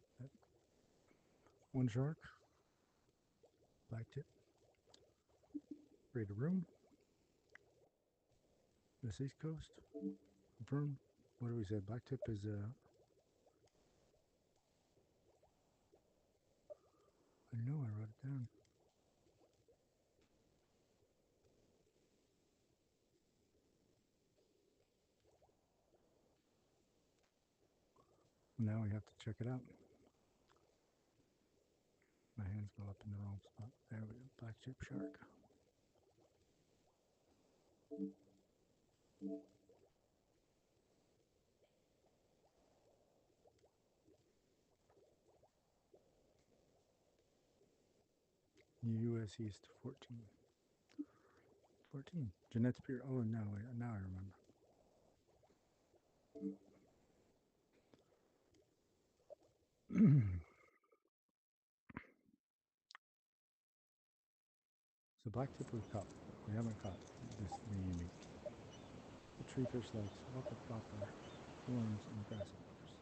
One shark, black tip, create a room. This East Coast, confirm. What do we say? Black tip is I know I wrote it down. Now we have to check it out. My hands go up in the wrong spot. There we go. Black chip shark. U.S. East 14. 14. Jeanette's Pier. Oh, no. Now I remember. So black tip we've caught. We haven't caught this unique. The tree fish likes alfalfa, worms, and grasshoppers.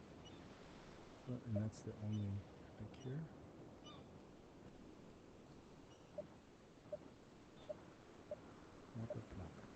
And that's the only back here. Whopper plopper.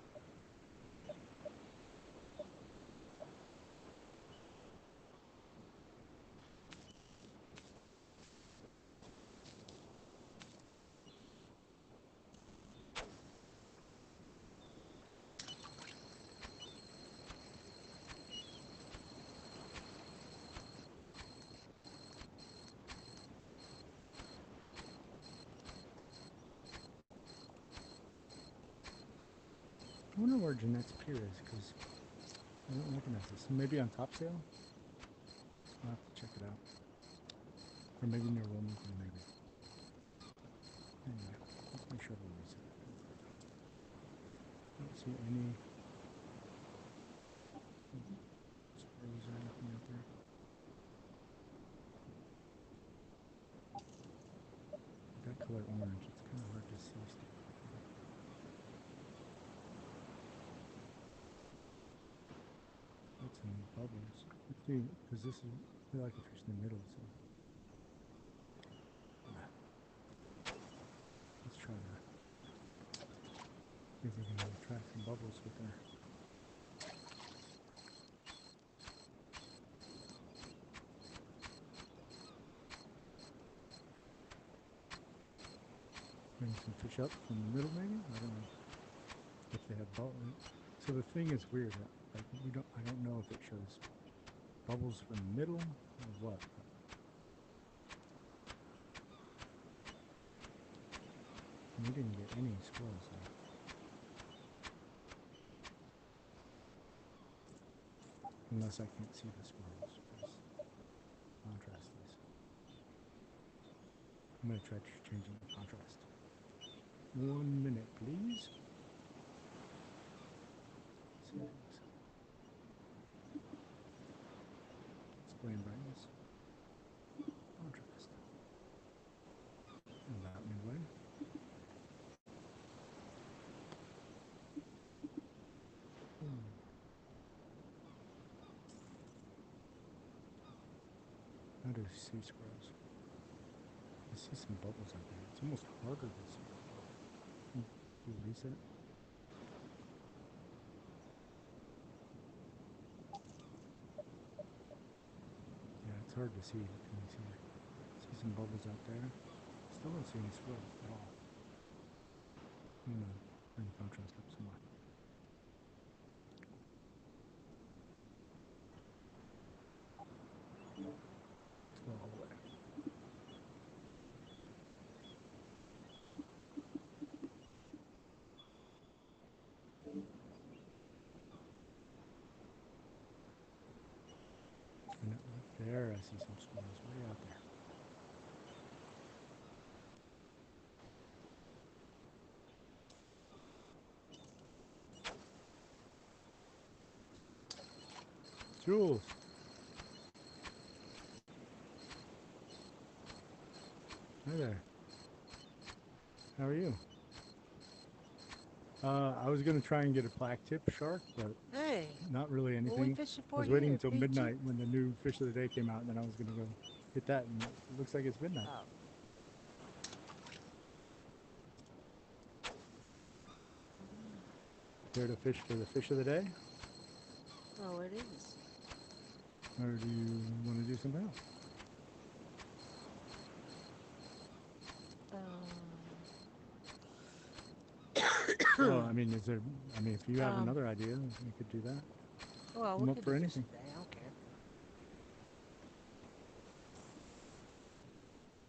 I wonder where Jeanette's Pier is, because I don't recognize this. Maybe on Topsail? I'll have to check it out. Or maybe near Wilmington, maybe. Anyway, let's make sure we reset it. I don't see any squirrels or anything out there. That color orange, it's kind of hard to see stuff. What's in the bubbles? Let's see, because this is, I like a fish in the middle, so. Let's try to see if we can attract some bubbles with there. Bring some fish up from the middle, maybe? I don't know if they have bubbles. So the thing is weird. Like I don't know if it shows bubbles from the middle or what. We didn't get any squirrels though. Unless I can't see the squirrels. Contrast these. I'm going to try changing the contrast. 1 minute, please. Settings. Display and brightness. Contrast. And about midway. How do you see squirrels? I see some bubbles out there. It's almost harder to see. Do you reset? Yeah, it's hard to see. Can you see some bubbles out there. Still don't see any squirrels at all. I'm gonna bring the contrast up some more. Let's go all the way. And right there, I see some squirrels way out there. Jules. Hi there. How are you? I was going to try and get a black tip shark, but Hey, not really what we anything. fishing I for was waiting here? until Peachy? midnight when the new fish of the day came out, and then I was going to go hit that, and it looks like it's midnight. Oh. Care to fish for the fish of the day? Oh, it is. Or do you want to do something else? Well, I mean, is there? I mean, if you have another idea, we could do that. Well, I'm we up could for do anything. fish today. I don't care.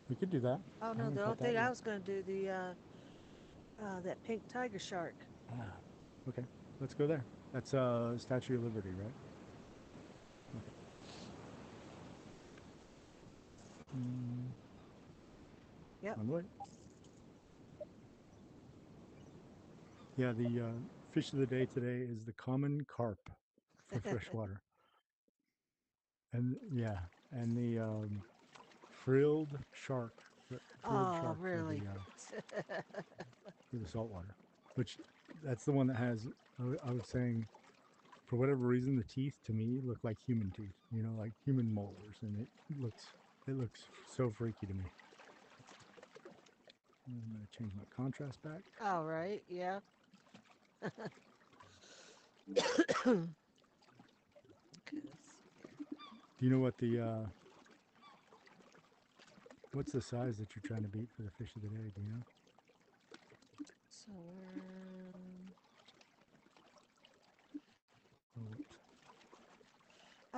We could do that. Oh I no, haven't the only caught that thing I yet. was gonna do that pink tiger shark. Ah, okay. Let's go there. That's Statue of Liberty, right? Okay. Yep. On the way. Yeah, the fish of the day today is the common carp for freshwater. And yeah, and the frilled shark, frilled Oh, shark really? for the saltwater, which that's the one that has. I was saying, for whatever reason, the teeth to me look like human teeth. You know, like human molars, and it looks so freaky to me. I'm gonna change my contrast back. All right. Yeah. Okay, let's see here. Do you know what the what's the size that you're trying to beat for the fish of the day? Do you know? So Oh, whoops. I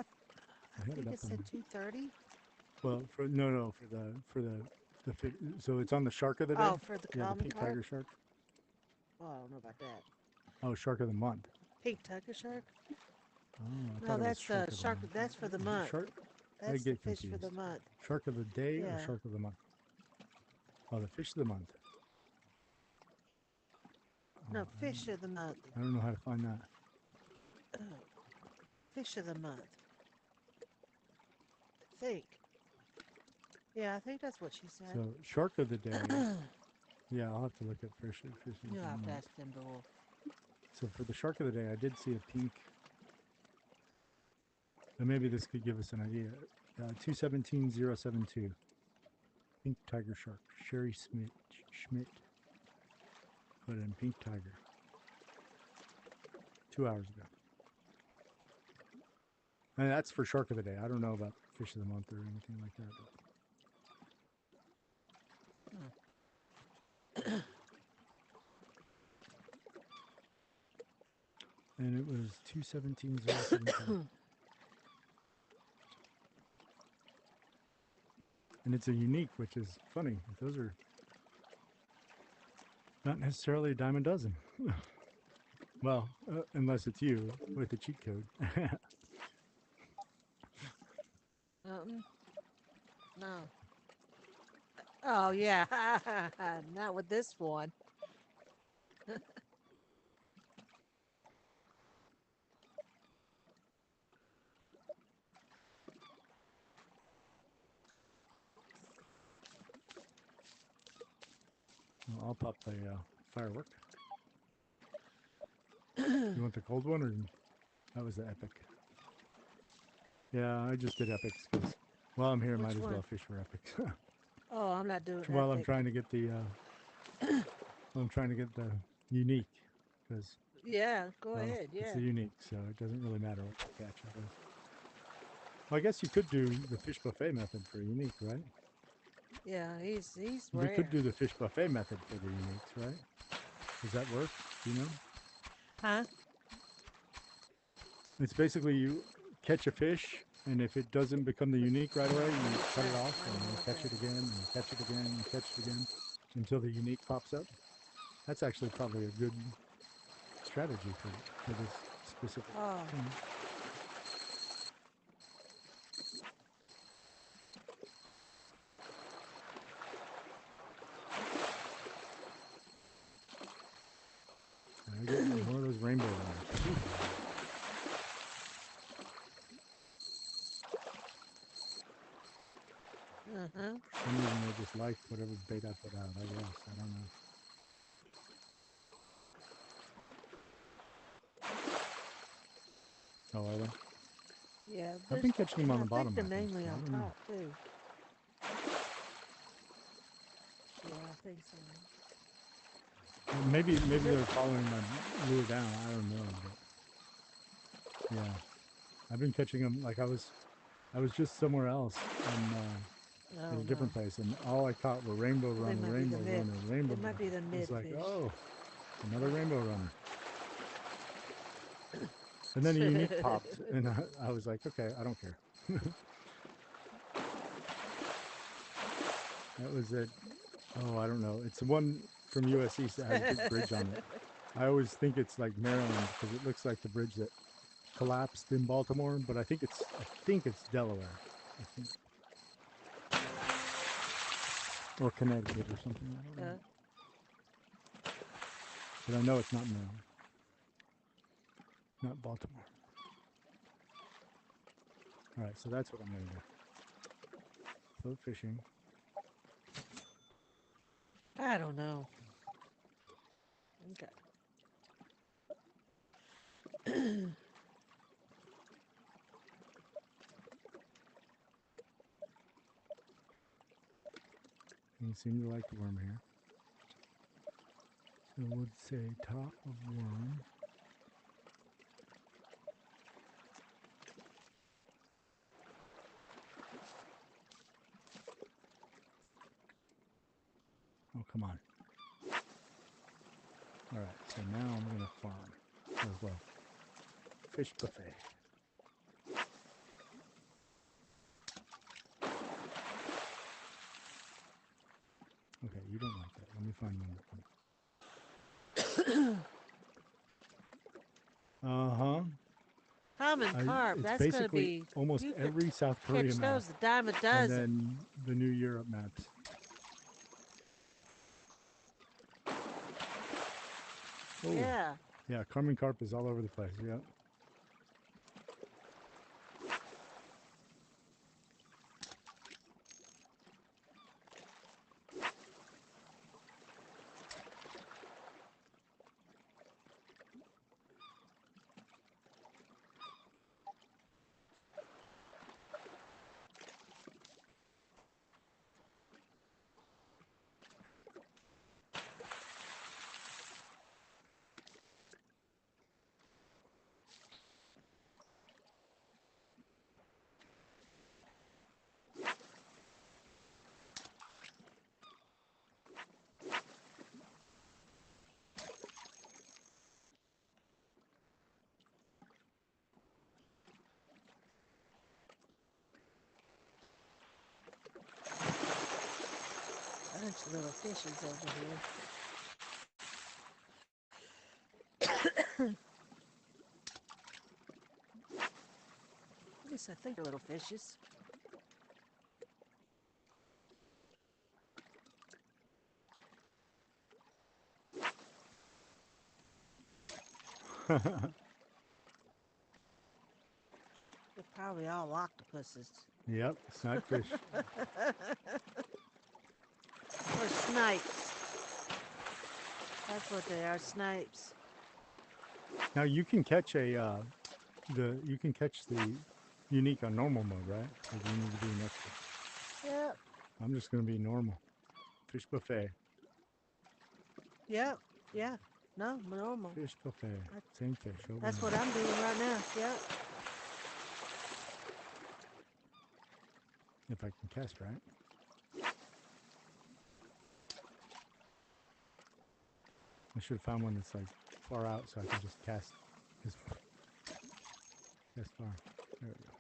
had think it it up said on. 230. Well, no, for the fish. So it's on the shark of the day. Oh, for the Yeah, the common pink carp. tiger shark. Oh, I don't know about that. Oh, shark of the month. Pink tiger shark. Oh, I No, thought it was that's shark of the shark. month. That's for the month. Shark. I That's the get fish for the confused. month. Shark of the day or Yeah. shark of the month? Oh, the fish of the month. No, fish of the month. I don't know how to find that. Fish of the month. I think. Yeah, I think that's what she said. So shark of the day. Yeah, I'll have to look at fish of You the have to month. ask them both. So for the shark of the day, I did see a pink. And maybe this could give us an idea. 217072. Pink tiger shark. Sherry Schmidt. Put in pink tiger. 2 hours ago. And that's for shark of the day. I don't know about fish of the month or anything like that. And it was 217072. And it's a unique, which is funny. Those are not necessarily a dime a dozen. Well, unless it's you with the cheat code. No. Oh yeah, not with this one. Well, I'll pop the firework. You want the cold one, or that was the epic? Yeah, I just did epics because while I'm here, Which might as one? well fish for epics. Oh, I'm not doing While I'm epic. trying to get the unique, because Yeah, go well, ahead. it's Yeah. the unique, so it doesn't really matter what you catch, I guess. Well, I guess you could do the fish buffet method for unique, right? Yeah, he's We could rare. do the fish buffet method for the uniques, right? Does that work? Do you know? Huh? It's basically you catch a fish, and if it doesn't become the unique right away, you cut it off, and you catch it again, and you catch it again, and you catch it again, until the unique pops up. That's actually probably a good strategy for this specific thing. I get one of those rainbow runners. For some reason, they just like whatever bait I put out. I guess I don't know. Oh, are they? Yeah, I've been catching them on the I think bottom. they're I think. mainly So I on don't know. top too. Yeah, I think so. Maybe they're following my lure down. I don't know, but yeah, I've been catching them. Like I was just somewhere else in a different place, and all I caught were rainbow Well, they runner, might be the rainbow mid. runner, rainbow They might be runner. the It's mid like, fish. oh, another rainbow runner. And then a unique popped, and I was like, okay, I don't care. That was it. Oh, I don't know. It's the one from US East that has a big bridge on it. I always think it's like Maryland because it looks like the bridge that collapsed in Baltimore, but I think it's Delaware. I think. Or Connecticut or something. I don't know. But I know it's not Maryland. Not Baltimore. All right, so that's what I'm going to do. Float fishing. I don't know. Okay. You seem to like the worm here. So we'll say top of worm. Oh, come on. All right, so now I'm going to farm. Or, well, fish buffet. Okay, you don't like that. Let me find one. Uh-huh. Common carp. It's That's gonna basically be almost you could every South Korea catch map. those a dime a And dozen. then the new Europe maps. Oh, yeah. Yeah, Carmen carp is all over the place. Yeah. Bunch of little fishes over here. At least I think they're little fishes. They're probably all octopuses. Yep, snipefish. Or snipes. That's what they are, snipes. Now you can catch a you can catch the unique on normal mode, right? Or do you need to be an expert? Yep. I'm just going to be normal. Fish buffet. Yep. Yeah. No, normal. Fish buffet. Same fish. Over That's and what over. I'm doing right now. Yep. If I can cast right. I should have found one that's like far out so I can just cast as far. There we go.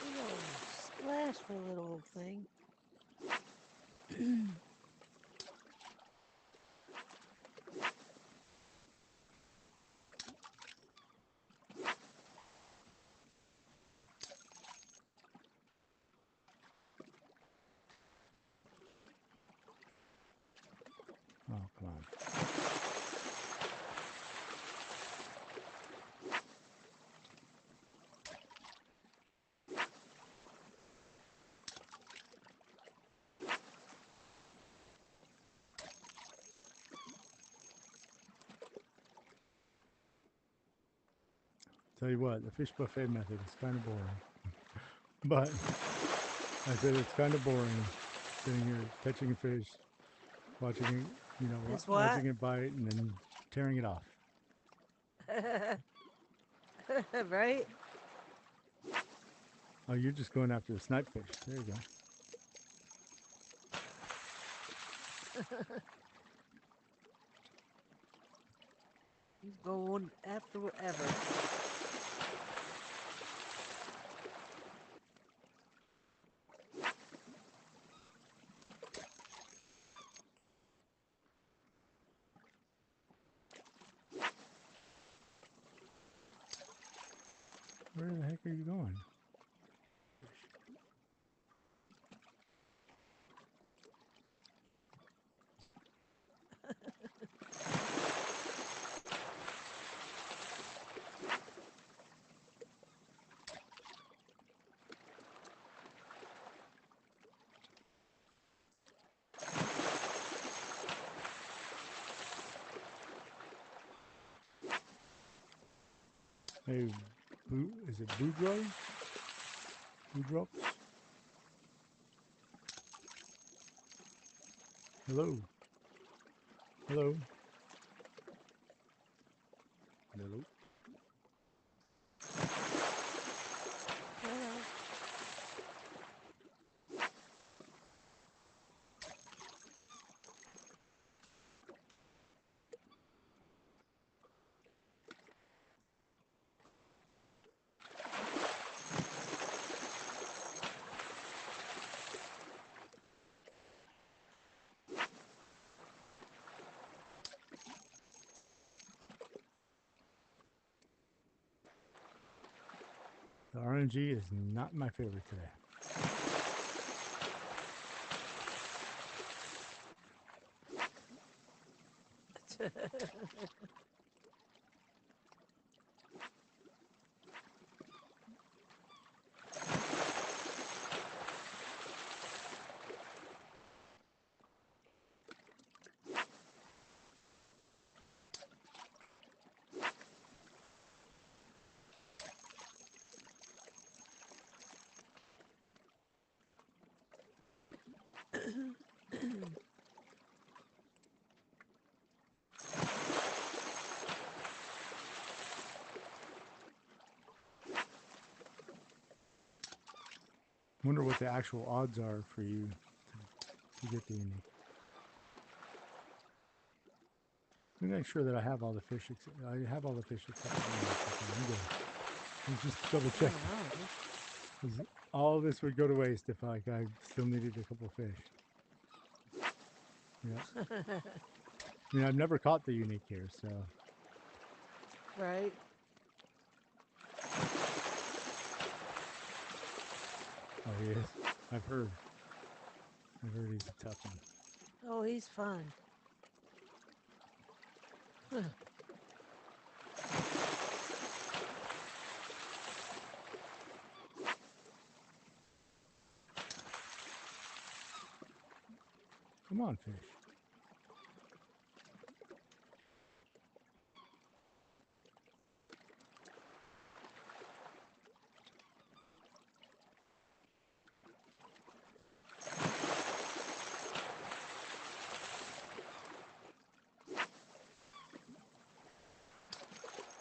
Big old splash for a little old thing. Oh, come on. Tell you what, the fish buffet method is kind of boring. But I said it's kind of boring sitting here catching a fish, watching it, It's what? watching it bite and then tearing it off. Right? Oh, you're just going after the snipe fish. There you go. He's going after whatever. Where the heck are you going? Hey, is it Boudreaux? Boudreaux? Hello. Hello. Hello. Hello. The RNG is not my favorite today. Wonder what the actual odds are for you to get the unique. Let me make sure that I have all the fish. I have all the fish except for one. I'm good. Let's just double check. All of this would go to waste if I still needed a couple of fish. Yeah. I mean, I've never caught the unique here, so. Right. Oh, he is. I've heard he's a tough one. Oh, he's fun. Come on, fish.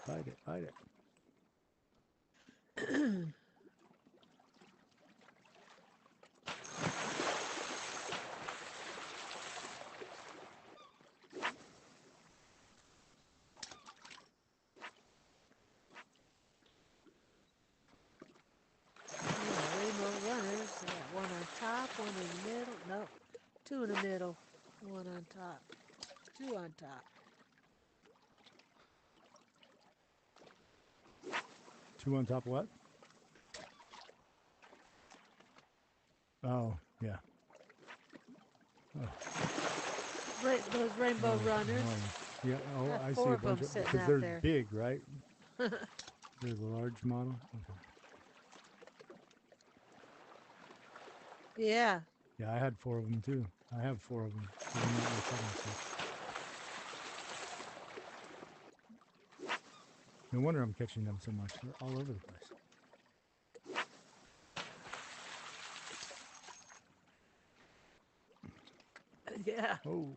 Bite it, bite it. Rainbow runners. I got one on top, one in the middle. No, two in the middle, one on top, two on top. Two on top of what? Oh, yeah. Oh. Right, those rainbow runners. Yeah, oh, Got I see four a of them bunch of, sitting because out they're there. big, right? They're the large model? Okay. Yeah. Yeah, I had four of them too. I have four of them. No wonder I'm catching them so much. They're all over the place. Yeah. Oh.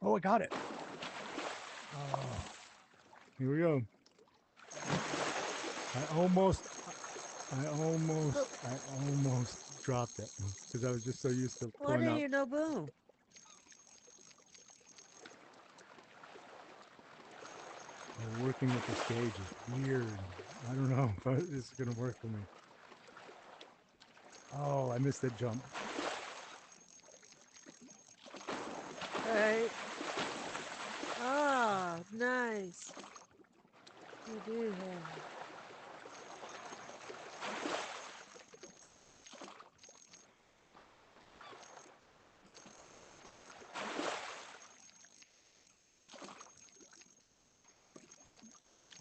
Oh, I got it. Oh, here we go. I almost dropped it because I was just so used to Why pulling didn't out. you no boom? Working with this gauge is weird. I don't know if this is going to work for me. Oh, I missed that jump. Right. Oh, nice. You do have.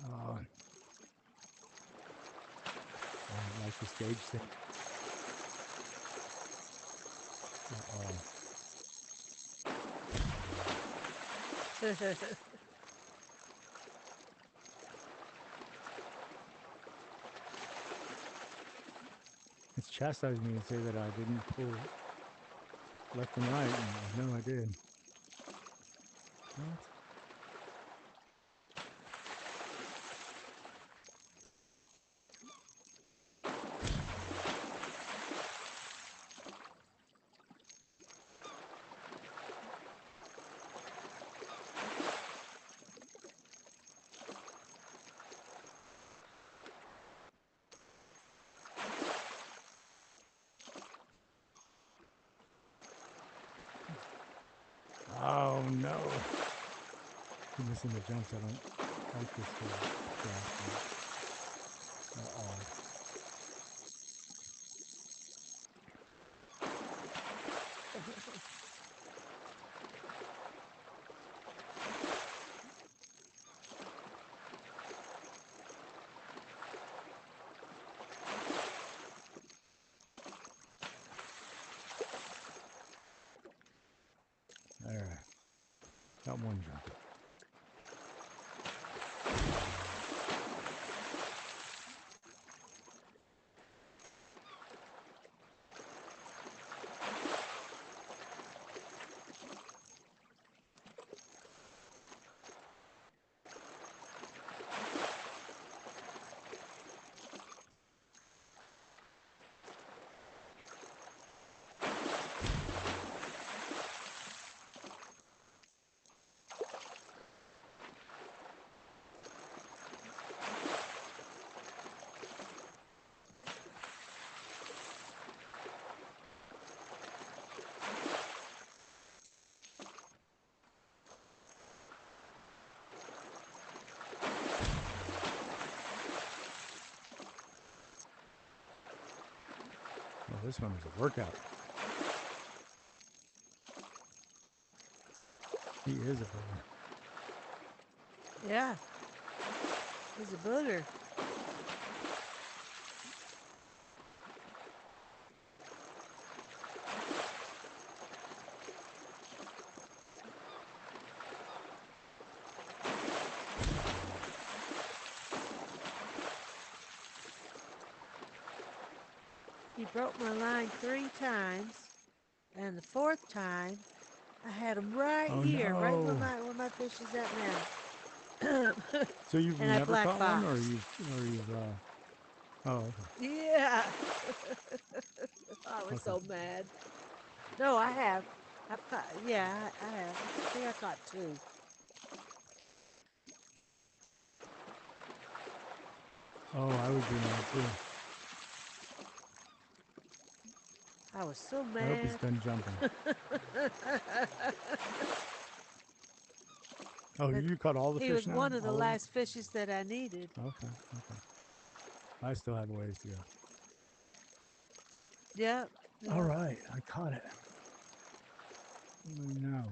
I don't like this gauge thing. It's chastised me to say that I didn't pull left and right, and I know I did. What? Oh no. I'm missing the jumps. I don't like this whole grasping. Uh-oh. There. Got one jump. Well, this one is a workout. He is a booger. Yeah. He's a booger. He broke my line 3 times, and the 4th time, I had him right Oh here, right no. where my fish is at now. So you've And I never black caught one, or boxed. you've oh, okay. Yeah. I was Okay. so mad. No, I have. I've caught. Yeah, I have. I think I caught 2. Oh, I would be mad too. I was so I hope he's mad. done jumping. Oh, But you caught all the he fish was now? one of the All of them? last fishes that I needed. Okay, okay. I still have a ways to go. Yep. All Yep. right, I caught it. No.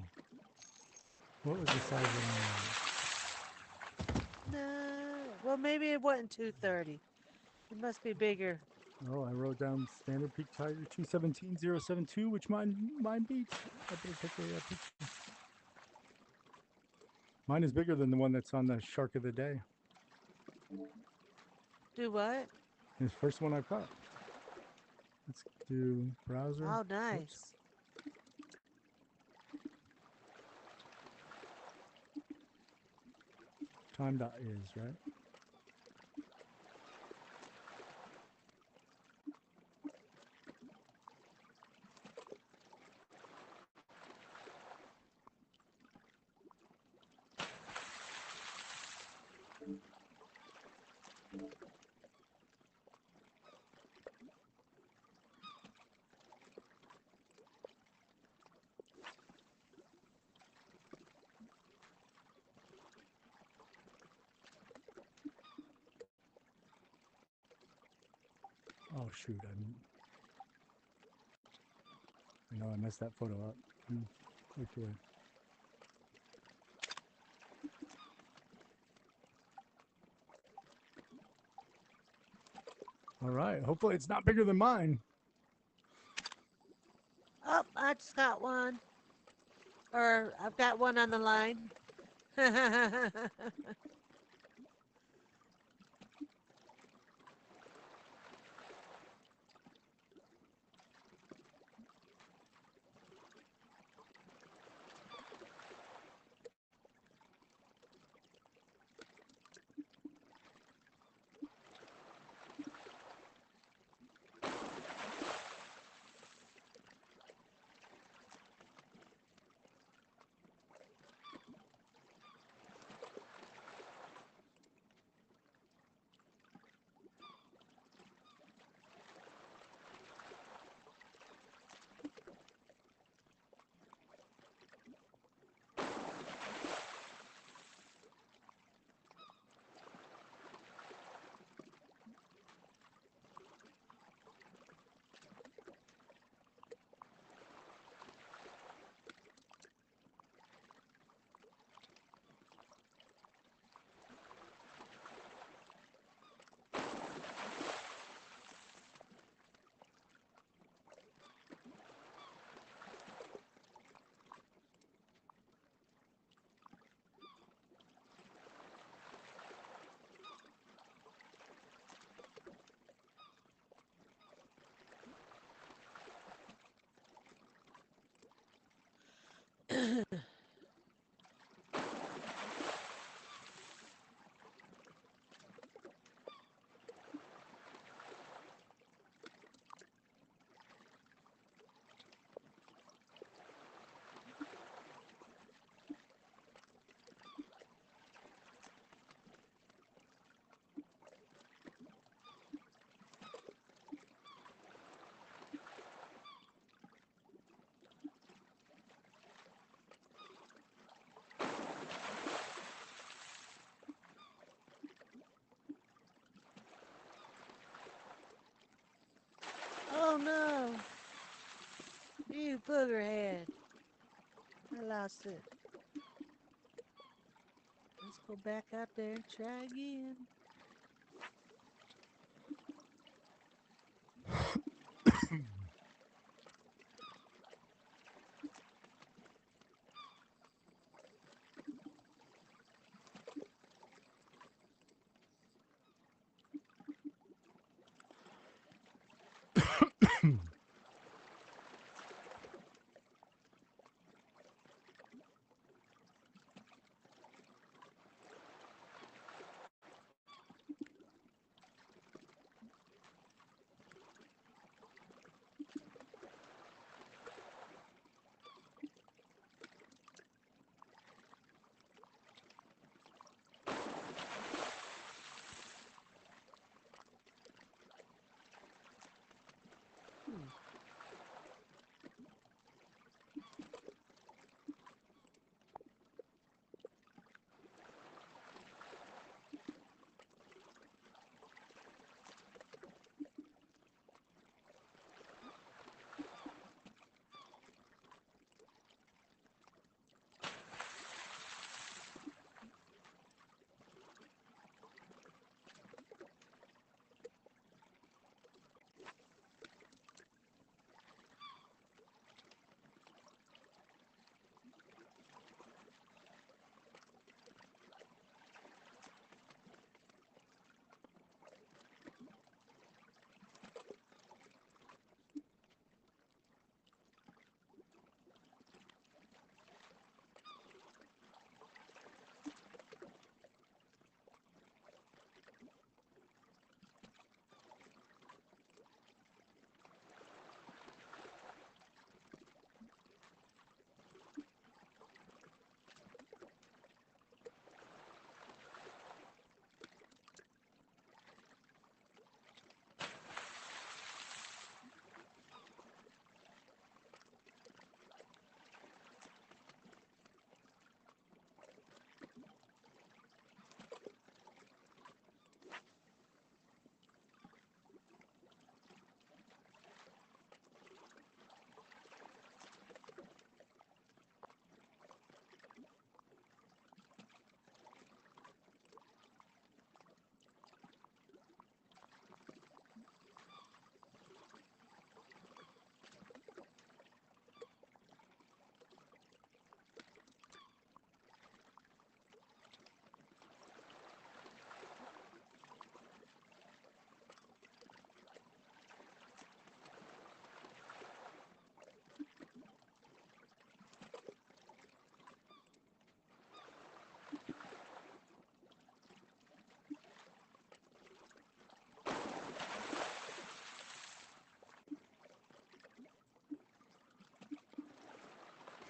What was the size of No. Well, maybe it wasn't 230. It must be bigger. the? Oh, I wrote down standard peak tiger 217072, which mine beats. I better take a picture. Mine is bigger than the one that's on the shark of the day. Do what? It's the first one I caught. Let's do browser. Oh, Whoops. nice. Time.is, right? Oh shoot! I know I messed that photo up. Which way? All right. Hopefully it's not bigger than mine. Oh, I just got one. Or I've got one on the line. Oh no! You boogerhead. I lost it. Let's go back out there and try again.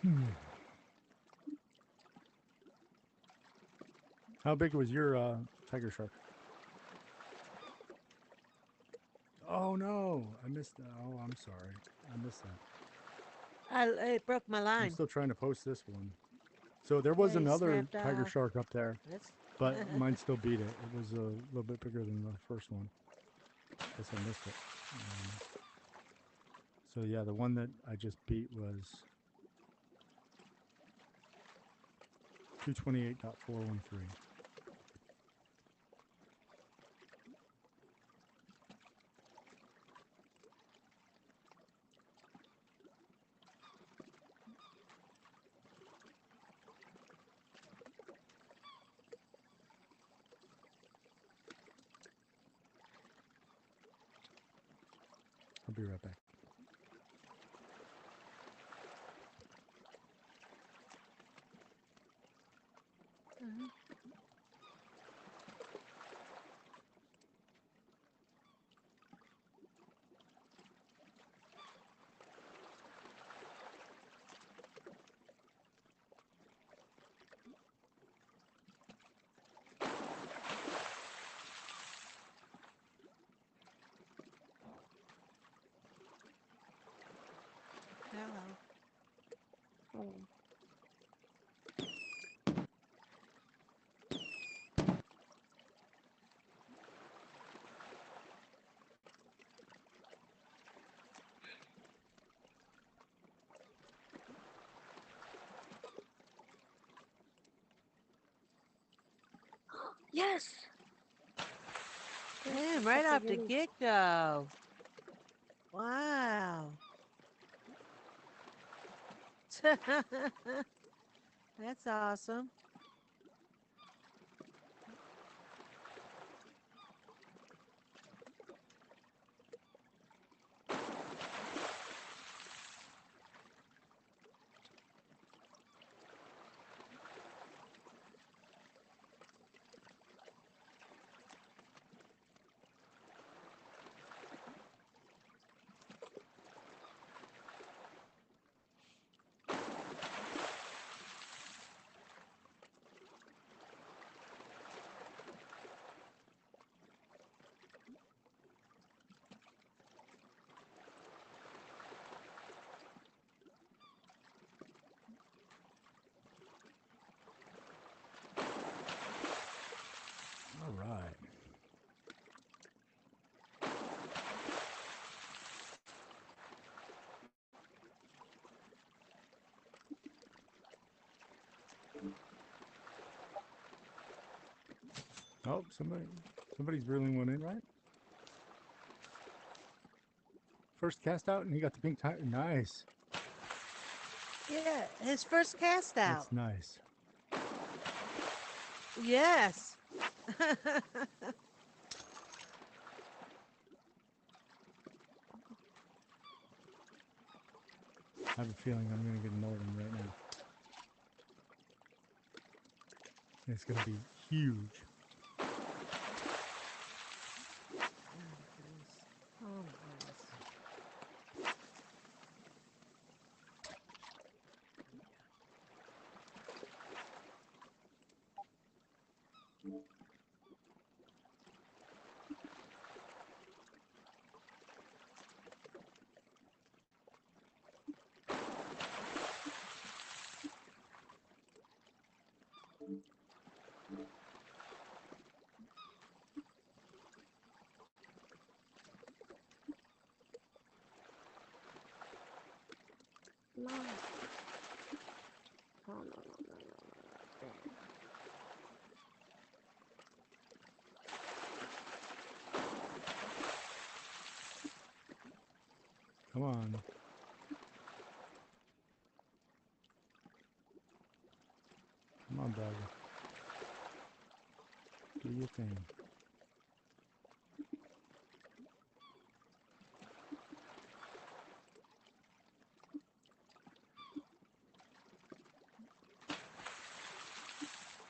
Hmm. How big was your tiger shark? Oh no, I missed that. Oh, I'm sorry. I missed that. It broke my I'm line. still trying to post this one. So there Yeah, was he another snapped tiger off. shark up there, That's but mine still beat it. It was a little bit bigger than the first one. Guess I missed it. So yeah, the one that I just beat was 228.413. I'll be right back. Hello. Oh. Yes. Yes, Damn, it's right such a off the really get-go. Wow. That's awesome. All right. Oh, somebody's reeling one in, right? First cast out, and he got the pink tiger. Nice. Yeah, his first cast out. That's nice. Yes. I have a feeling I'm going to get another one right now. It's going to be huge. Oh my goodness. no. Oh no no no no no. Damn. Come on. Come on, dog. Do your thing.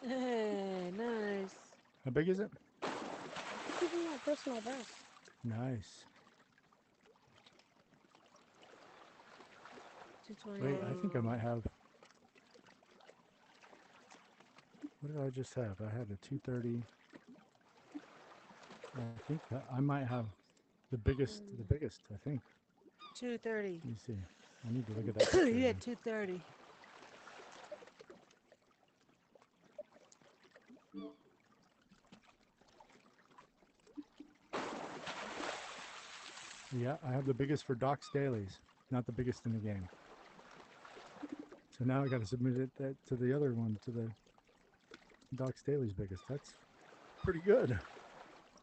Hey, nice. How big is it? Even my personal best. Nice. 220. Wait, I think I might have What did I just have? I had a 230. I think I might have the biggest. The biggest. I think. 230. Let me see. I need to look at that picture You again. had 230. Yeah, I have the biggest for Doc's dailies, not the biggest in the game. So now I got to submit it to the other one, to the Doc's dailies biggest. That's pretty good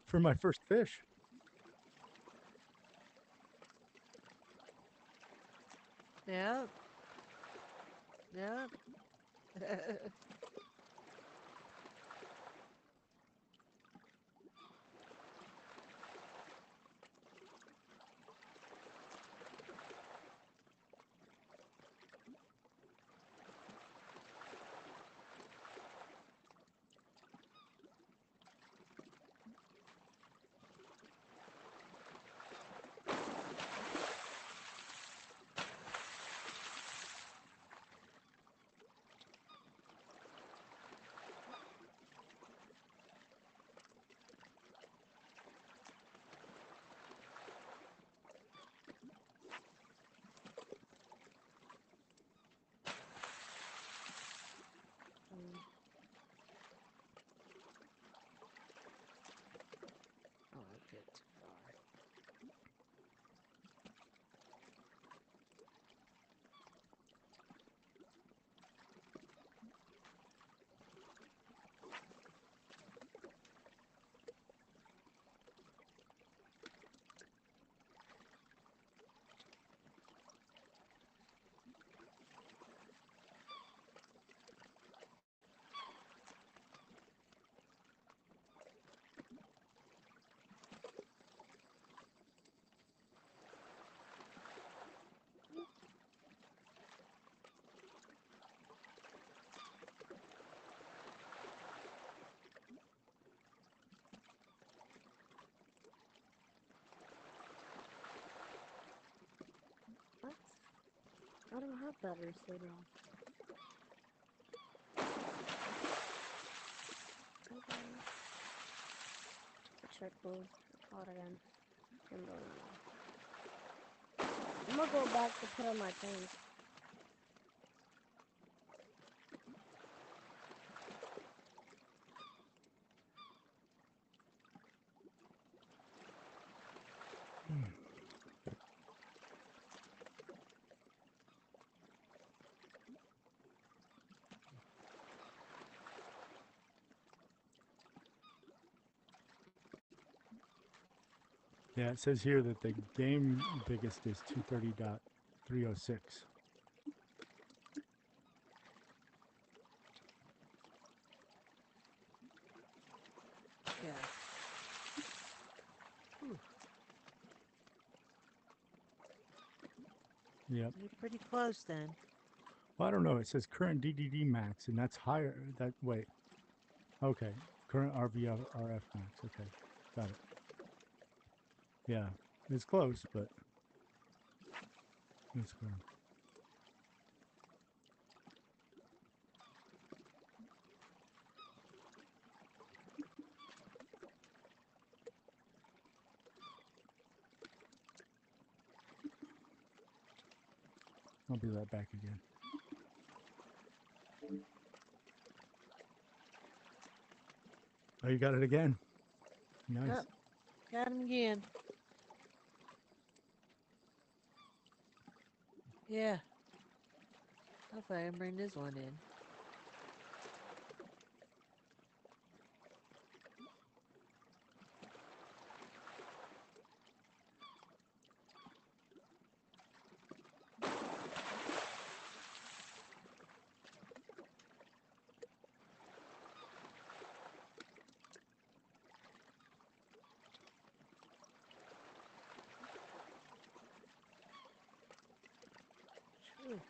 for my first fish. Yep. Yep. Oh, I get too far. What? I don't have batteries later on. Okay. The check will record again. I'm gonna go back to put on my pants. Yeah, it says here that the game biggest is 230.306. Yeah. Whew. Yep. You're pretty close then. Well, I don't know. It says current DDD max, and that's higher. That wait. Okay. Current RF max. Okay. Got it. Yeah. It's close, but it's good. I'll be right back again. Oh, you got it again. Nice. Yep. Got him again. Yeah. Hopefully I can bring this one in. Whew.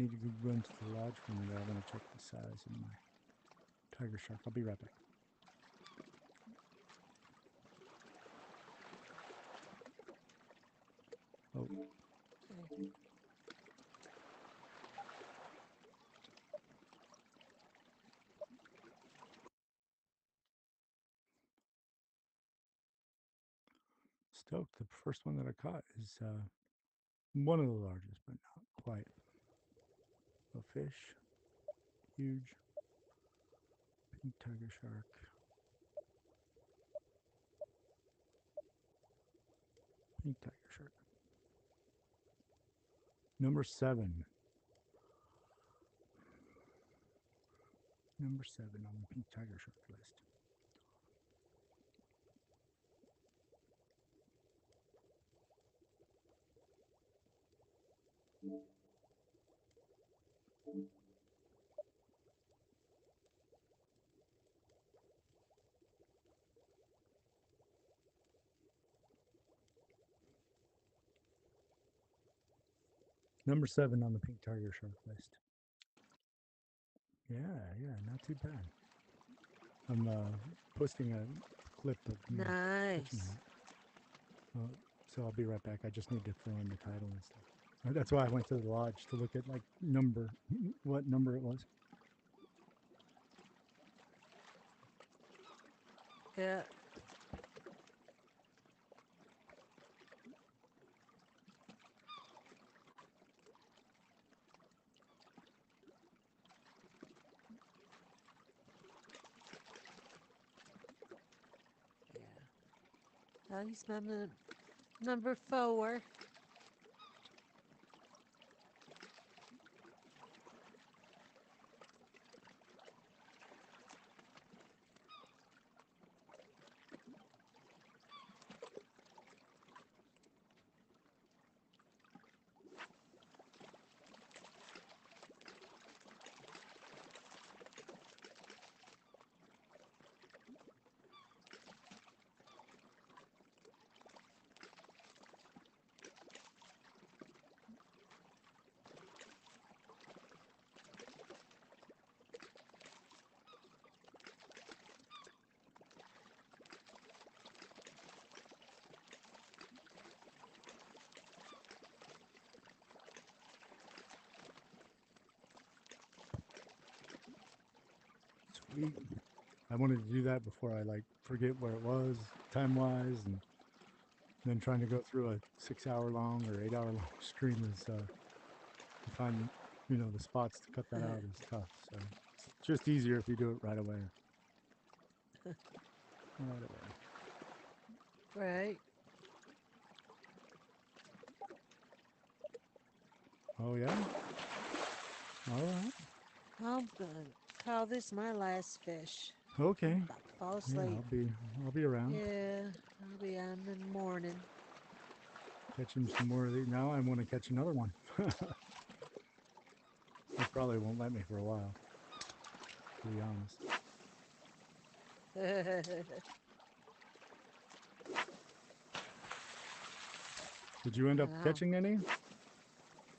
need to go run to the lodge for a minute. I want to check the size of my tiger shark. I'll be right back. Oh. Okay. Stoked. The first one that I caught is one of the largest, but not quite. A fish, huge pink tiger shark. Pink tiger shark. Number 7. Number 7 on the pink tiger shark list. Number 7 on the pink tiger shark list. Yeah, not too bad. I'm posting a clip of me catching Nice. that. So I'll be right back. I just need to fill in the title and stuff. That's why I went to the lodge to look at like what number it was. Yeah. Yeah. He's number 4. Sweet. I wanted to do that before I like forget where it was time wise, and then trying to go through a 6-hour long or 8-hour long stream is to find the spots to cut that out is tough. So it's just easier if you do it right away. Right away. Right. Oh yeah. All right. I'm gonna call this my last fish. Okay. I'm about to fall Yeah, asleep. I'll be around. Yeah, I'll be on in the morning. Catching some more of these. Now I want to catch another one. They probably won't let me for a while, to be honest. Did you end up Wow. catching any?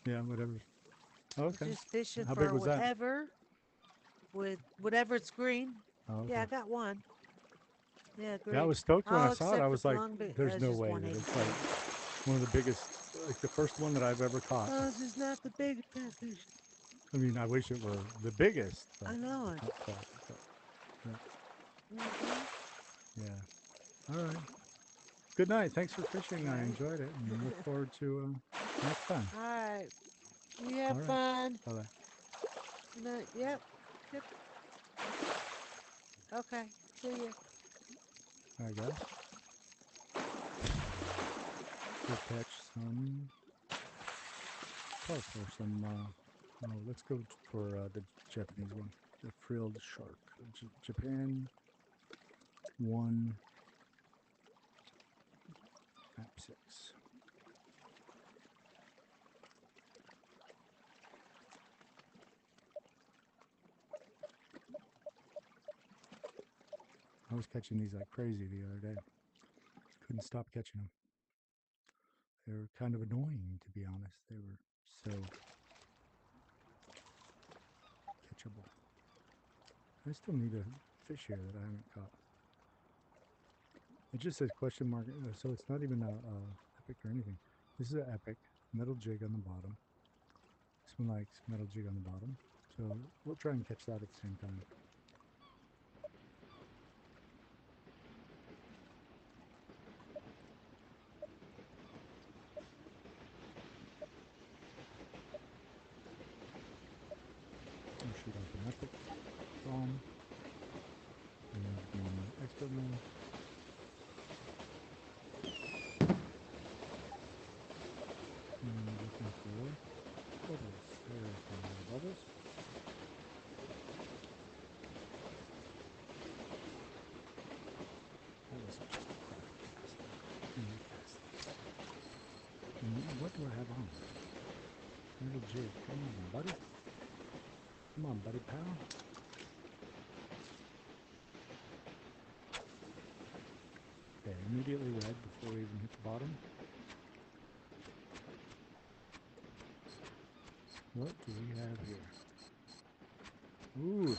Yeah, whatever. Okay. Just fishing How big for was that? with whatever's green. Oh, okay. Yeah, I got one. Yeah, green. Yeah, I was stoked when I All saw it. I except was the like, long bit. there's That's no just way that it's like one of the biggest, like the first one that I've ever caught. Oh, this is not the biggest catfish. I mean, I wish it were the biggest, but I know it. not quite. But, yeah. All right. Good night. Thanks for fishing. I enjoyed it and look forward to next time. All right. You have All right. fun. Bye-bye. Good night. Yep. Yep. Okay. See ya. All right, guys. Go catch some. Probably for some. Oh, let's go for the Japanese one, the frilled shark. Japan 1 map 6. I was catching these like crazy the other day. Couldn't stop catching them. They were kind of annoying, to be honest. They were so I still need a fish here that I haven't caught. It just says question mark, so it's not even a epic or anything. This is an epic metal jig on the bottom. This one likes metal jig on the bottom, so we'll try and catch that at the same time. We'll shoot off an epic bomb. And then be in expert mode. And looking for bubbles. There's the bubbles. That was just a crappy cast. Really fast. And what do I have on? Little jig. Come on, buddy. Come on, buddy pal. Okay, immediately red before we even hit the bottom. What do we have here? Ooh.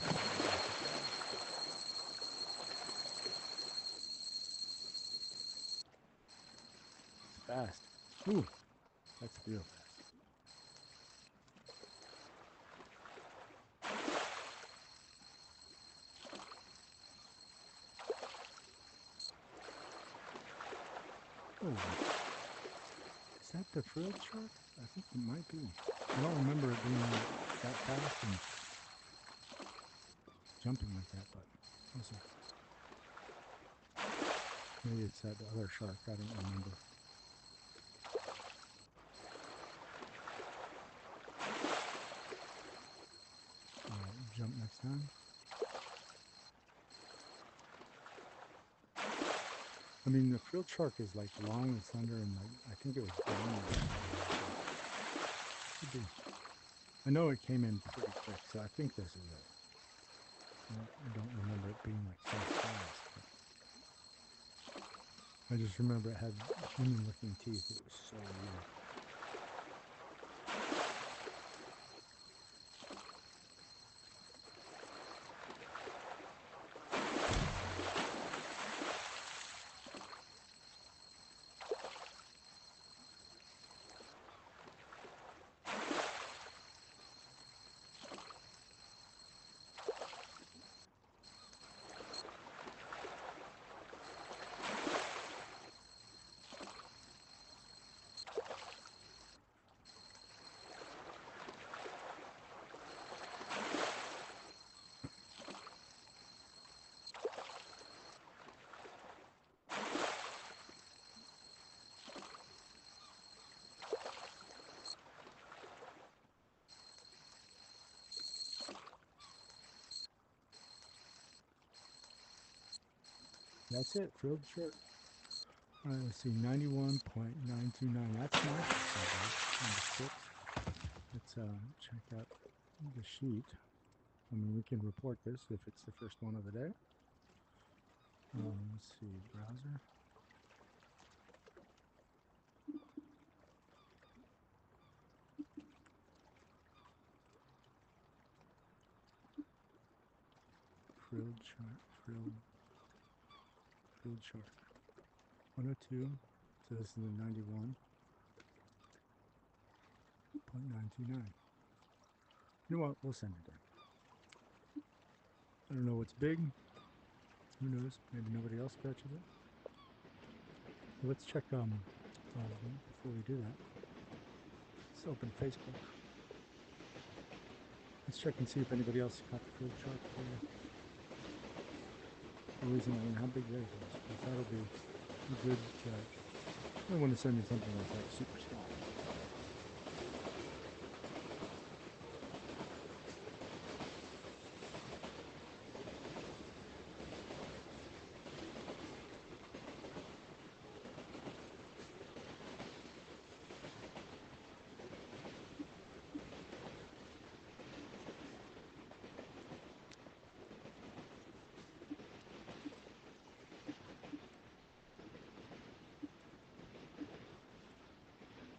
It's fast. Ooh. That's real fast. Oh. Is that the frilled shark? I think it might be. I don't remember it being that fast and jumping like that, but we'll see. Maybe it's that other shark, I don't remember. Alright, jump next time. I mean, the frilled shark is like long and slender, and like I think it was brown. Could be. I know it came in pretty quick, so I think this is it. I don't remember it being like so fast. I just remember it had human-looking teeth. It was so weird. That's it, frilled shark. Alright, let's see, 91.929. That's nice. Number 6. Let's check out the sheet. I mean, we can report this if it's the first one of the day. Let's see, browser. Frilled shark, frilled shark. 102, so this is the 91.929. You know what, we'll send it in. I don't know what's big. Who knows, maybe nobody else catches it. So let's check, before we do that, let's open Facebook. Let's check and see if anybody else caught the frilled shark today. The reason, I mean, how big theirs is, because that'll be a good judge. I don't want to send me something that's like super small.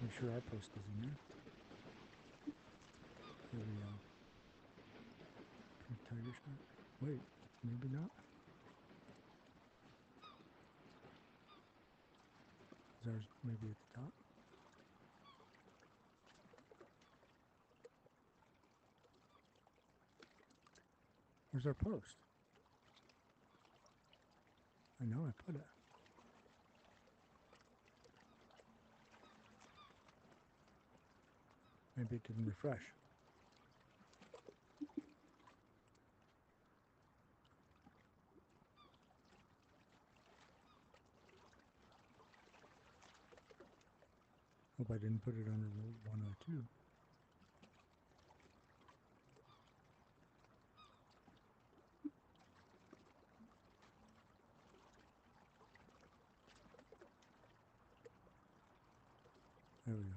I'm sure our post is in there. For the pink tiger shark. Wait, maybe not. Is ours maybe at the top? Where's our post? I know I put it. Maybe it didn't refresh. Hope I didn't put it under 102. There we go.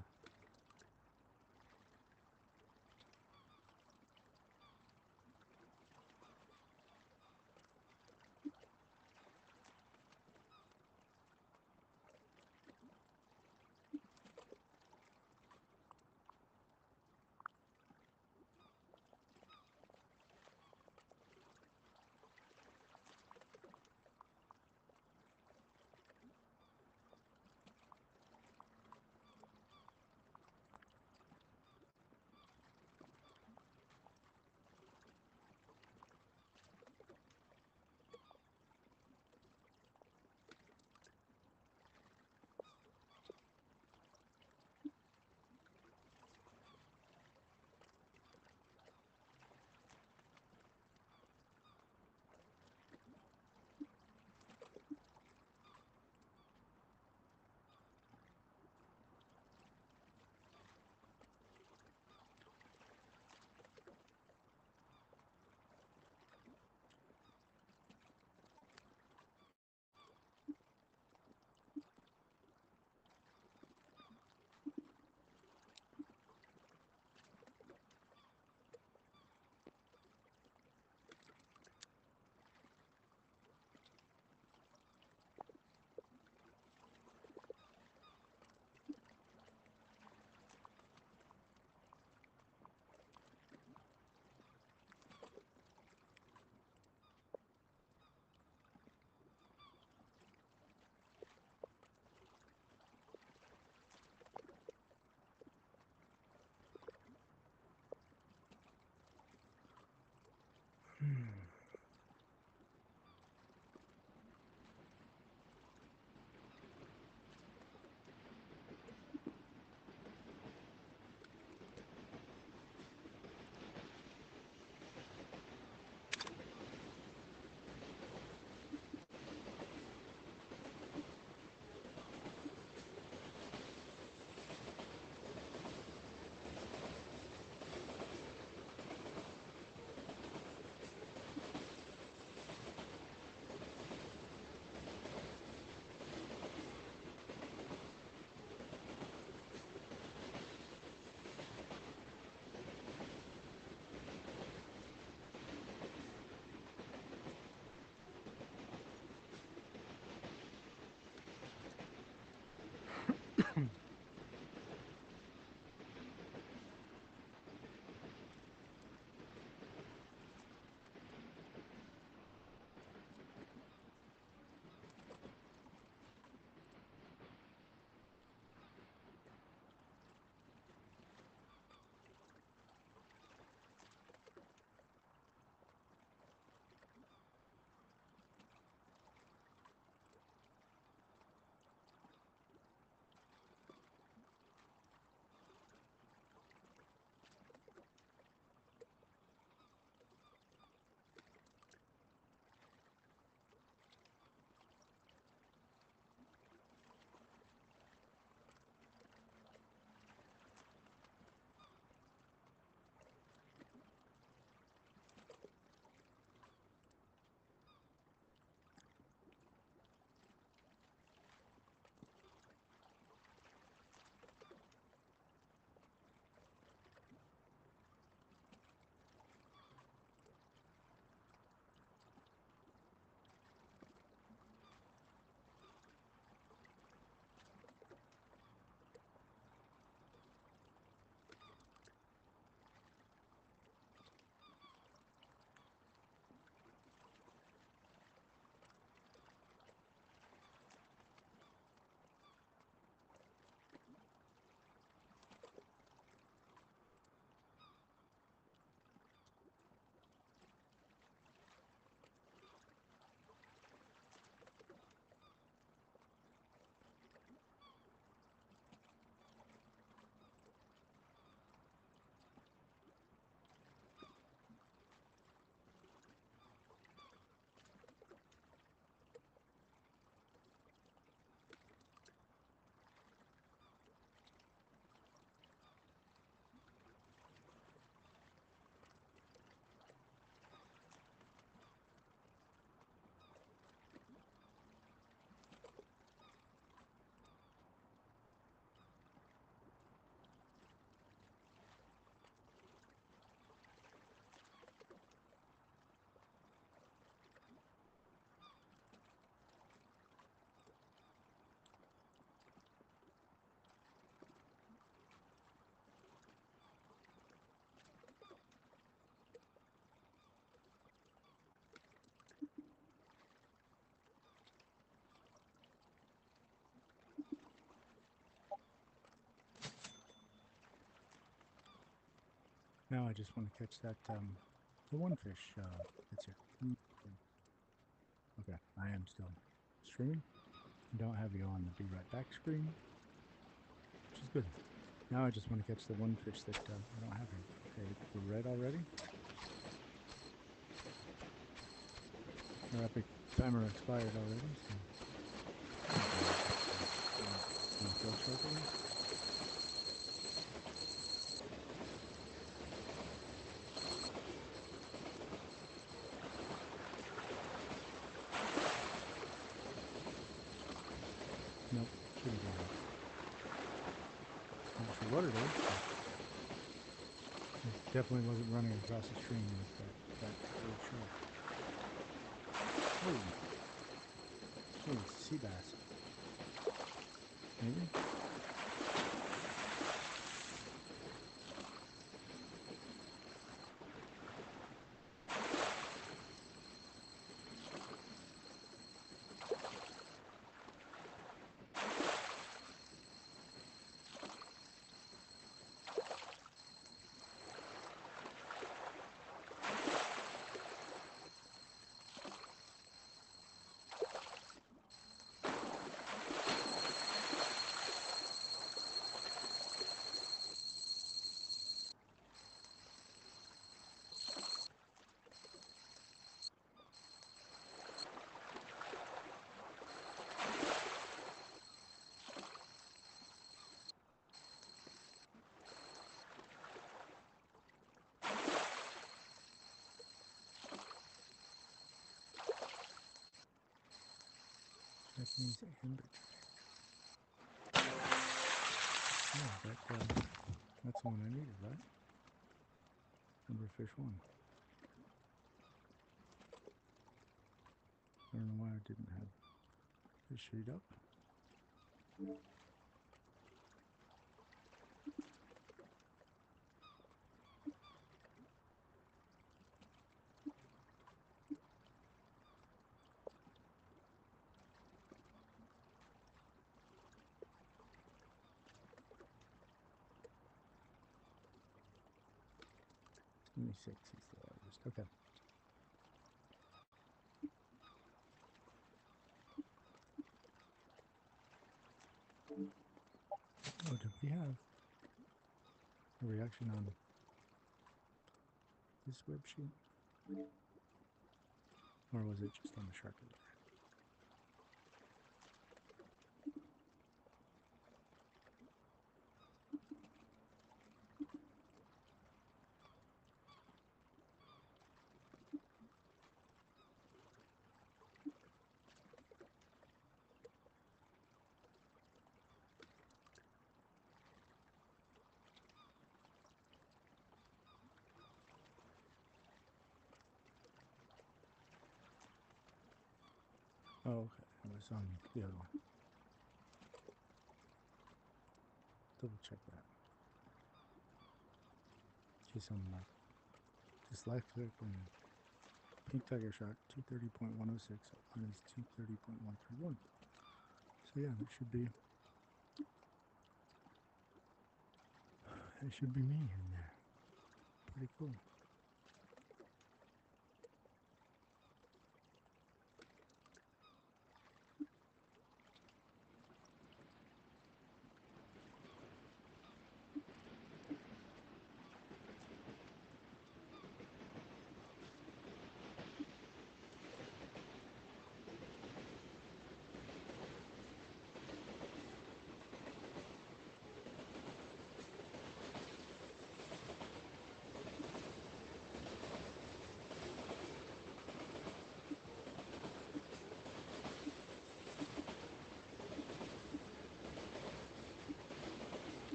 Now I just want to catch that, the one fish that's here. Okay, I am still streaming. Don't have you on the be right back screen, which is good. Now I just want to catch the one fish that I don't have here. Okay, we're red already. Our epic timer expired already, so fill shortly. Nope, shouldn't be that. Not sure what it is, but it definitely wasn't running across the stream like that old shark. Oh, hey, sea bass. Maybe? Japanese hamburger. Yeah, that's the one I needed, right? Number fish one. I don't know why I didn't have fish sheet up. Only 6 is the largest. Okay. Oh, did we have a reaction on this web sheet? Or was it just on the shark alert? Oh, okay. It was on the other one. Double check that. In case I'm like dyslexic and pink tiger shark 230.106 on his 230.131. So yeah, that should be me in there. Pretty cool.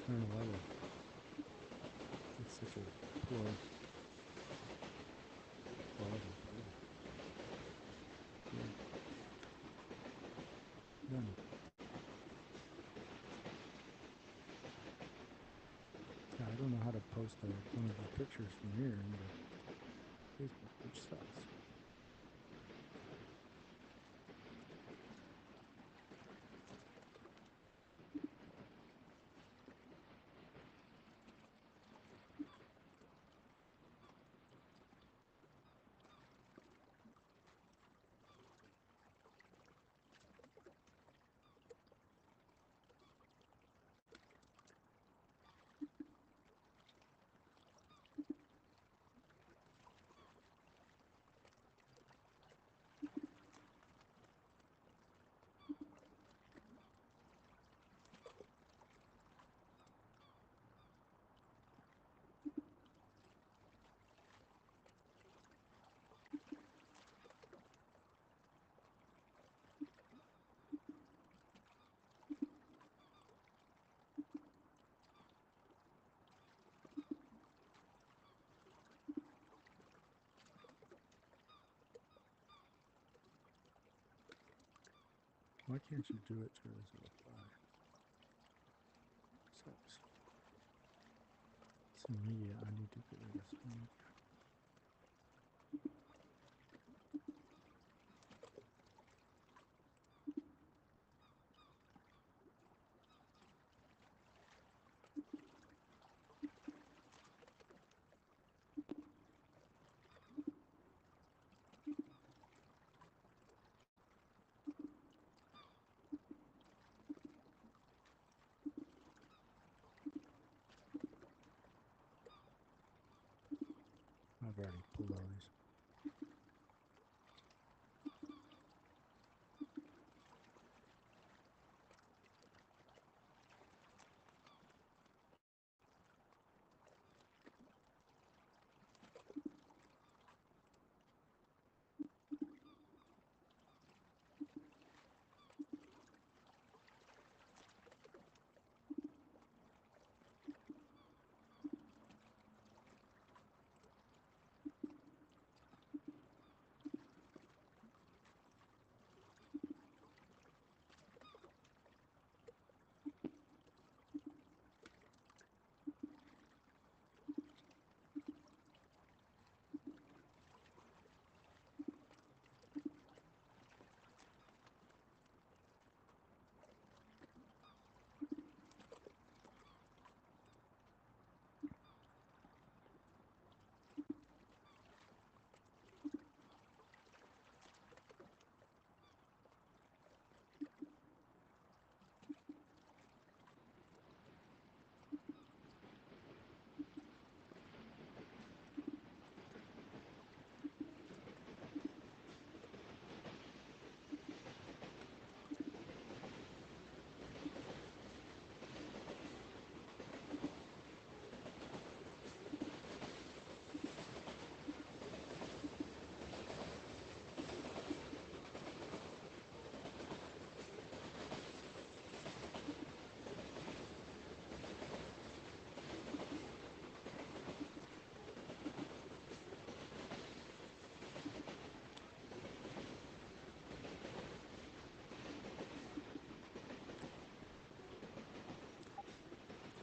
I don't know why it's such a poor quality. Done. Yeah, I don't know how to post one of these pictures from here into Facebook, which sucks. Why can't you do it to as a reply? Sucks. See media. I need to get rid of some media. I've already pulled all these.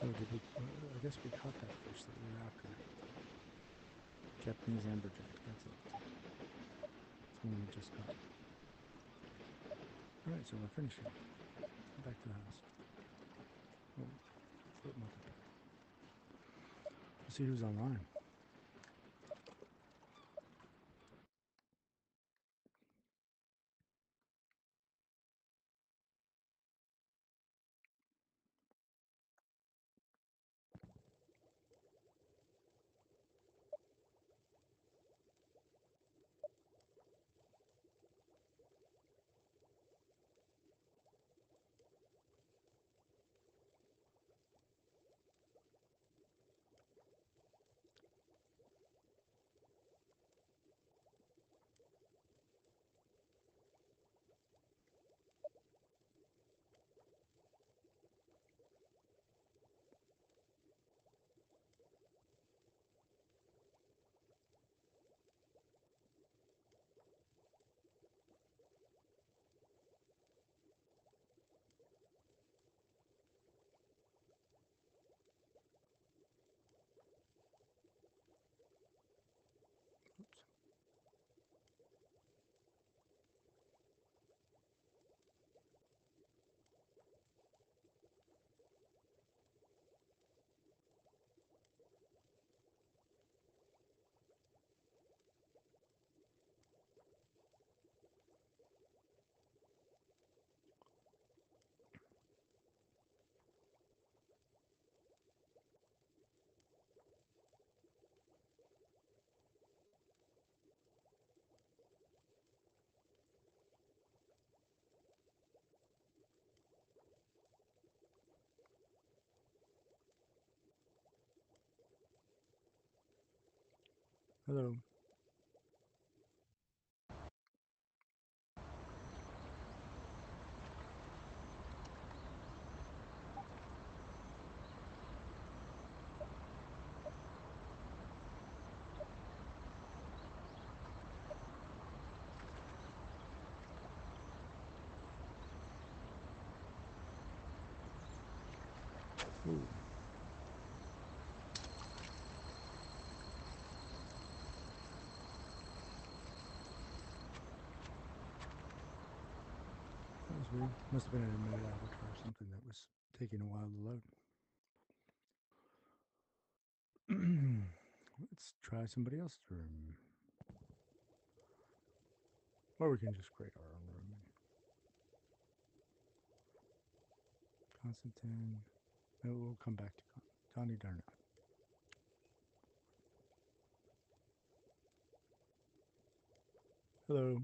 So did we? I guess we caught that fish that we were after. Japanese amberjack. That's it. That's the one we just caught. All right, so we're finishing. Back to the house. Oh, flip multiplayer. Let's see who's online. Oops. Hello. Ooh. That was weird. Must have been an emulator avatar or something that was taking a while to load. Let's try somebody else's room. Or we can just create our own room. Constantine. No, we'll come back to Donnie Darno. Hello.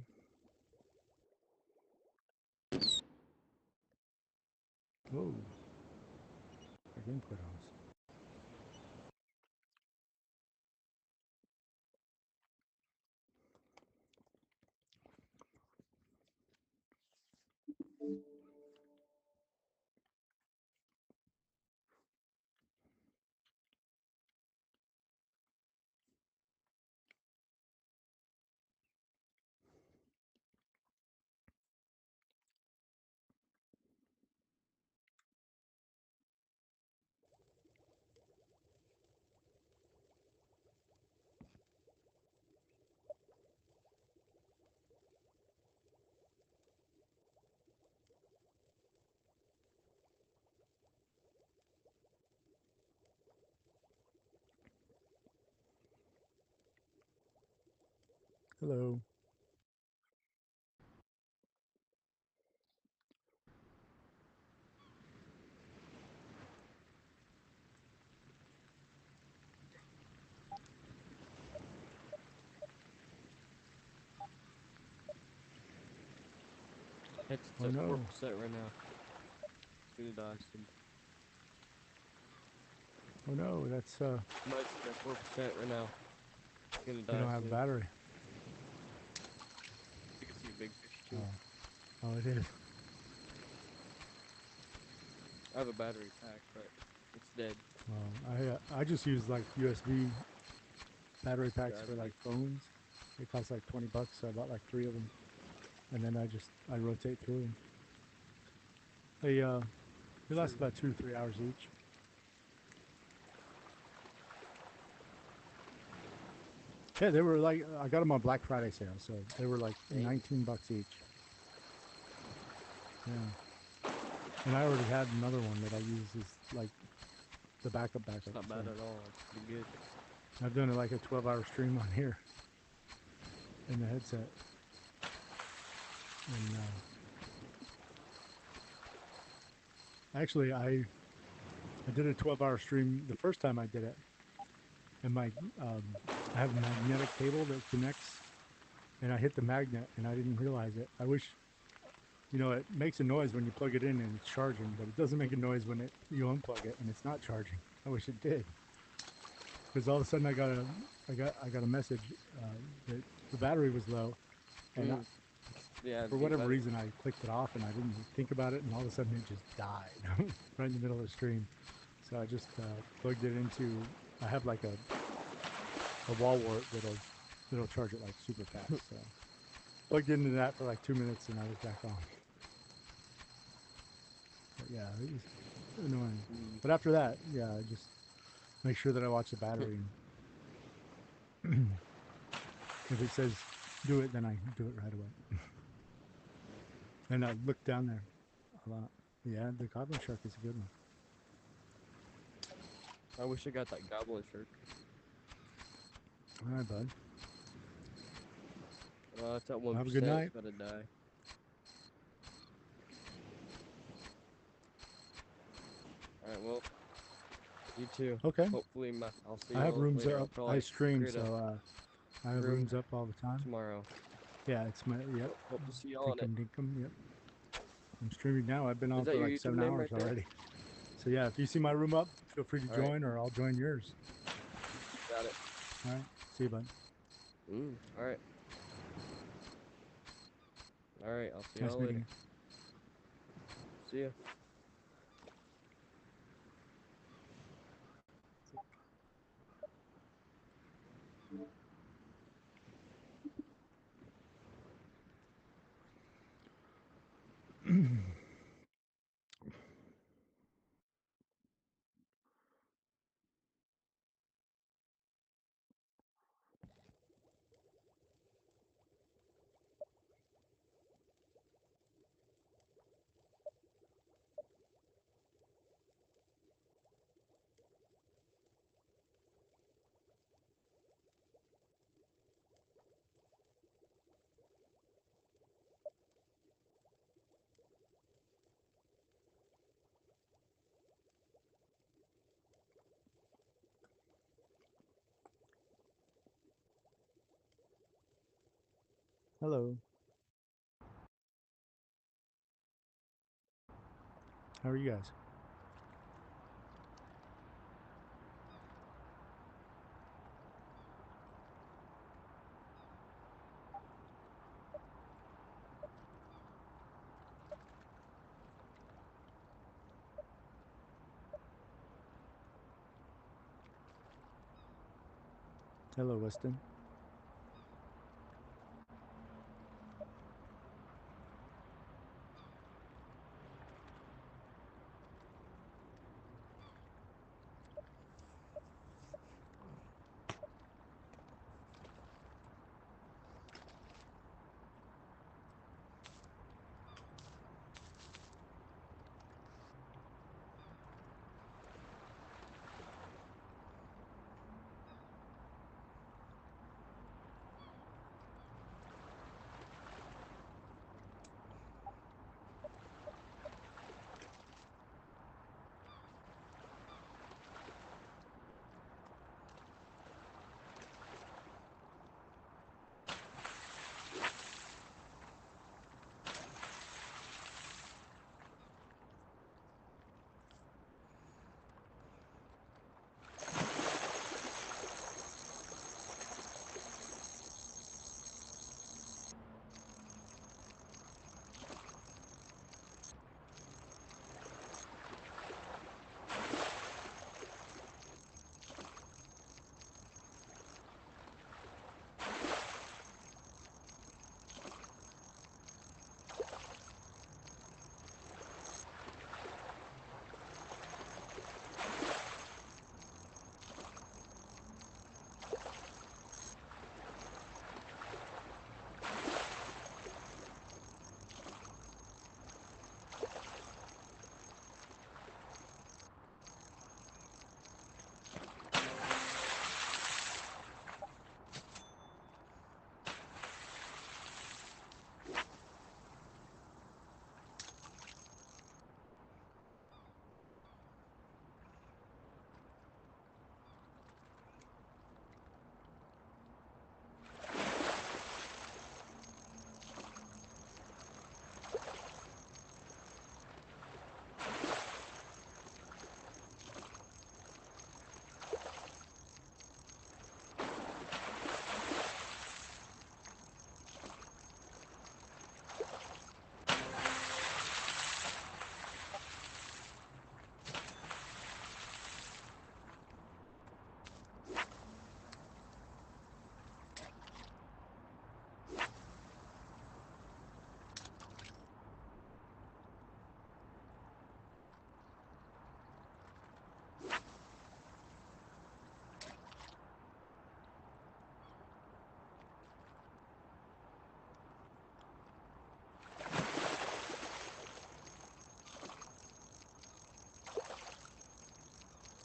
Whoa. Our game quit on us. Hello. It's Oh at no. 4% right now. It's gonna die soon. Oh no, that's Mine's at 4% right now. It's gonna die you don't have a soon. battery. You can see a big fish too. Oh, it is. I have a battery pack, but it's dead. Well, I just use like USB battery packs for like phones. It costs like $20, so I bought like 3 of them, and then I rotate through them. They last about 2 to 3 hours each. Yeah, they were like I got them on Black Friday sale, so they were like $19 each. Yeah, and I already had another one that I use as like the backup. It's not bad at all. It's pretty good. I've done like a 12-hour stream on here in the headset. And actually, I did a 12-hour stream the first time I did it, and my I have a magnetic cable that connects, and I hit the magnet, and I didn't realize it. I wish, it makes a noise when you plug it in and it's charging, but it doesn't make a noise when you unplug it and it's not charging. I wish it did, because all of a sudden I got a message that the battery was low, and yeah, for whatever reason I clicked it off and I didn't think about it, and all of a sudden it just died right in the middle of the stream. So I just plugged it into. I have like a wall wart that'll charge it like super fast. So plugged into that for like 2 minutes and I was back on. But yeah, it was annoying. But after that, yeah, I just make sure that I watch the battery. And if it says do it, then I do it right away. And I look down there a lot. Yeah, the goblin shark is a good one. I wish I got that goblin shark. All right, bud. It's at 1%. Have a good night. It's about to die. Alright, well, you too. Okay. Hopefully, I'll see you I have all rooms later. up. I stream, so I have room rooms up all the time. tomorrow. Yeah, it's my Hope to see y'all on it. Thinkum Dinkum. Yep. I'm streaming now. I've been on Is that for your like 7 YouTube name hours right there? already. So yeah, if you see my room up, feel free to All right. join, or I'll join yours. Got it. All right. See you, bud. All right. All right. I'll see Nice y'all meeting later. See ya. you. Hello. How are you guys? Hello, Weston.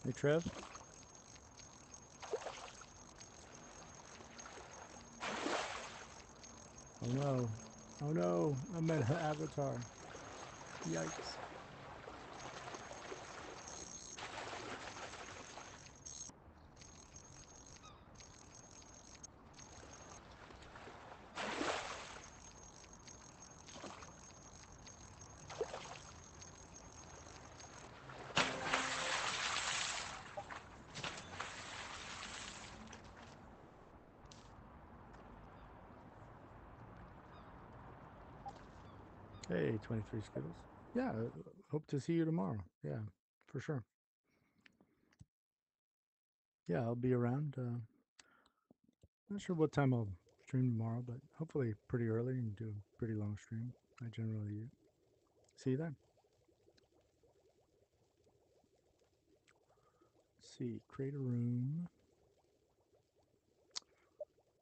Hey, Trev. Oh no. Oh no. I'm at Avatar. Yikes. Hey, 23 Skittles. Yeah, hope to see you tomorrow. Yeah, for sure. Yeah, I'll be around. Not sure what time I'll stream tomorrow, but hopefully pretty early and do a pretty long stream. I generally do. See you then. Let's see, create a room.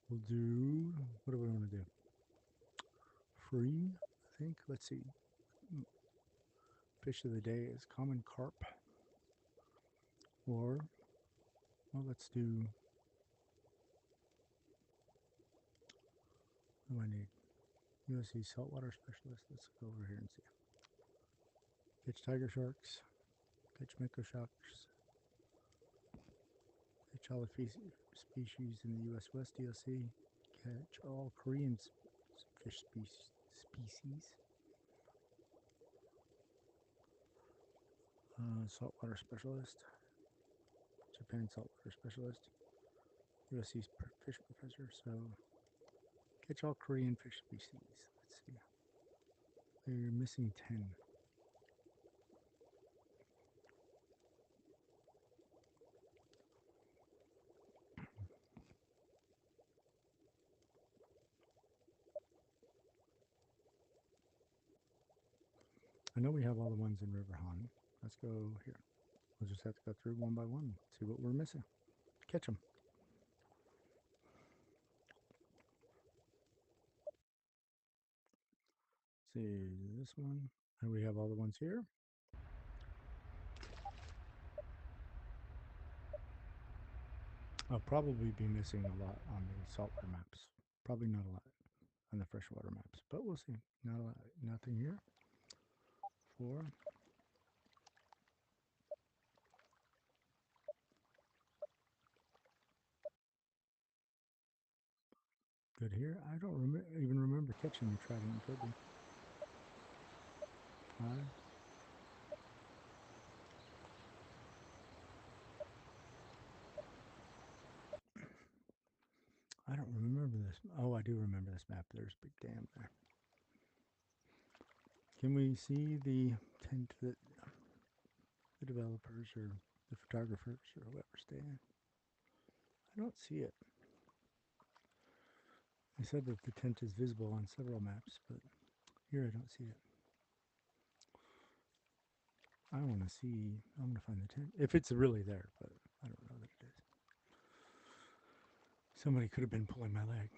We'll do, what do we want to do? Free, I think. Let's see. Fish of the day is common carp. Or, well, let's do, what do I need? USC saltwater specialist. Let's go over here and see. Catch tiger sharks. Catch mako sharks. Catch all the species in the U.S. West DLC. Catch all Korean fish species. Saltwater specialist. Japan saltwater specialist. USC fish professor. So catch all Korean fish species. Let's see. We're missing 10. I know we have all the ones in River Han. Let's go here. We'll just have to go through one by one, see what we're missing. Catch them. See this one. And we have all the ones here. I'll probably be missing a lot on the saltwater maps. Probably not a lot on the freshwater maps, but we'll see. Not a lot. Nothing here. 4. Good here. I don't even remember catching the trident and turtle. 5. I don't remember this. Oh, I do remember this map. There's a big dam there. Can we see the tent that the developers or the photographers or whoever's staying? I don't see it. They said that the tent is visible on several maps, but here I don't see it. I want to see, I want to find the tent. If it's really there, but I don't know that it is. Somebody could have been pulling my leg.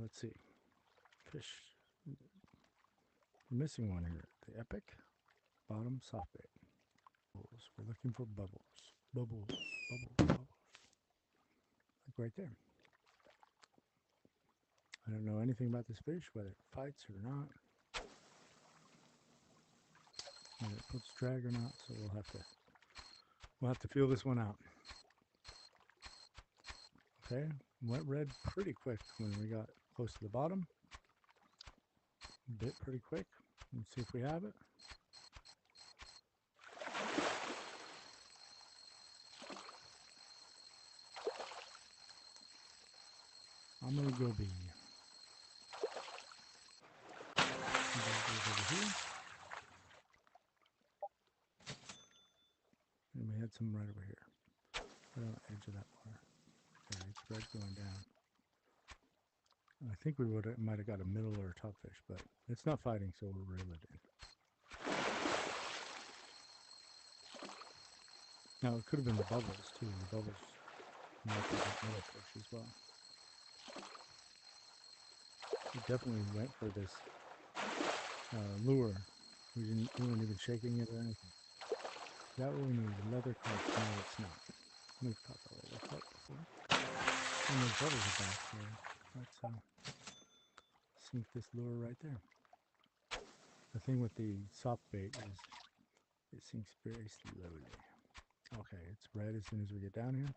Let's see. Fish. We're missing one here. The epic. Bottom soft bait. Bubbles. We're looking for bubbles. Bubbles. Bubbles. Bubbles. Like right there. I don't know anything about this fish, whether it fights or not. Whether it puts drag or not, so we'll have to feel this one out. Okay, went red pretty quick when we got close to the bottom. Bit pretty quick. Let's see if we have it. I'm gonna go B. Over here. And we had some right over here. Right on the edge of that water. Okay, it's red going down. I think we might have got a middle or a top fish, but it's not fighting, so we'll reel it in. Now it could have been the bubbles too. The bubbles might be that middle fish as well. We definitely went for this lure. We weren't even shaking it or anything. Is that what we need? Leather carp? No, it's not. We've caught the leather carp before. And those bubbles are back, so let's sink this lure right there. The thing with the soft bait is it sinks very slowly. Okay, it's red as soon as we get down here.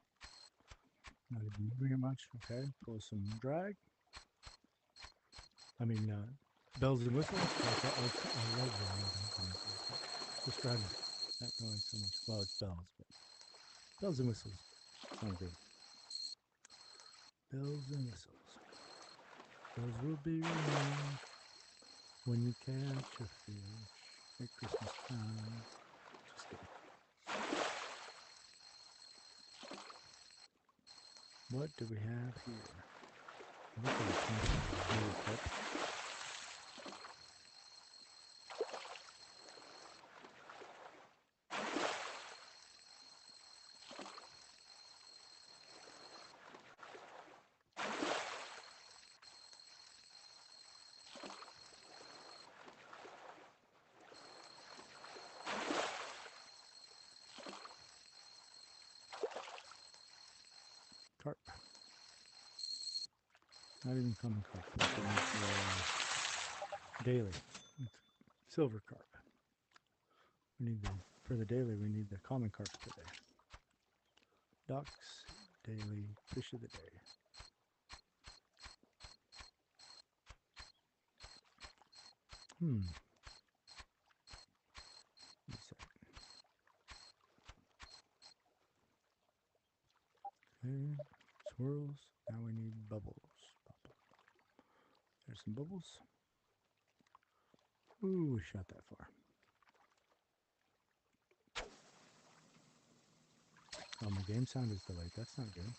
Not even moving it much. Okay, pull some drag. I mean, bells and whistles. I love describing that noise so much. Well, it's bells, but bells and whistles sound good. Bells and whistles. Bells will be ringing when you catch a fish at Christmas time. Just kidding. What do we have here? I look at a little clip. Carp. Not even common carp. It's daily. It's silver carp. We need for the daily, we need the common carp today. Ducks, daily, fish of the day. Reset. Okay. Swirls. Now we need bubbles. There's some bubbles. Ooh, we shot that far. Oh, my game sound is delayed. That's not good.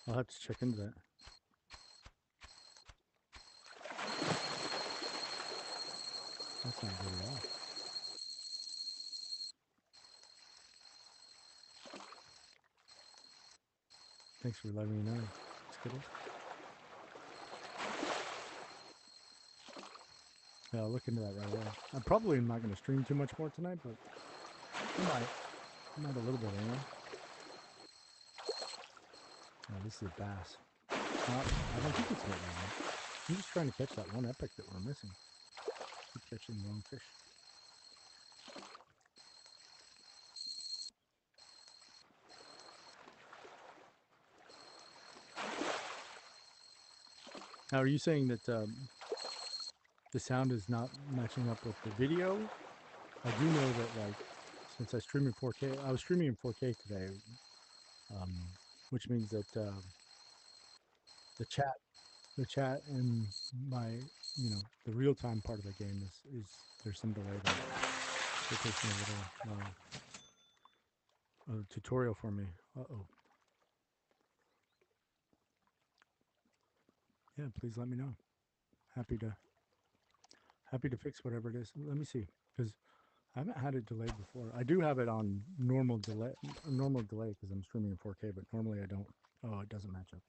I'll have to check into that. That's not good at all. Thanks for letting me know, Skittles. Yeah, I'll look into that right away. I'm probably not going to stream too much more tonight, but I might a little bit anyway. Oh, this is a bass. I don't think it's getting me. I'm just trying to catch that one epic that we're missing. Keep catching the wrong fish. Now, are you saying that the sound is not matching up with the video? I do know that, like, since I stream in 4K, I was streaming in 4K today, which means that the chat and my, the real time part of the game is there's some delay there. It takes me a little tutorial for me. Uh-oh. Yeah, please let me know. Happy to fix whatever it is. Let me see, because I haven't had it delayed before. I do have it on normal delay because I'm streaming in 4K, but normally I don't. Oh, it doesn't match up.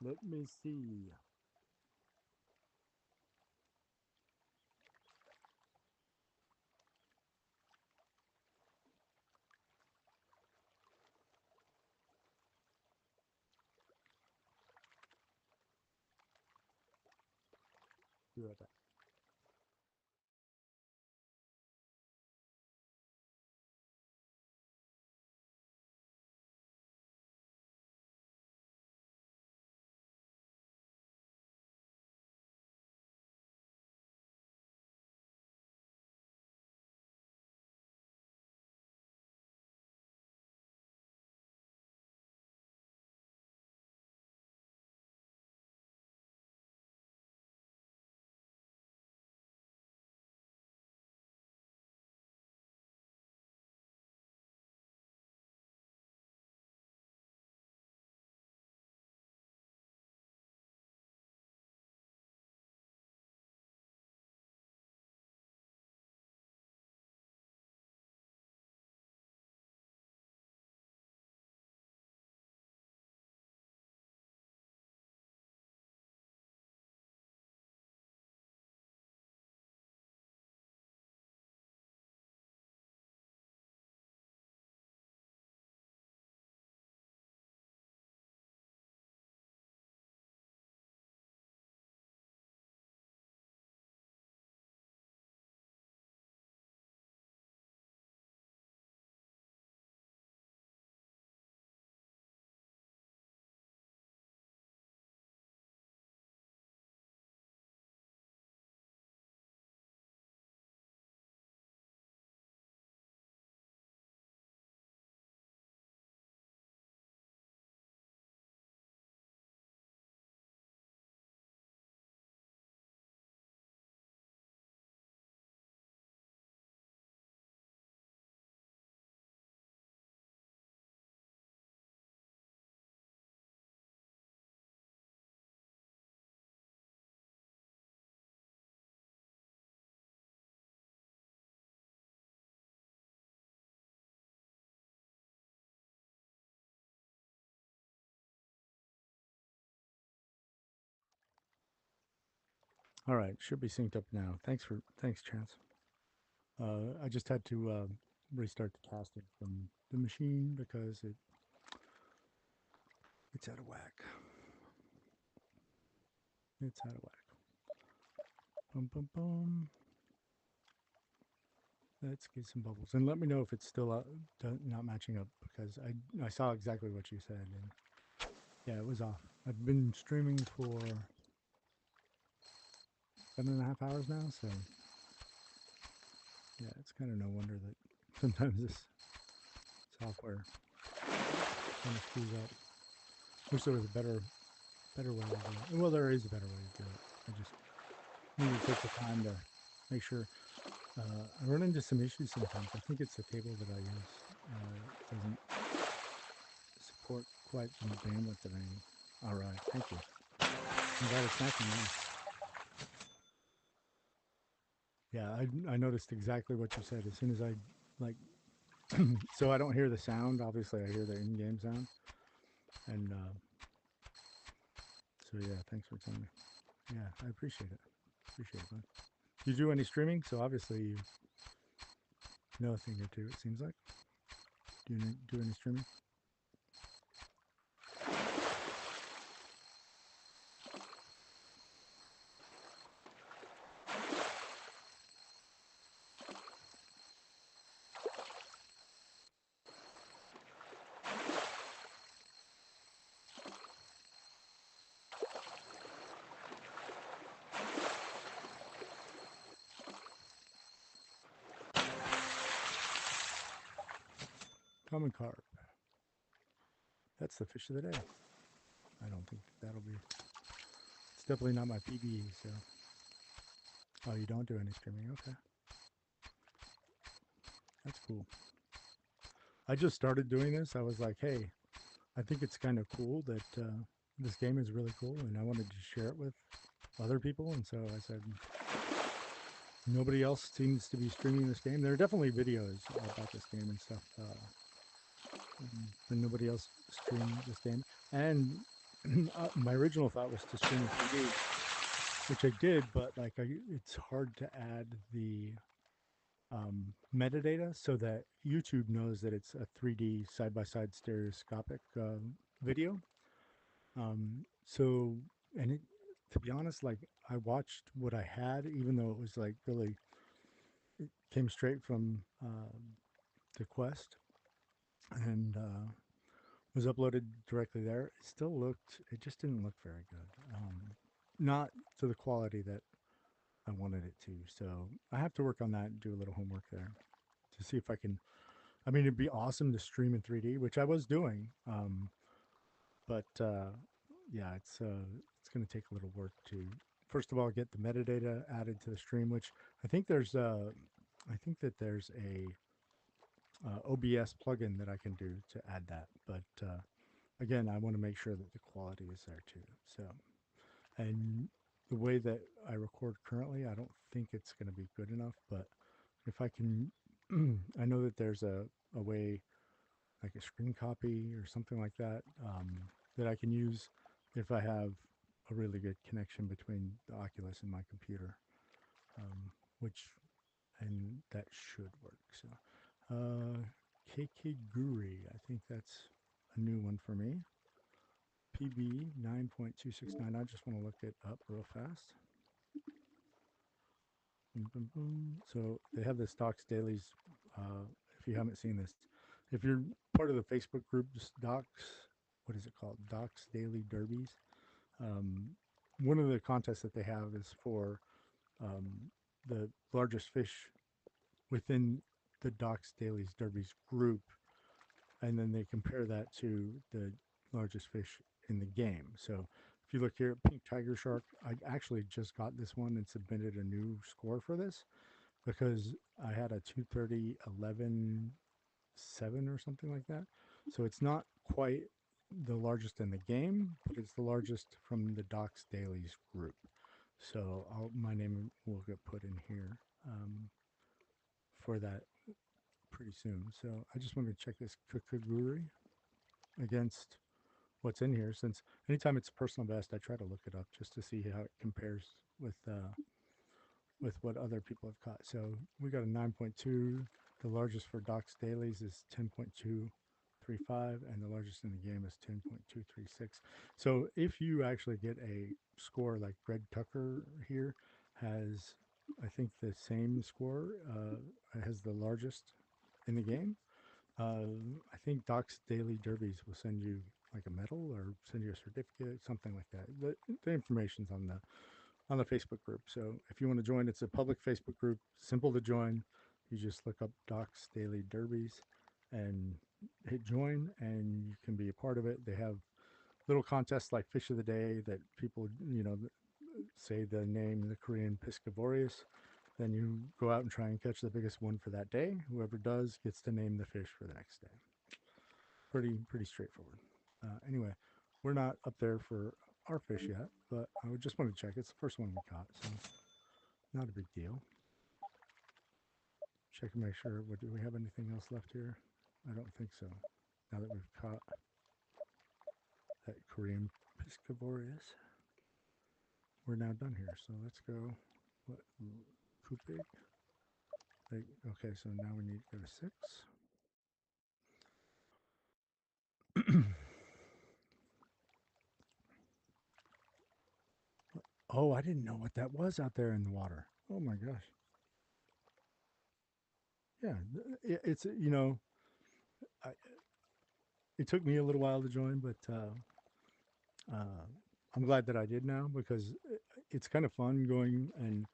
Let me see. Be right back. All right, should be synced up now. Thanks, Chance. I just had to restart the casting from the machine because it's out of whack. It's out of whack. Boom, boom, boom. Let's get some bubbles and let me know if it's still not matching up because I saw exactly what you said and yeah, it was off. I've been streaming for 7.5 hours now, so yeah, it's kind of no wonder that sometimes this software kind of screws up. Wish there was a better way to do it. Well, there is a better way to do it. I just need to take the time to make sure. I run into some issues sometimes. I think it's the cable that I use doesn't support quite the bandwidth that I need. All right, thank you. I'm glad it's not now. Yeah, I noticed exactly what you said. As soon as I like, so I don't hear the sound. Obviously, I hear the in-game sound, and so yeah. Thanks for telling me. Yeah, I appreciate it. Appreciate it, bud. Do you do any streaming? So obviously you know a thing or two. It seems like. Do you do any streaming? Common carp. That's the fish of the day. I don't think that'll be. It's definitely not my PB. So. Oh, you don't do any streaming? Okay, that's cool. I just started doing this. I was like, hey, I think it's kind of cool that this game is really cool, and I wanted to share it with other people. And so I said, nobody else seems to be streaming this game. There are definitely videos about this game and stuff, but nobody else streamed this game. And my original thought was to stream in 3D, which I did, but like it's hard to add the metadata so that YouTube knows that it's a 3D side-by-side stereoscopic video. So, and it, to be honest, like I watched what I had, even though it was like really, it came straight from the Quest and was uploaded directly there. It still looked, it just didn't look very good. Not to the quality that I wanted it to. So I have to work on that and do a little homework there to see if I can. I mean, it'd be awesome to stream in 3D, which I was doing. But yeah, it's going to take a little work to first of all get the metadata added to the stream, which I think there's I think that there's a OBS plugin that I can do to add that. But again, I want to make sure that the quality is there too. So, and the way that I record currently, I don't think it's going to be good enough. But if I can, I know that there's a way like a screen copy or something like that that I can use if I have a really good connection between the Oculus and my computer, which and that should work. So, KK Guri, I think that's a new one for me. PB 9.269. I just want to look it up real fast. Boom, boom, boom. So they have this Docs Dailies. If you haven't seen this, if you're part of the Facebook group, just Docs, what is it called? Docs Daily Derbies. One of the contests that they have is for the largest fish within the Docs Dailies Derbies group, and then they compare that to the largest fish in the game. So if you look here, Pink Tiger Shark, I actually just got this one and submitted a new score for this because I had a 230 11 7 or something like that. So it's not quite the largest in the game, but it's the largest from the Docs Dailies group. So my name will get put in here for that pretty soon. So I just wanted to check this Kukaguri against what's in here, since anytime it's personal best, I try to look it up just to see how it compares with what other people have caught. So we got a 9.2. The largest for Docs Dailies is 10.235, and the largest in the game is 10.236. So if you actually get a score like Greg Tucker here has, I think the same score, has the largest in the game. I think Doc's Daily Derbies will send you like a medal or send you a certificate, something like that. The information's on the Facebook group. So if you want to join, it's a public Facebook group, simple to join. You just look up Doc's Daily Derbies and hit join, and you can be a part of it. They have little contests like Fish of the Day that people, say the name, the Korean Piscivorius. Then you go out and try and catch the biggest one for that day. Whoever does gets to name the fish for the next day. Pretty straightforward. Anyway, we're not up there for our fish yet, but I would just want to check. It's the first one we caught, so not a big deal. Check and make sure. Do we have anything else left here? I don't think so. Now that we've caught that Korean Piscivorius, we're now done here. So let's go. What? Kupig? Okay, so now we need to go to 6. Oh, I didn't know what that was out there in the water. Oh my gosh. Yeah, it's it took me a little while to join, but I'm glad that I did now because it's kind of fun going. And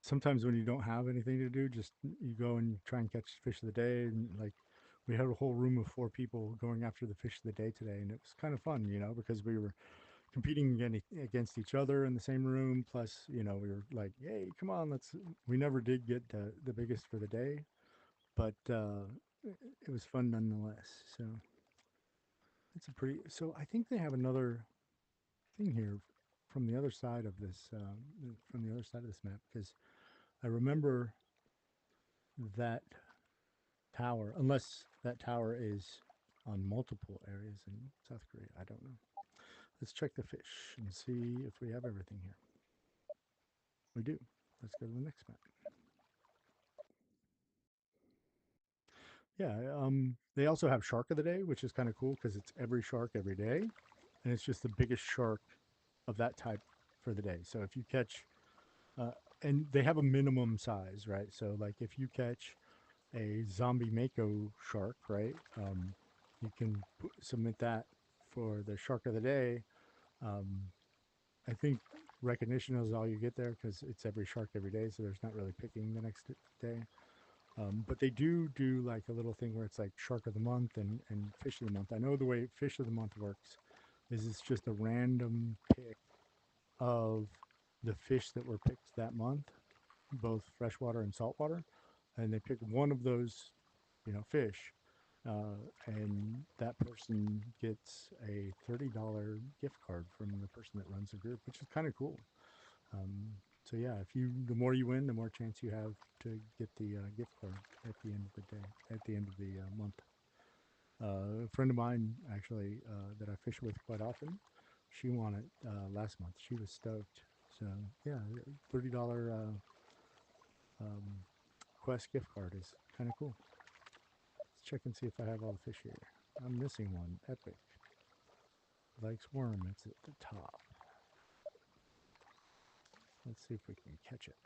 sometimes when you don't have anything to do, just you go and try and catch fish of the day. And like we had a whole room of 4 people going after the fish of the day today, and it was kind of fun, because we were competing against each other in the same room. Plus, we were like, "Hey, come on, let's." We never did get the biggest for the day, but it was fun nonetheless. So it's a pretty. So I think they have another thing here from the other side of this map, because I remember that tower, unless that tower is on multiple areas in South Korea. I don't know. Let's check the fish and see if we have everything here. We do. Let's go to the next map. Yeah, they also have Shark of the Day, which is kind of cool because it's every shark every day, and it's just the biggest shark of that type for the day. So if you catch, and they have a minimum size, right? So like if you catch a zombie mako shark, right, you can submit that for the Shark of the Day. I think recognition is all you get there because it's every shark every day, so there's not really picking the next day. But they do like a little thing where it's like Shark of the Month and Fish of the Month. I know the way Fish of the Month works is it's just a random pick of the fish that were picked that month, both freshwater and saltwater, and they pick one of those, fish, and that person gets a $30 gift card from the person that runs the group, which is kind of cool. So yeah, the more you win, the more chance you have to get the gift card at the end of the day, at the end of the month. A friend of mine, actually, that I fish with quite often, she won it last month. She was stoked. So yeah, $30 Quest gift card is kind of cool. Let's check and see if I have all the fish here. I'm missing one. Epic likes worm. It's at the top. Let's see if we can catch it.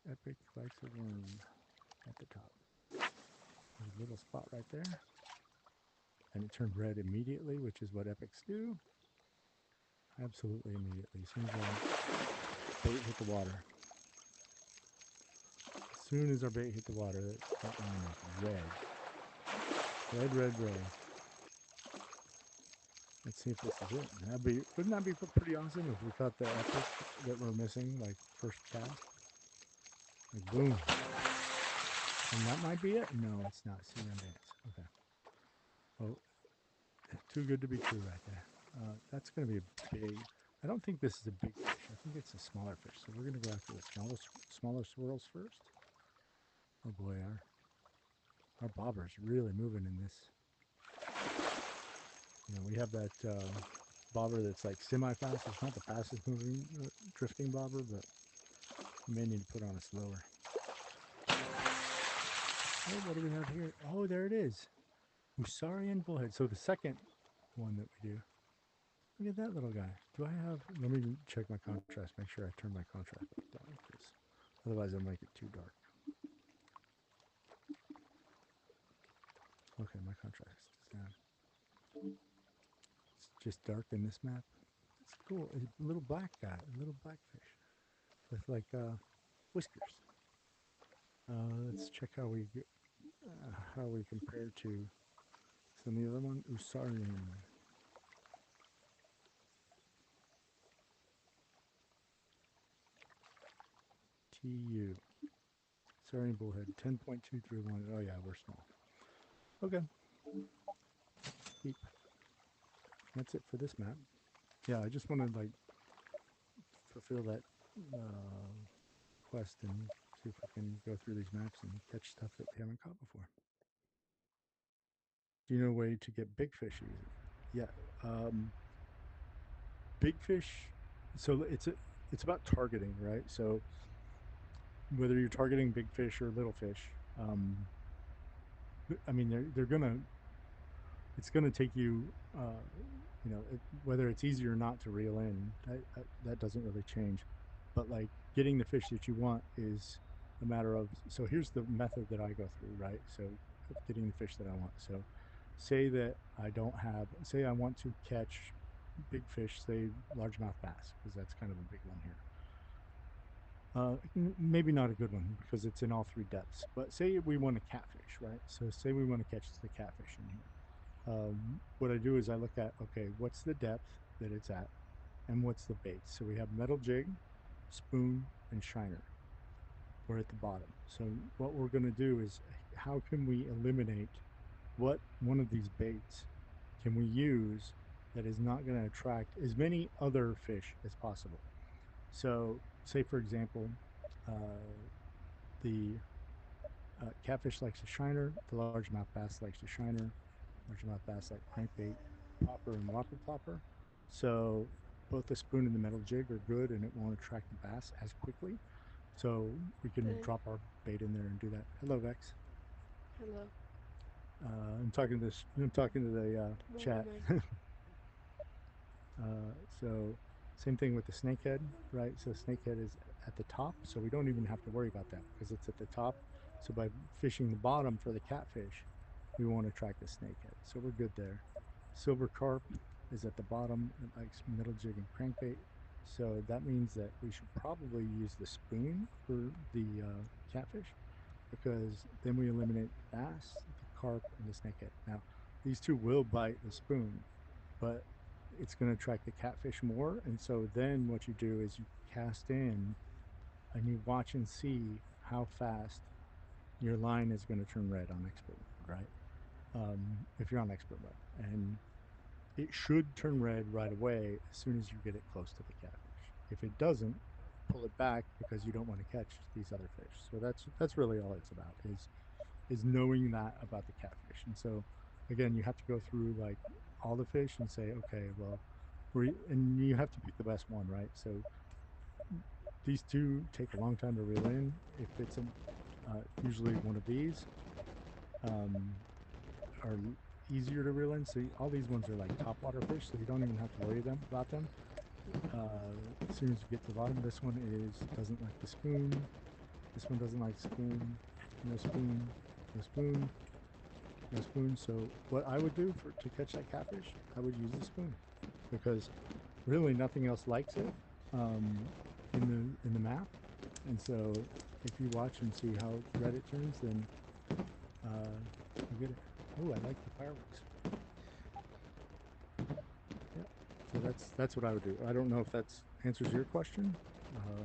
Epic likes a worm at the top. There's a little spot right there. And it turned red immediately, which is what epics do. Absolutely immediately. As soon as our bait hit the water. As soon as our bait hit the water, that line is red. Red. Let's see if this is it. Wouldn't that be pretty awesome if we caught the epic that we're missing, like first cast? Like boom. And that might be it? No, it's not. See on dance. Okay. Well, too good to be true right there. That's going to be a big... I don't think this is a big fish. I think it's a smaller fish. So we're going to go after the smaller swirls first. Oh boy, our bobber's really moving in this. We have that bobber that's like semi-fast. It's not the fastest moving drifting bobber, but we may need to put on a slower. Oh, what do we have here? Oh, there it is. Usarian bullhead. So the second one that we do. Look at that little guy. Do I have... Let me check my contrast. Make sure I turn my contrast down, because otherwise I'll make it too dark. Okay, my contrast design. It's just dark in this map. It's cool. It's a little black guy, a little black fish with like whiskers. Let's check how we compare to some of the other one. Usarian. TU. Usarian bullhead. 10.231. Oh yeah, we're small. Okay. Keep. That's it for this map. Yeah, I just want to like fulfill that quest and see if we can go through these maps and catch stuff that we haven't caught before. Do you know a way to get big fish easy? Yeah. Big fish. So it's about targeting, right? So whether you're targeting big fish or little fish, I mean they're gonna it's gonna take you whether it's easy or not to reel in, that doesn't really change. But like getting the fish that you want is a matter of, so here's the method that I go through, right? So getting the fish that I want. So say I want to catch big fish, say largemouth bass, because that's kind of a big one here. Maybe not a good one because it's in all three depths. But say we want a catfish, right? So say we want to catch the catfish in here. What I do is I look at, okay, what's the depth that it's at and what's the bait? So we have metal jig, spoon, and shiner. We're at the bottom. So what we're going to do is how can we eliminate what one of these baits can we use that is not going to attract as many other fish as possible? So say, for example, the catfish likes a shiner, the largemouth bass likes a shiner, largemouth bass like crankbait, popper, and whopper plopper. So both the spoon and the metal jig are good and it won't attract the bass as quickly. So we can Good. drop our bait in there and do that. Hello, Vex. Hello. I'm talking to the Never chat. mind. So same thing with the snakehead, right? So snakehead is at the top, so we don't even have to worry about that because it's at the top. So by fishing the bottom for the catfish, we won't attract the snakehead. So we're good there. Silver carp is at the bottom. It likes middle jig and crankbait. So that means that we should probably use the spoon for the catfish because then we eliminate the bass, the carp, and the snakehead. Now, these two will bite the spoon, but it's going to attract the catfish more. And so then what you do is you cast in and you watch and see how fast your line is going to turn red on expert mode, right? If you're on expert mode. And it should turn red right away as soon as you get it close to the catfish. If it doesn't, pull it back because you don't want to catch these other fish. So that's really all it's about is knowing that about the catfish. And so again, you have to go through like all the fish and say, okay, well, and you have to pick the best one, right? So these two take a long time to reel in. If it's usually one of these are easier to reel in. So all these ones are like top water fish, so you don't even have to worry about them. As soon as you get to the bottom, this one doesn't like the spoon. This one doesn't like spoon. No spoon. No spoon. No spoon. So what I would do to catch that catfish, I would use the spoon because really nothing else likes it in the map. And so if you watch and see how red it turns, then you get it. Oh, I like the fireworks. Yep. So that's what I would do. I don't know if that answers your question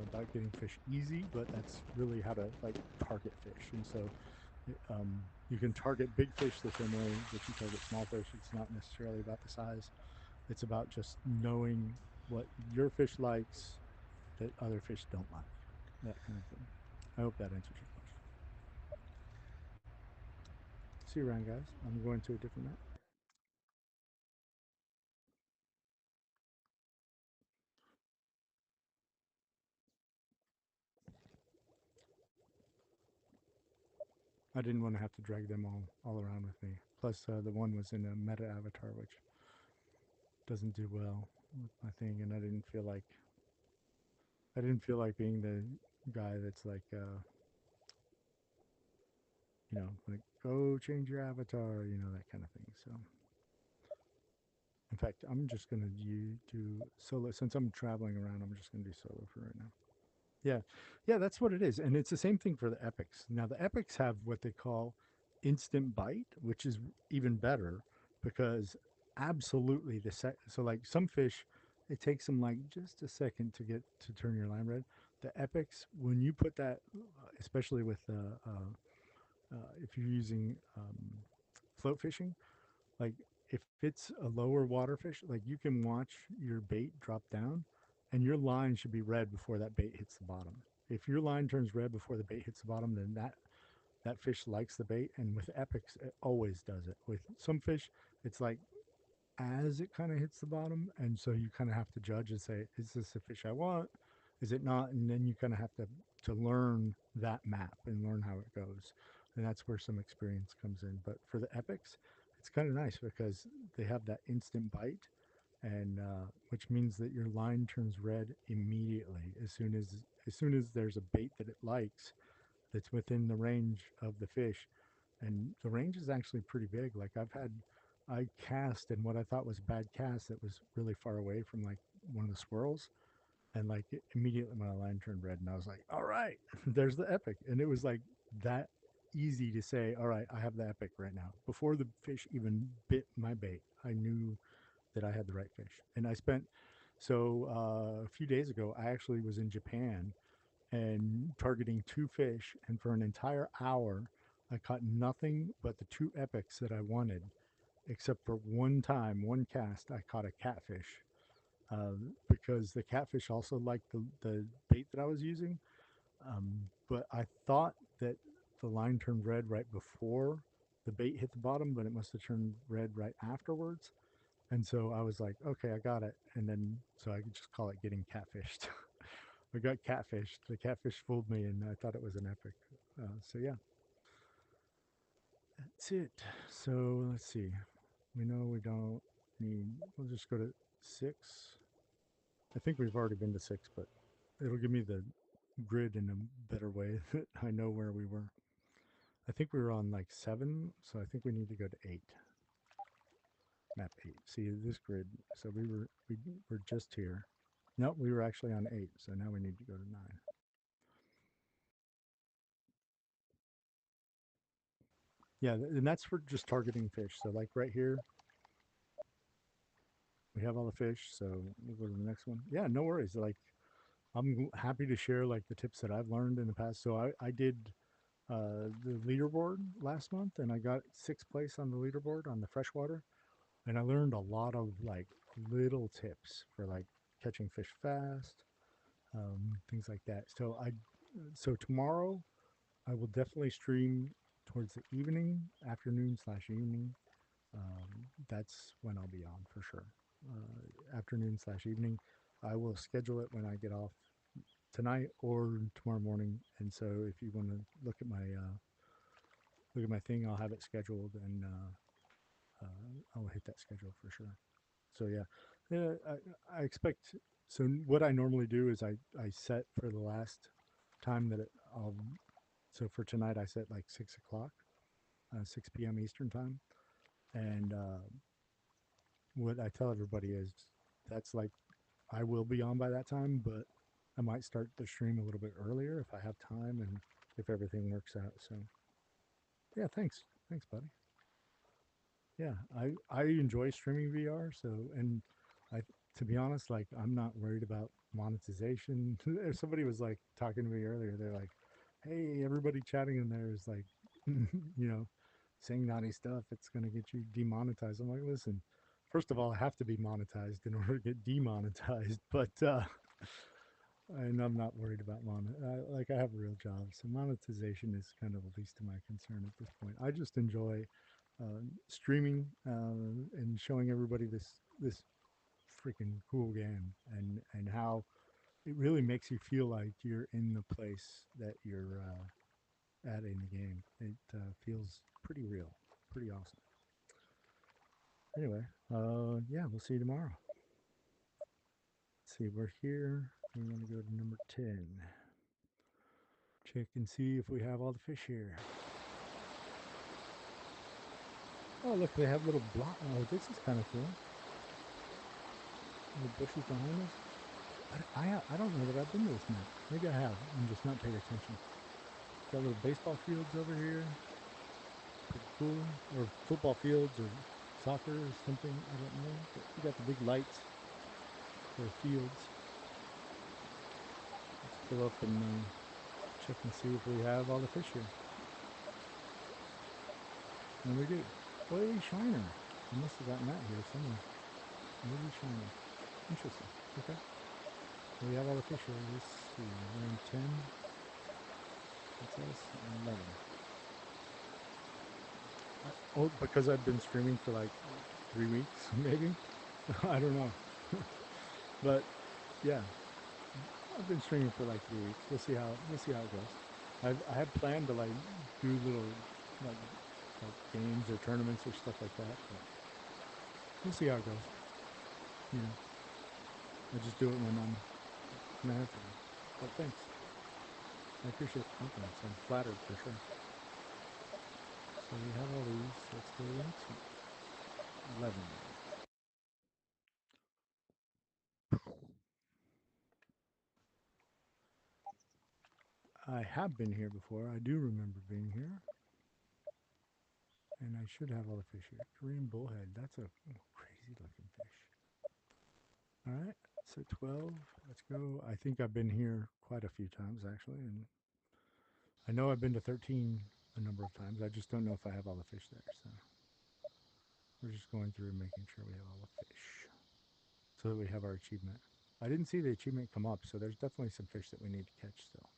about getting fish easy, but that's really how to like target fish. And so you can target big fish the same way that you target small fish. It's not necessarily about the size. It's about just knowing what your fish likes that other fish don't like, that kind of thing. I hope that answers your question. See you around, guys. I'm going to a different map. I didn't want to have to drag them all around with me. Plus, the one was in a meta avatar, which doesn't do well with my thing, and I didn't feel like being the guy that's like, like go change your avatar, that kind of thing. So, in fact, I'm just gonna do solo since I'm traveling around. I'm just gonna do solo for right now. Yeah, yeah, that's what it is, and it's the same thing for the epics. Now, the epics have what they call instant bite, which is even better because absolutely so like some fish, it takes them like just a second to get to turn your line red. The epics, when you put that, especially with if you're using float fishing, like if it's a lower water fish, like you can watch your bait drop down and your line should be red before that bait hits the bottom. If your line turns red before the bait hits the bottom, then that fish likes the bait. And with epics, it always does it. With some fish, it's like as it kind of hits the bottom, and so you kind of have to judge and say, is this the fish I want? Is it not? And then you kind of have to learn that map and learn how it goes, and that's where some experience comes in. But for the epics, it's kind of nice because they have that instant bite, and which means that your line turns red immediately as soon as there's a bait that it likes that's within the range of the fish. And the range is actually pretty big. Like I cast and what I thought was a bad cast that was really far away from like one of the swirls, and like immediately my line turned red, and I was like, all right, there's the epic. And it was like that easy to say, all right, I have the epic right now. Before the fish even bit my bait, I knew that I had the right fish. And I spent a few days ago, I actually was in Japan and targeting two fish, and for an entire hour, I caught nothing but the two epics that I wanted, except for one time, one cast, I caught a catfish. Because the catfish also liked the bait that I was using. But I thought that the line turned red right before the bait hit the bottom, but it must have turned red right afterwards. And so I was like, okay, I got it. And then, so I could just call it getting catfished. I got catfished. The catfish fooled me, and I thought it was an epic. So yeah, that's it. So let's see. We know we don't need. We'll just go to 6. I think we've already been to 6, but it'll give me the grid in a better way that I know where we were. I think we were on like 7, so I think we need to go to 8. Map 8. See this grid. So we were just here. Nope, we were actually on 8, so now we need to go to 9. Yeah, and that's for just targeting fish. So like right here, we have all the fish. So we'll go to the next one. Yeah, no worries. Like I'm happy to share like the tips that I've learned in the past. So I did the leaderboard last month, and I got 6th place on the leaderboard on the freshwater, and I learned a lot of like little tips for like catching fish fast, things like that. So tomorrow I will definitely stream towards the evening, afternoon slash evening. That's when I'll be on for sure. Afternoon slash evening. I will schedule it when I get off tonight or tomorrow morning. And so if you want to look at my thing, I'll have it scheduled, and I'll hit that schedule for sure. So yeah, I expect. So what I normally do is I set for the last time that I'll. So for tonight, I set like 6 o'clock, 6 p.m. Eastern time, and what I tell everybody is that's like I will be on by that time, but I might start the stream a little bit earlier if I have time and if everything works out. So yeah, thanks, buddy. Yeah, I enjoy streaming VR. So, and I to be honest, like I'm not worried about monetization. If somebody was like talking to me earlier, they're like, "Hey, everybody chatting in there is like, saying naughty stuff. It's gonna get you demonetized." I'm like, listen, first of all, I have to be monetized in order to get demonetized, but and I'm not worried about like I have a real job, so monetization is kind of the least of my concern at this point. I just enjoy streaming and showing everybody this freaking cool game, and how it really makes you feel like you're in the place that you're at in the game. It feels pretty real, pretty awesome. Anyway, yeah, we'll see you tomorrow. Let's see, we're here. We want to go to number 10. Check and see if we have all the fish here. Oh, look, they have little block. Oh, this is kind of cool. Little bushes behind us. I don't know that I've been to this map. Maybe I have. I'm just not paid attention. Got little baseball fields over here. Pretty cool. Or football fields or soccer or something. I don't know. But we got the big lights for the fields. Let's pull up and check and see if we have all the fish here. And we do. Oily Shiner. I must have gotten that here somewhere. Oily Shiner. Interesting. Okay. We have all the fish here. Let's see. We're in 10. What's this? 11. Oh, because I've been streaming for like 3 weeks, maybe? I don't know. But yeah, I've been streaming for like 3 weeks. We'll see how it goes. I had planned to like do little like games or tournaments or stuff like that, but we'll see how it goes. You know, I just do it when I have to. But thanks. I appreciate the compliment. I'm flattered for sure. So we have all these. Let's go to the next one. 11. I have been here before. I do remember being here. And I should have all the fish here. Korean bullhead. That's a crazy looking fish. All right. So 12. Let's go. I think I've been here quite a few times actually. And I know I've been to 13 a number of times. I just don't know if I have all the fish there. So we're just going through and making sure we have all the fish so that we have our achievement. I didn't see the achievement come up, so there's definitely some fish that we need to catch still.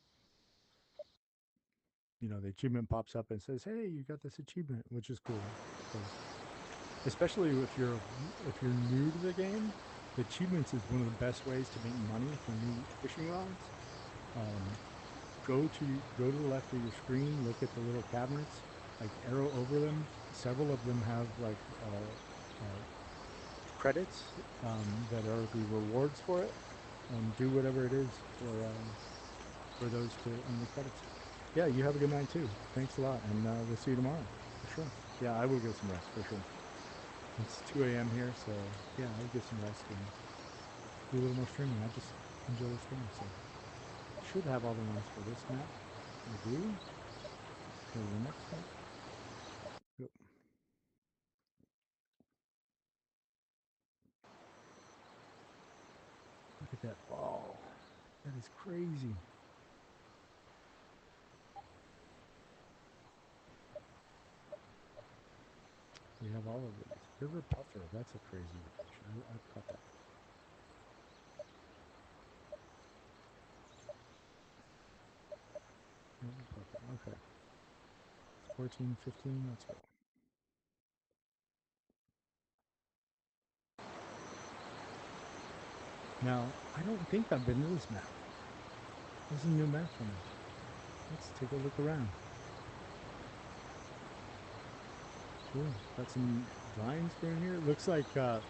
You know, the achievement pops up and says, "Hey, you got this achievement," which is cool. Because especially if you're new to the game, the achievements is one of the best ways to make money for new fishing rods. Go to the left of your screen, look at the little cabinets, like arrow over them. Several of them have like credits that are the rewards for it, and do whatever it is for those to earn the credits. Yeah, you have a good night too. Thanks a lot, and we'll see you tomorrow for sure. Yeah, I will get some rest for sure. It's 2 a.m. here, so yeah, I'll get some rest and do a little more streaming. I just enjoy the streaming, so should have all the ones for this map. We do. Go to the next one. Go. Look at that ball. That is crazy. We have all of these. River puffer. That's a crazy fish. I've caught that. River puffer. Okay. 14, 15. Let's go. Now, I don't think I've been to this map. This is a new map for me. Let's take a look around. Cool. Got some vines growing here. It looks like, I'll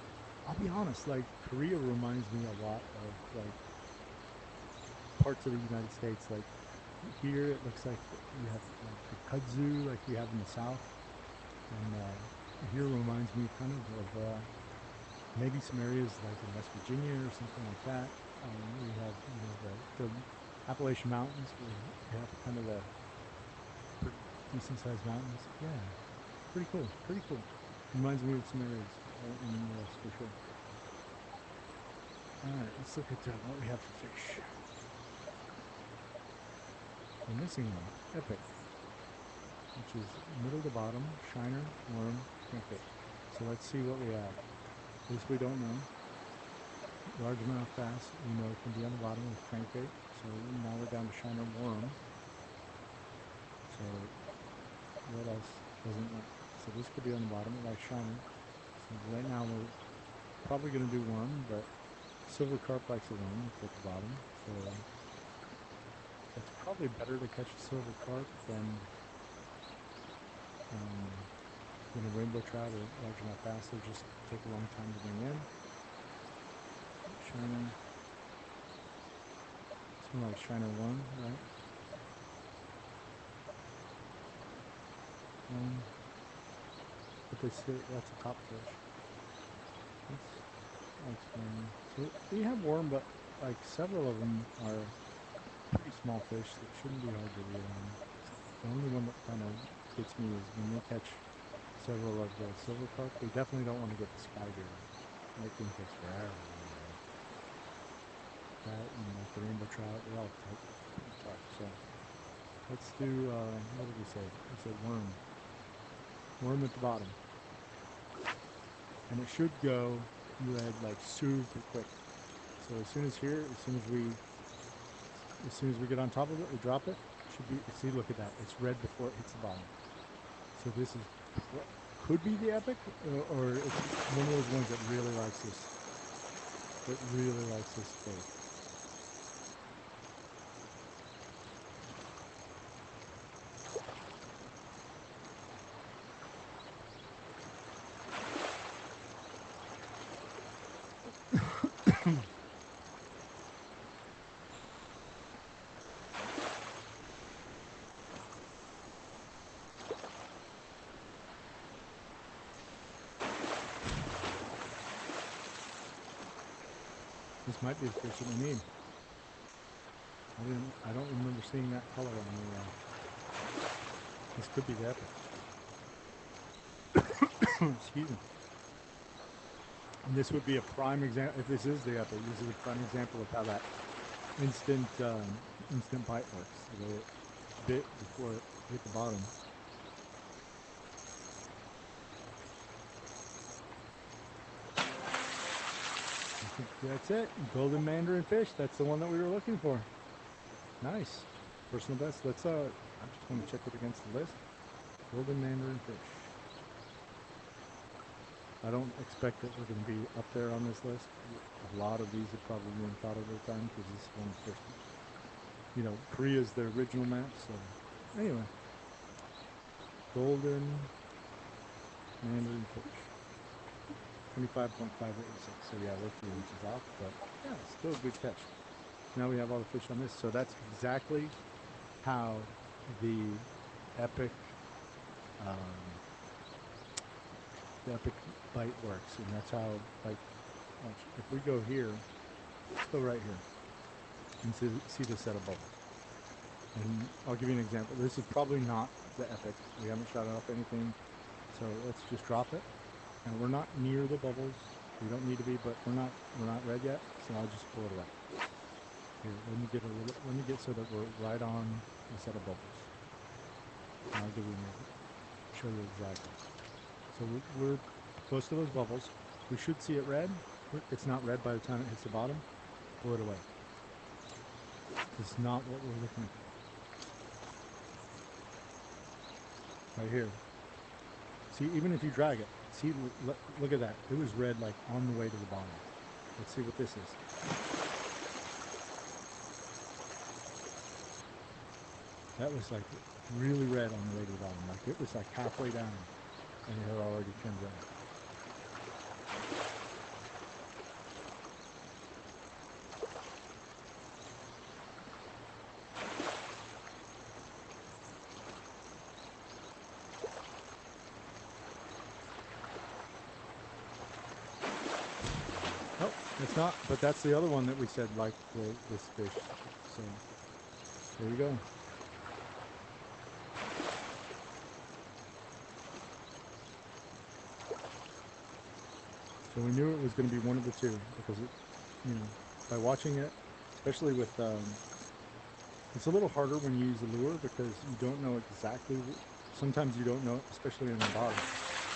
be honest, like Korea reminds me a lot of like parts of the United States. Like here, it looks like we have like the kudzu like we have in the South. And here reminds me kind of maybe some areas like in West Virginia or something like that. We have, you know, the Appalachian Mountains. We have kind of the pretty decent-sized mountains. Yeah, pretty cool. Pretty cool. Reminds me of some areas in the U.S. for sure. All right, let's look at what we have for fish. We're missing one. Epic, which is middle to bottom, shiner, worm, crankbait. So let's see what we have. This we don't know. Largemouth bass, we know can be on the bottom with crankbait. So now we're down to shiner worm. So what else doesn't know? So this could be on the bottom like shiner. So right now we're probably going to do worm, but silver carp likes a worm. It's at the bottom. So it's probably better to catch a silver carp than a rainbow trout or largemouth bass. They just take a long time to bring in. Shiner. This one like shiner one, right? But they sit. That's a top fish. That's one. So we have worm, but like several of them are pretty small fish that shouldn't be hard to reel in. The only one that kind of gets me is when we catch several of the silver carp. We definitely don't want to get the spider. That thing takes forever to reel in. That and like the rainbow trout, they're all pretty tough. So let's do, what did we say? We said worm. Worm at the bottom. And it should go red like super quick. So as soon as we get on top of it, we drop it. Should be, see, look at that. It's red before it hits the bottom. So this is could be the epic, or it's one of those ones that really likes this. That really likes this bait. This might be the fish that we need. I don't remember seeing that color on the. This could be the epic. Excuse me. And this would be a prime example. If this is the epic, this is a prime example of how that instant bite works. The way it bit before it hit the bottom. That's it. Golden mandarin fish. That's the one that we were looking for. Nice. Personal best. Let's I just want to check it against the list. Golden mandarin fish. I don't expect that we're going to be up there on this list. A lot of these have probably been caught over time because this is one of the first. You know, Korea is the original map. So anyway, golden mandarin fish. 25.586. So yeah, we're 3 inches off, but yeah, still a good catch. Now we have all the fish on this. So that's exactly how the epic bite works, and that's how, like, if we go here, let's go right here and see the set of bubbles. And I'll give you an example. This is probably not the epic. We haven't shot off anything, so let's just drop it. And we're not near the bubbles. We don't need to be, but we're not red yet, so I'll just pull it away. Here, let me get so that we're right on the set of bubbles. And I'll give you show you exactly. So we're close to those bubbles. We should see it red. It's not red by the time it hits the bottom. Pull it away. It's not what we're looking for. Right here. See, even if you drag it, see, look at that. It was red like on the way to the bottom. Let's see what this is. That was like really red on the way to the bottom. Like it was like halfway down and it had already turned red. Oh, it's not, but that's the other one that we said like this fish. So there you go. So we knew it was going to be one of the two because it, you know, by watching it, especially with, it's a little harder when you use a lure because you don't know exactly, sometimes you don't know, especially on the bottom,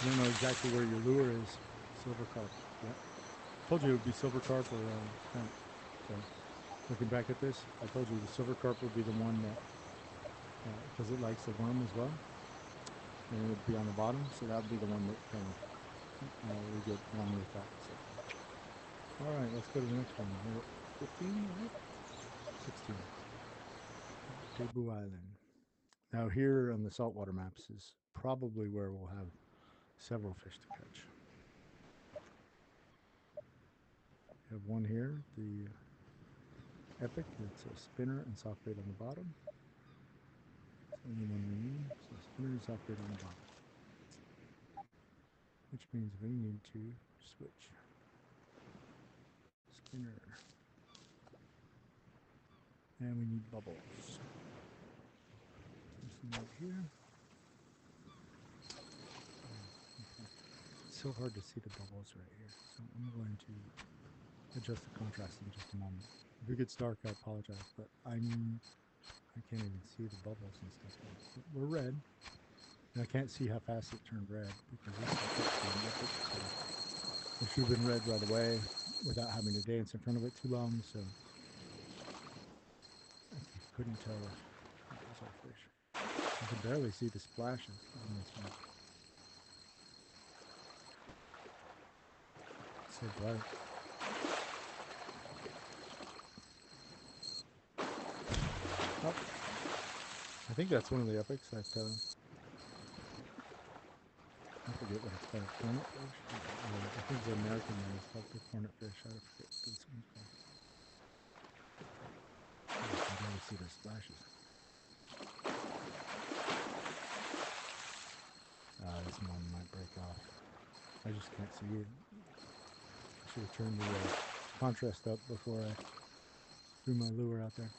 you don't know exactly where your lure is. Silver carp, yeah. Told you it would be silver carp or kind of, so looking back at this, I told you the silver carp would be the one that, because it likes the worm as well, and it would be on the bottom, so that would be the one that kind of, we get one with that. So. All right, let's go to the next one. We're at 15, right? 16. Dabu Island. Now here on the saltwater maps is probably where we'll have several fish to catch. We have one here, the epic. It's a spinner and soft bait on the bottom. It's the only one we need. So spinner and soft bait on the bottom. which means we need to switch. Spinner. And we need bubbles. Something right here. Okay. It's so hard to see the bubbles right here. So I'm going to adjust the contrast in just a moment. If it gets dark, I apologize, but I can't even see the bubbles and stuff here. But we're red. And I can't see how fast it turned red because this is so it should have been red right away without having to dance in front of it too long, so I couldn't tell that was our fish. You can barely see the splashes on this map. It's so bright. Oh, I think that's one of the epics that I forget what it's called. Cornet fish? I think the American one is called the cornet fish. I forget what this one's called. You can barely see the splashes. This one might break off. I just can't see it. I should have turned the contrast up before I threw my lure out there.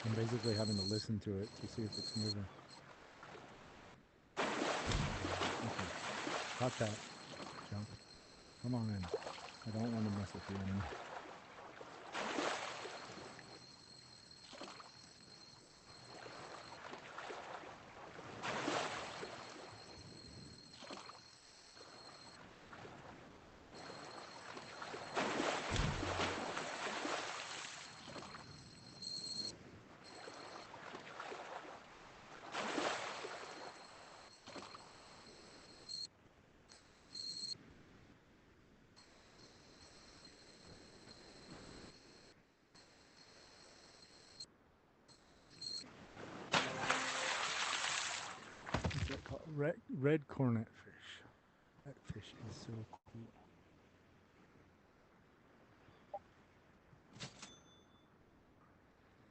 I'm basically having to listen to it to see if it's moving. Okay. Caught that. Jump. Come on in. I don't want to mess with you anymore. Red cornet fish. That fish is so cool.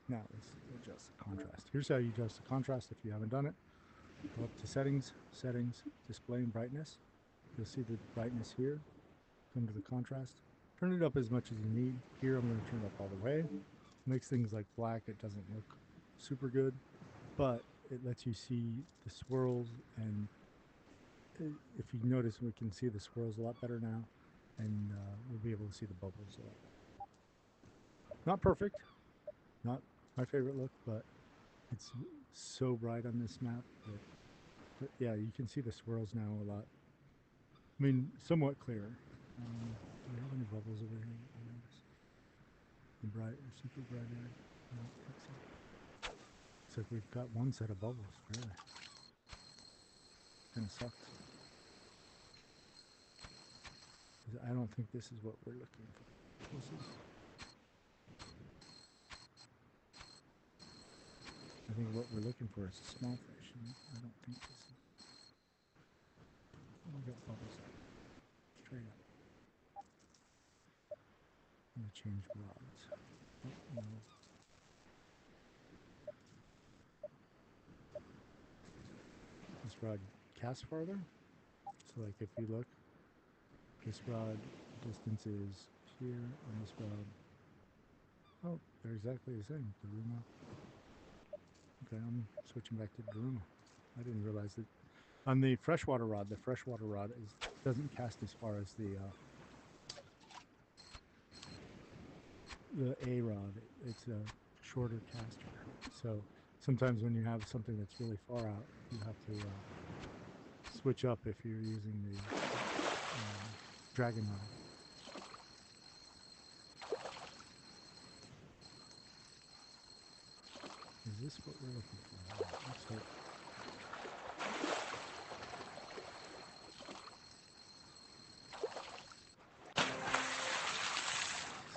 Now let's adjust the contrast. Here's how you adjust the contrast if you haven't done it. Go up to settings, display and brightness. You'll see the brightness here. Come to the contrast. Turn it up as much as you need. Here I'm going to turn it up all the way. Makes things like black. It doesn't look super good, but it lets you see the swirls, and if you notice, we can see the swirls a lot better now, and we'll be able to see the bubbles a lot better. Not perfect, not my favorite look, but it's so bright on this map that, but yeah, you can see the swirls now a lot. I mean, somewhat clearer. Do we have any bubbles over here? The bright, super bright area. I don't think so. Looks like we've got one set of bubbles, really. Kind of sucks. I don't think this is what we're looking for. This is, I think what we're looking for is a small fish, and I don't think this is. We got bubbles up. Straight up. I'm going to change rods. Oh, no. This rod casts farther. So like if you look, this rod distance is here on this rod. Oh, they're exactly the same. Daruma. Okay, I'm switching back to Daruma. I didn't realize that on the freshwater rod doesn't cast as far as the A rod. It's a shorter caster. So sometimes when you have something that's really far out, you have to switch up if you're using the dragon rod. Is this what we're looking for? Let's hope.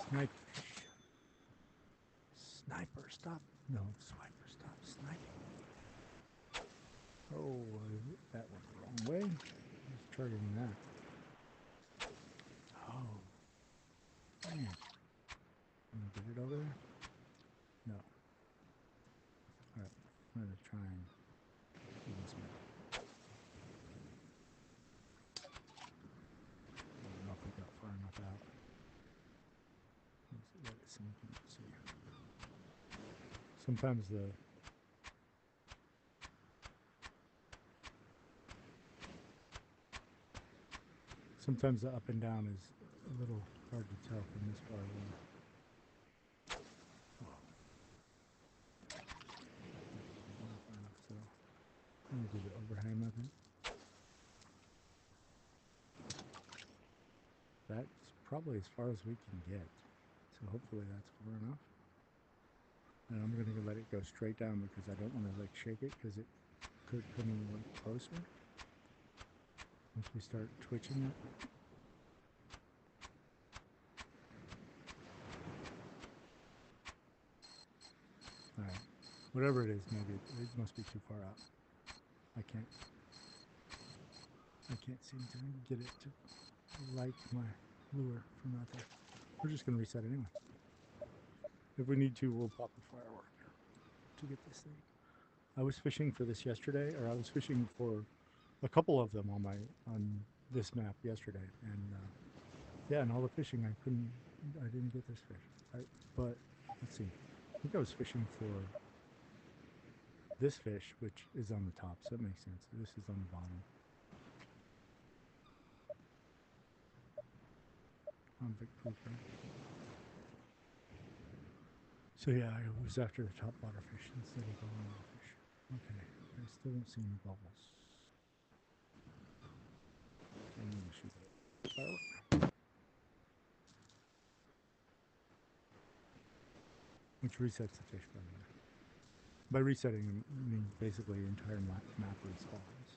Snipe fish. Sniper, stop. No, swiper, stop sniping. Oh, that went the wrong way. Who's targeting that? Oh. Man. Can you get it over there? No. Alright, I'm going to try and Sometimes the up and down is a little hard to tell from this far away. So I'm gonna do the overhang method. That's probably as far as we can get. So hopefully that's far enough. And I'm going to let it go straight down because I don't want to like shake it because it could come in like closer. Once we start twitching it. Alright. Whatever it is, maybe it must be too far out. I can't seem to get it to like my lure from out there. We're just going to reset anyway. If we need to, we'll pop a firework to get this thing. I was fishing for this yesterday, or I was fishing for a couple of them on this map yesterday, and yeah, and all the fishing I didn't get this fish. But let's see, I think I was fishing for this fish, which is on the top, so that makes sense. This is on the bottom. So yeah, I was after the top water fish instead of the bottom water fish. Okay, I still don't see any bubbles. I'm gonna shoot it. Firework. Which resets the fish, by the way. By resetting, I mean basically the entire map respawns.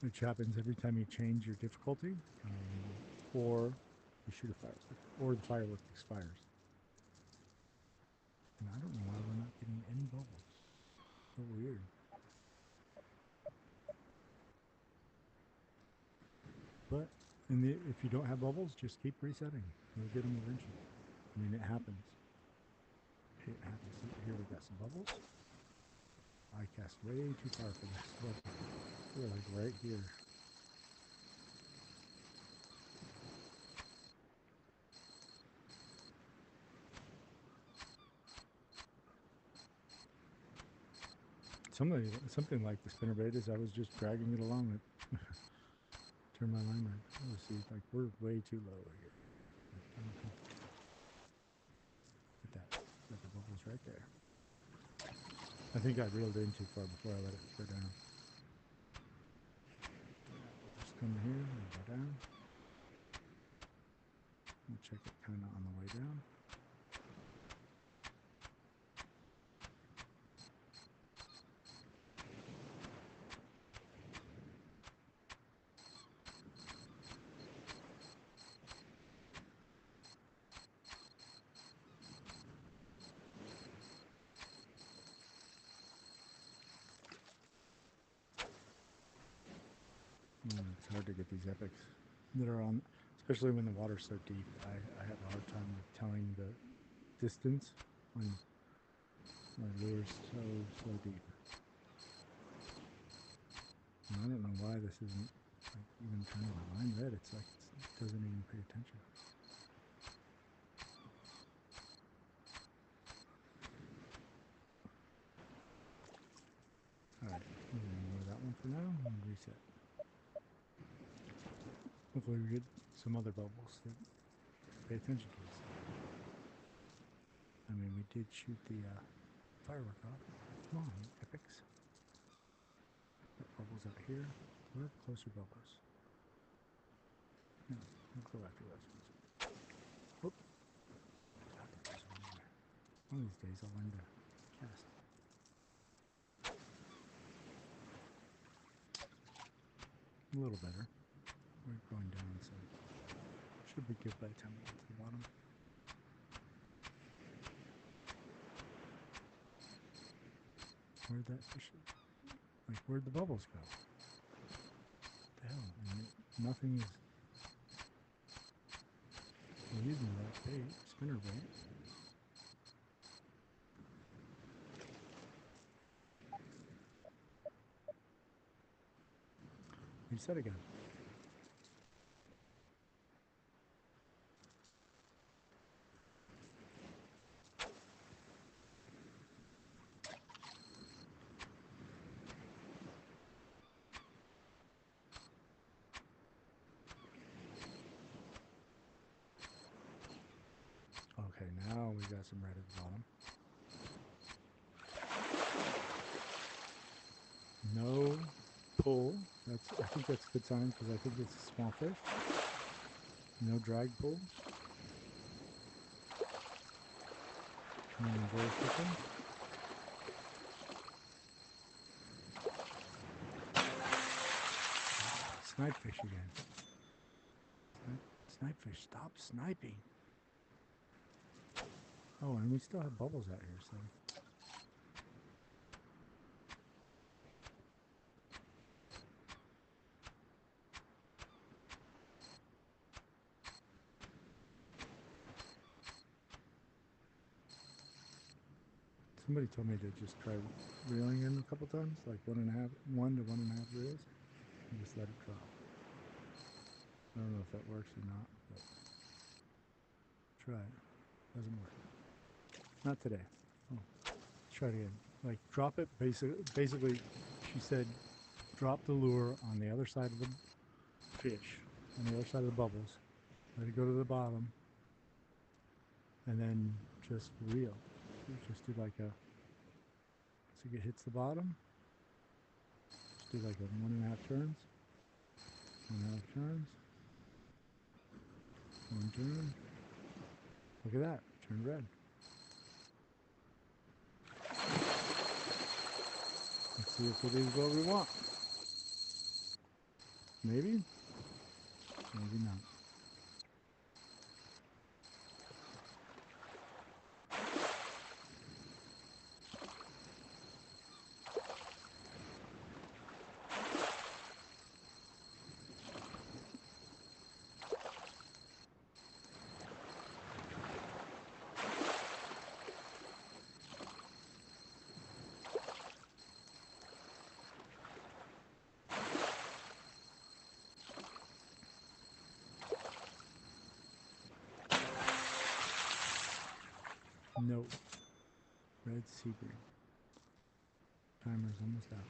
Which happens every time you change your difficulty, or you shoot a firework, or the firework expires. And I don't know why we're not getting any bubbles. So weird. But if you don't have bubbles, just keep resetting. You'll get them eventually. I mean, it happens. It happens. Here we got some bubbles. I cast way too far for this. Look, they're like right here. Something like the spinnerbait is I was just dragging it along. Turn my line right. Let's see, like we're way too low here. Get that. Got the bubbles right there. I think I reeled in too far before I let it go down. Just come here and go down. We'll check it kind of on the way down. It's hard to get these epics that are on, especially when the water's so deep. I have a hard time like telling the distance when my lure's so deep. And I don't know why this isn't like even turning my line red. It's like it doesn't even pay attention. Alright, I'm gonna ignore that one for now and reset. Hopefully we get some other bubbles that pay attention to us. I mean, we did shoot the firework off. Come on, epics. Got bubbles out here. Do we have closer bubbles? No, we'll go after those ones. Whoop. One of these days I'll learn to cast. A little better. We're going down, so should be good by the time we get to the bottom. Where'd that fish? Like, where'd the bubbles go? What the hell? I mean, nothing is. I'm using the right bait, spinner bait. Reset again. you got some red at the bottom. No pull. I think that's a good sign because I think it's a small fish. No drag pull. Moving very quickly. Snipe fish again. Snipe fish, stop sniping. Oh, and we still have bubbles out here, so. Somebody told me to just try reeling in a couple times, like 1 to 1.5 reels, and just let it drop. I don't know if that works or not, but try it. Doesn't work. Not today. Oh, let's try it again. Like drop it. Basically, she said, drop the lure on the other side of the fish, on the other side of the bubbles. Let it go to the bottom, and then just reel. Just do like a. So it hits the bottom. Just do like a 1.5 turns. 1.5 turns. 1 turn. Look at that. Turned red. Let's see if it is what we want. Maybe. Maybe not. No. Red sea green. Timer's almost out.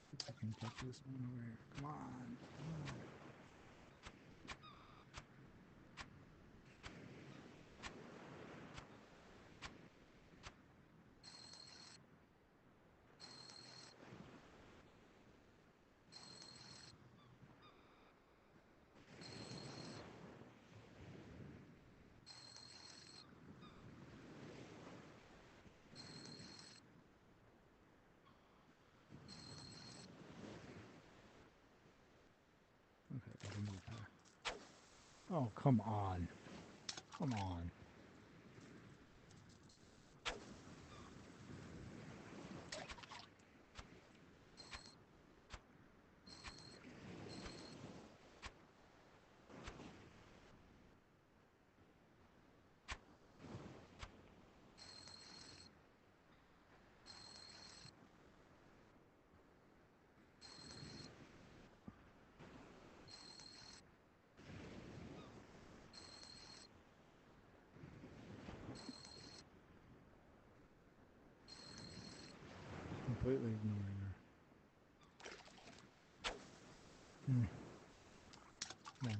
See if I can catch this one over here. Come on. Come on. Okay, I can move back. Oh, come on. Come on. Completely ignoring her. Come on.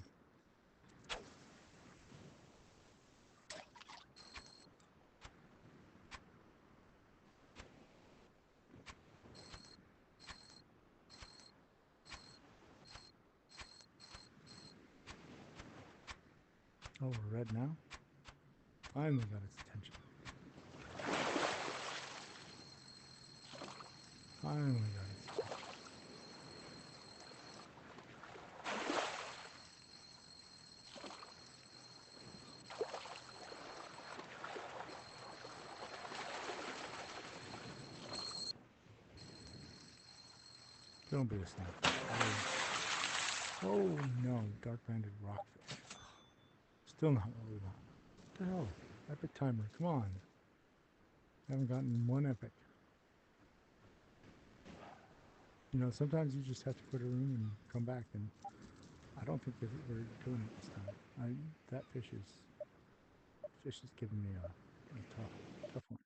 Oh, we're red now? Finally got its attention. Finally got its attention. Don't be a snapping. Oh no, dark-banded rockfish. Still not what we want. What the hell? Epic timer, come on. Haven't gotten one epic. You know, sometimes you just have to quit a room and come back, and I don't think that we're doing it this time. That fish is giving me a tough one.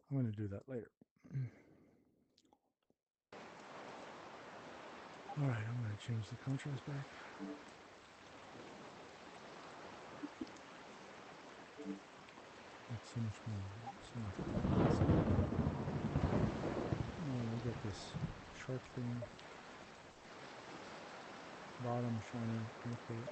I'm going to do that later. All right, I'm going to change the contrast back. Like so much more, so much better. Let's see. Oh, we got this shark thing. Bottom shiner crankbait.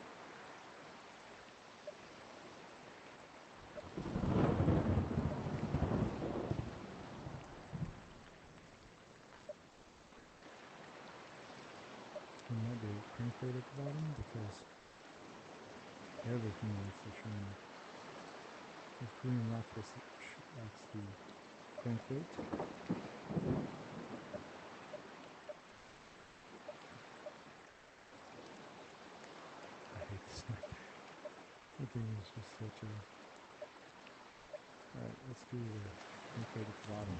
It might be a crankbait at the bottom because everything likes the shiner. If green likes the crankbait. I hate this thing. The thing is just such a... Alright, let's do the crankbait at the bottom.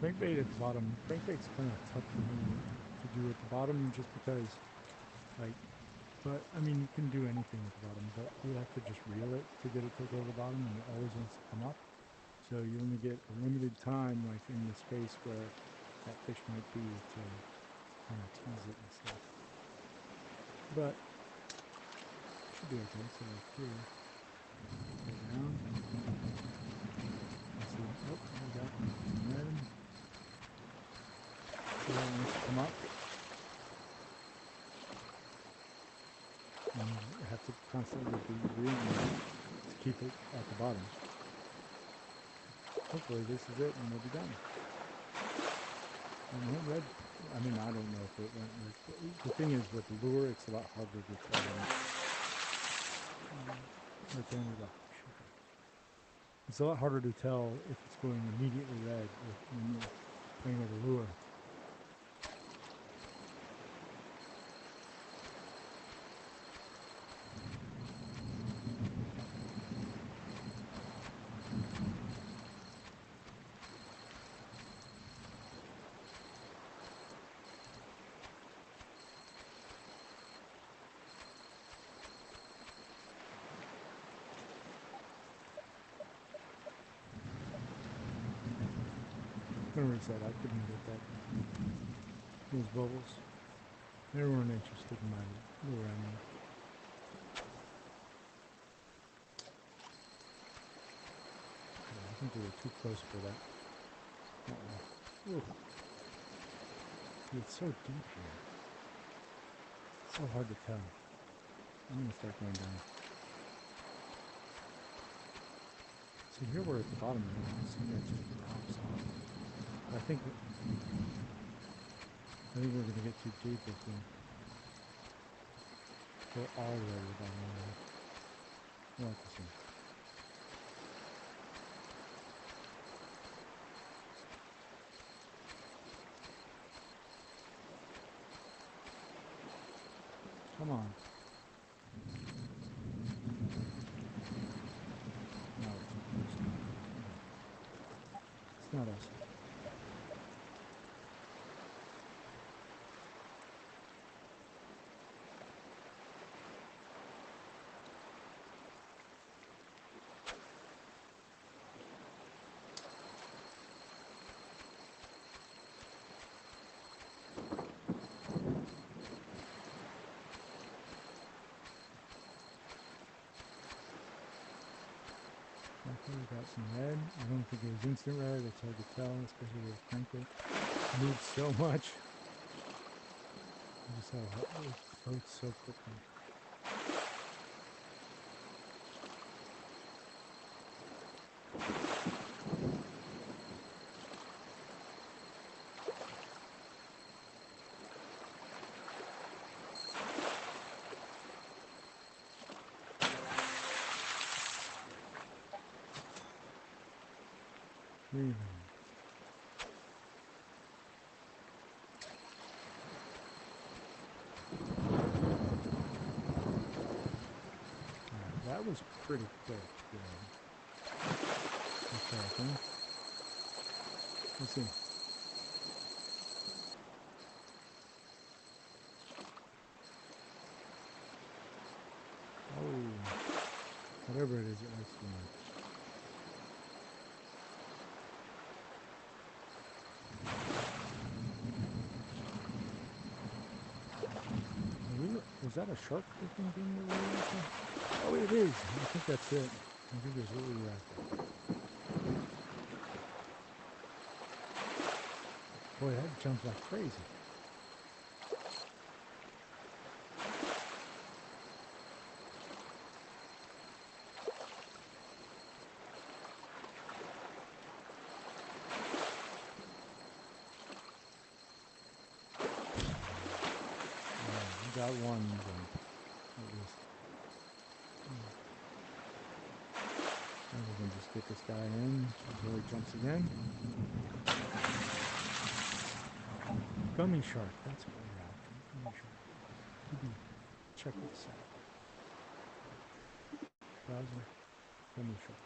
Crankbait at the bottom. Crankbait's kind of tough for me to do at the bottom just because, like, but I mean, you can do anything at the bottom, but you have to just reel it to get it to go to the bottom, and it always wants to come up. So you only get a limited time, like in the space where that fish might be, to kind of tease it and stuff. But it should be okay. So like here, go down. Let's see. Oh, we got some red. See how it wants to come up. And you have to constantly be reeling it to keep it at the bottom. Hopefully this is it and we'll be done. And it red, I mean, I don't know if it went red. The thing is with lure, it's a lot harder to tell. Right there we go. It's a lot harder to tell if it's going immediately red when you're playing with a lure. I'm gonna reset. I couldn't get that. Those bubbles. They weren't interested in my lure anymore. Yeah, I think we were too close for that. Uh-oh. Ooh. See, it's so deep here. It's so hard to tell. I'm gonna start going down. See, here we're at the bottom now. See, that just drops off. I think we're gonna get too deep if we go all the way to the bottom now. We'll have to see. Come on. No, we're too close now. It's not us. Okay, we got some red. I don't think it was instant red. It's hard to tell, especially with crankbait. It moves so much. You just how it floats so quickly. Really. Alright, that was pretty quick. Okay, I think. Let's see. Oh, whatever it is, it likes to run. Was that a shark looking thing that we were after? Oh, it is. I think that's it. I think it's what were you after? Boy, that jumped like crazy. I got one jump, at least. And we can just get this guy in before he jumps again. Gummy shark, that's what we're after. Gummy shark. Check this out. Browser, gummy shark.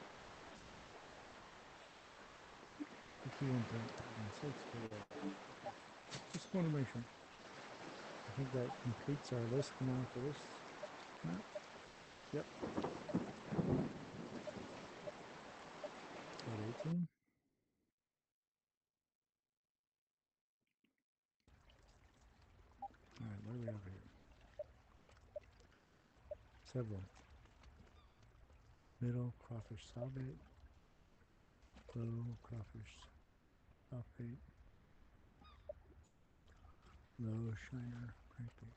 If you want that, sakes for that. Just want to make sure. I think that completes our list now for this map. Yep. At 18. All right, what do we have here? Several. Middle, crawfish salvate. Low, crawfish salvate. Low, shiner, crankbait.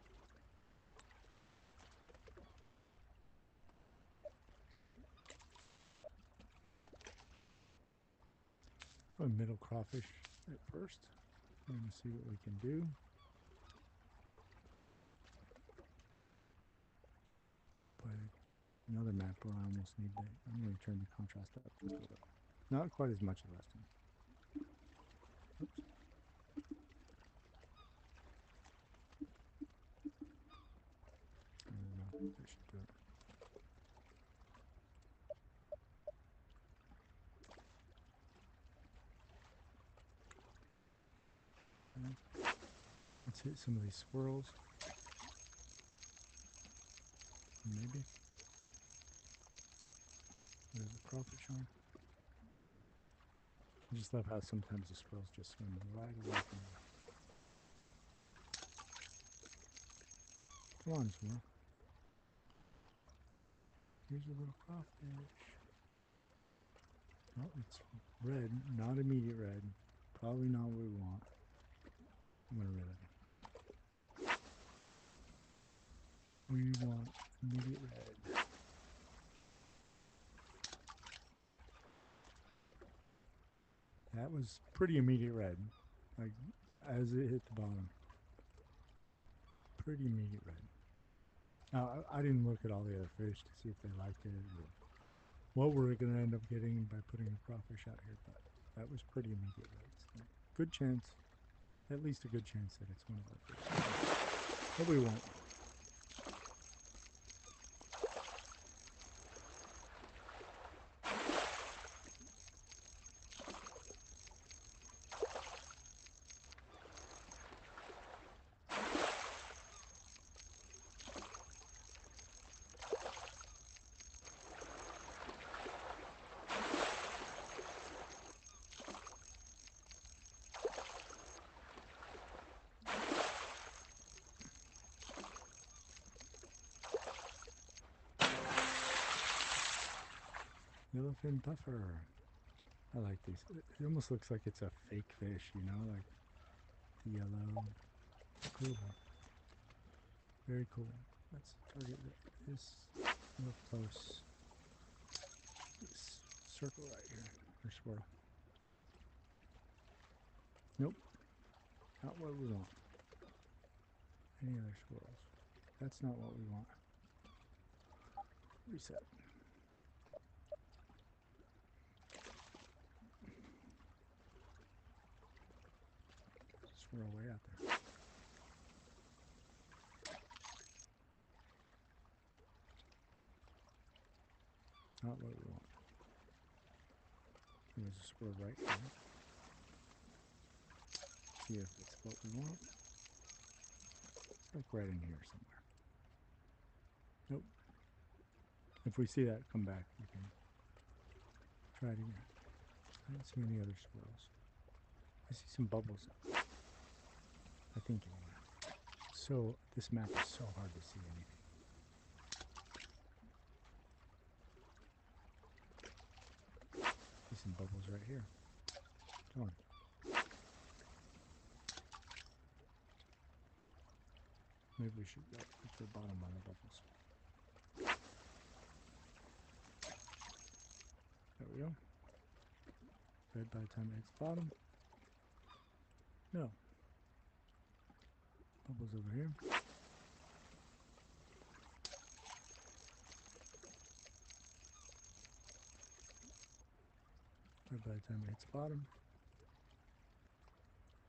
A middle crawfish at first. We're going to see what we can do. But another map where I almost need the, I'm going to turn the contrast up just a little. Not quite as much as last time. Oops. I don't know. That should do it. Let's hit some of these swirls. Maybe. There's a crawfish on. I just love how sometimes the swirls just swim right away from you. Come on, swirl. Here's a little crawfish. Oh, it's red, not immediate red. Probably not what we want. I'm going to reel it in. We want immediate red. That was pretty immediate red, like as it hit the bottom. Pretty immediate red. Now, I didn't look at all the other fish to see if they liked it or what we're going to end up getting by putting a crawfish out here, but that was pretty immediate red. So good chance, at least a good chance that it's one of our fish. But we won't. Yellowfin puffer. I like these. It almost looks like it's a fake fish, you know, like the yellow. Cool. Very cool. Let's target this real close. This circle right here, or swirl. Nope. Not what we want. Any other swirls? That's not what we want. Reset. Swirl way out there. Not what we want. There's a swirl right here. See if it's what we want. It's like right in here somewhere. Nope. If we see that come back, we can try it again. I don't see any other swirls. I see some bubbles. I think anyway. So this map is so hard to see anything. some bubbles right here. Come on. Maybe we should go at the bottom on the bubbles. There we go. Red by the time it hits the bottom. No. Bubbles over here. Red by the time it hits the bottom.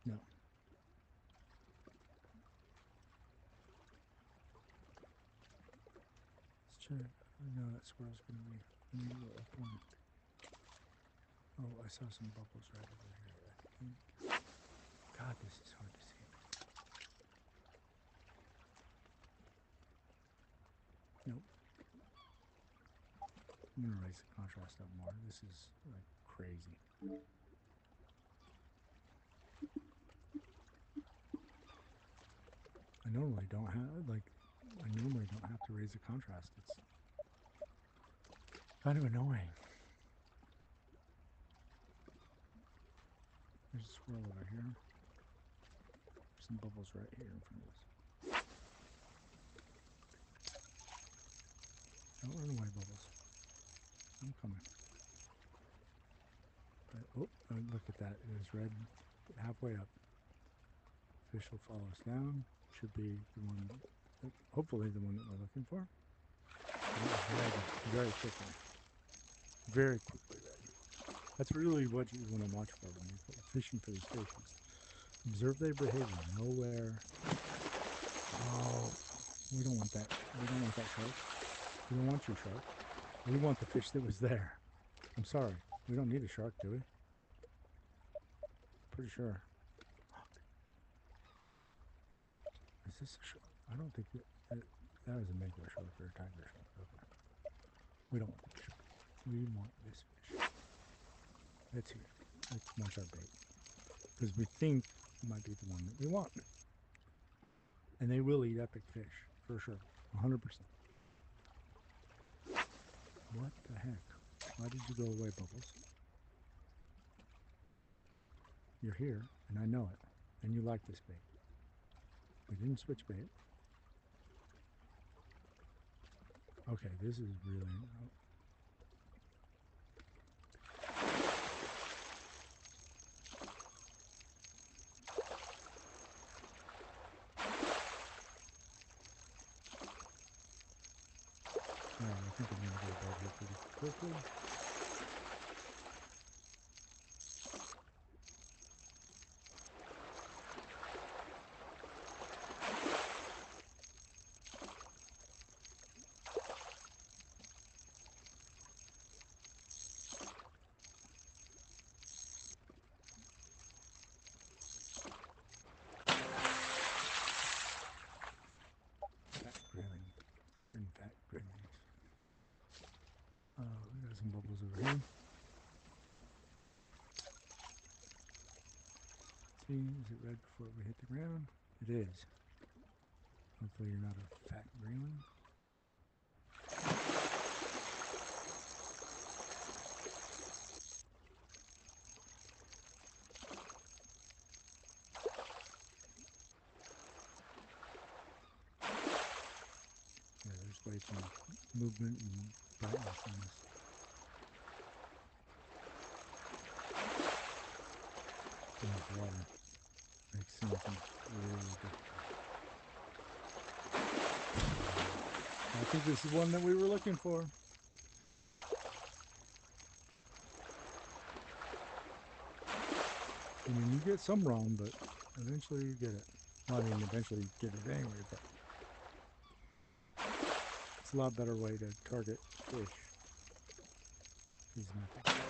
No. Let's check. I know that squirrel's going to be a little up one. Oh, I saw some bubbles right over here, I think. God, this is hard to see. Nope. I'm going to raise the contrast up more. This is like crazy. I normally don't have to raise the contrast. It's kind of annoying. There's a swirl over here. There's some bubbles right here in front of us. Don't run away, bubbles. I'm coming. But, oh, look at that. It is red halfway up. Fish will follow us down. Should be the one, hopefully the one that we're looking for. Very quickly. Very quickly red. That's really what you want to watch for when you're fishing for these fish. Observe their behavior. Know where. Oh, we don't want that. We don't want that shark. We don't want your shark. We want the fish that was there. I'm sorry. We don't need a shark, do we? Pretty sure. Is this a shark? I don't think that is a regular shark or a tiger shark. Okay. We don't want this shark. We want this fish. It's here. That's our bait. Because we think it might be the one that we want. And they will eat epic fish, for sure. 100%. What the heck? Why did you go away, Bubbles? You're here, and I know it. And you like this bait. We didn't switch bait. Okay, this is really... Alright, I think I'm going to get above here pretty quickly. Fat grillings. We got some bubbles over here. See, is it red before we hit the ground? It is. Hopefully you're not a fat greenling. Yeah, there's way too much movement and brightness in this. In this water. Makes things really difficult. I think this is one that we were looking for. I mean, you get some wrong, but eventually you get it. Well, I mean, eventually you get it anyway, but it's a lot better way to target fish. These methods.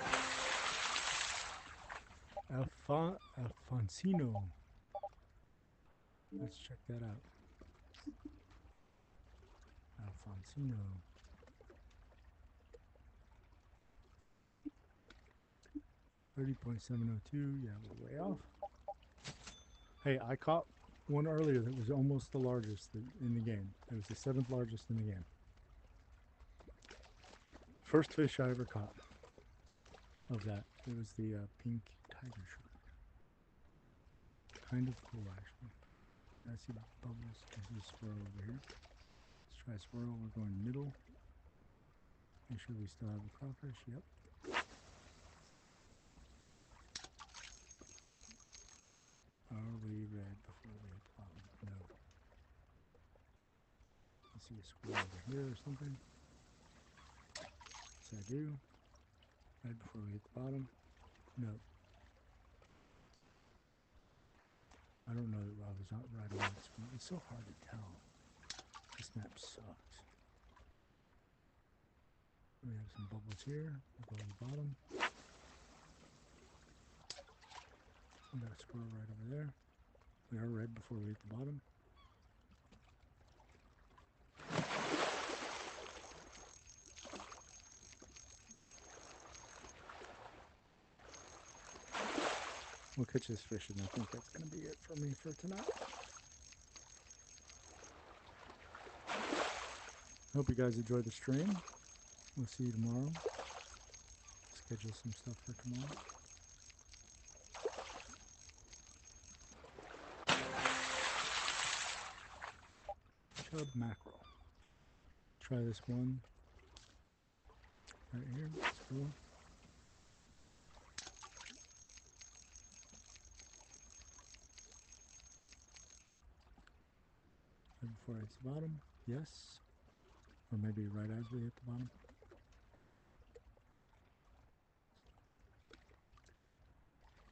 Alfonsino. Let's check that out. Alfonsino. $30.702. Yeah, we're way off. Hey, I caught one earlier that was almost the largest in the game. It was the 7th largest in the game. First fish I ever caught. of that. It was the pink tiger shark. Kind of cool, actually. I see bubbles. I see a swirl over here. Let's try a swirl. We're going middle. Make sure we still have the crawfish. Yep. Are we red before we hit the bottom? No. I see a swirl over here or something. Yes, I do. Red before we hit the bottom? No. I don't know that I was not right on that screen. It's so hard to tell. This map sucks. We have some bubbles here. We'll go to the bottom. We got a squirrel right over there. We are red before we hit the bottom. We'll catch this fish, and I think that's going to be it for me for tonight. Hope you guys enjoyed the stream. We'll see you tomorrow. Schedule some stuff for tomorrow. Chub mackerel. Try this one right here. It's cool. Right before it hits the bottom. Yes. Or maybe right as we hit the bottom.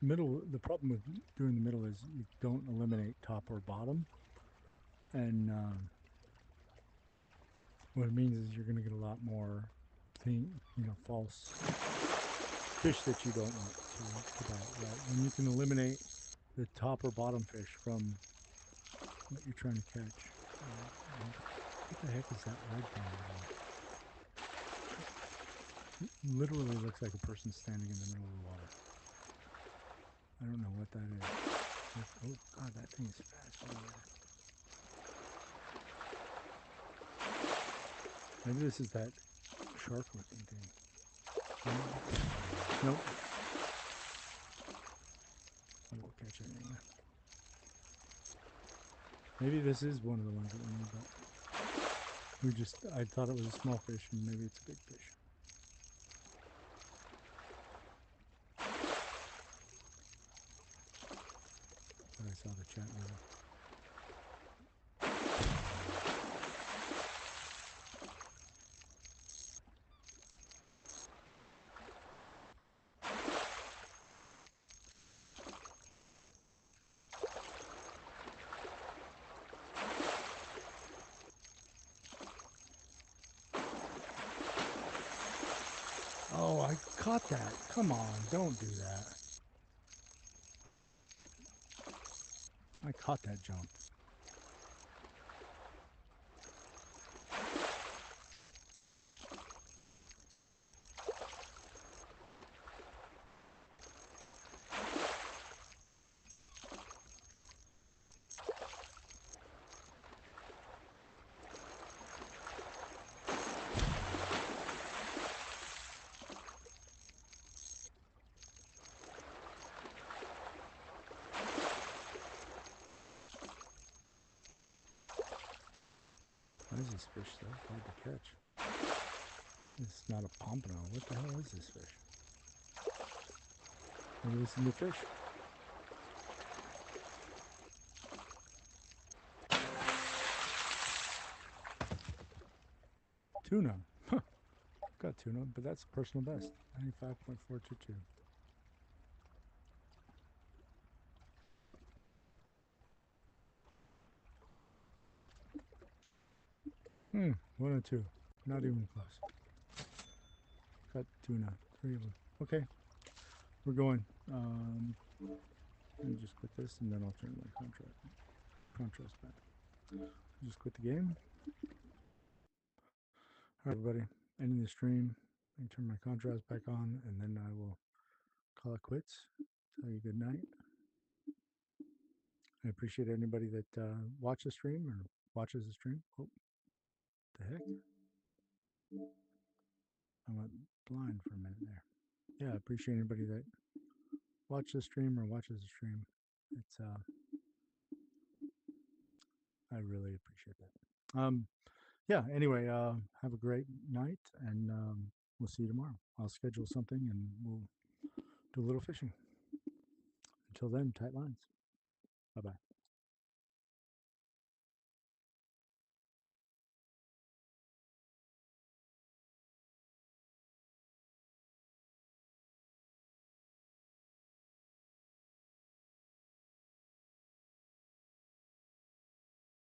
Middle, the problem with doing the middle is you don't eliminate top or bottom. And what it means is you're going to get a lot more false fish that you don't want to bite, right? When you can eliminate the top or bottom fish from what you're trying to catch. What the heck is that red thing over there? It literally looks like a person standing in the middle of the water. I don't know what that is. Oh God, that thing is fast over there. Maybe this is that shark looking thing. Nope. We'll catch it anyway. Maybe this is one of the ones that we need, but I thought it was a small fish, and maybe it's a big fish. But I saw the chat moving. Oh, I caught that. Come on, don't do that. I caught that jump. Why is this fish so hard to catch? It's not a pompano. What the hell is this fish? Maybe this is the fish. Tuna. Huh. Got tuna, but that's personal best. 95.422. Hmm, 102. Not even close. Got tuna. 3 of them. Okay, we're going. Let me just quit this, and then I'll turn my contrast back. Just quit the game. All right, everybody. Ending the stream. I turn my contrast back on, and then I will call it quits. Tell you good night. I appreciate anybody that watched the stream or watches the stream. Oh, the heck? I went blind for a minute there. yeah, I appreciate anybody that watched the stream or watches the stream. It's I really appreciate that. Yeah. Anyway, have a great night, and we'll see you tomorrow. I'll schedule something, and we'll do a little fishing. Until then, tight lines. Bye bye.